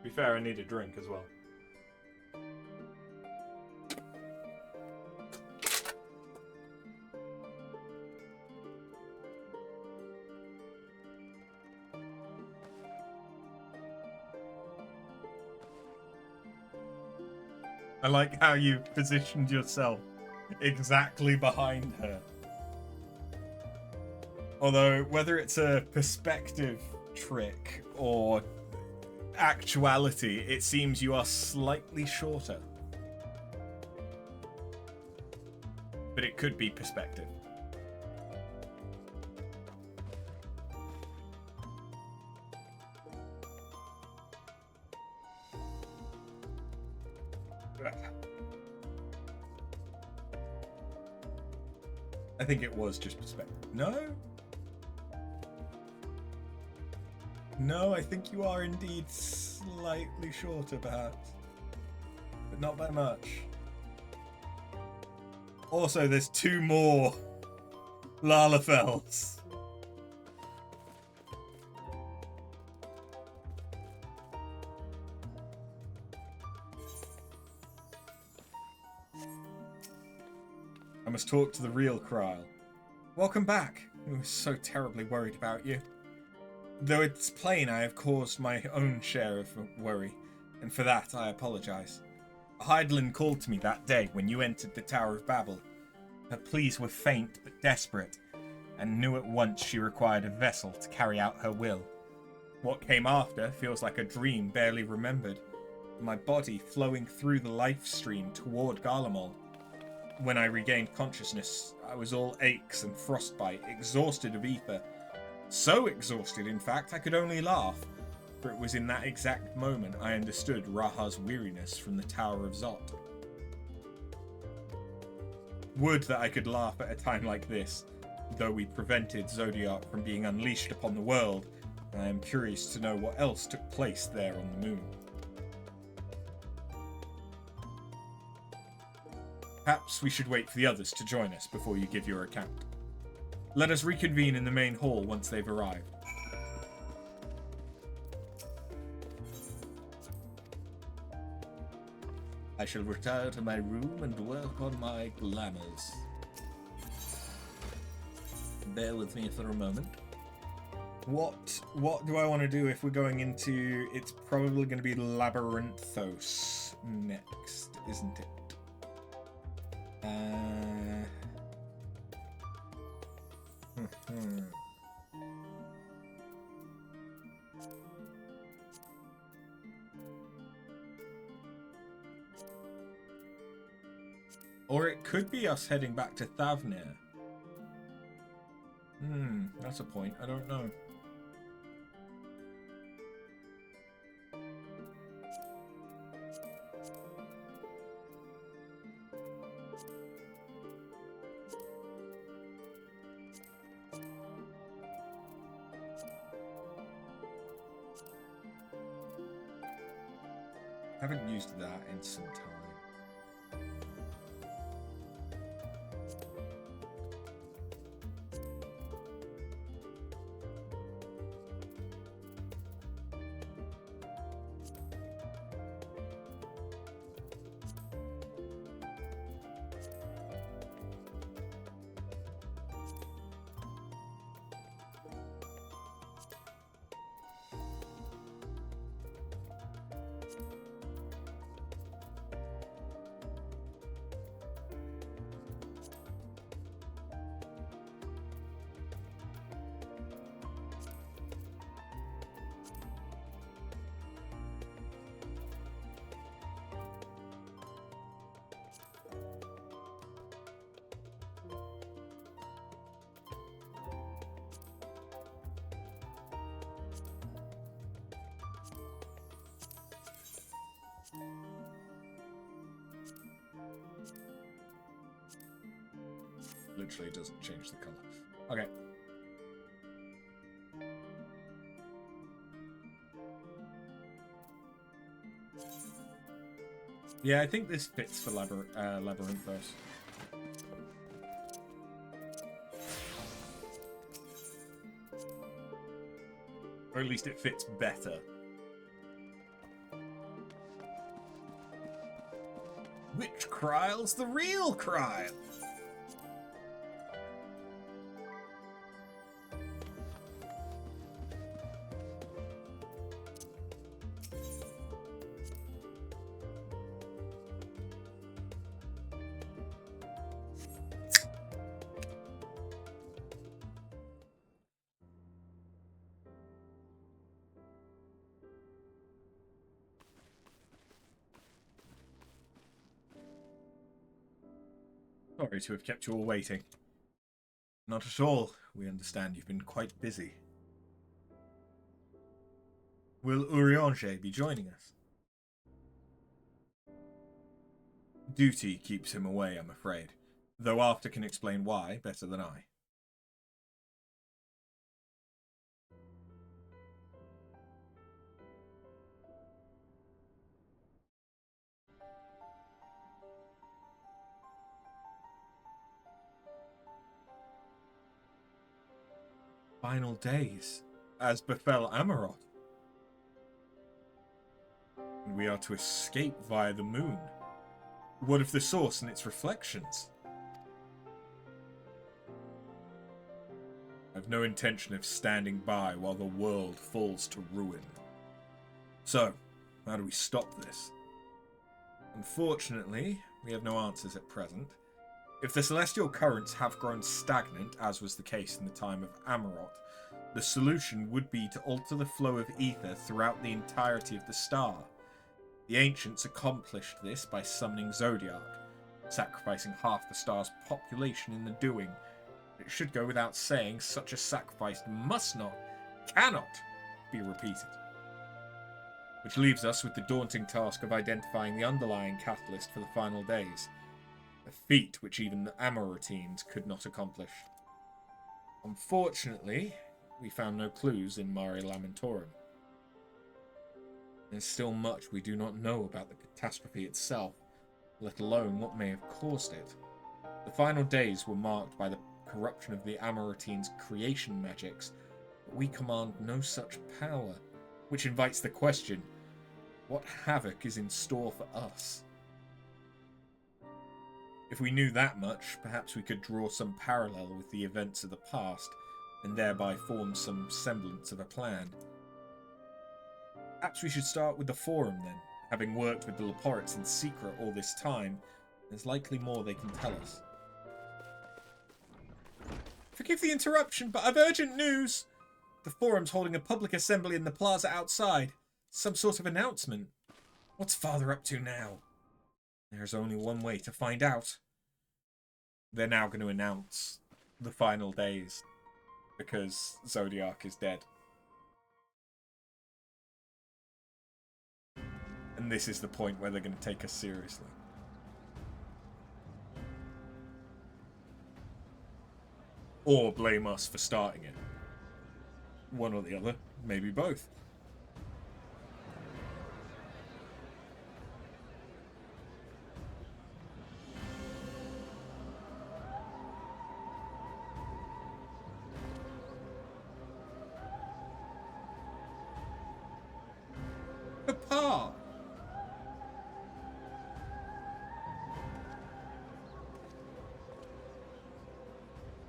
be fair, I need a drink as well. I like how you positioned yourself exactly behind her. Although, whether it's a perspective trick or actuality, it seems you are slightly shorter. But it could be perspective. I think it was just perspective. No? No, I think you are indeed slightly shorter, perhaps. But not by much. Also, there's 2 more Lalafels. I must talk to the real Kryl. Welcome back. I was so terribly worried about you. Though it's plain I have caused my own share of worry, and for that I apologize. Hydaelyn called to me that day when you entered the Tower of Babel. Her pleas were faint but desperate, and knew at once she required a vessel to carry out her will. What came after feels like a dream barely remembered, my body flowing through the life stream toward Garlemald. When I regained consciousness, I was all aches and frostbite, exhausted of ether. So exhausted, in fact, I could only laugh, for it was in that exact moment I understood Raha's weariness from the Tower of Zot. Would that I could laugh at a time like this, though we prevented Zodiac from being unleashed upon the world, and I am curious to know what else took place there on the moon. Perhaps we should wait for the others to join us before you give your account. Let us reconvene in the main hall once they've arrived. I shall retire to my room and work on my glamours. Bear with me for a moment. What do I want to do if we're going into... It's probably going to be Labyrinthos next, isn't it? Or it could be us heading back to Thavnir. That's a point. I don't know. Haven't used that in some time. Literally doesn't change the color. Okay. Yeah, I think this fits for Labyrinthos. Or at least it fits better. Kryle's the real Kryle. Sorry to have kept you all waiting. Not at all. We understand you've been quite busy. Will Urianger be joining us? Duty keeps him away, I'm afraid. Though Arthur can explain why better than I. Final days, as befell Amaroth. And we are to escape via the moon. What of the source and its reflections? I've no intention of standing by while the world falls to ruin. So, how do we stop this? Unfortunately, we have no answers at present. If the celestial currents have grown stagnant, as was the case in the time of Amaroth, the solution would be to alter the flow of ether throughout the entirety of the star. The ancients accomplished this by summoning Zodiac, sacrificing half the star's population in the doing. It should go without saying such a sacrifice must not, cannot, be repeated. Which leaves us with the daunting task of identifying the underlying catalyst for the final days. A feat which even the Amaroteans could not accomplish. Unfortunately, we found no clues in Mare Lamentorum. There's still much we do not know about the catastrophe itself, let alone what may have caused it. The final days were marked by the corruption of the Amaroteans' creation magics, but we command no such power, which invites the question, what havoc is in store for us? If we knew that much, perhaps we could draw some parallel with the events of the past, and thereby form some semblance of a plan. Perhaps we should start with the Forum then. Having worked with the Leporits in secret all this time, there's likely more they can tell us. Forgive the interruption, but I've urgent news! The Forum's holding a public assembly in the plaza outside. Some sort of announcement. What's Father up to now? There's only one way to find out. They're now going to announce the final days because Zodiac is dead. And this is the point where they're going to take us seriously. Or blame us for starting it. One or the other, maybe both. Papa!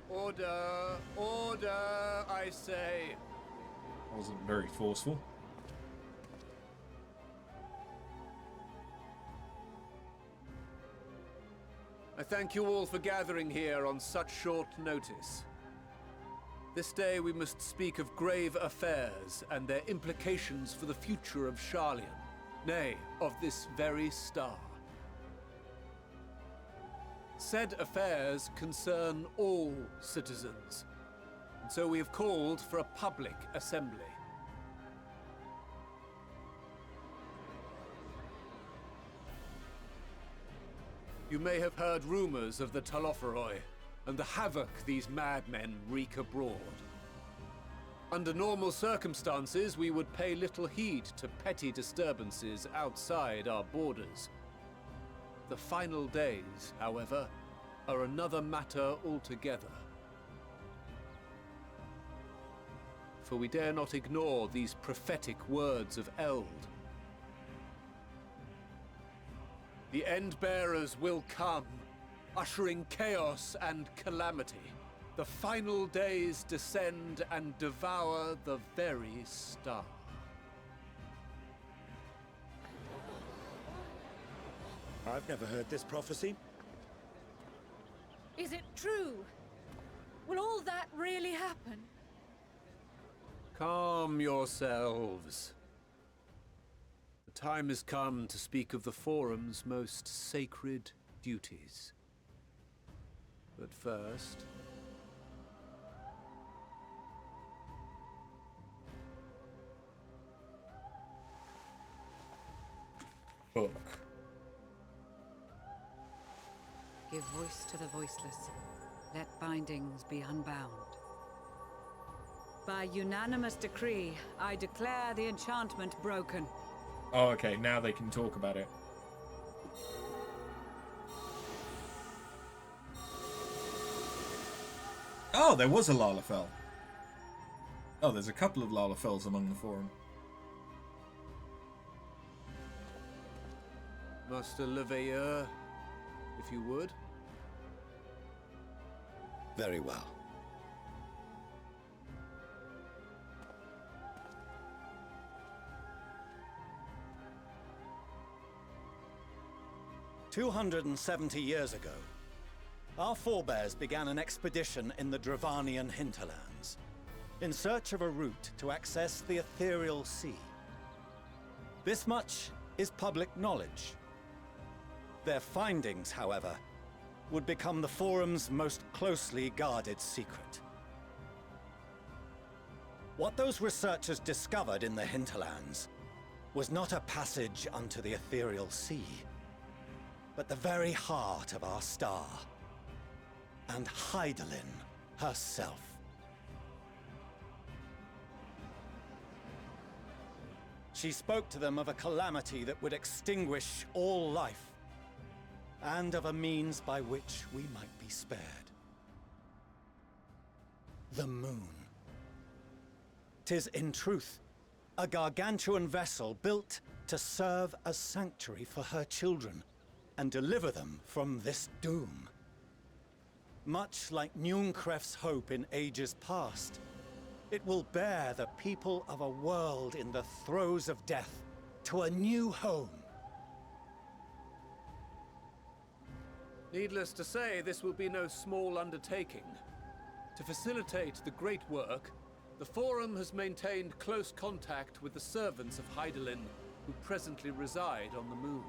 Order! Order, I say! Wasn't very forceful. I thank you all for gathering here on such short notice. This day we must speak of grave affairs and their implications for the future of Sharlayan, nay, of this very star. Said affairs concern all citizens, and so we have called for a public assembly. You may have heard rumors of the Telophoroi, and the havoc these madmen wreak abroad. Under normal circumstances, we would pay little heed to petty disturbances outside our borders. The final days, however, are another matter altogether. For we dare not ignore these prophetic words of Eld. The Endbearers will come, ushering chaos and calamity. The final days descend and devour the very star. I've never heard this prophecy. Is it true? Will all that really happen? Calm yourselves. The time has come to speak of the Forum's most sacred duties. But first... Book. Give voice to the voiceless. Let bindings be unbound. By unanimous decree, I declare the enchantment broken. Oh, okay, now they can talk about it. Oh, there was a Lalafell. Oh, there's a couple of Lalafells among the forum. Master Leveilleur, if you would. Very well. "270 years ago, our forebears began an expedition in the Dravanian hinterlands, in search of a route to access the ethereal sea. This much is public knowledge. Their findings, however, would become the Forum's most closely guarded secret. What those researchers discovered in the hinterlands was not a passage unto the ethereal sea, but the very heart of our star, and Hydaelyn herself. She spoke to them of a calamity that would extinguish all life, and of a means by which we might be spared. The moon. 'Tis in truth a gargantuan vessel built to serve as sanctuary for her children and deliver them from this doom. Much like Nunkref's hope in ages past, it will bear the people of a world in the throes of death to a new home. Needless to say, this will be no small undertaking. To facilitate the great work, the Forum has maintained close contact with the servants of Hydaelyn, who presently reside on the moon.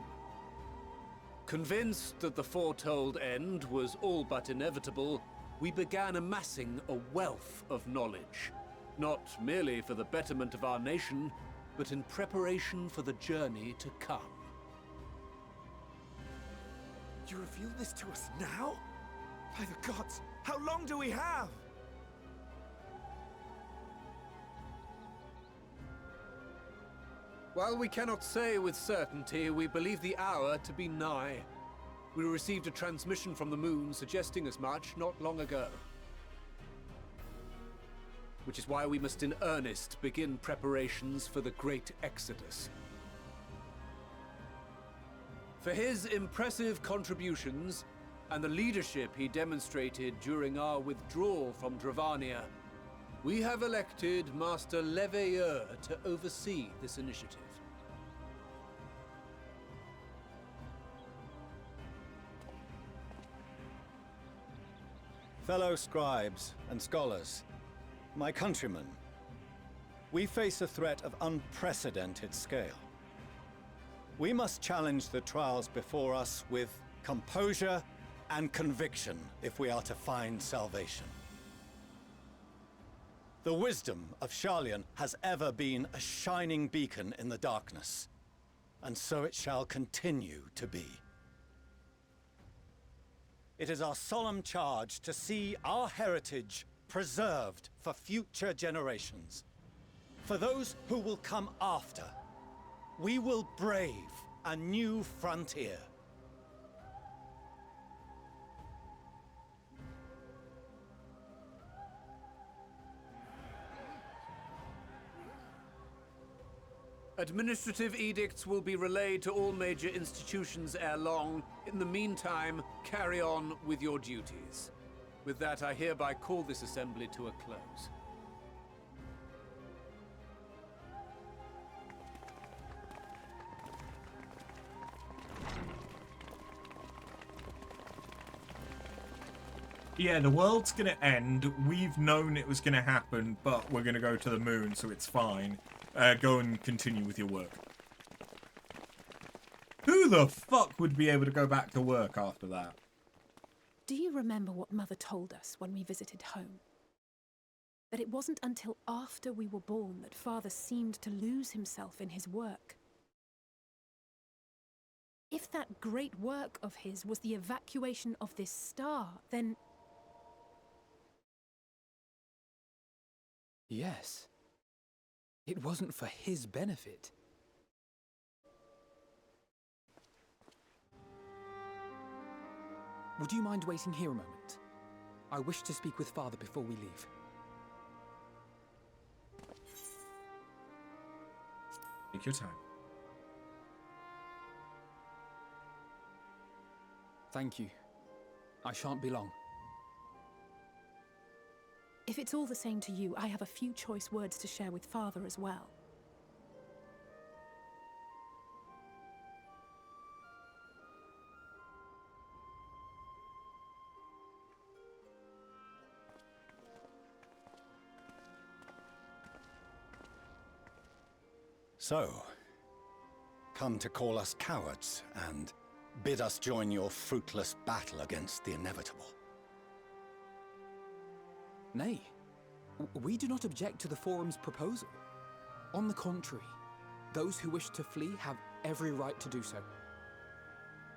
Convinced that the foretold end was all but inevitable, we began amassing a wealth of knowledge, not merely for the betterment of our nation, but in preparation for the journey to come. You reveal this to us now? By the gods, how long do we have? While we cannot say with certainty, we believe the hour to be nigh. We received a transmission from the moon suggesting as much not long ago. Which is why we must in earnest begin preparations for the great exodus. For his impressive contributions and the leadership he demonstrated during our withdrawal from Dravania, we have elected Master Leveilleur to oversee this initiative. Fellow scribes and scholars, my countrymen, we face a threat of unprecedented scale. We must challenge the trials before us with composure and conviction if we are to find salvation. The wisdom of Sharlayan has ever been a shining beacon in the darkness, and so it shall continue to be. It is our solemn charge to see our heritage preserved for future generations. For those who will come after, we will brave a new frontier. Administrative edicts will be relayed to all major institutions ere long. In the meantime, carry on with your duties. With that, I hereby call this assembly to a close. Yeah, the world's gonna end. We've known it was gonna happen, but we're gonna go to the moon, so it's fine. Go and continue with your work. Who the fuck would be able to go back to work after that? Do you remember what Mother told us when we visited home? That it wasn't until after we were born that Father seemed to lose himself in his work. If that great work of his was the evacuation of this star, then... Yes. It wasn't for his benefit. Would you mind waiting here a moment? I wish to speak with Father before we leave. Take your time. Thank you. I shan't be long. If it's all the same to you, I have a few choice words to share with Father as well. So, come to call us cowards and bid us join your fruitless battle against the inevitable. Nay, we do not object to the Forum's proposal. On the contrary, those who wish to flee have every right to do so.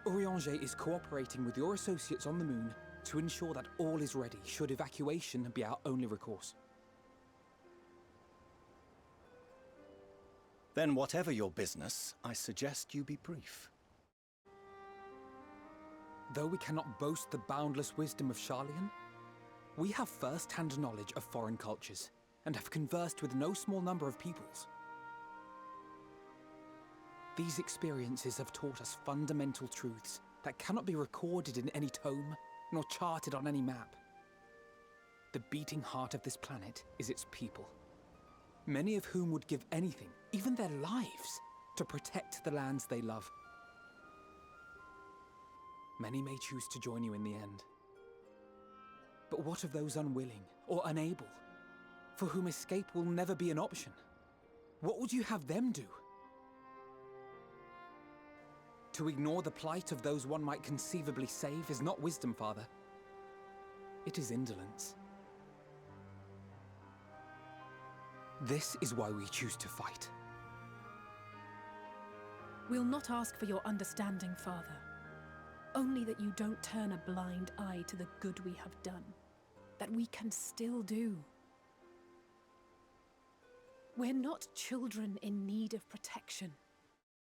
Urianger is cooperating with your associates on the moon to ensure that all is ready should evacuation be our only recourse. Then whatever your business, I suggest you be brief. Though we cannot boast the boundless wisdom of Sharlayan, we have first-hand knowledge of foreign cultures, and have conversed with no small number of peoples. These experiences have taught us fundamental truths that cannot be recorded in any tome, nor charted on any map. The beating heart of this planet is its people, many of whom would give anything, even their lives, to protect the lands they love. Many may choose to join you in the end. But what of those unwilling or unable, for whom escape will never be an option? What would you have them do? To ignore the plight of those one might conceivably save is not wisdom, Father. It is indolence. This is why we choose to fight. We'll not ask for your understanding, Father. Only that you don't turn a blind eye to the good we have done. That we can still do. We're not children in need of protection.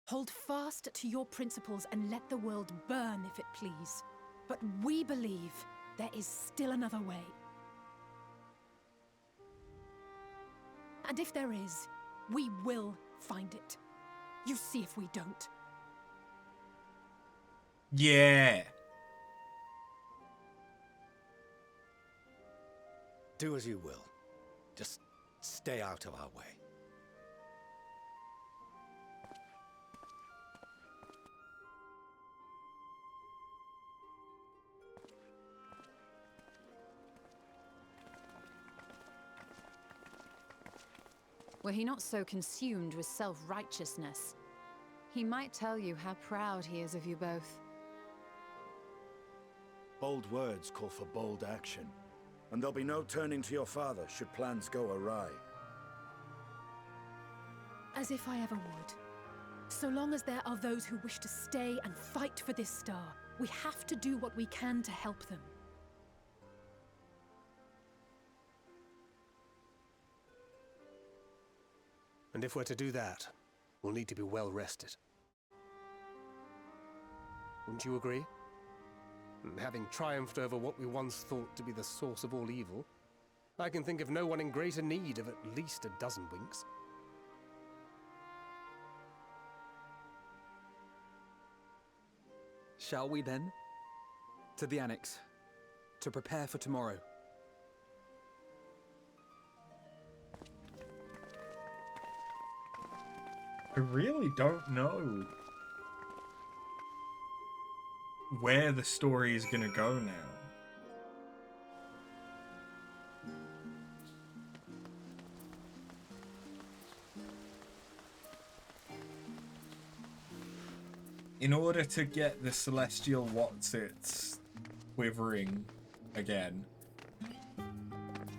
Hold fast to your principles and let the world burn if it please. But we believe there is still another way. And if there is, we will find it. You see if we don't. Yeah. Do as you will. Just stay out of our way. Were he not so consumed with self-righteousness, he might tell you how proud he is of you both. Bold words call for bold action. And there'll be no turning to your father should plans go awry. As if I ever would. So long as there are those who wish to stay and fight for this star, we have to do what we can to help them. And if we're to do that, we'll need to be well rested. Wouldn't you agree? And having triumphed over what we once thought to be the source of all evil, I can think of no one in greater need of at least a dozen winks. Shall we then? To the Annex. To prepare for tomorrow. I really don't know where the story is going to go now. In order to get the celestial what's-its quivering again,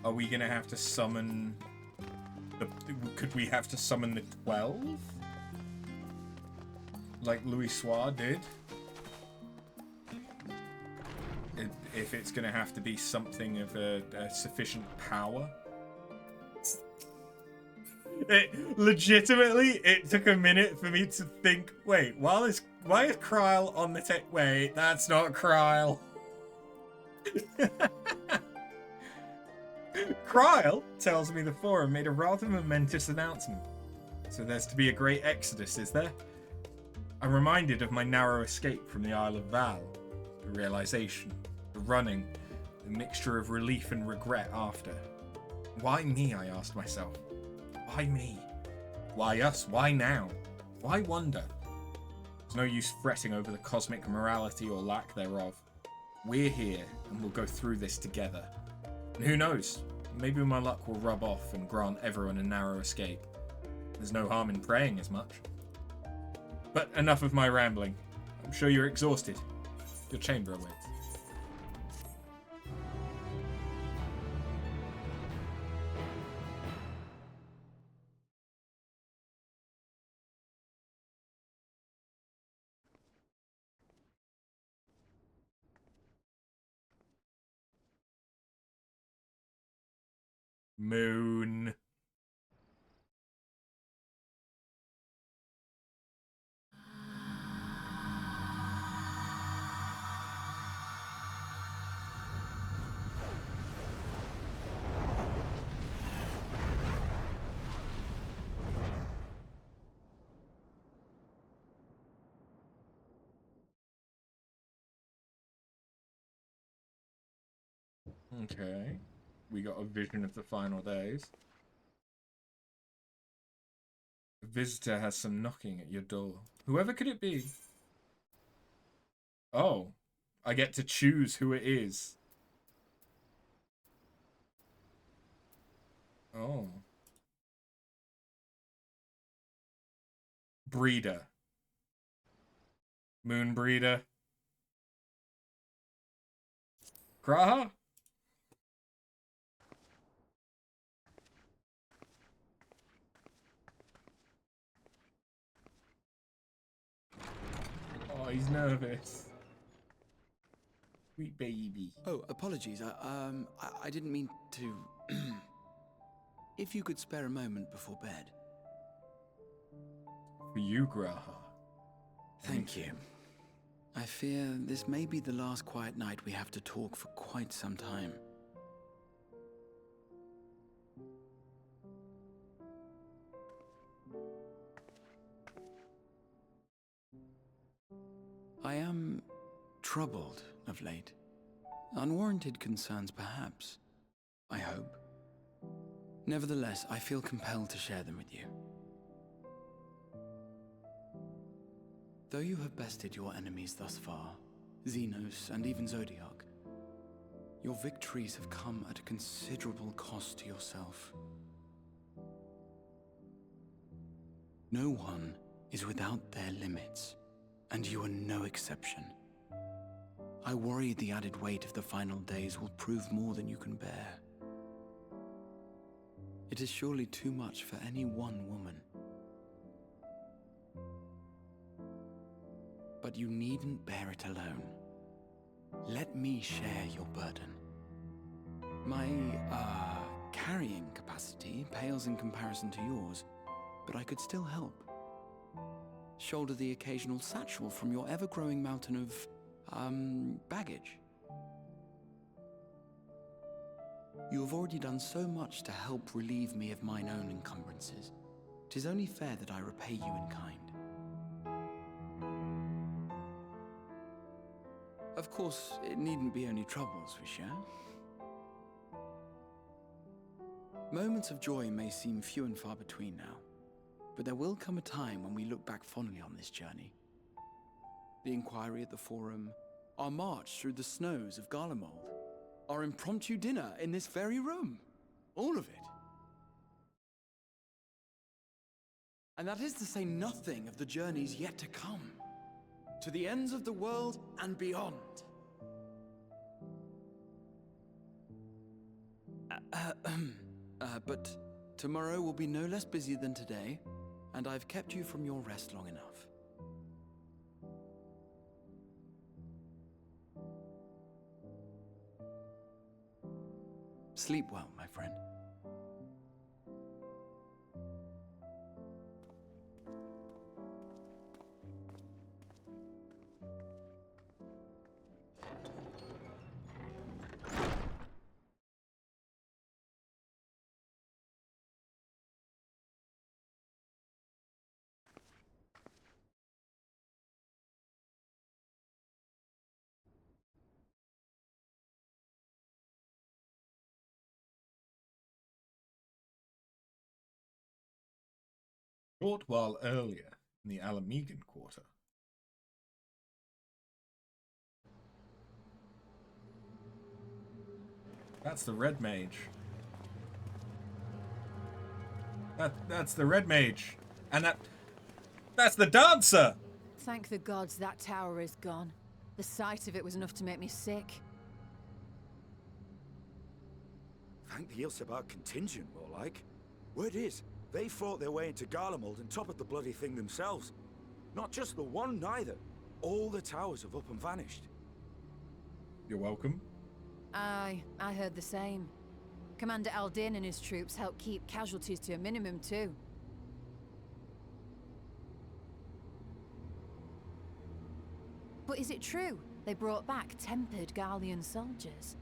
are we going to have to summon... Could we have to summon the 12? Like Louis Soir did? If it's going to have to be something of a sufficient power? Legitimately, it took a minute for me to think, wait, why is Kryl on the tech? Wait, that's not Kryl. Kryl tells me the forum made a rather momentous announcement. So there's to be a great exodus, is there? I'm reminded of my narrow escape from the Isle of Val. The realization, the running, the mixture of relief and regret after. Why me, I asked myself. Why me? Why us? Why now? Why wonder? There's no use fretting over the cosmic morality or lack thereof. We're here, and we'll go through this together. And who knows? Maybe my luck will rub off and grant everyone a narrow escape. There's no harm in praying as much. But enough of my rambling. I'm sure you're exhausted. Your chamber awaits. Moon. Okay. We got a vision of the final days. A visitor has some knocking at your door. Whoever could it be? Oh. I get to choose who it is. Oh. Breeder. Moon breeder. Graha? Oh, he's nervous. Sweet baby. Oh, apologies. I didn't mean to... If you could spare a moment before bed. For you, Graha. Thank you. I fear this may be the last quiet night we have to talk for quite some time. I am troubled of late. Unwarranted concerns, perhaps. I hope. Nevertheless, I feel compelled to share them with you. Though you have bested your enemies thus far, Xenos and even Zodiac, your victories have come at a considerable cost to yourself. No one is without their limits, and you are no exception. I worry the added weight of the final days will prove more than you can bear. It is surely too much for any one woman. But you needn't bear it alone. Let me share your burden. My, carrying capacity pales in comparison to yours, but I could still help. Shoulder the occasional satchel from your ever-growing mountain of, baggage. You have already done so much to help relieve me of mine own encumbrances. 'Tis only fair that I repay you in kind. course, it needn't be only troubles we share. Moments of joy may seem few and far between now, but there will come a time when we look back fondly on this journey. The inquiry at the Forum, our march through the snows of Garlemald, our impromptu dinner in this very room. All of it. And that is to say nothing of the journeys yet to come, to the ends of the world and beyond. But tomorrow will be no less busy than today, and I've kept you from your rest long enough. Sleep well, my friend. Short while earlier, in the Alamegan quarter. That's the red mage. That's the red mage. And that's the dancer! Thank the gods that tower is gone. The sight of it was enough to make me sick. Thank the Ilsebar contingent, more like. Word is, they fought their way into Garlemald and toppled the bloody thing themselves. Not just the one, neither. All the towers have up and vanished. You're welcome. Aye, I heard the same. Commander Aldin and his troops helped keep casualties to a minimum, too. But is it true they brought back tempered Garlean soldiers?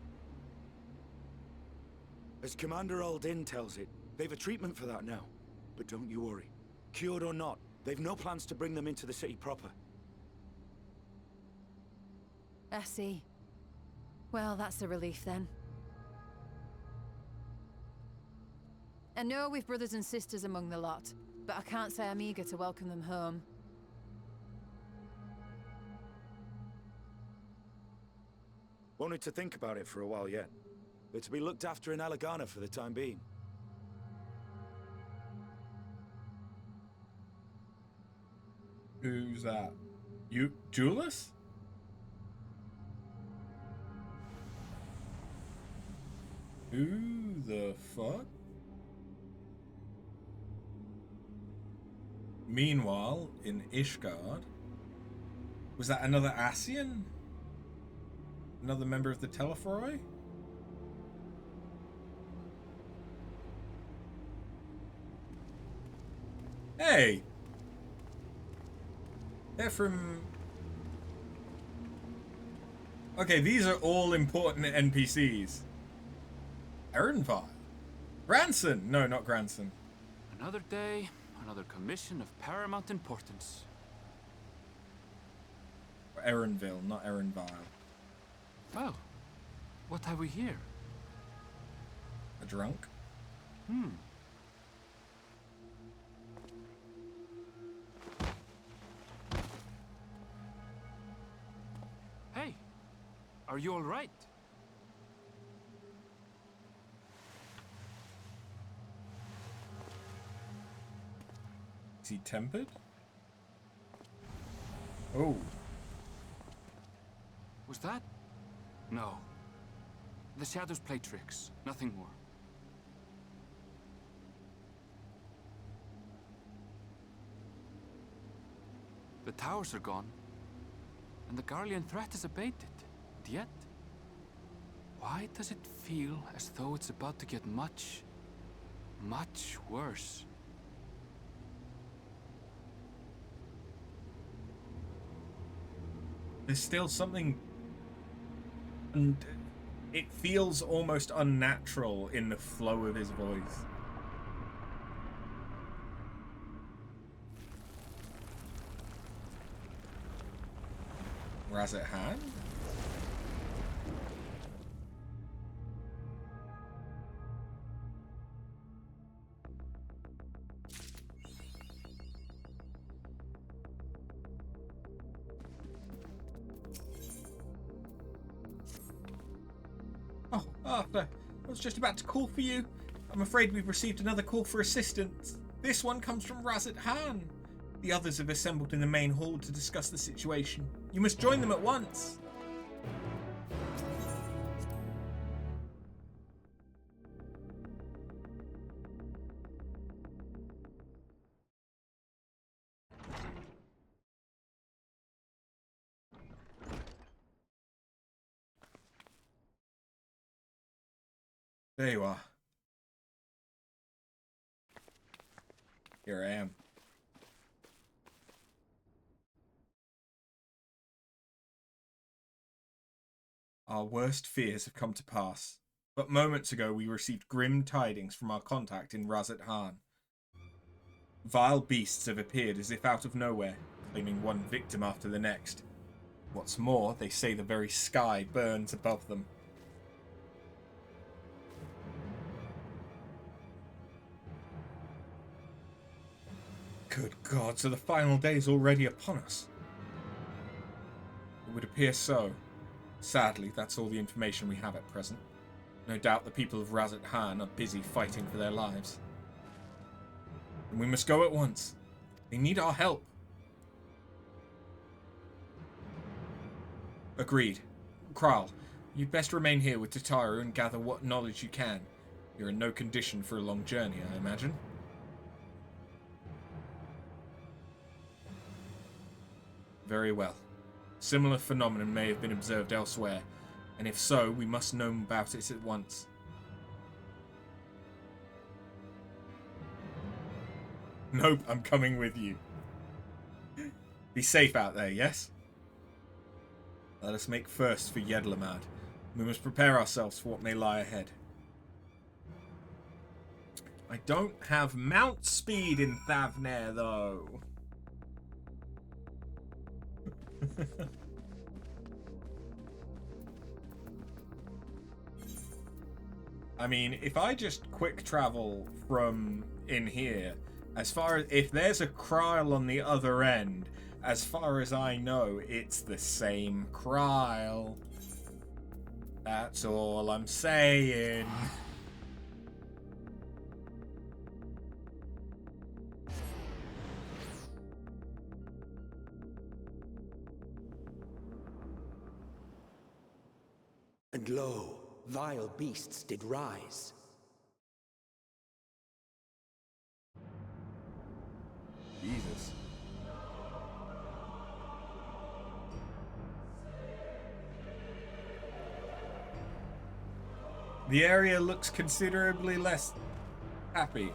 As Commander Aldin tells it, they've a treatment for that now. But don't you worry. Cured or not, they've no plans to bring them into the city proper. I see. Well, that's a relief then. I know we've brothers and sisters among the lot, but I can't say I'm eager to welcome them home. Wanted to think about it for a while yet. They're to be looked after in Alagana for the time being. Who's that? You, Julius? Who the fuck? Meanwhile, in Ishgard, was that another Ascian? Another member of the Telefroi? Hey! They're from... Okay, these are all important NPCs. Erenvile. Granson! No, not Granson. Another day, another commission of paramount importance. Erenville, not Erenvile. Well, what have we here? A drunk? Hey, are you all right? Is he tempered? Oh. Was that? No. The shadows play tricks, nothing more. The towers are gone, and the Garlean threat is abated. And yet, why does it feel as though it's about to get much, much worse? There's still something... And it feels almost unnatural in the flow of his voice. Razet Han? Arthur, I was just about to call for you. I'm afraid we've received another call for assistance. This one comes from Razat Han. The others have assembled in the main hall to discuss the situation. You must join them at once. There you are. Here I am. Our worst fears have come to pass. But moments ago we received grim tidings from our contact in Razat Han. Vile beasts have appeared as if out of nowhere, claiming one victim after the next. What's more, they say the very sky burns above them. Good God, so the final day is already upon us. It would appear so. Sadly, that's all the information we have at present. No doubt the people of Razat Han are busy fighting for their lives. And we must go at once. They need our help. Agreed. Kral, you'd best remain here with Tataru and gather what knowledge you can. You're in no condition for a long journey, I imagine. Very well. Similar phenomenon may have been observed elsewhere, and if so, we must know about it at once. Nope, I'm coming with you. Be safe out there, yes? Let us make first for Yedlamad. We must prepare ourselves for what may lie ahead. I don't have mount speed in Thavnair, though. I mean, if I just quick travel from in here, as far as if there's a Kryl on the other end, as far as I know, it's the same Kryl. That's all I'm saying. And lo, vile beasts did rise. Jesus. The area looks considerably less happy.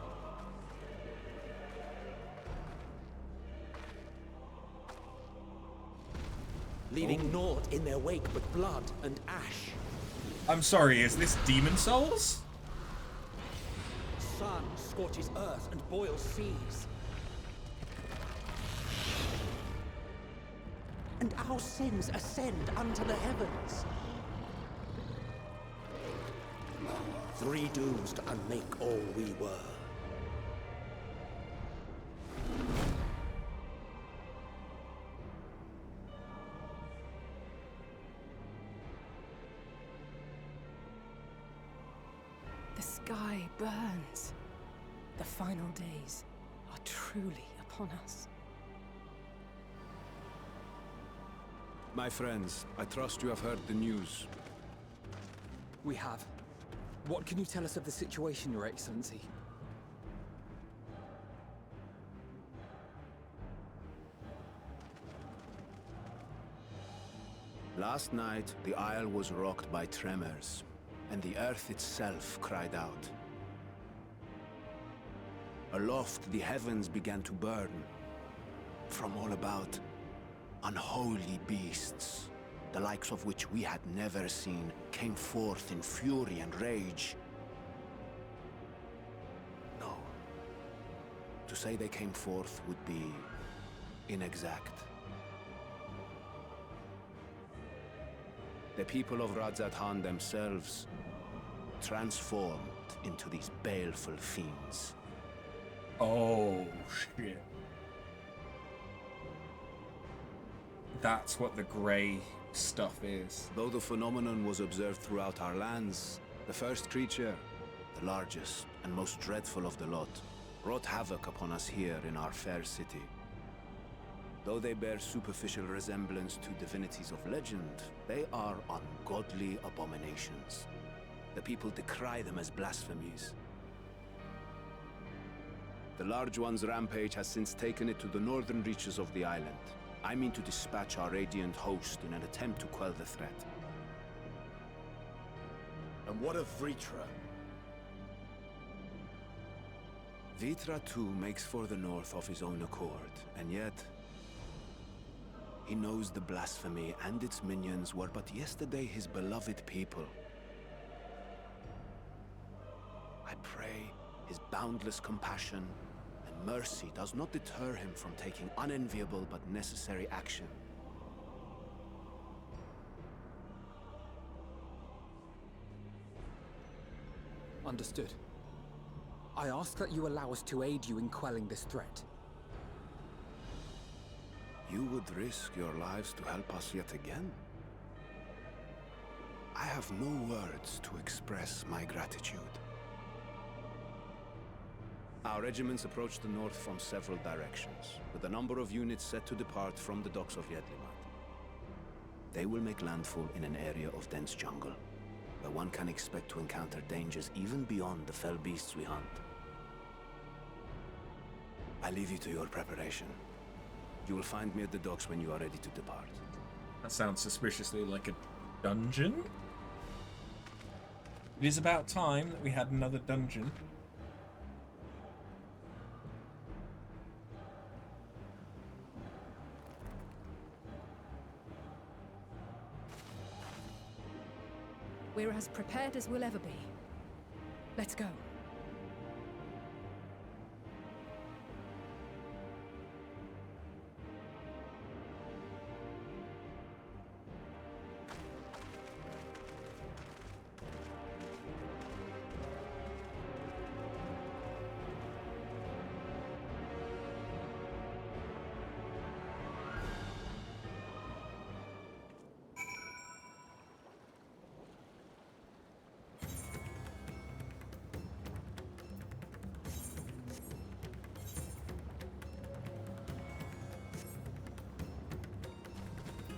Leaving naught in their wake but blood and ash. I'm sorry, is this Demon Souls? Sun scorches earth and boils seas. And our sins ascend unto the heavens. Three dooms to unmake all we were. The sky burns. The final days are truly upon us. My friends, I trust you have heard the news. We have. What can you tell us of the situation, Your Excellency? Last night, the Isle was rocked by tremors, and the earth itself cried out. Aloft, the heavens began to burn. From all about, unholy beasts, the likes of which we had never seen, came forth in fury and rage. No. To say they came forth would be inexact. The people of Razat Han themselves transformed into these baleful fiends. Oh, shit. That's what the grey stuff is. Though the phenomenon was observed throughout our lands, The first creature, the largest and most dreadful of the lot, wrought havoc upon us here in our fair city. Though they bear superficial resemblance to divinities of legend, they are ungodly abominations. The people decry them as blasphemies. The large one's rampage has since taken it to the northern reaches of the island. I mean to dispatch our radiant host in an attempt to quell the threat. And what of Vritra? Vritra too makes for the north of his own accord, and yet he knows the blasphemy and its minions were but yesterday his beloved people. I pray his boundless compassion and mercy does not deter him from taking unenviable but necessary action. Understood. I ask that you allow us to aid you in quelling this threat. You would risk your lives to help us yet again? I have no words to express my gratitude. Our regiments approach the north from several directions, with a number of units set to depart from the docks of Yedlimat. They will make landfall in an area of dense jungle, where one can expect to encounter dangers even beyond the fell beasts we hunt. I leave you to your preparation. You will find me at the docks when you are ready to depart. That sounds suspiciously like a dungeon. It is about time that we had another dungeon. We're as prepared as we'll ever be. Let's go.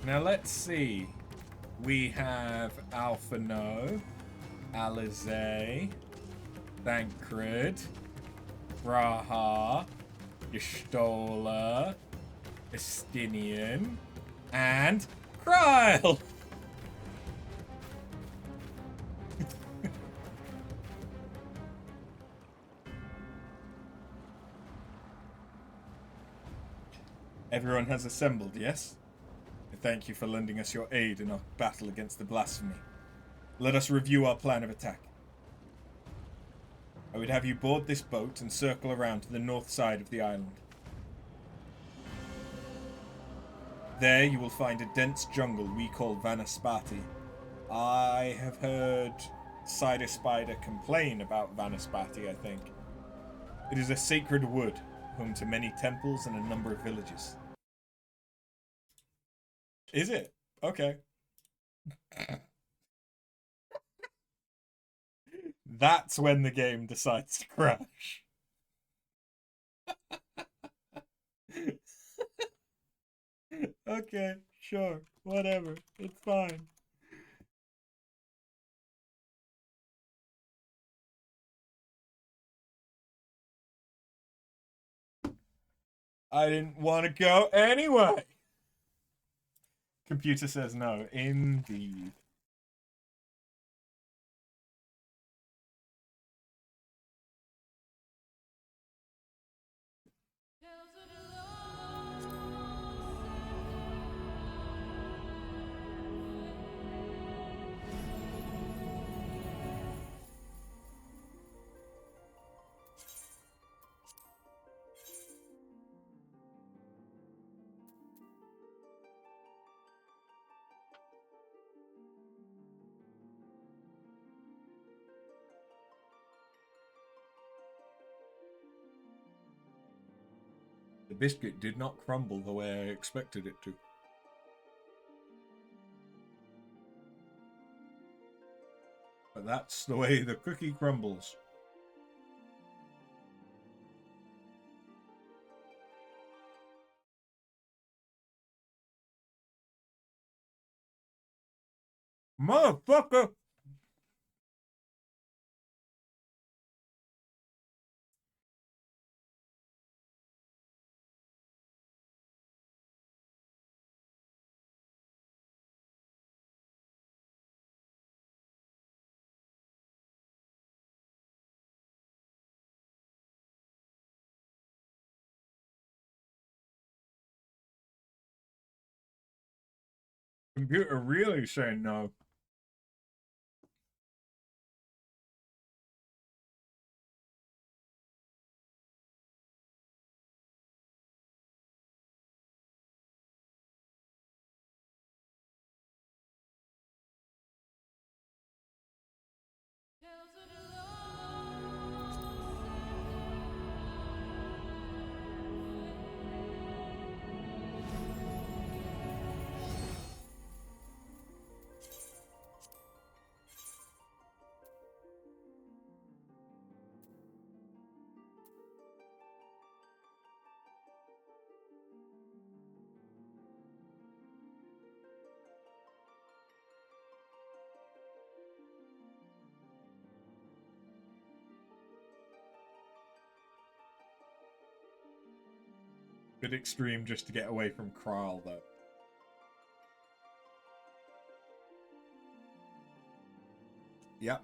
Now let's see. We have Alphino, Alizé, Thancred, Braha, Y'shtola, Estinian, and Kryle! Everyone has assembled, yes? Thank you for lending us your aid in our battle against the blasphemy. Let us review our plan of attack. I would have you board this boat and circle around to the north side of the island. There you will find a dense jungle we call Vanaspati. I have heard Cider Spider complain about Vanaspati, I think. It is a sacred wood, home to many temples and a number of villages. Is it? Okay. That's when the game decides to crash. Okay, sure, whatever, it's fine. I didn't want to go anyway. Computer says no. Indeed. The biscuit did not crumble the way I expected it to. But That's the way the cookie crumbles. Motherfucker! Computer really saying no. Bit extreme just to get away from Kral, though. Yep.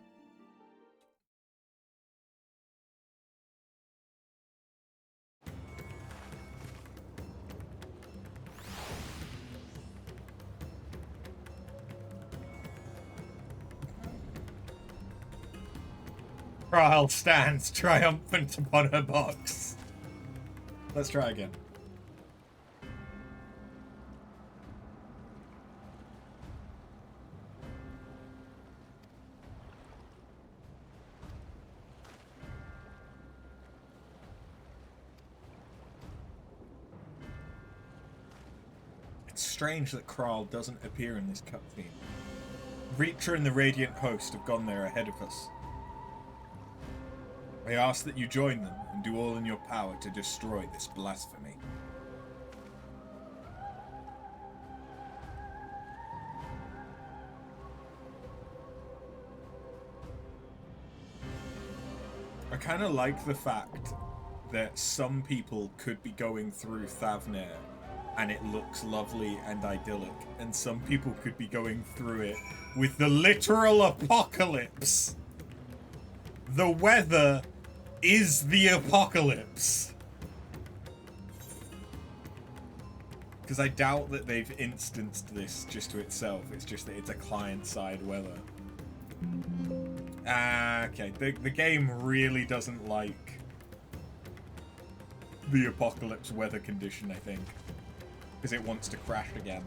Kral stands triumphant upon her box. Let's try again. It's strange that Kral doesn't appear in this cutscene. Reacher and the Radiant Host have gone there ahead of us. I ask that you join them and do all in your power to destroy this blasphemy. I kind of like the fact that some people could be going through Thavnair and it looks lovely and idyllic, and some people could be going through it with the literal apocalypse. The weather is the apocalypse. Because I doubt that they've instanced this just to itself. It's just that it's a client-side weather. Okay. The game really doesn't like the apocalypse weather condition, I think. Because it wants to crash again.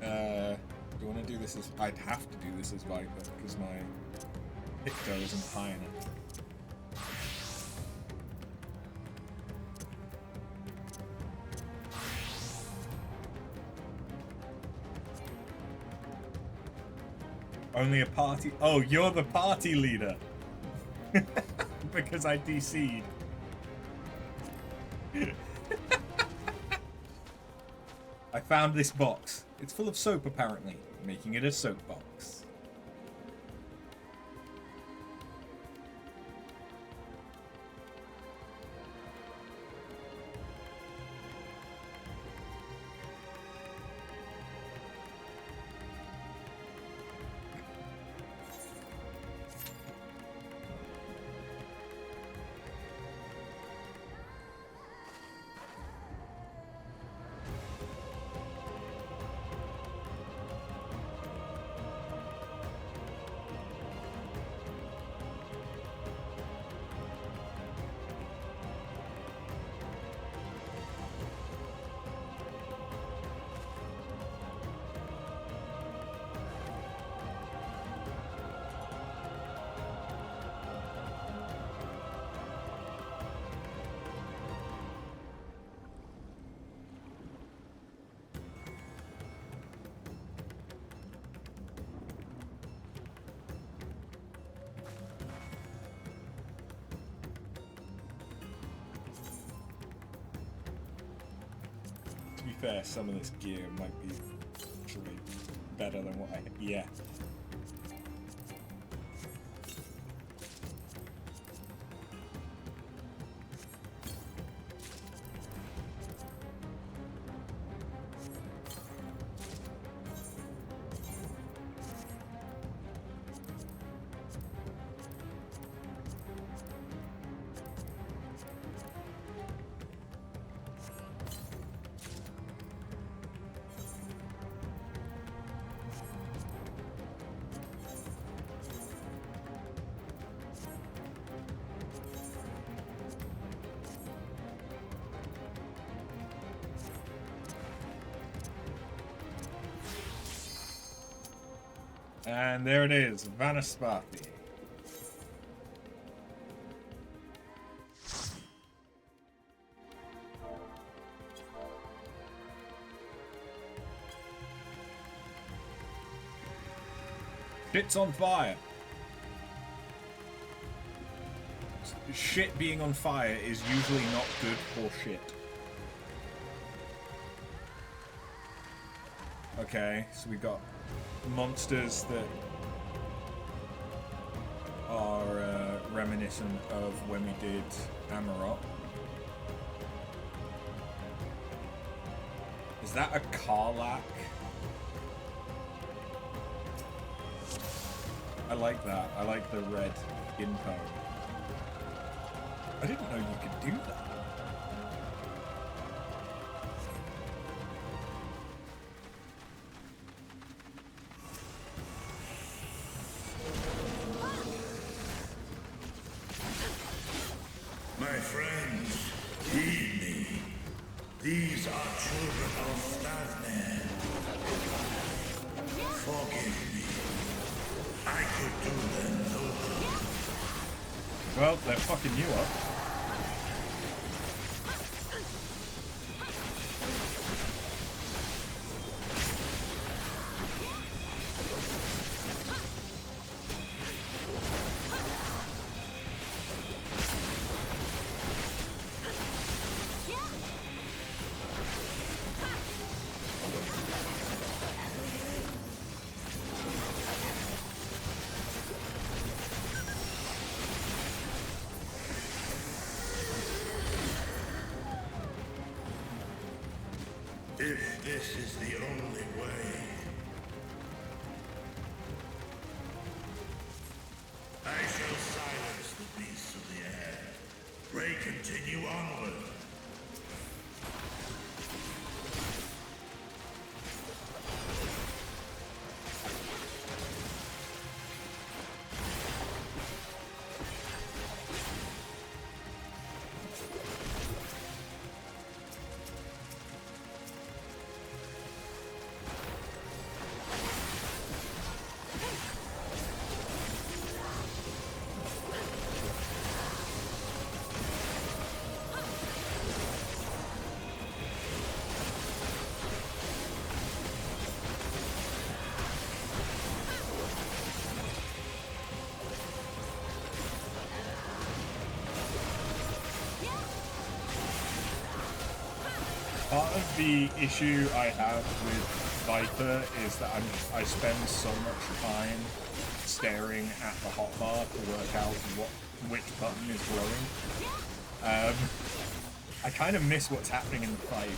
Do you want to do this as... I'd have to do this as Viper, because my Picto isn't high enough. Only a party... Oh, you're the party leader! Because I DC'd. I found this box. It's full of soap, apparently, making it a soap box. fair, some of this gear might be actually better than what I... Yeah. And there it is, Vanaspati. Shit's on fire. Shit being on fire is usually not good for shit. Okay, so we got monsters that are reminiscent of when we did Amarok. Is that a Karlak? I like that. I like the red skin tone. I didn't know you could do that. My friends, heed me. These are children of Stavner. Forgive me. I could do them no harm. Well, they're fucking you up. If this is the only way, I shall silence the beasts of the air. Pray continue onward. Part of the issue I have with Viper is that I spend so much time staring at the hotbar to work out which button is glowing. I kind of miss what's happening in the fight.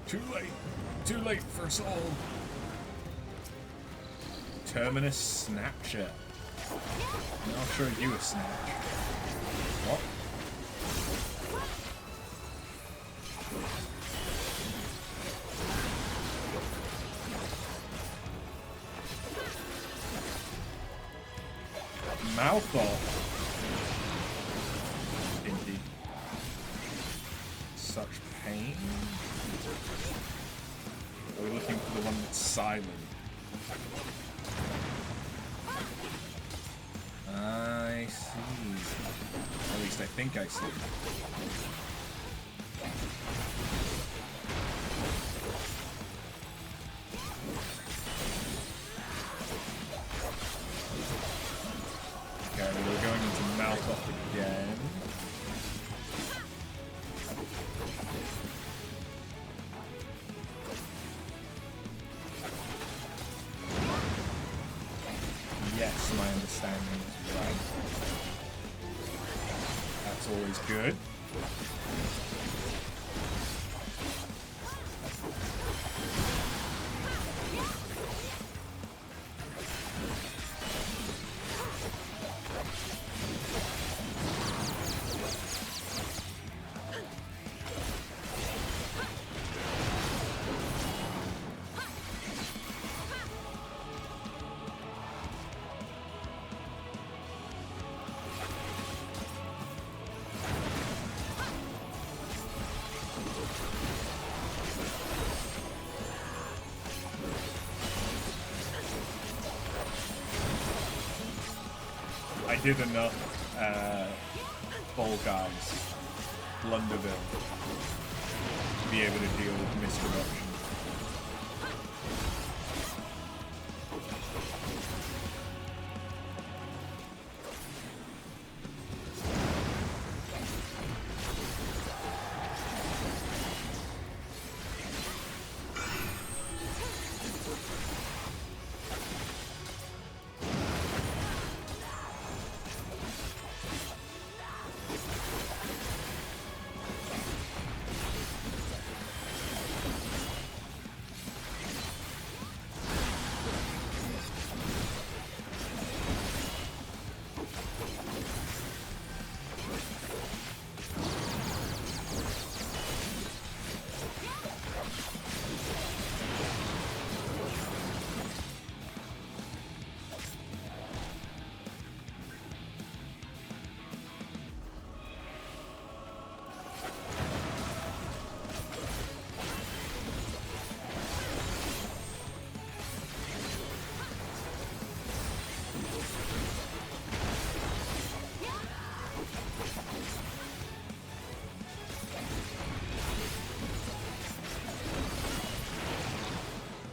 Too late. Too late for us all. Terminus Snapshot. And I'll show you a snatch. What? mouth off. Indeed. Such pain. Are we looking for the one that's silent? I see. At least I think I see. Okay, we're going into mouth off again. Yes, my understanding is right. That's always good. I did enough Fall Guys, Blunderville, to be able to deal with misdirection.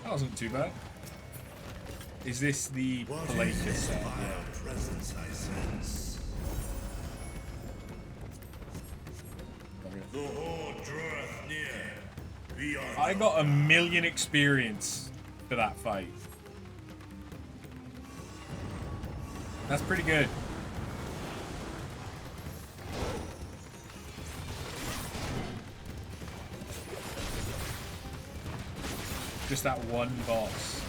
Wasn't too bad. Is this the Palacios set? Yeah. Presence I sense. The horde draweth near. Beyond I got 1,000,000 experience for that fight. That's pretty good. Just that one boss.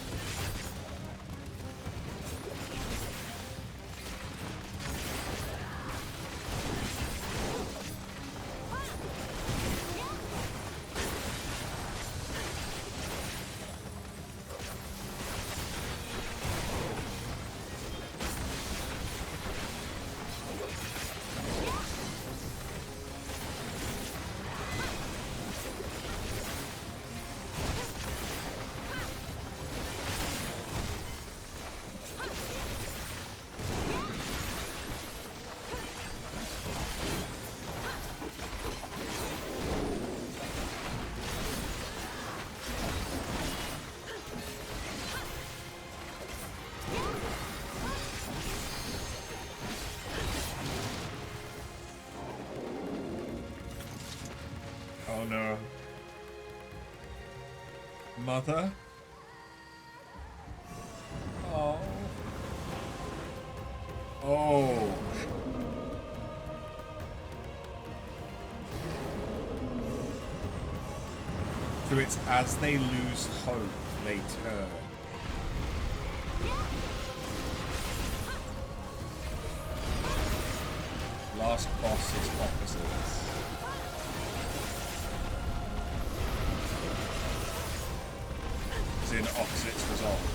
Oh no. Mother? Oh. Oh. So it's as they lose hope, they turn. Last boss is opposites. As in opposites resolve.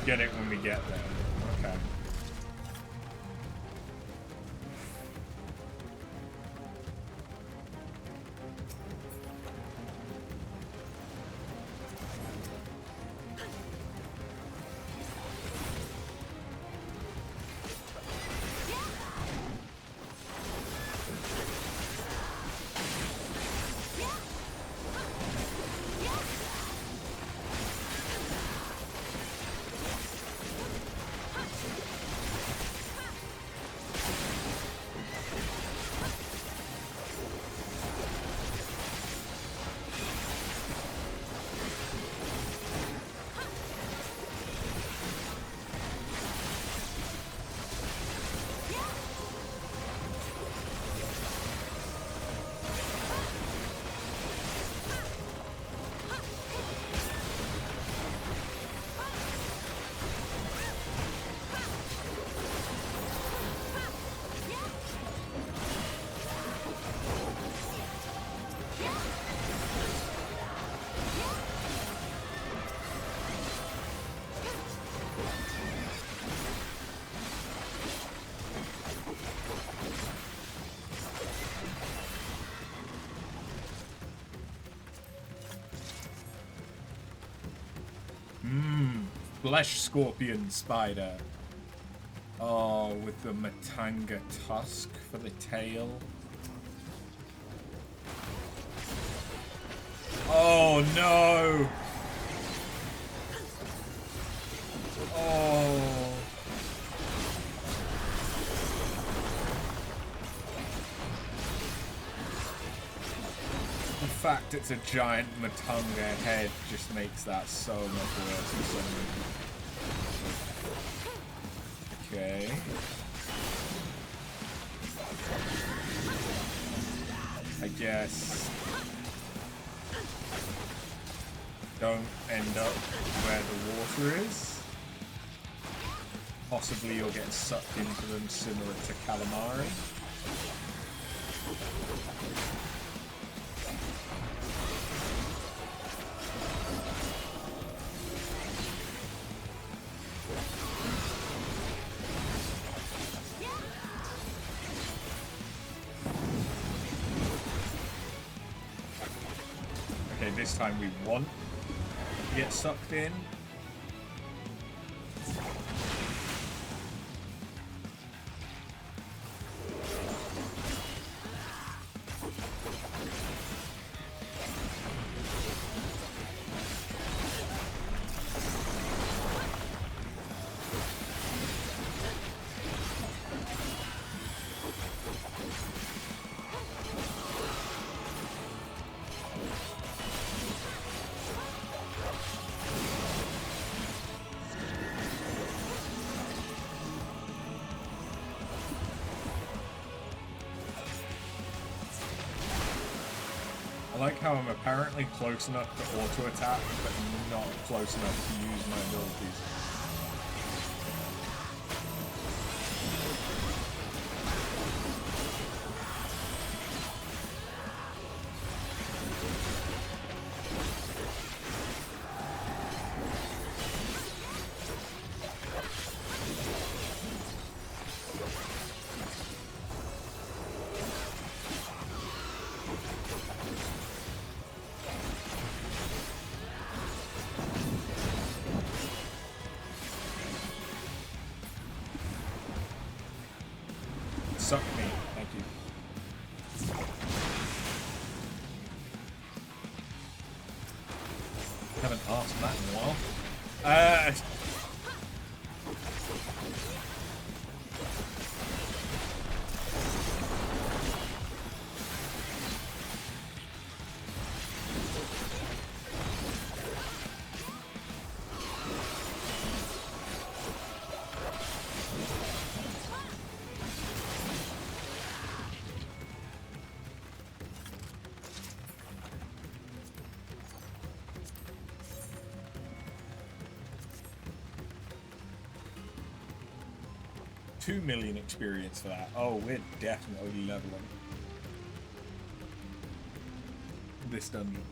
get it when we get there. Okay. Flesh scorpion spider. Oh, with the Matanga tusk for the tail. Oh no! Oh. The fact it's a giant Matanga head just makes that so much worse for some reason. Okay. I guess don't end up where the water is. Possibly you'll get sucked into them similar to calamari. Okay, this time we want to get sucked in. I like how I'm apparently close enough to auto attack, but not close enough to use my abilities. Suck me, thank you. Haven't asked that in a while. $2 million experience for that. Oh, we're definitely leveling this dungeon.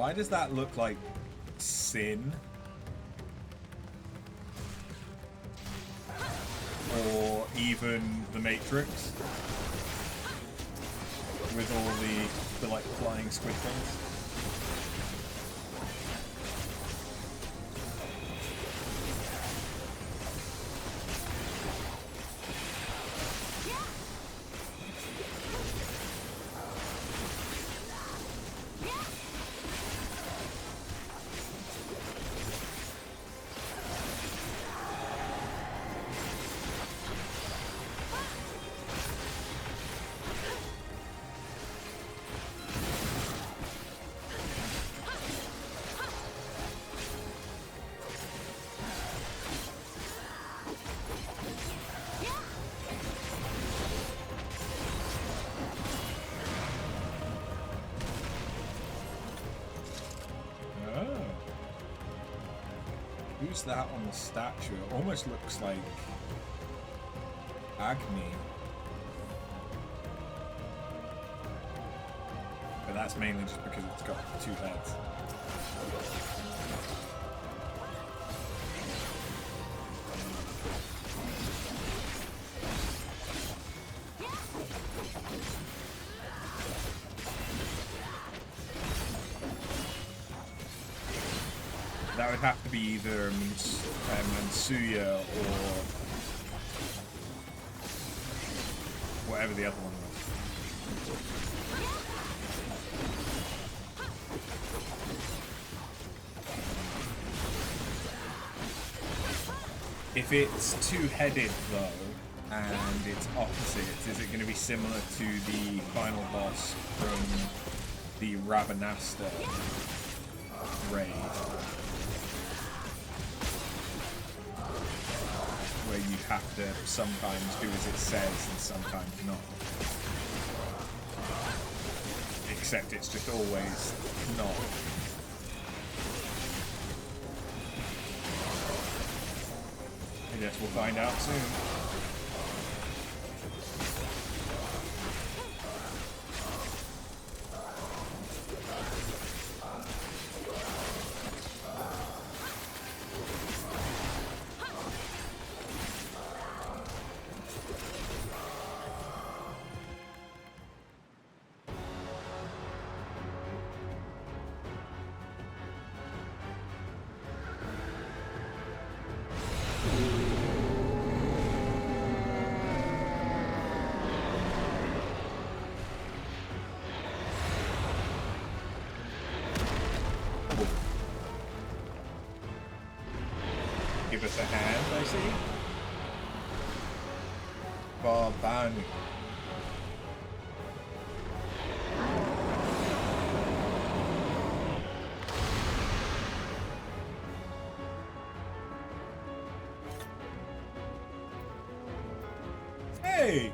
Why does that look like Sin? Or even The Matrix? With all the like flying squid things. Who's that on the statue? It almost looks like Agni. But that's mainly just because it's got 2 heads. That would have to be either Mansuya or whatever the other one was. If it's 2-headed though, and it's opposites, is it going to be similar to the final boss from the Rabanasta raid? Where you have to sometimes do as it says and sometimes not. Except it's just always not. I guess we'll find out soon. Give us a hand, I see. Barbani. Hey!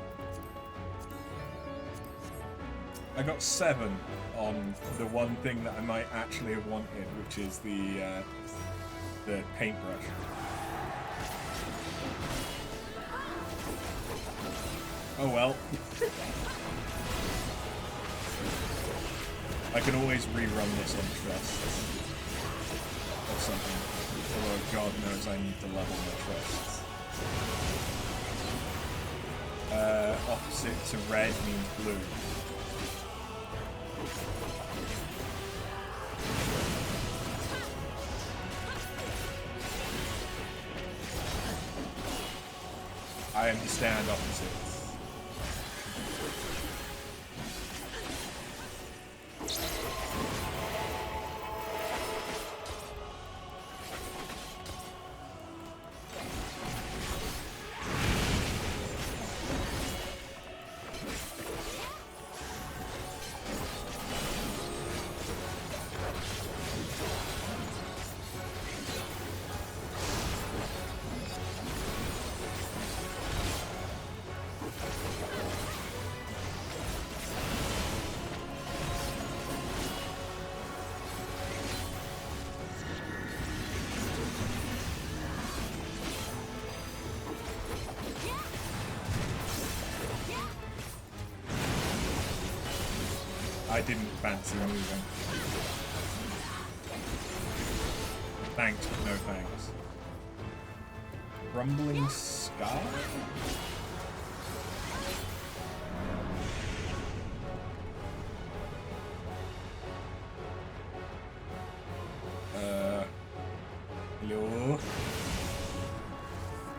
I got 7 on the one thing that I might actually have wanted, which is the paintbrush. Oh well. I can always rerun this on trusts or something. Although God knows I need to level my trusts. Opposite to red means blue. I understand opposites. I didn't fancy moving. Thanks, but no thanks. Rumbling Sky? Hello?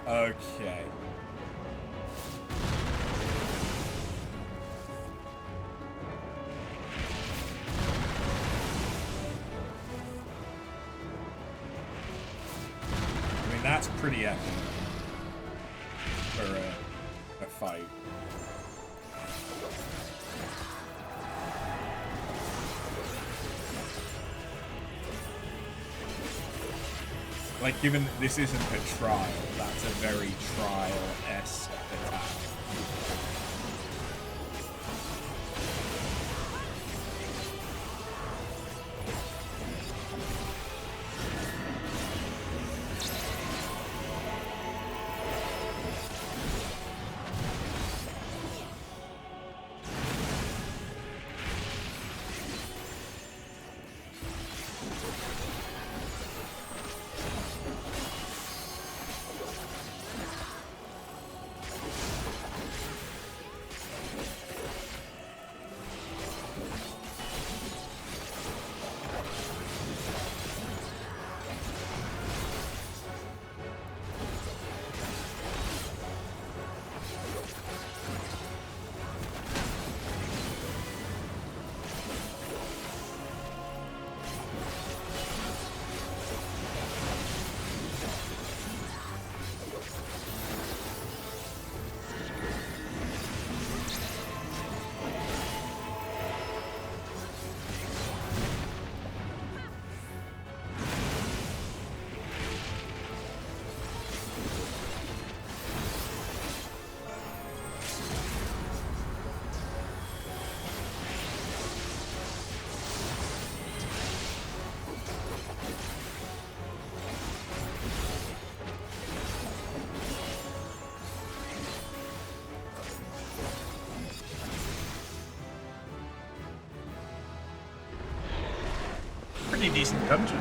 Okay. I mean, that's pretty epic for a fight. Like, given this isn't a trial, that's a very trial-esque attack. Pretty decent dungeon.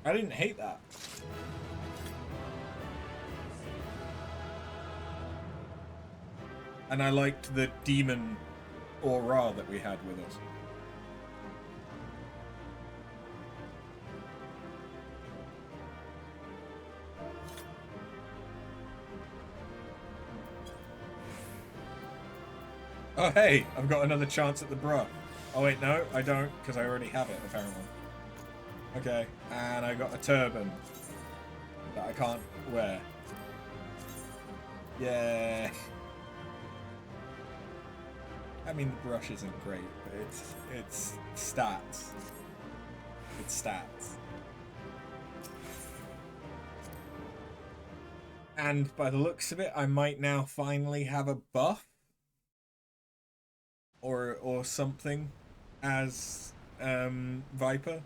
I didn't hate that. And I liked the demon aura that we had with us. Oh hey, I've got another chance at the bruh. Oh wait, no, I don't, because I already have it, apparently. Okay, and I got a turban that I can't wear. Yeah. I mean, the brush isn't great, but it's stats. It's stats. And by the looks of it, I might now finally have a buff. Or something as Viper.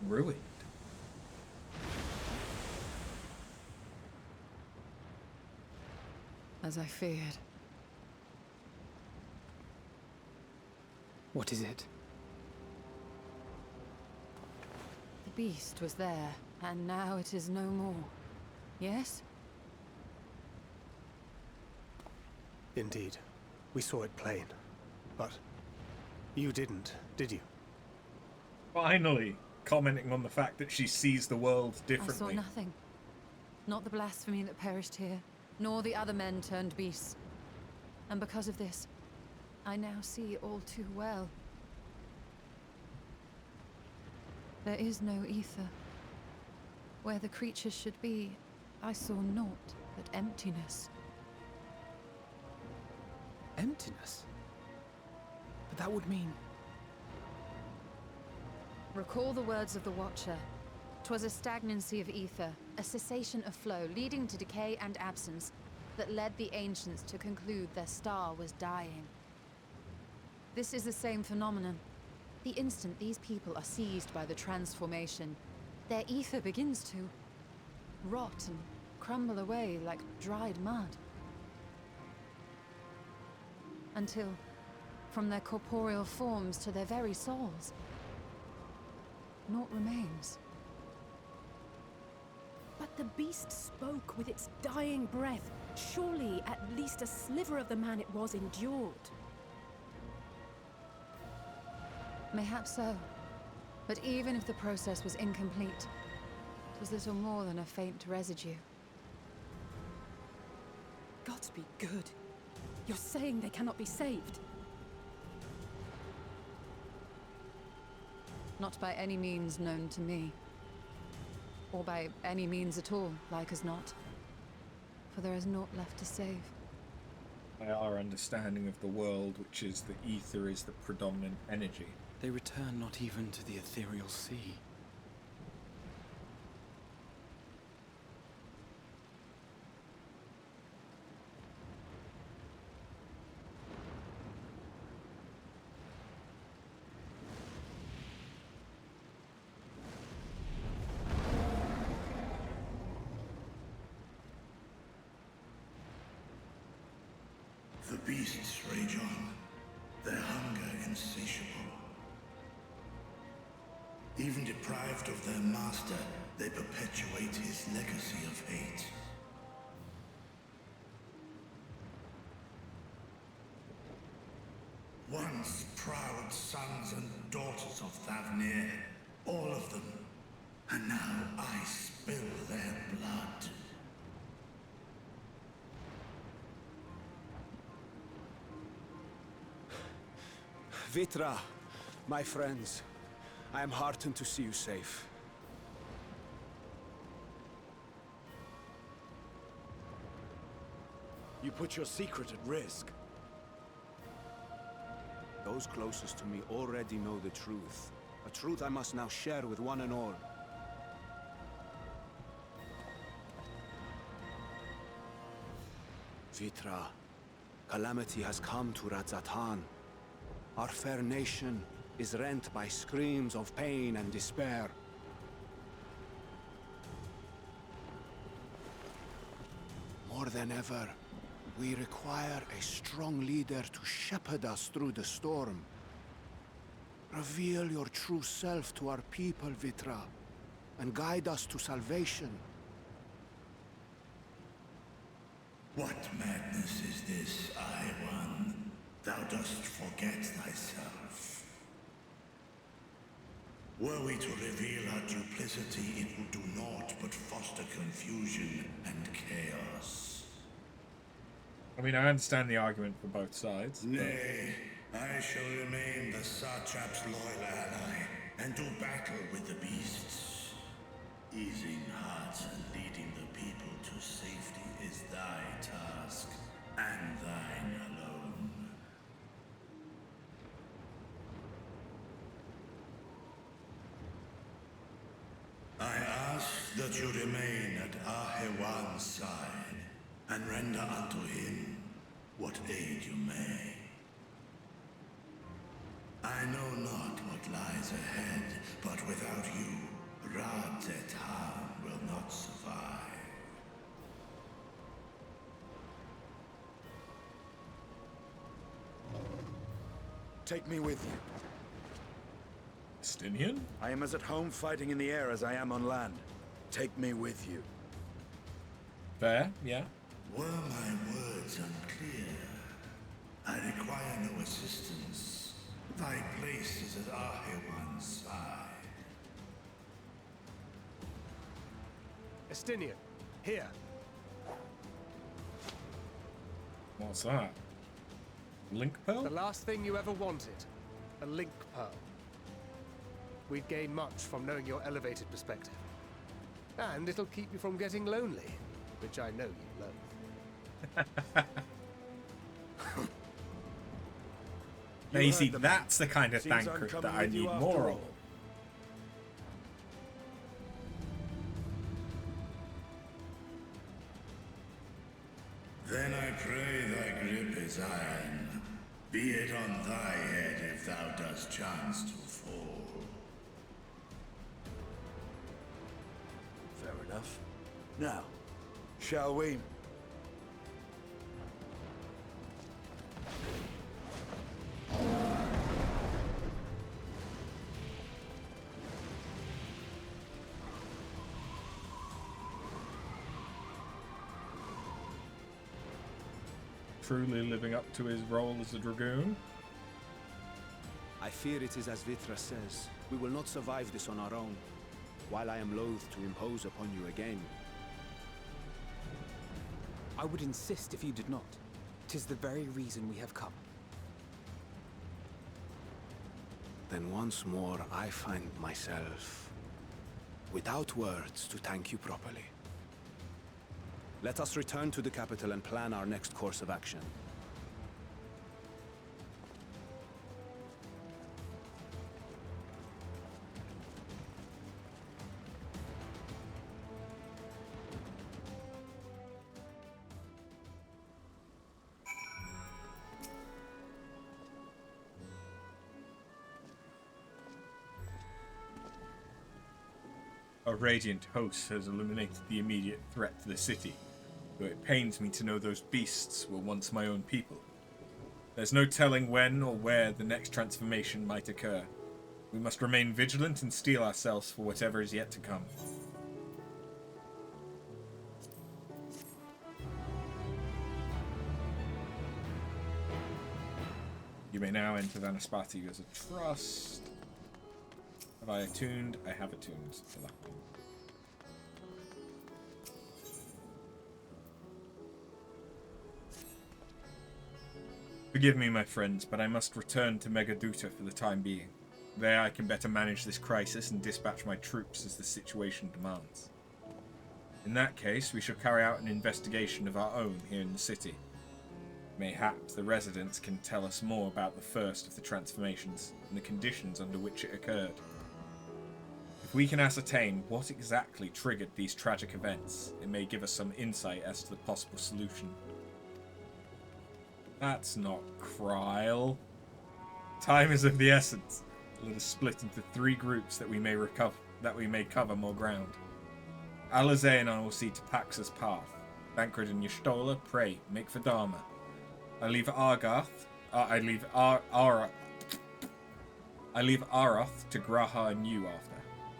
Ruined. As I feared. What is it? The beast was there, and now it is no more. Yes? Indeed. We saw it plain. But you didn't, did you? Finally commenting on the fact that she sees the world differently. I saw nothing. Not the blasphemy that perished here, nor the other men turned beasts. And because of this, I now see all too well. There is no ether. Where the creatures should be, I saw naught but emptiness. Emptiness? But that would mean... Recall the words of the Watcher. 'Twas a stagnancy of ether, a cessation of flow, leading to decay and absence, that led the ancients to conclude their star was dying. This is the same phenomenon. The instant these people are seized by the transformation, their ether begins to rot and crumble away like dried mud. Until, from their corporeal forms to their very souls, naught remains. But the beast spoke with its dying breath. Surely at least a sliver of the man it was endured. Mayhaps so. But even if the process was incomplete, it was little more than a faint residue. Gods be good. You're saying they cannot be saved? Not by any means known to me. Or by any means at all, like as not. For there is naught left to save. By our understanding of the world, which is the ether is the predominant energy. They return not even to the ethereal sea. The beasts rage on, their hunger insatiable. Even deprived of their master, they perpetuate his legacy of hate. Once proud sons and daughters of Thavnir, all of them, and now I spill their blood. Vitra, my friends, I am heartened to see you safe. You put your secret at risk. Those closest to me already know the truth. A truth I must now share with one and all. Vitra, calamity has come to Radzatan. Our fair nation is rent by screams of pain and despair. More than ever, we require a strong leader to shepherd us through the storm. Reveal your true self to our people, Vitra, and guide us to salvation. What madness is this, I-One? Thou dost forget thyself. Were we to reveal our duplicity, it would do naught but foster confusion and chaos. I mean, I understand the argument for both sides. Nay, I shall remain the Satrap's loyal ally, and do battle with the beasts. Easing hearts and leading the people to safety is thy task, and thine alone. I ask that you remain at Ahewan's side, and render unto him what aid you may. I know not what lies ahead, but without you, Radzatan will not survive. Take me with you. Stinian? I am as at home fighting in the air as I am on land. Take me with you. Fair, yeah. Were my words unclear? I require no assistance. Thy place is at Ahewan's side. Estinian, here. What's that? Link pearl? The last thing you ever wanted. A link pearl. We'd gain much from knowing your elevated perspective. And it'll keep you from getting lonely, which I know you love. Now you see, that's the kind of thankful that I need more of. Then I pray thy grip is iron. Be it on thy head if thou dost chance to fall. Now, shall we? Truly living up to his role as a dragoon. I fear it is as Vitra says. We will not survive this on our own. While I am loath to impose upon you again. I would insist if you did not. 'Tis the very reason we have come. Then once more I find myself without words to thank you properly. Let us return to the capital and plan our next course of action. A radiant host has illuminated the immediate threat to the city, though it pains me to know those beasts were once my own people. There's no telling when or where the next transformation might occur. We must remain vigilant and steel ourselves for whatever is yet to come. You may now enter Vanaspati as a trust. Have I attuned? I have attuned to that one. Forgive me, my friends, but I must return to Megaduta for the time being. There I can better manage this crisis and dispatch my troops as the situation demands. In that case, we shall carry out an investigation of our own here in the city. Mayhaps the residents can tell us more about the first of the transformations and the conditions under which it occurred. If we can ascertain what exactly triggered these tragic events, it may give us some insight as to the possible solution. That's not Kryl. Time is of the essence. Let us split into 3 groups that we may cover more ground. Alizé and I will see to Pax's path. Thancred and Y'shtola, pray, make for Dharma. I leave Aroth to Graha and you after.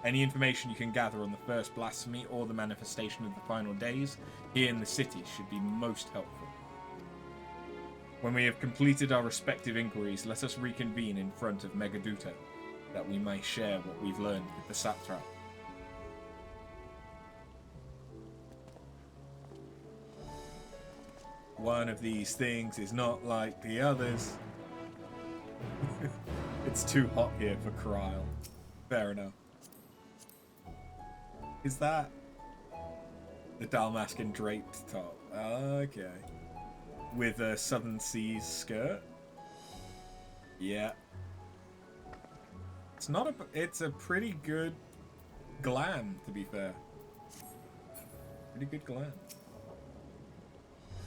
Any information you can gather on the first blasphemy or the manifestation of the final days here in the city should be most helpful. When we have completed our respective inquiries, let us reconvene in front of Megaduta, that we may share what we've learned with the Satrap. One of these things is not like the others. It's too hot here for Kryl. Fair enough. Is that the Dalmascan draped top? Okay. With a Southern Seas skirt? Yeah. It's a pretty good glam, to be fair. Pretty good glam.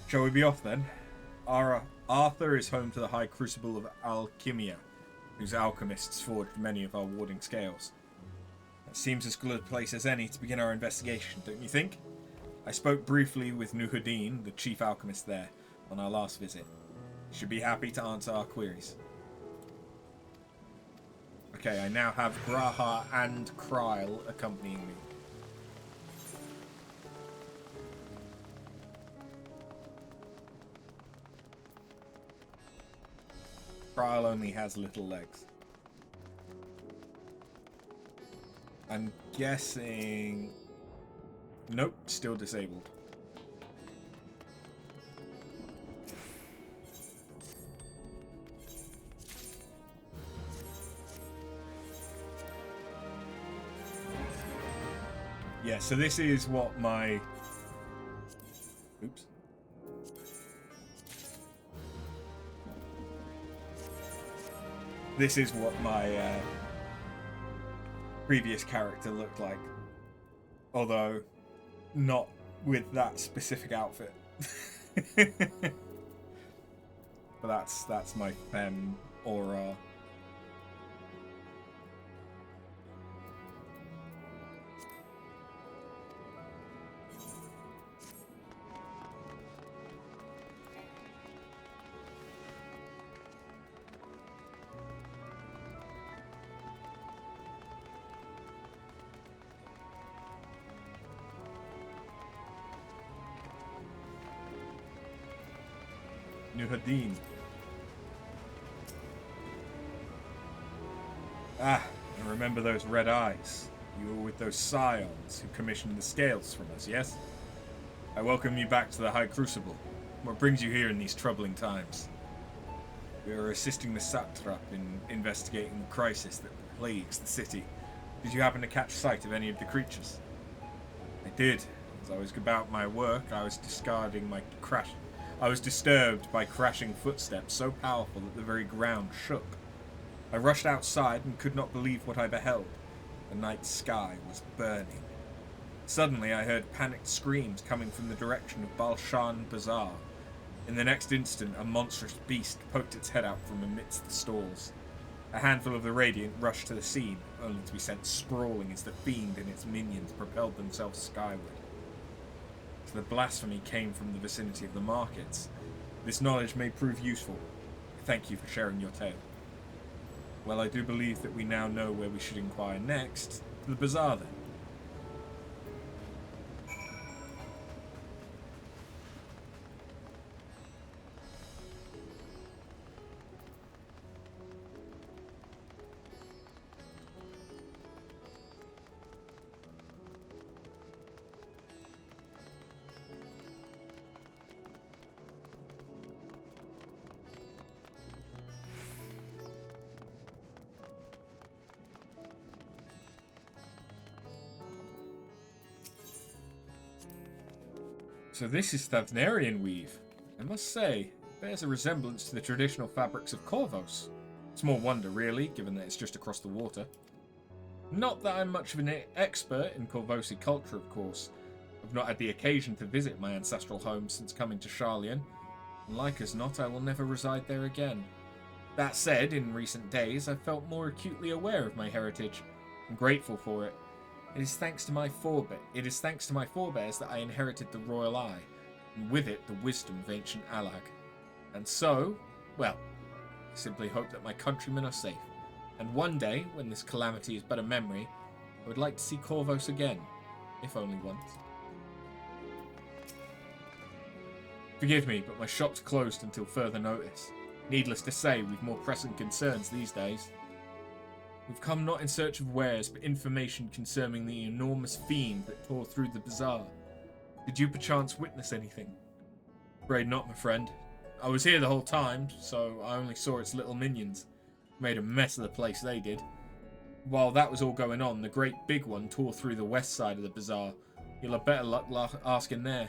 Shall we be off then? Arthur is home to the High Crucible of Alchemia, whose alchemists forged many of our warding scales. That seems as good a place as any to begin our investigation, don't you think? I spoke briefly with Nuhuddin, the chief alchemist there, on our last visit. He should be happy to answer our queries. Okay, I now have Graha and Kryl accompanying me. Kryl only has little legs. I'm guessing... Nope, still disabled. Yeah, so this is what my... Oops. This is what my previous character looked like. Although, not with that specific outfit. But that's my femme aura. Nuhadin. Ah, I remember those red eyes. You were with those scions who commissioned the scales from us, yes? I welcome you back to the High Crucible. What brings you here in these troubling times? We are assisting the satrap in investigating the crisis that plagues the city. Did you happen to catch sight of any of the creatures? I did. As I was about my work, I was disturbed by crashing footsteps so powerful that the very ground shook. I rushed outside and could not believe what I beheld. The night sky was burning. Suddenly I heard panicked screams coming from the direction of Balshan Bazaar. In the next instant, a monstrous beast poked its head out from amidst the stalls. A handful of the Radiant rushed to the scene, only to be sent sprawling as the Fiend and its minions propelled themselves skyward. The blasphemy came from the vicinity of the markets. This knowledge may prove useful. Thank you for sharing your tale. Well, I do believe that we now know where we should inquire next. The bazaar, then. So this is Thavnarian weave. I must say, it bears a resemblance to the traditional fabrics of Corvos. Small wonder, really, given that it's just across the water. Not that I'm much of an expert in Corvosi culture, of course. I've not had the occasion to visit my ancestral home since coming to Sharlayan. And like as not, I will never reside there again. That said, in recent days, I've felt more acutely aware of my heritage, and grateful for it. It is thanks to my forebears that I inherited the Royal Eye, and with it the wisdom of ancient Alag. And so, well, I simply hope that my countrymen are safe, and one day, when this calamity is but a memory, I would like to see Corvos again, if only once. Forgive me, but my shop's closed until further notice. Needless to say, we've more pressing concerns these days. We've come not in search of wares, but information concerning the enormous fiend that tore through the bazaar. Did you perchance witness anything? Afraid not, my friend. I was here the whole time, so I only saw its little minions. Made a mess of the place, they did. While that was all going on, the great big one tore through the west side of the bazaar. You'll have better luck asking there.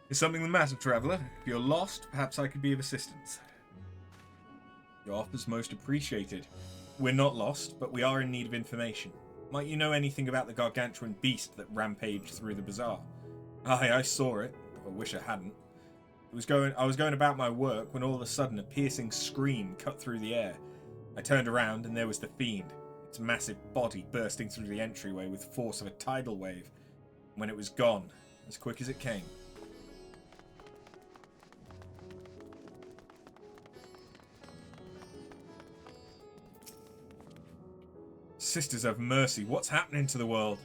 Is something the matter, traveller? If you're lost, perhaps I could be of assistance. Your offer's most appreciated. We're not lost, but we are in need of information. Might you know anything about the gargantuan beast that rampaged through the bazaar? Aye, I saw it. I wish I hadn't. I was going about my work when all of a sudden a piercing scream cut through the air. I turned around and there was the fiend, its massive body bursting through the entryway with the force of a tidal wave. When it was gone, as quick as it came. Sisters have mercy, what's happening to the world?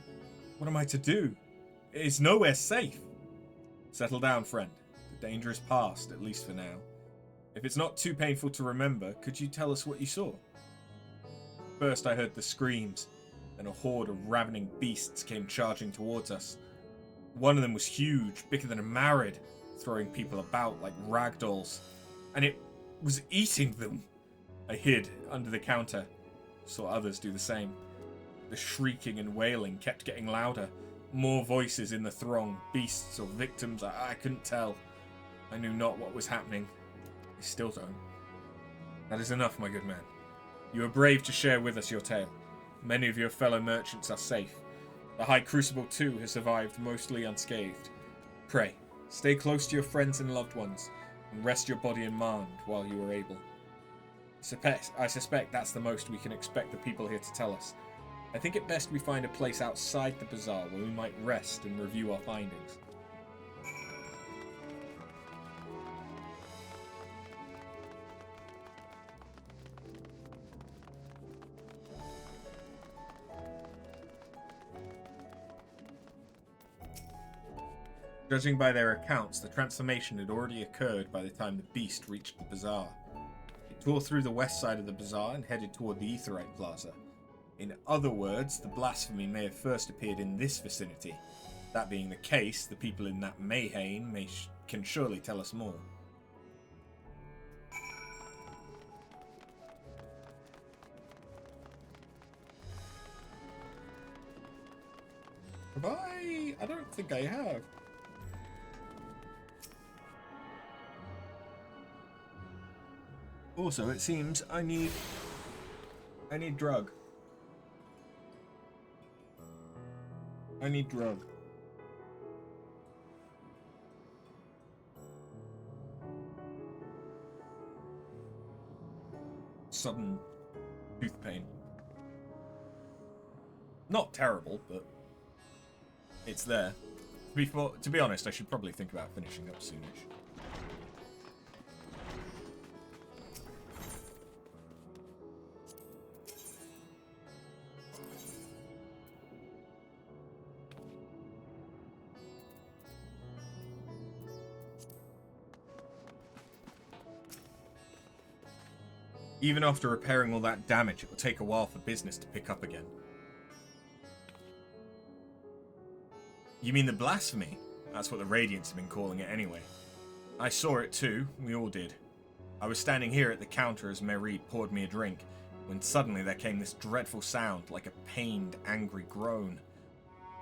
What am I to do? It is nowhere safe. Settle down, friend. The danger is past, at least for now. If it's not too painful to remember, could you tell us what you saw? First I heard the screams, then a horde of ravening beasts came charging towards us. One of them was huge, bigger than a Marid, throwing people about like ragdolls. And it was eating them. I hid under the counter. Saw others do the same. The shrieking and wailing kept getting louder. More voices in the throng, beasts or victims, I couldn't tell. I knew not what was happening. I still don't. That is enough, my good man. You are brave to share with us your tale. Many of your fellow merchants are safe. The High Crucible too has survived mostly unscathed. Pray, stay close to your friends and loved ones, and rest your body and mind while you are able. I suspect that's the most we can expect the people here to tell us. I think it best we find a place outside the bazaar where we might rest and review our findings. Judging by their accounts, the transformation had already occurred by the time the beast reached the bazaar. It tore through the west side of the bazaar and headed toward the Aetherite Plaza. In other words, the blasphemy may have first appeared in this vicinity. That being the case, the people in that Mayhain can surely tell us more. Have I? I don't think I have. Also, it seems I need drug. I need drug. Sudden tooth pain. Not terrible, but it's there. To be honest, I should probably think about finishing up soonish. Even after repairing all that damage, it will take a while for business to pick up again. You mean the blasphemy? That's what the Radiants have been calling it anyway. I saw it too, we all did. I was standing here at the counter as Merid poured me a drink, when suddenly there came this dreadful sound, like a pained, angry groan.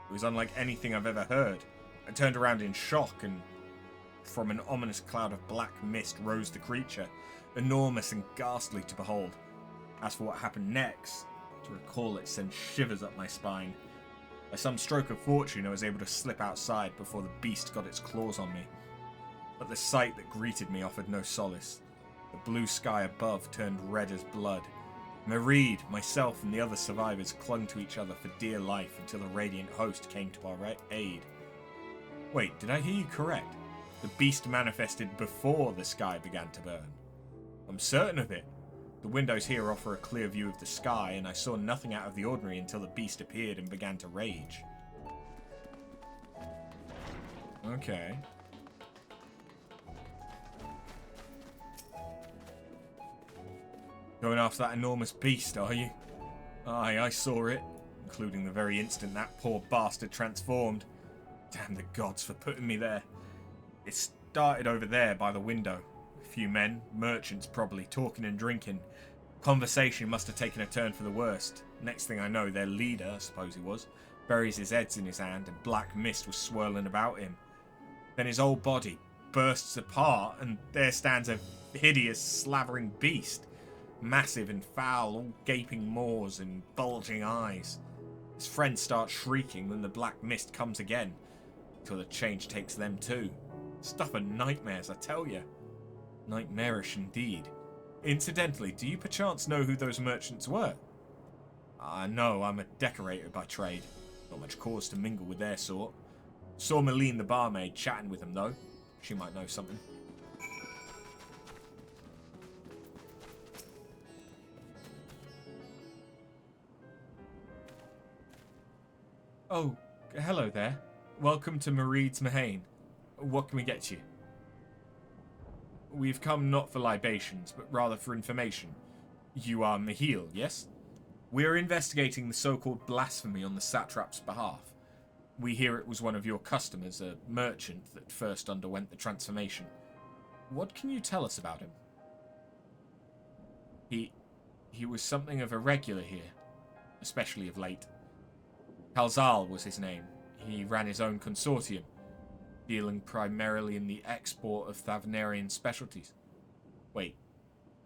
It was unlike anything I've ever heard. I turned around in shock, and from an ominous cloud of black mist rose the creature, enormous and ghastly to behold. As for what happened next, to recall it sends shivers up my spine. By some stroke of fortune, I was able to slip outside before the beast got its claws on me. But the sight that greeted me offered no solace. The blue sky above turned red as blood. Merid, myself, and the other survivors clung to each other for dear life until the Radiant host came to our aid. Wait, did I hear you correct? The beast manifested before the sky began to burn. I'm certain of it. The windows here offer a clear view of the sky, and I saw nothing out of the ordinary until the beast appeared and began to rage. Okay. Going after that enormous beast, are you? Aye, I saw it, including the very instant that poor bastard transformed. Damn the gods for putting me there. It started over there by the window. A few men, merchants probably, talking and drinking. Conversation must have taken a turn for the worst. Next thing I know, their leader, I suppose he was, buries his head in his hand and black mist was swirling about him. Then his whole body bursts apart and there stands a hideous, slavering beast. Massive and foul, all gaping maws and bulging eyes. His friends start shrieking when the black mist comes again, until the change takes them too. Stuff of nightmares, I tell you. Nightmarish indeed. Incidentally, do you perchance know who those merchants were? No, I'm a decorator by trade. Not much cause to mingle with their sort. Saw Meline the barmaid chatting with them though. She might know something. Oh, hello there. Welcome to Merid's Mayhain. What can we get you? We've come not for libations, but rather for information. You are Mahil, yes? We are investigating the so-called blasphemy on the satrap's behalf. We hear it was one of your customers, a merchant, that first underwent the transformation. What can you tell us about him? He was something of a regular here, especially of late. Kalzal was his name. He ran his own consortium, dealing primarily in the export of Thavnarian specialties. Wait,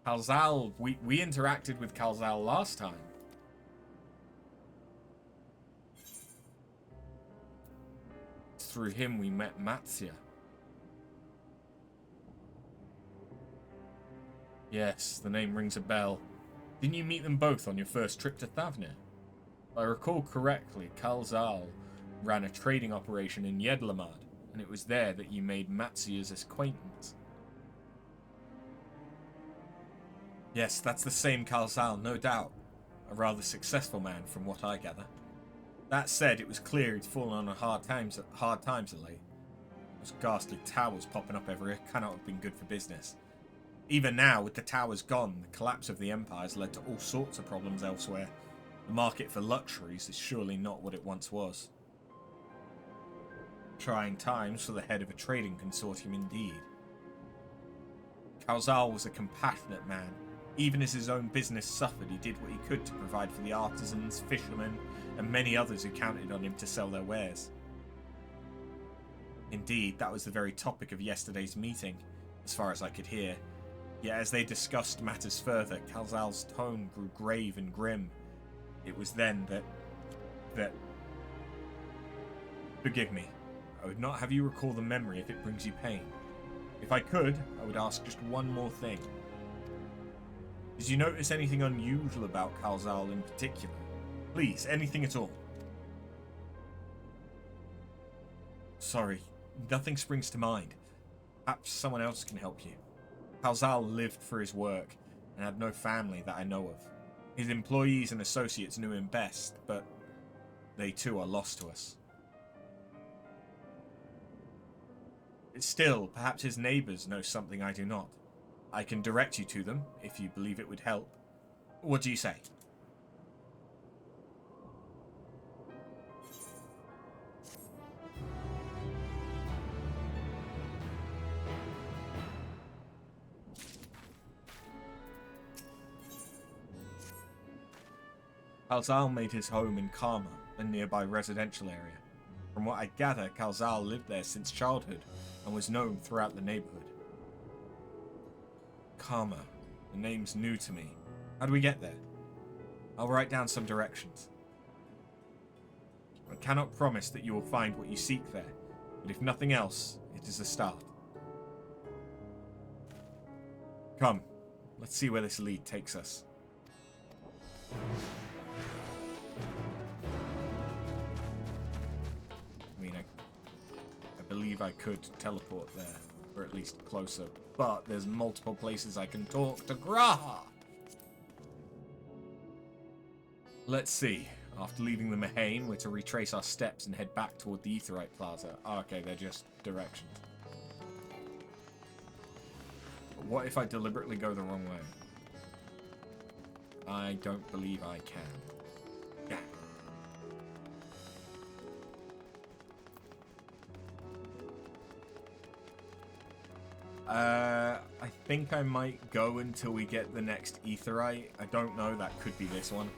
Kalzal, we interacted with Kalzal last time. Through him we met Matsya. Yes, the name rings a bell. Didn't you meet them both on your first trip to Thavnir? If I recall correctly, Kalzal ran a trading operation in Yedlamad, and it was there that you made Matsya's acquaintance. Yes, that's the same Kalzal, no doubt. A rather successful man, from what I gather. That said, it was clear he'd fallen on hard times of late. Those ghastly towers popping up everywhere cannot have been good for business. Even now, with the towers gone, the collapse of the Empire has led to all sorts of problems elsewhere. The market for luxuries is surely not what it once was. Trying times for the head of a trading consortium indeed. Kalzal was a compassionate man. Even as his own business suffered, he did what he could to provide for the artisans, fishermen, and many others who counted on him to sell their wares. Indeed, that was the very topic of yesterday's meeting, as far as I could hear. Yet as they discussed matters further, Kalzal's tone grew grave and grim. It was then that... Forgive me. I would not have you recall the memory if it brings you pain. If I could, I would ask just one more thing. Did you notice anything unusual about Kalzal in particular? Please, anything at all. Sorry, nothing springs to mind. Perhaps someone else can help you. Kalzal lived for his work and had no family that I know of. His employees and associates knew him best, but they too are lost to us. Still, perhaps his neighbors know something I do not. I can direct you to them, if you believe it would help. What do you say? Kalzal made his home in Karma, a nearby residential area. From what I gather, Kalzal lived there since childhood and was known throughout the neighborhood. Karma. The name's new to me. How do we get there? I'll write down some directions. I cannot promise that you will find what you seek there, but if nothing else, it is a start. Come, let's see where this lead takes us. I mean, I believe I could teleport there, or at least closer, but there's multiple places I can talk to Graha! Let's see. After leaving the Mahane, we're to retrace our steps and head back toward the Aetheryte Plaza. Oh, okay, they're just directions. But what if I deliberately go the wrong way? I don't believe I can. Yeah. I think I might go until we get the next Aetheryte. I don't know, that could be this one.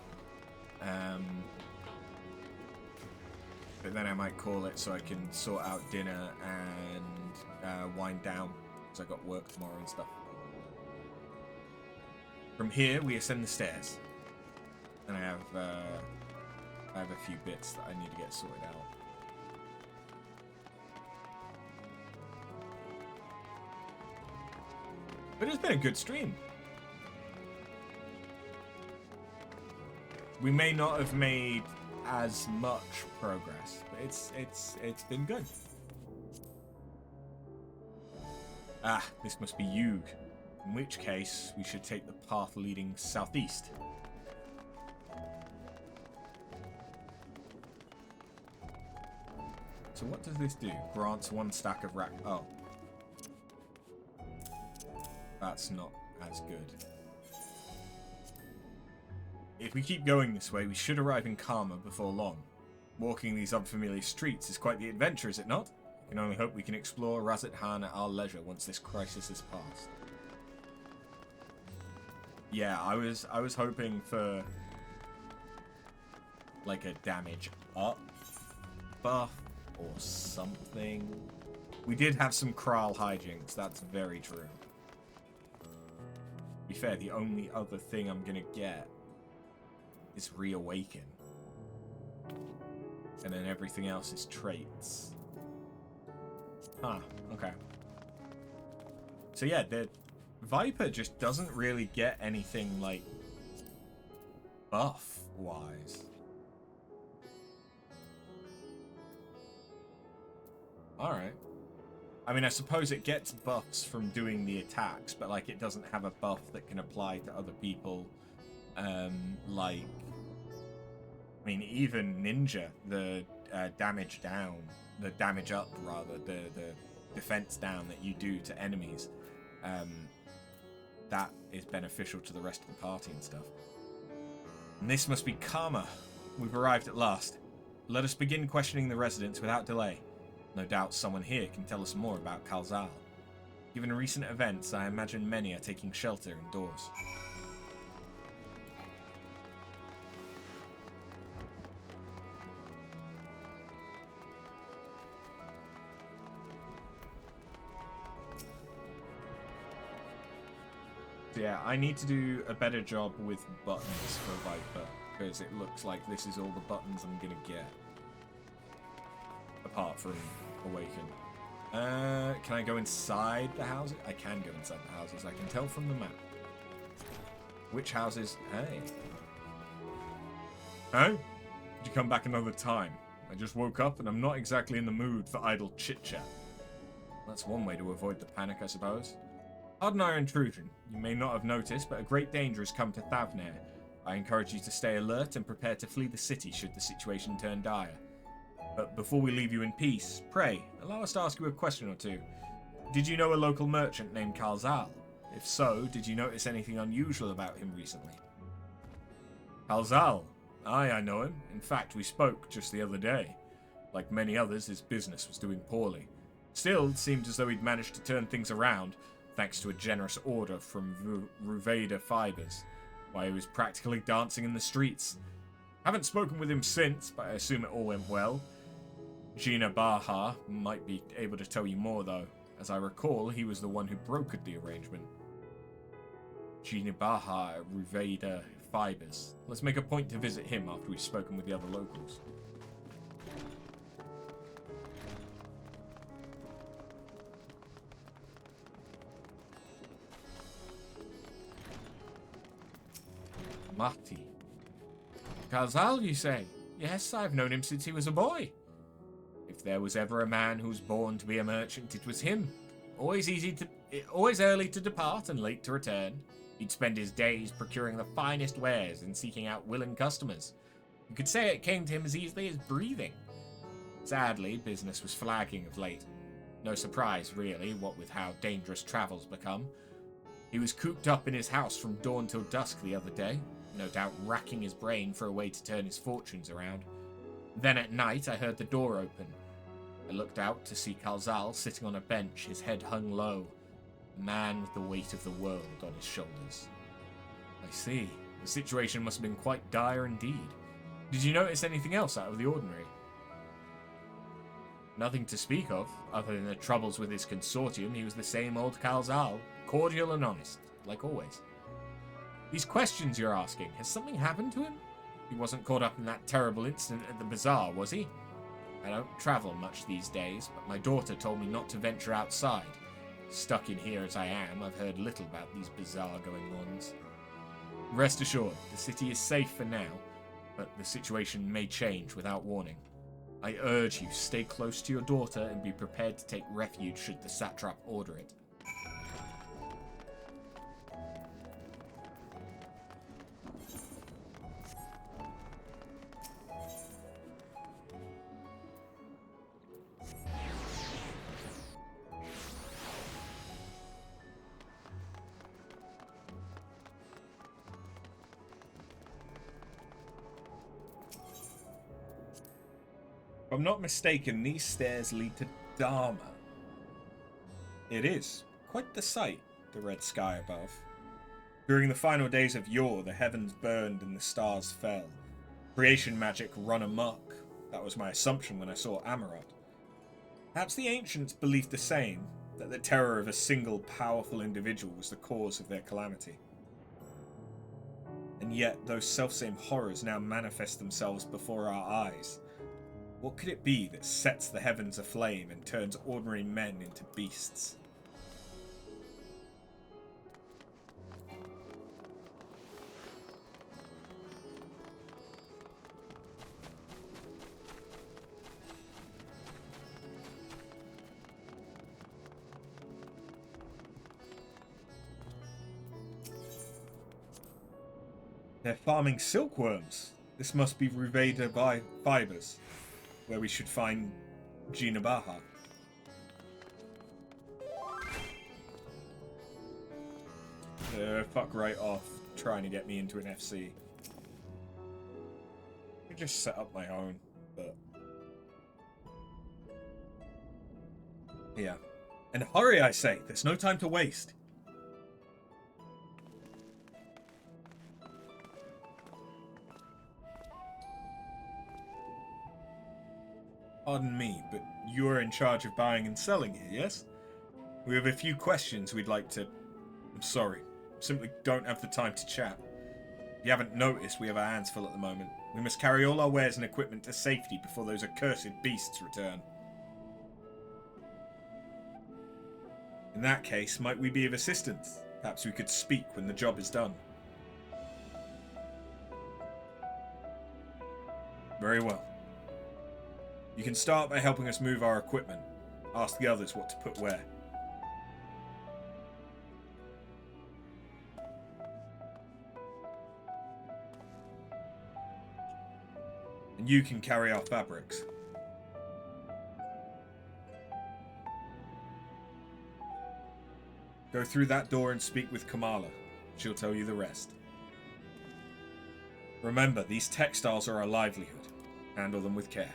But then I might call it so I can sort out dinner and wind down, because I got work tomorrow and stuff. From here, we ascend the stairs. And I have a few bits that I need to get sorted out. But it's been a good stream. We may not have made as much progress, but it's been good. Ah, this must be Yug. In which case, we should take the path leading southeast. So what does this do? Grants 1 stack of rack. Oh. That's not as good. If we keep going this way, we should arrive in Karma before long. Walking these unfamiliar streets is quite the adventure, is it not? I can only hope we can explore Razat Han at our leisure once this crisis is past. Yeah, I was hoping for like a damage up buff or something. We did have some Kral hijinks, that's very true. To be fair, the only other thing I'm gonna get is Reawaken. And then everything else is traits. Ah, okay. So yeah, the Viper just doesn't really get anything, like, buff-wise. Alright. I mean, I suppose it gets buffs from doing the attacks, but, like, it doesn't have a buff that can apply to other people. Like... I mean, even Ninja, the damage down, the damage up, rather, the defense down that you do to enemies, that is beneficial to the rest of the party and stuff. And this must be Karma. We've arrived at last. Let us begin questioning the residents without delay. No doubt someone here can tell us more about Kalzal. Given recent events, I imagine many are taking shelter indoors. Yeah, I need to do a better job with buttons for Viper, because it looks like this is all the buttons I'm gonna get. Apart from Awaken. Can I go inside the houses? I can go inside the houses, I can tell from the map. Which houses? Hey. Oh? Did you come back another time? I just woke up and I'm not exactly in the mood for idle chit-chat. That's one way to avoid the panic, I suppose. Pardon our intrusion. You may not have noticed, but a great danger has come to Thavnair. I encourage you to stay alert and prepare to flee the city should the situation turn dire. But before we leave you in peace, pray, allow us to ask you a question or two. Did you know a local merchant named Kalzal? If so, did you notice anything unusual about him recently? Kalzal? Aye, I know him. In fact, we spoke just the other day. Like many others, his business was doing poorly. Still, it seemed as though he'd managed to turn things around, thanks to a generous order from Ruveda Fibers. Why, he was practically dancing in the streets. Haven't spoken with him since, but I assume it all went well. Gina Baha might be able to tell you more, though. As I recall, he was the one who brokered the arrangement. Gina Baha at Ruveda Fibers. Let's make a point to visit him after we've spoken with the other locals. Marty. Kalzal, you say? Yes, I've known him since he was a boy. If there was ever a man who was born to be a merchant, it was him. Always early to depart and late to return. He'd spend his days procuring the finest wares and seeking out willing customers. You could say it came to him as easily as breathing. Sadly, business was flagging of late. No surprise, really, what with how dangerous travel's become. He was cooped up in his house from dawn till dusk the other day, no doubt racking his brain for a way to turn his fortunes around. Then at night I heard the door open. I looked out to see Kalzal sitting on a bench, his head hung low, a man with the weight of the world on his shoulders. I see. The situation must have been quite dire indeed. Did you notice anything else out of the ordinary? Nothing to speak of, other than the troubles with his consortium. He was the same old Kalzal, cordial and honest, like always. These questions you're asking, has something happened to him? He wasn't caught up in that terrible incident at the bazaar, was he? I don't travel much these days, but my daughter told me not to venture outside. Stuck in here as I am, I've heard little about these bizarre going-ons. Rest assured, the city is safe for now, but the situation may change without warning. I urge you, stay close to your daughter and be prepared to take refuge should the satrap order it. If I'm not mistaken, these stairs lead to Dharma. It is. Quite the sight, the red sky above. During the final days of yore, the heavens burned and the stars fell. Creation magic run amok. That was my assumption when I saw Amarat. Perhaps the ancients believed the same, that the terror of a single powerful individual was the cause of their calamity. And yet, those selfsame horrors now manifest themselves before our eyes. What could it be that sets the heavens aflame and turns ordinary men into beasts? They're farming silkworms. This must be Ruveda by Fibers, where we should find Gina Baha. Fuck right off trying to get me into an FC. I just set up my own, but... Yeah. And hurry, I say! There's no time to waste! Pardon me, but you're in charge of buying and selling here, yes? We have a few questions we'd like to... I'm sorry. Simply don't have the time to chat. If you haven't noticed, we have our hands full at the moment. We must carry all our wares and equipment to safety before those accursed beasts return. In that case, might we be of assistance? Perhaps we could speak when the job is done. Very well. You can start by helping us move our equipment. Ask the others what to put where. And you can carry our fabrics. Go through that door and speak with Kamala. She'll tell you the rest. Remember, these textiles are our livelihood. Handle them with care.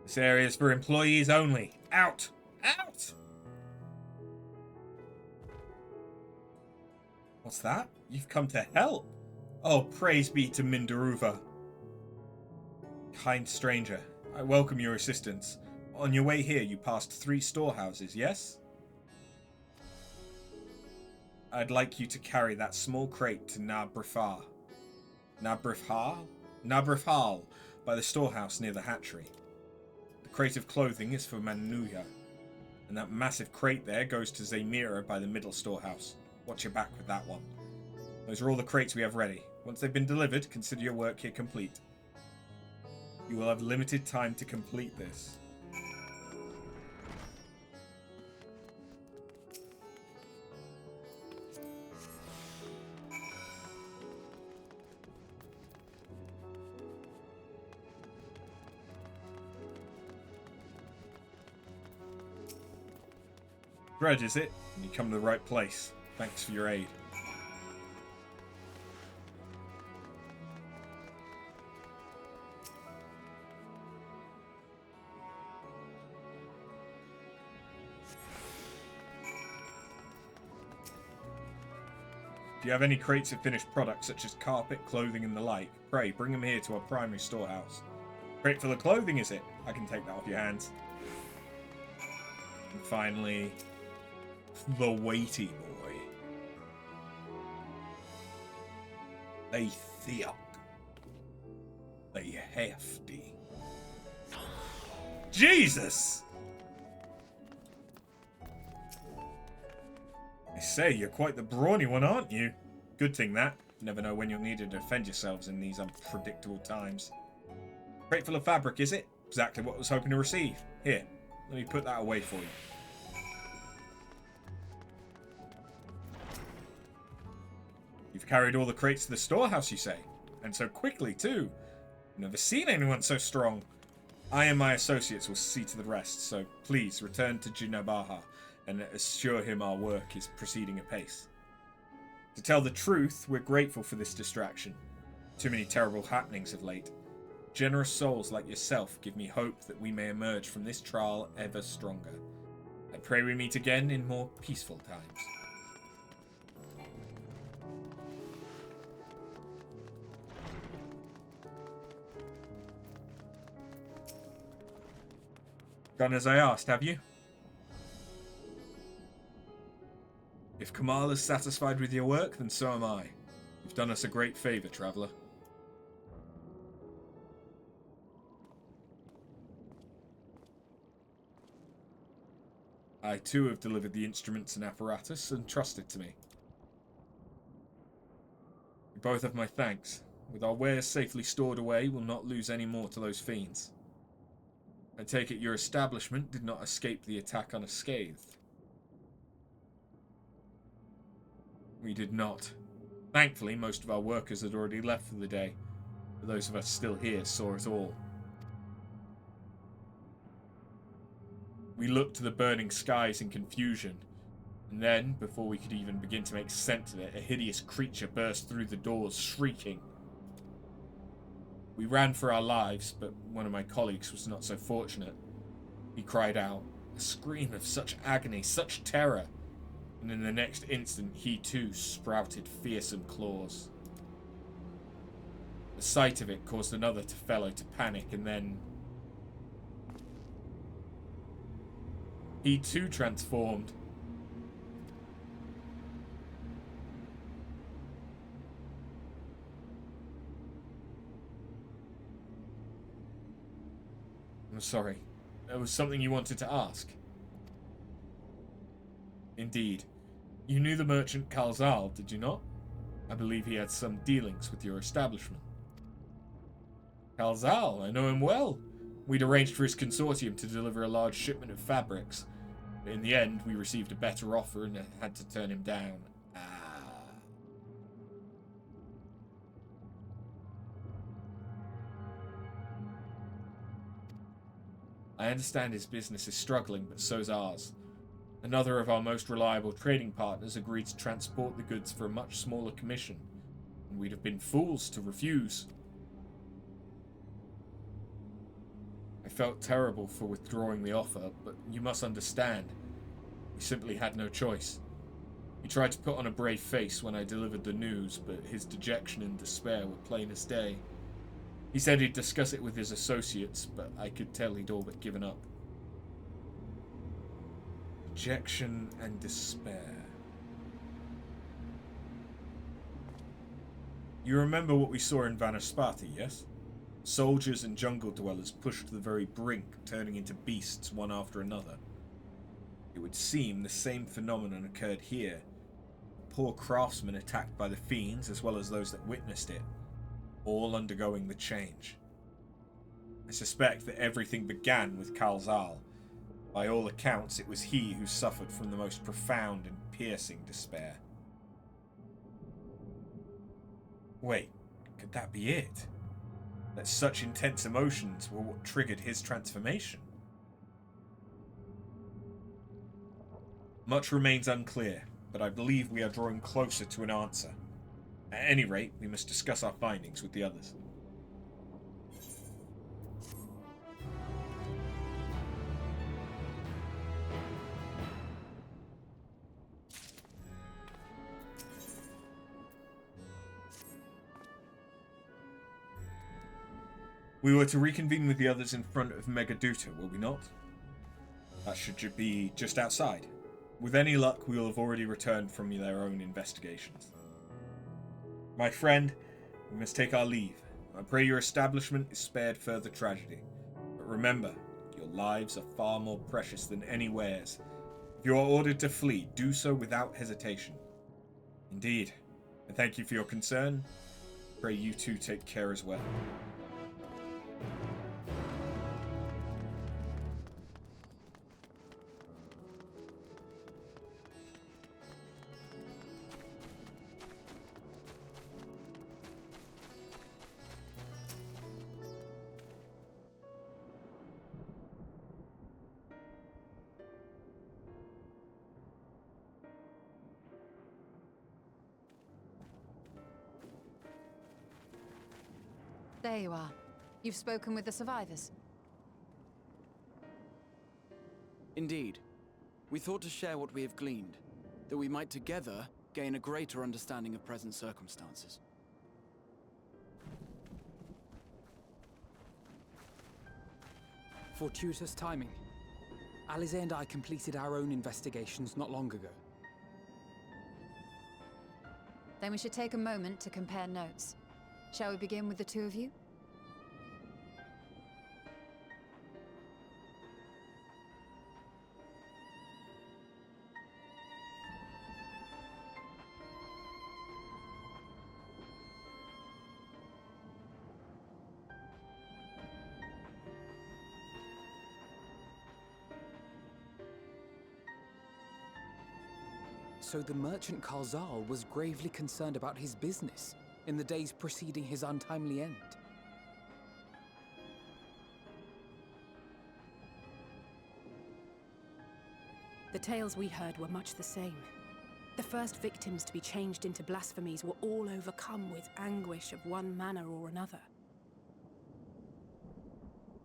This area is for employees only. Out! Out! What's that? You've come to help. Oh, praise be to Mindaruva. Kind stranger, I welcome your assistance. On your way here, you passed 3 storehouses, yes? I'd like you to carry that small crate to Nabrifar, by the storehouse near the hatchery. The crate of clothing is for Manuya, and that massive crate there goes to Zaymira by the middle storehouse. Watch your back with that one. Those are all the crates we have ready. Once they've been delivered, consider your work here complete. You will have limited time to complete this. Dredge, is it? You come to the right place. Thanks for your aid. If you have any crates of finished products such as carpet, clothing and the like, pray bring them here to our primary storehouse. Crate full of clothing, is it? I can take that off your hands. And finally, the weighty boy. They thick. They hefty. Jesus! I say, you're quite the brawny one, aren't you? Good thing that. Never know when you'll need to defend yourselves in these unpredictable times. Crate full of fabric, is it? Exactly what I was hoping to receive. Here, let me put that away for you. You've carried all the crates to the storehouse, you say? And so quickly, too. Never seen anyone so strong. I and my associates will see to the rest, so please return to Jinabaha and assure him our work is proceeding apace. To tell the truth, we're grateful for this distraction. Too many terrible happenings of late. Generous souls like yourself give me hope that we may emerge from this trial ever stronger. I pray we meet again in more peaceful times. Done as I asked, have you? If Kamala's satisfied with your work, then so am I. You've done us a great favor, traveler. I too have delivered the instruments and apparatus entrusted to me. You both have my thanks. With our wares safely stored away, we'll not lose any more to those fiends. I take it your establishment did not escape the attack unscathed. We did not. Thankfully, most of our workers had already left for the day, but those of us still here saw it all. We looked to the burning skies in confusion, and then, before we could even begin to make sense of it, a hideous creature burst through the doors, shrieking. We ran for our lives, but one of my colleagues was not so fortunate. He cried out, a scream of such agony, such terror, and in the next instant he too sprouted fearsome claws. The sight of it caused another fellow to panic, and then he too transformed. I'm sorry. There was something you wanted to ask. Indeed. You knew the merchant Kalzal, did you not? I believe he had some dealings with your establishment. Kalzal, I know him well. We'd arranged for his consortium to deliver a large shipment of fabrics. But in the end, we received a better offer and had to turn him down. I understand his business is struggling, but so's ours. Another of our most reliable trading partners agreed to transport the goods for a much smaller commission, and we'd have been fools to refuse. I felt terrible for withdrawing the offer, but you must understand, we simply had no choice. He tried to put on a brave face when I delivered the news, but his dejection and despair were plain as day. He said he'd discuss it with his associates, but I could tell he'd all but given up. Dejection and despair. You remember what we saw in Vanaspati, yes? Soldiers and jungle dwellers pushed to the very brink, turning into beasts one after another. It would seem the same phenomenon occurred here. Poor craftsmen attacked by the fiends, as well as those that witnessed it, all undergoing the change. I suspect that everything began with Kalzal. By all accounts, it was he who suffered from the most profound and piercing despair. Wait, could that be it? That such intense emotions were what triggered his transformation? Much remains unclear, but I believe we are drawing closer to an answer. At any rate, we must discuss our findings with the others. We were to reconvene with the others in front of Megaduta, were we not? That should be just outside. With any luck, we will have already returned from their own investigations. My friend, we must take our leave. I pray your establishment is spared further tragedy. But remember, your lives are far more precious than any wares. If you are ordered to flee, do so without hesitation. Indeed, and thank you for your concern. Pray you too take care as well. There you are. You've spoken with the survivors. Indeed. We thought to share what we have gleaned, that we might together gain a greater understanding of present circumstances. Fortuitous timing. Alize and I completed our own investigations not long ago. Then we should take a moment to compare notes. Shall we begin with the two of you? So the merchant Karzal was gravely concerned about his business in the days preceding his untimely end. The tales we heard were much the same. The first victims to be changed into blasphemies were all overcome with anguish of one manner or another.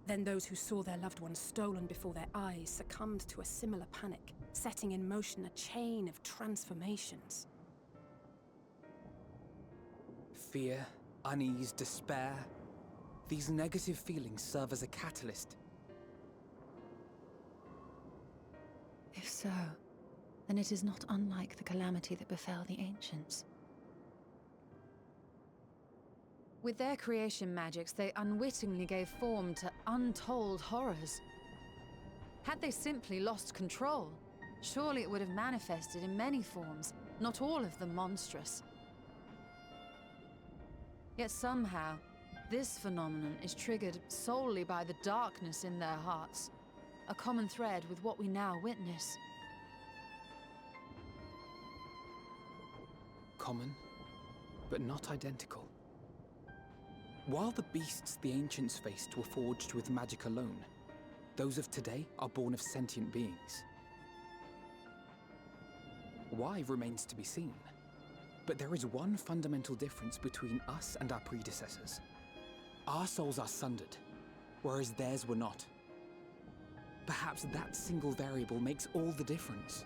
Then those who saw their loved ones stolen before their eyes succumbed to a similar panic, setting in motion a chain of transformations. Fear, unease, despair. These negative feelings serve as a catalyst. If so, then it is not unlike the calamity that befell the ancients. With their creation magics, they unwittingly gave form to untold horrors. Had they simply lost control, surely it would have manifested in many forms, not all of them monstrous. Yet somehow, this phenomenon is triggered solely by the darkness in their hearts, a common thread with what we now witness. Common, but not identical. While the beasts the ancients faced were forged with magic alone, those of today are born of sentient beings. Why remains to be seen, but there is one fundamental difference between us and our predecessors. Our souls are sundered, whereas theirs were not. Perhaps that single variable makes all the difference.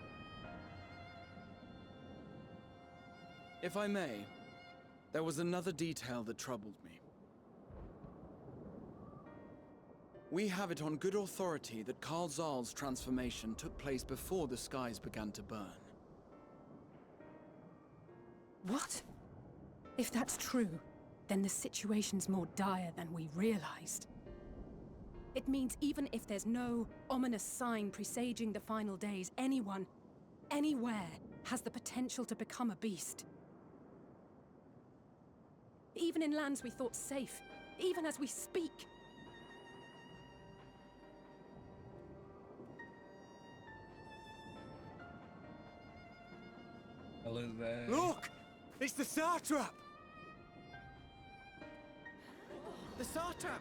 If I may, there was another detail that troubled me. We have it on good authority that Karzal's transformation took place before the skies began to burn. What? If that's true, then the situation's more dire than we realized. It means even if there's no ominous sign presaging the final days, anyone, anywhere, has the potential to become a beast. Even in lands we thought safe, even as we speak. Hello there. Look! It's the Satrap! The Satrap!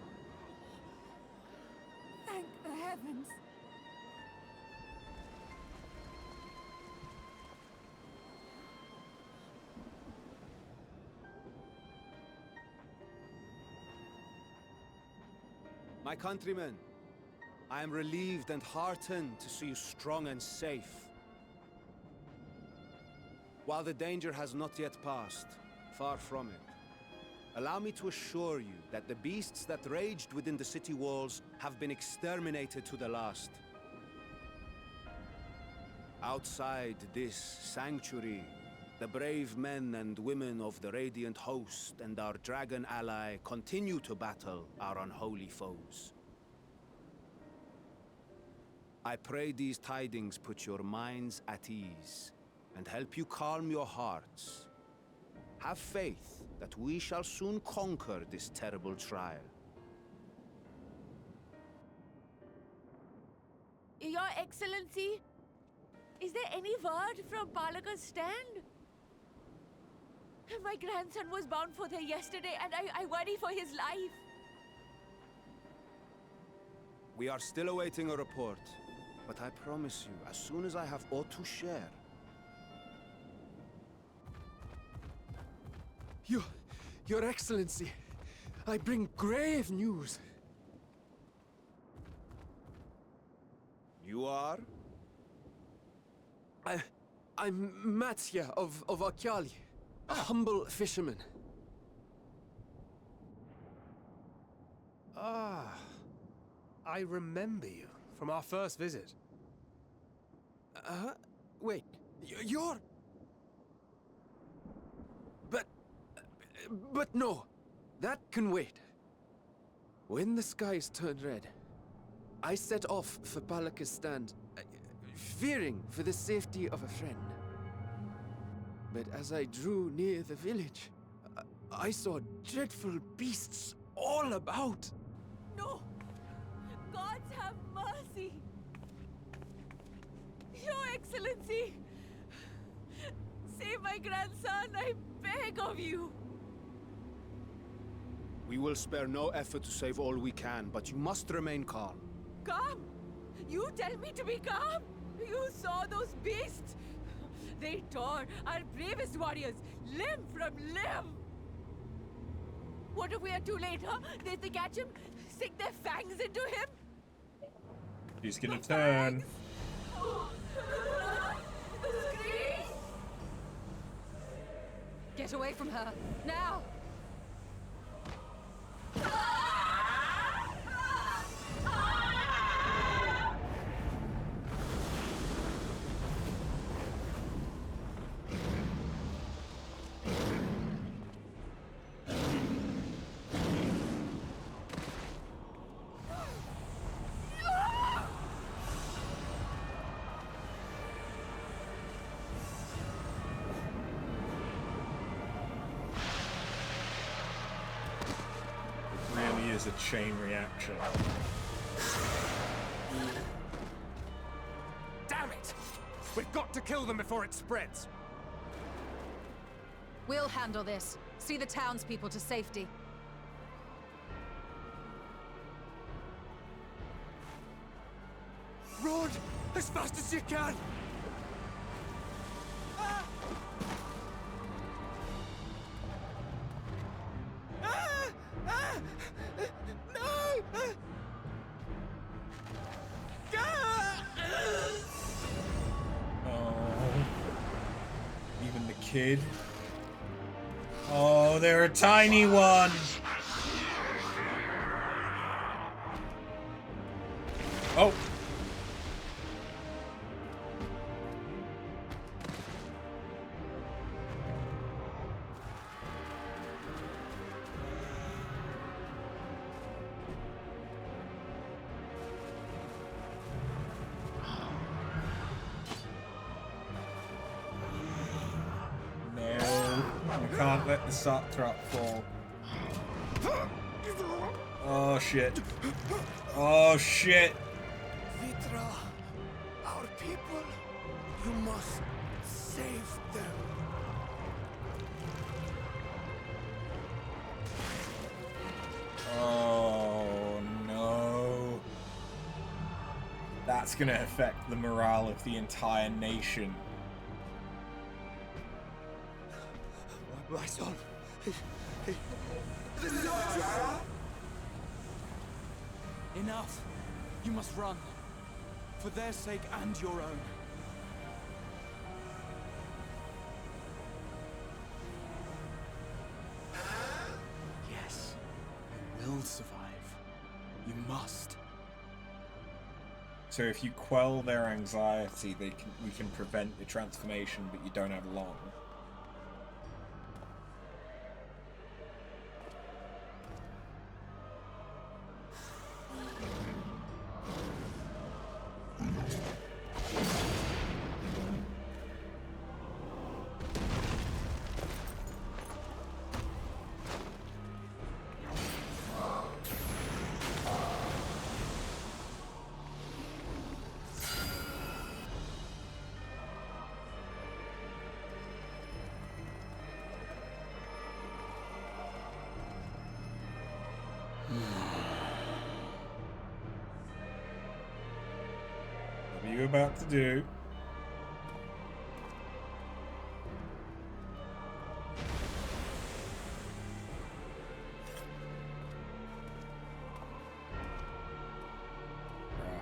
Thank the heavens. My countrymen, I am relieved and heartened to see you strong and safe. While the danger has not yet passed, far from it, allow me to assure you that the beasts that raged within the city walls have been exterminated to the last. Outside this sanctuary, the brave men and women of the Radiant Host and our dragon ally continue to battle our unholy foes. I pray these tidings put your minds at ease and help you calm your hearts. Have faith that we shall soon conquer this terrible trial. Your Excellency, is there any word from Palaka's stand? My grandson was bound for there yesterday, and I worry for his life. We are still awaiting a report, but I promise you, as soon as I have aught to share. Your Excellency, I bring grave news. You are? I'm Matya of Akyali, a humble fisherman. Ah. I remember you from our first visit. Wait, you're... But no, that can wait. When the skies turned red, I set off for Palaka's stand, fearing for the safety of a friend. But as I drew near the village, I saw dreadful beasts all about. No! Gods have mercy! Your Excellency! my grandson, I beg of you. We will spare no effort to save all we can, but you must remain calm. Calm? You tell me to be calm? You saw those beasts? They tore our bravest warriors limb from limb. What if we are too late, huh? They catch him, sink their fangs into him? He's gonna turn. Get away from her, now! Really is a chain reaction. Damn it! We've got to kill them before it spreads. We'll handle this. See the townspeople to safety. Run! As fast as you can! Even the kid. Oh, they're a tiny one. Oh. Can't let the Satrap fall. Oh shit. Oh shit. Vitra, our people, you must save them. Oh no. That's gonna affect the morale of the entire nation. My son. Enough! You must run. For their sake and your own. Yes, you will survive. You must. So if you quell their anxiety, we can prevent the transformation, but you don't have long. What are you about to do?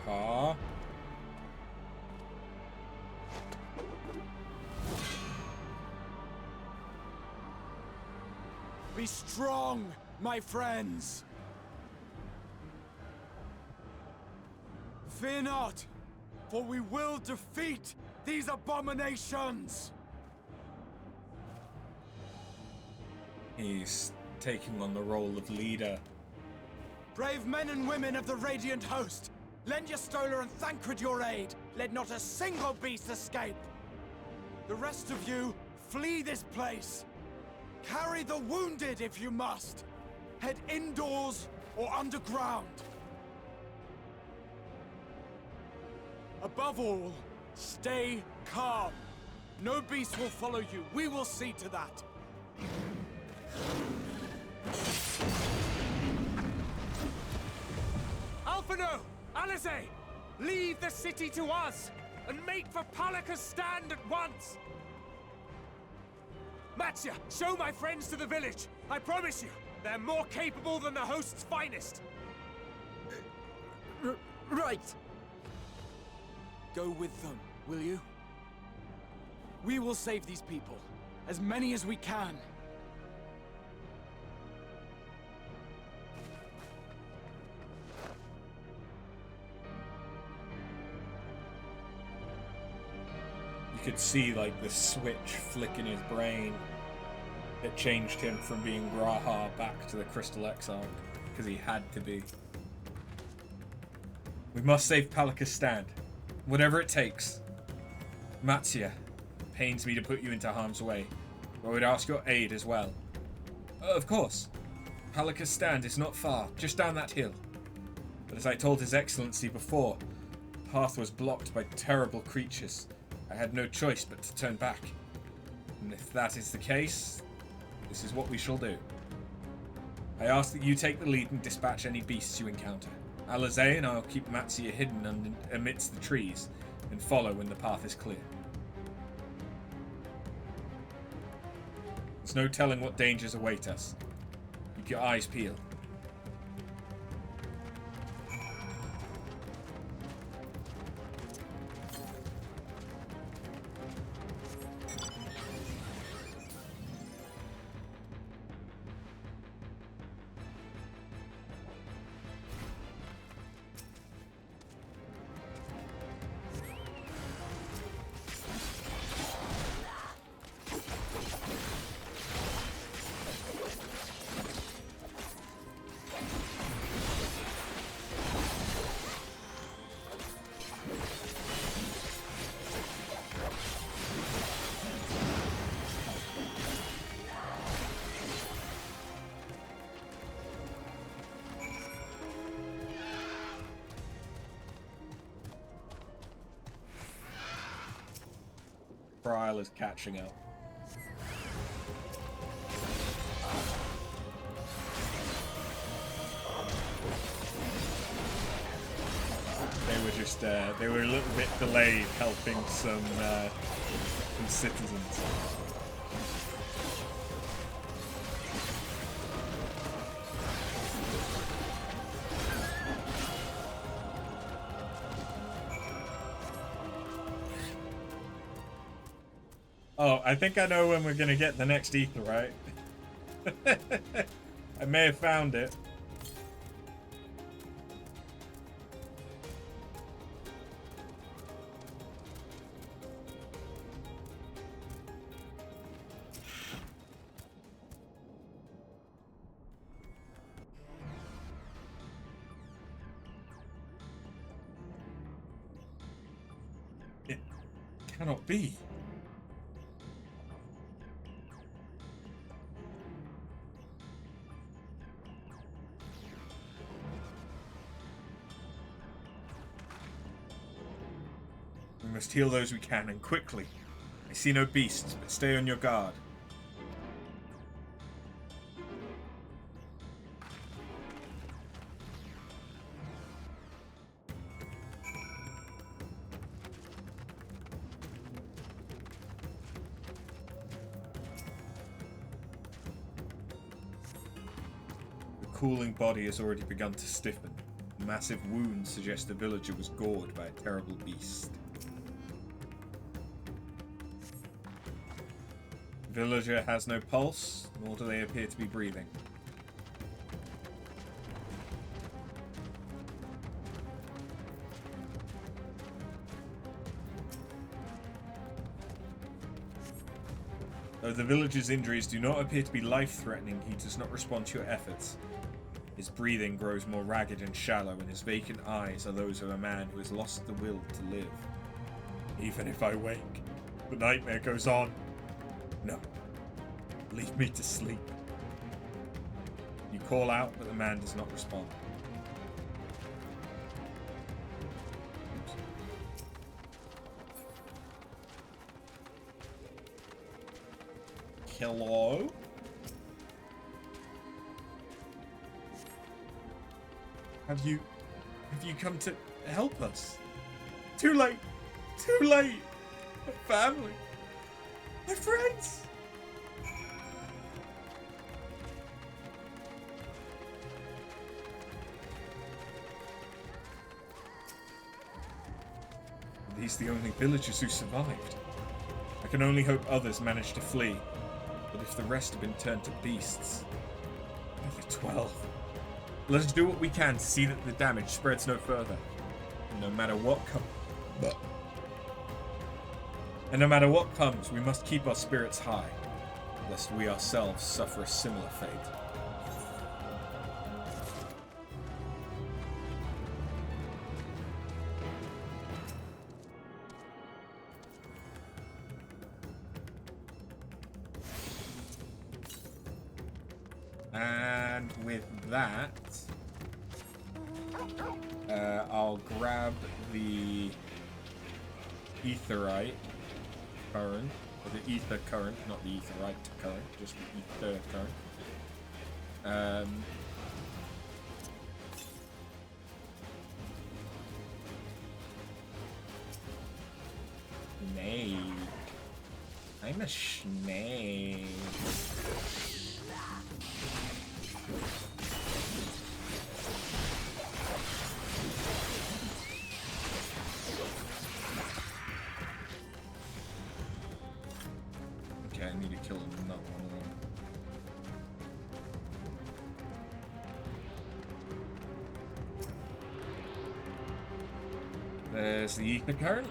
Aha. Be strong, my friends! Fear not, for we will defeat these abominations! He's taking on the role of leader. Brave men and women of the Radiant Host, lend your Stola and Thancred your aid. Let not a single beast escape. The rest of you, flee this place. Carry the wounded if you must. Head indoors or underground. Above all, stay calm. No beast will follow you. We will see to that. Alphino! Alize! Leave the city to us, and make for Palaka's stand at once! Matsya, show my friends to the village. I promise you, they're more capable than the host's finest. Right. Go with them, will you? We will save these people. As many as we can. You could see, like, the switch flick in his brain that changed him from being Graha back to the Crystal Exarch, because he had to be. We must save Palaka's stand, whatever it takes. Matsya, it pains me to put you into harm's way, but I would ask your aid as well. Of course. Palaka's stand is not far, just down that hill. But as I told His Excellency before, the path was blocked by terrible creatures. I had no choice but to turn back. And if that is the case, this is what we shall do. I ask that you take the lead and dispatch any beasts you encounter. Alize and I'll keep Matsya hidden amidst the trees and follow when the path is clear. There's no telling what dangers await us. Keep your eyes peeled. Brial is catching up. They were a little bit delayed helping some citizens. Oh, I think I know when we're gonna get the next ether, right? I may have found it. It cannot be. We must heal those we can, and quickly. I see no beasts, but stay on your guard. The cooling body has already begun to stiffen. Massive wounds suggest the villager was gored by a terrible beast. The villager has no pulse, nor do they appear to be breathing. Though the villager's injuries do not appear to be life-threatening, he does not respond to your efforts. His breathing grows more ragged and shallow, and his vacant eyes are those of a man who has lost the will to live. Even if I wake, the nightmare goes on. No. Leave me to sleep. You call out, but the man does not respond. Hello? Have you come to help us? Too late! Too late! My family! My friends! Are these the only villagers who survived? I can only hope others managed to flee. But if the rest have been turned to beasts... Another 12. Let us do what we can to see that the damage spreads no further. And no matter what comes, we must keep our spirits high, lest we ourselves suffer a similar fate. And with that, I'll grab the Aetheryte current, or the Ether current, not the Aetheryte current, just the Ether current. Nay. I'm a snake. Okay, I need to kill another one of them. There's the Ether current.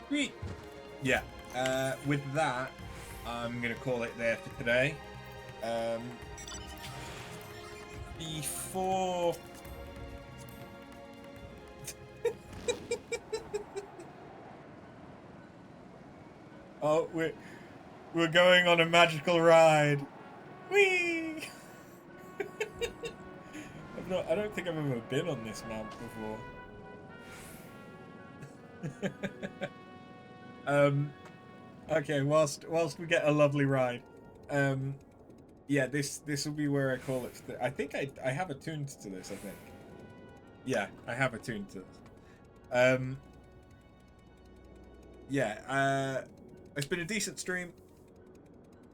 Sweet. Yeah. With that, I'm gonna call it there for today. Before. Oh, we're going on a magical ride. Whee! I don't think I've ever been on this map before. Okay, whilst we get a lovely ride, yeah, this will be where I call it. I think I have attuned to this. I think, yeah, I have attuned to this. Yeah, it's been a decent stream.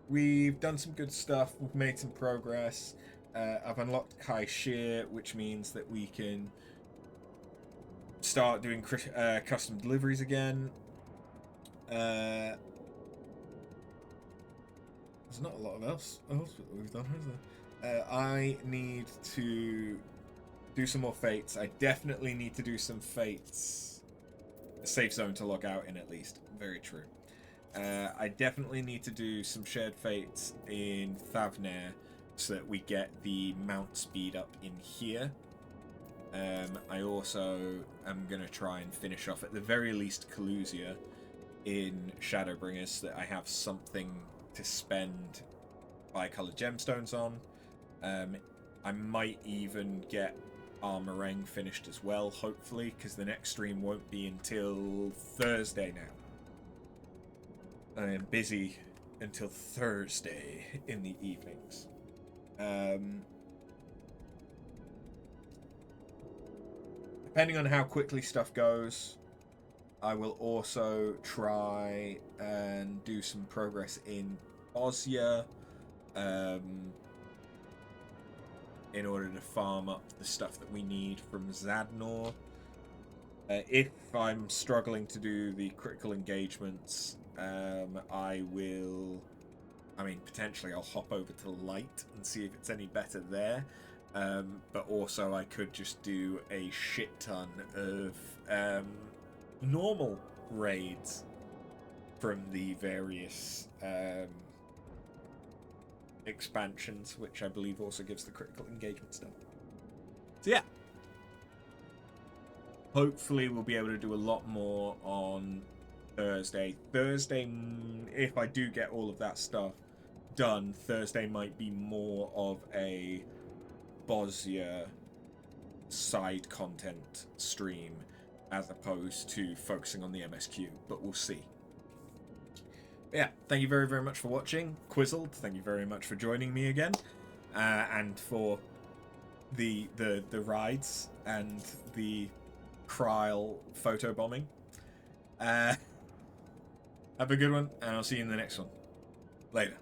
We've done some good stuff. We've made some progress. I've unlocked Kai Shear, which means that we can start doing custom deliveries again. There's not a lot else that we've done, has there? I need to do some more fates. I definitely need to do some fates. A safe zone to log out in, at least. Very true. I definitely need to do some shared fates in Thavnair so that we get the mount speed up in here. I also am going to try and finish off, at the very least, Calusia in Shadowbringers, so that I have something to spend bi-colored gemstones on. I might even get Armorang finished as well, hopefully, because the next stream won't be until Thursday now. I am busy until Thursday in the evenings. Depending on how quickly stuff goes, I will also try and do some progress in Bosnia in order to farm up the stuff that we need from Zadnor. If I'm struggling to do the critical engagements, potentially I'll hop over to Light and see if it's any better there. But also I could just do a shit ton of normal raids from the various expansions, which I believe also gives the critical engagement stuff. So yeah, hopefully we'll be able to do a lot more on Thursday. If I do get all of that stuff done, Thursday might be more of a Bosnia side content stream as opposed to focusing on the MSQ, but we'll see. But yeah, thank you very, very much for watching. Quizzled, thank you very much for joining me again, and for the rides and the Kryl photobombing. Have a good one, and I'll see you in the next one. Later.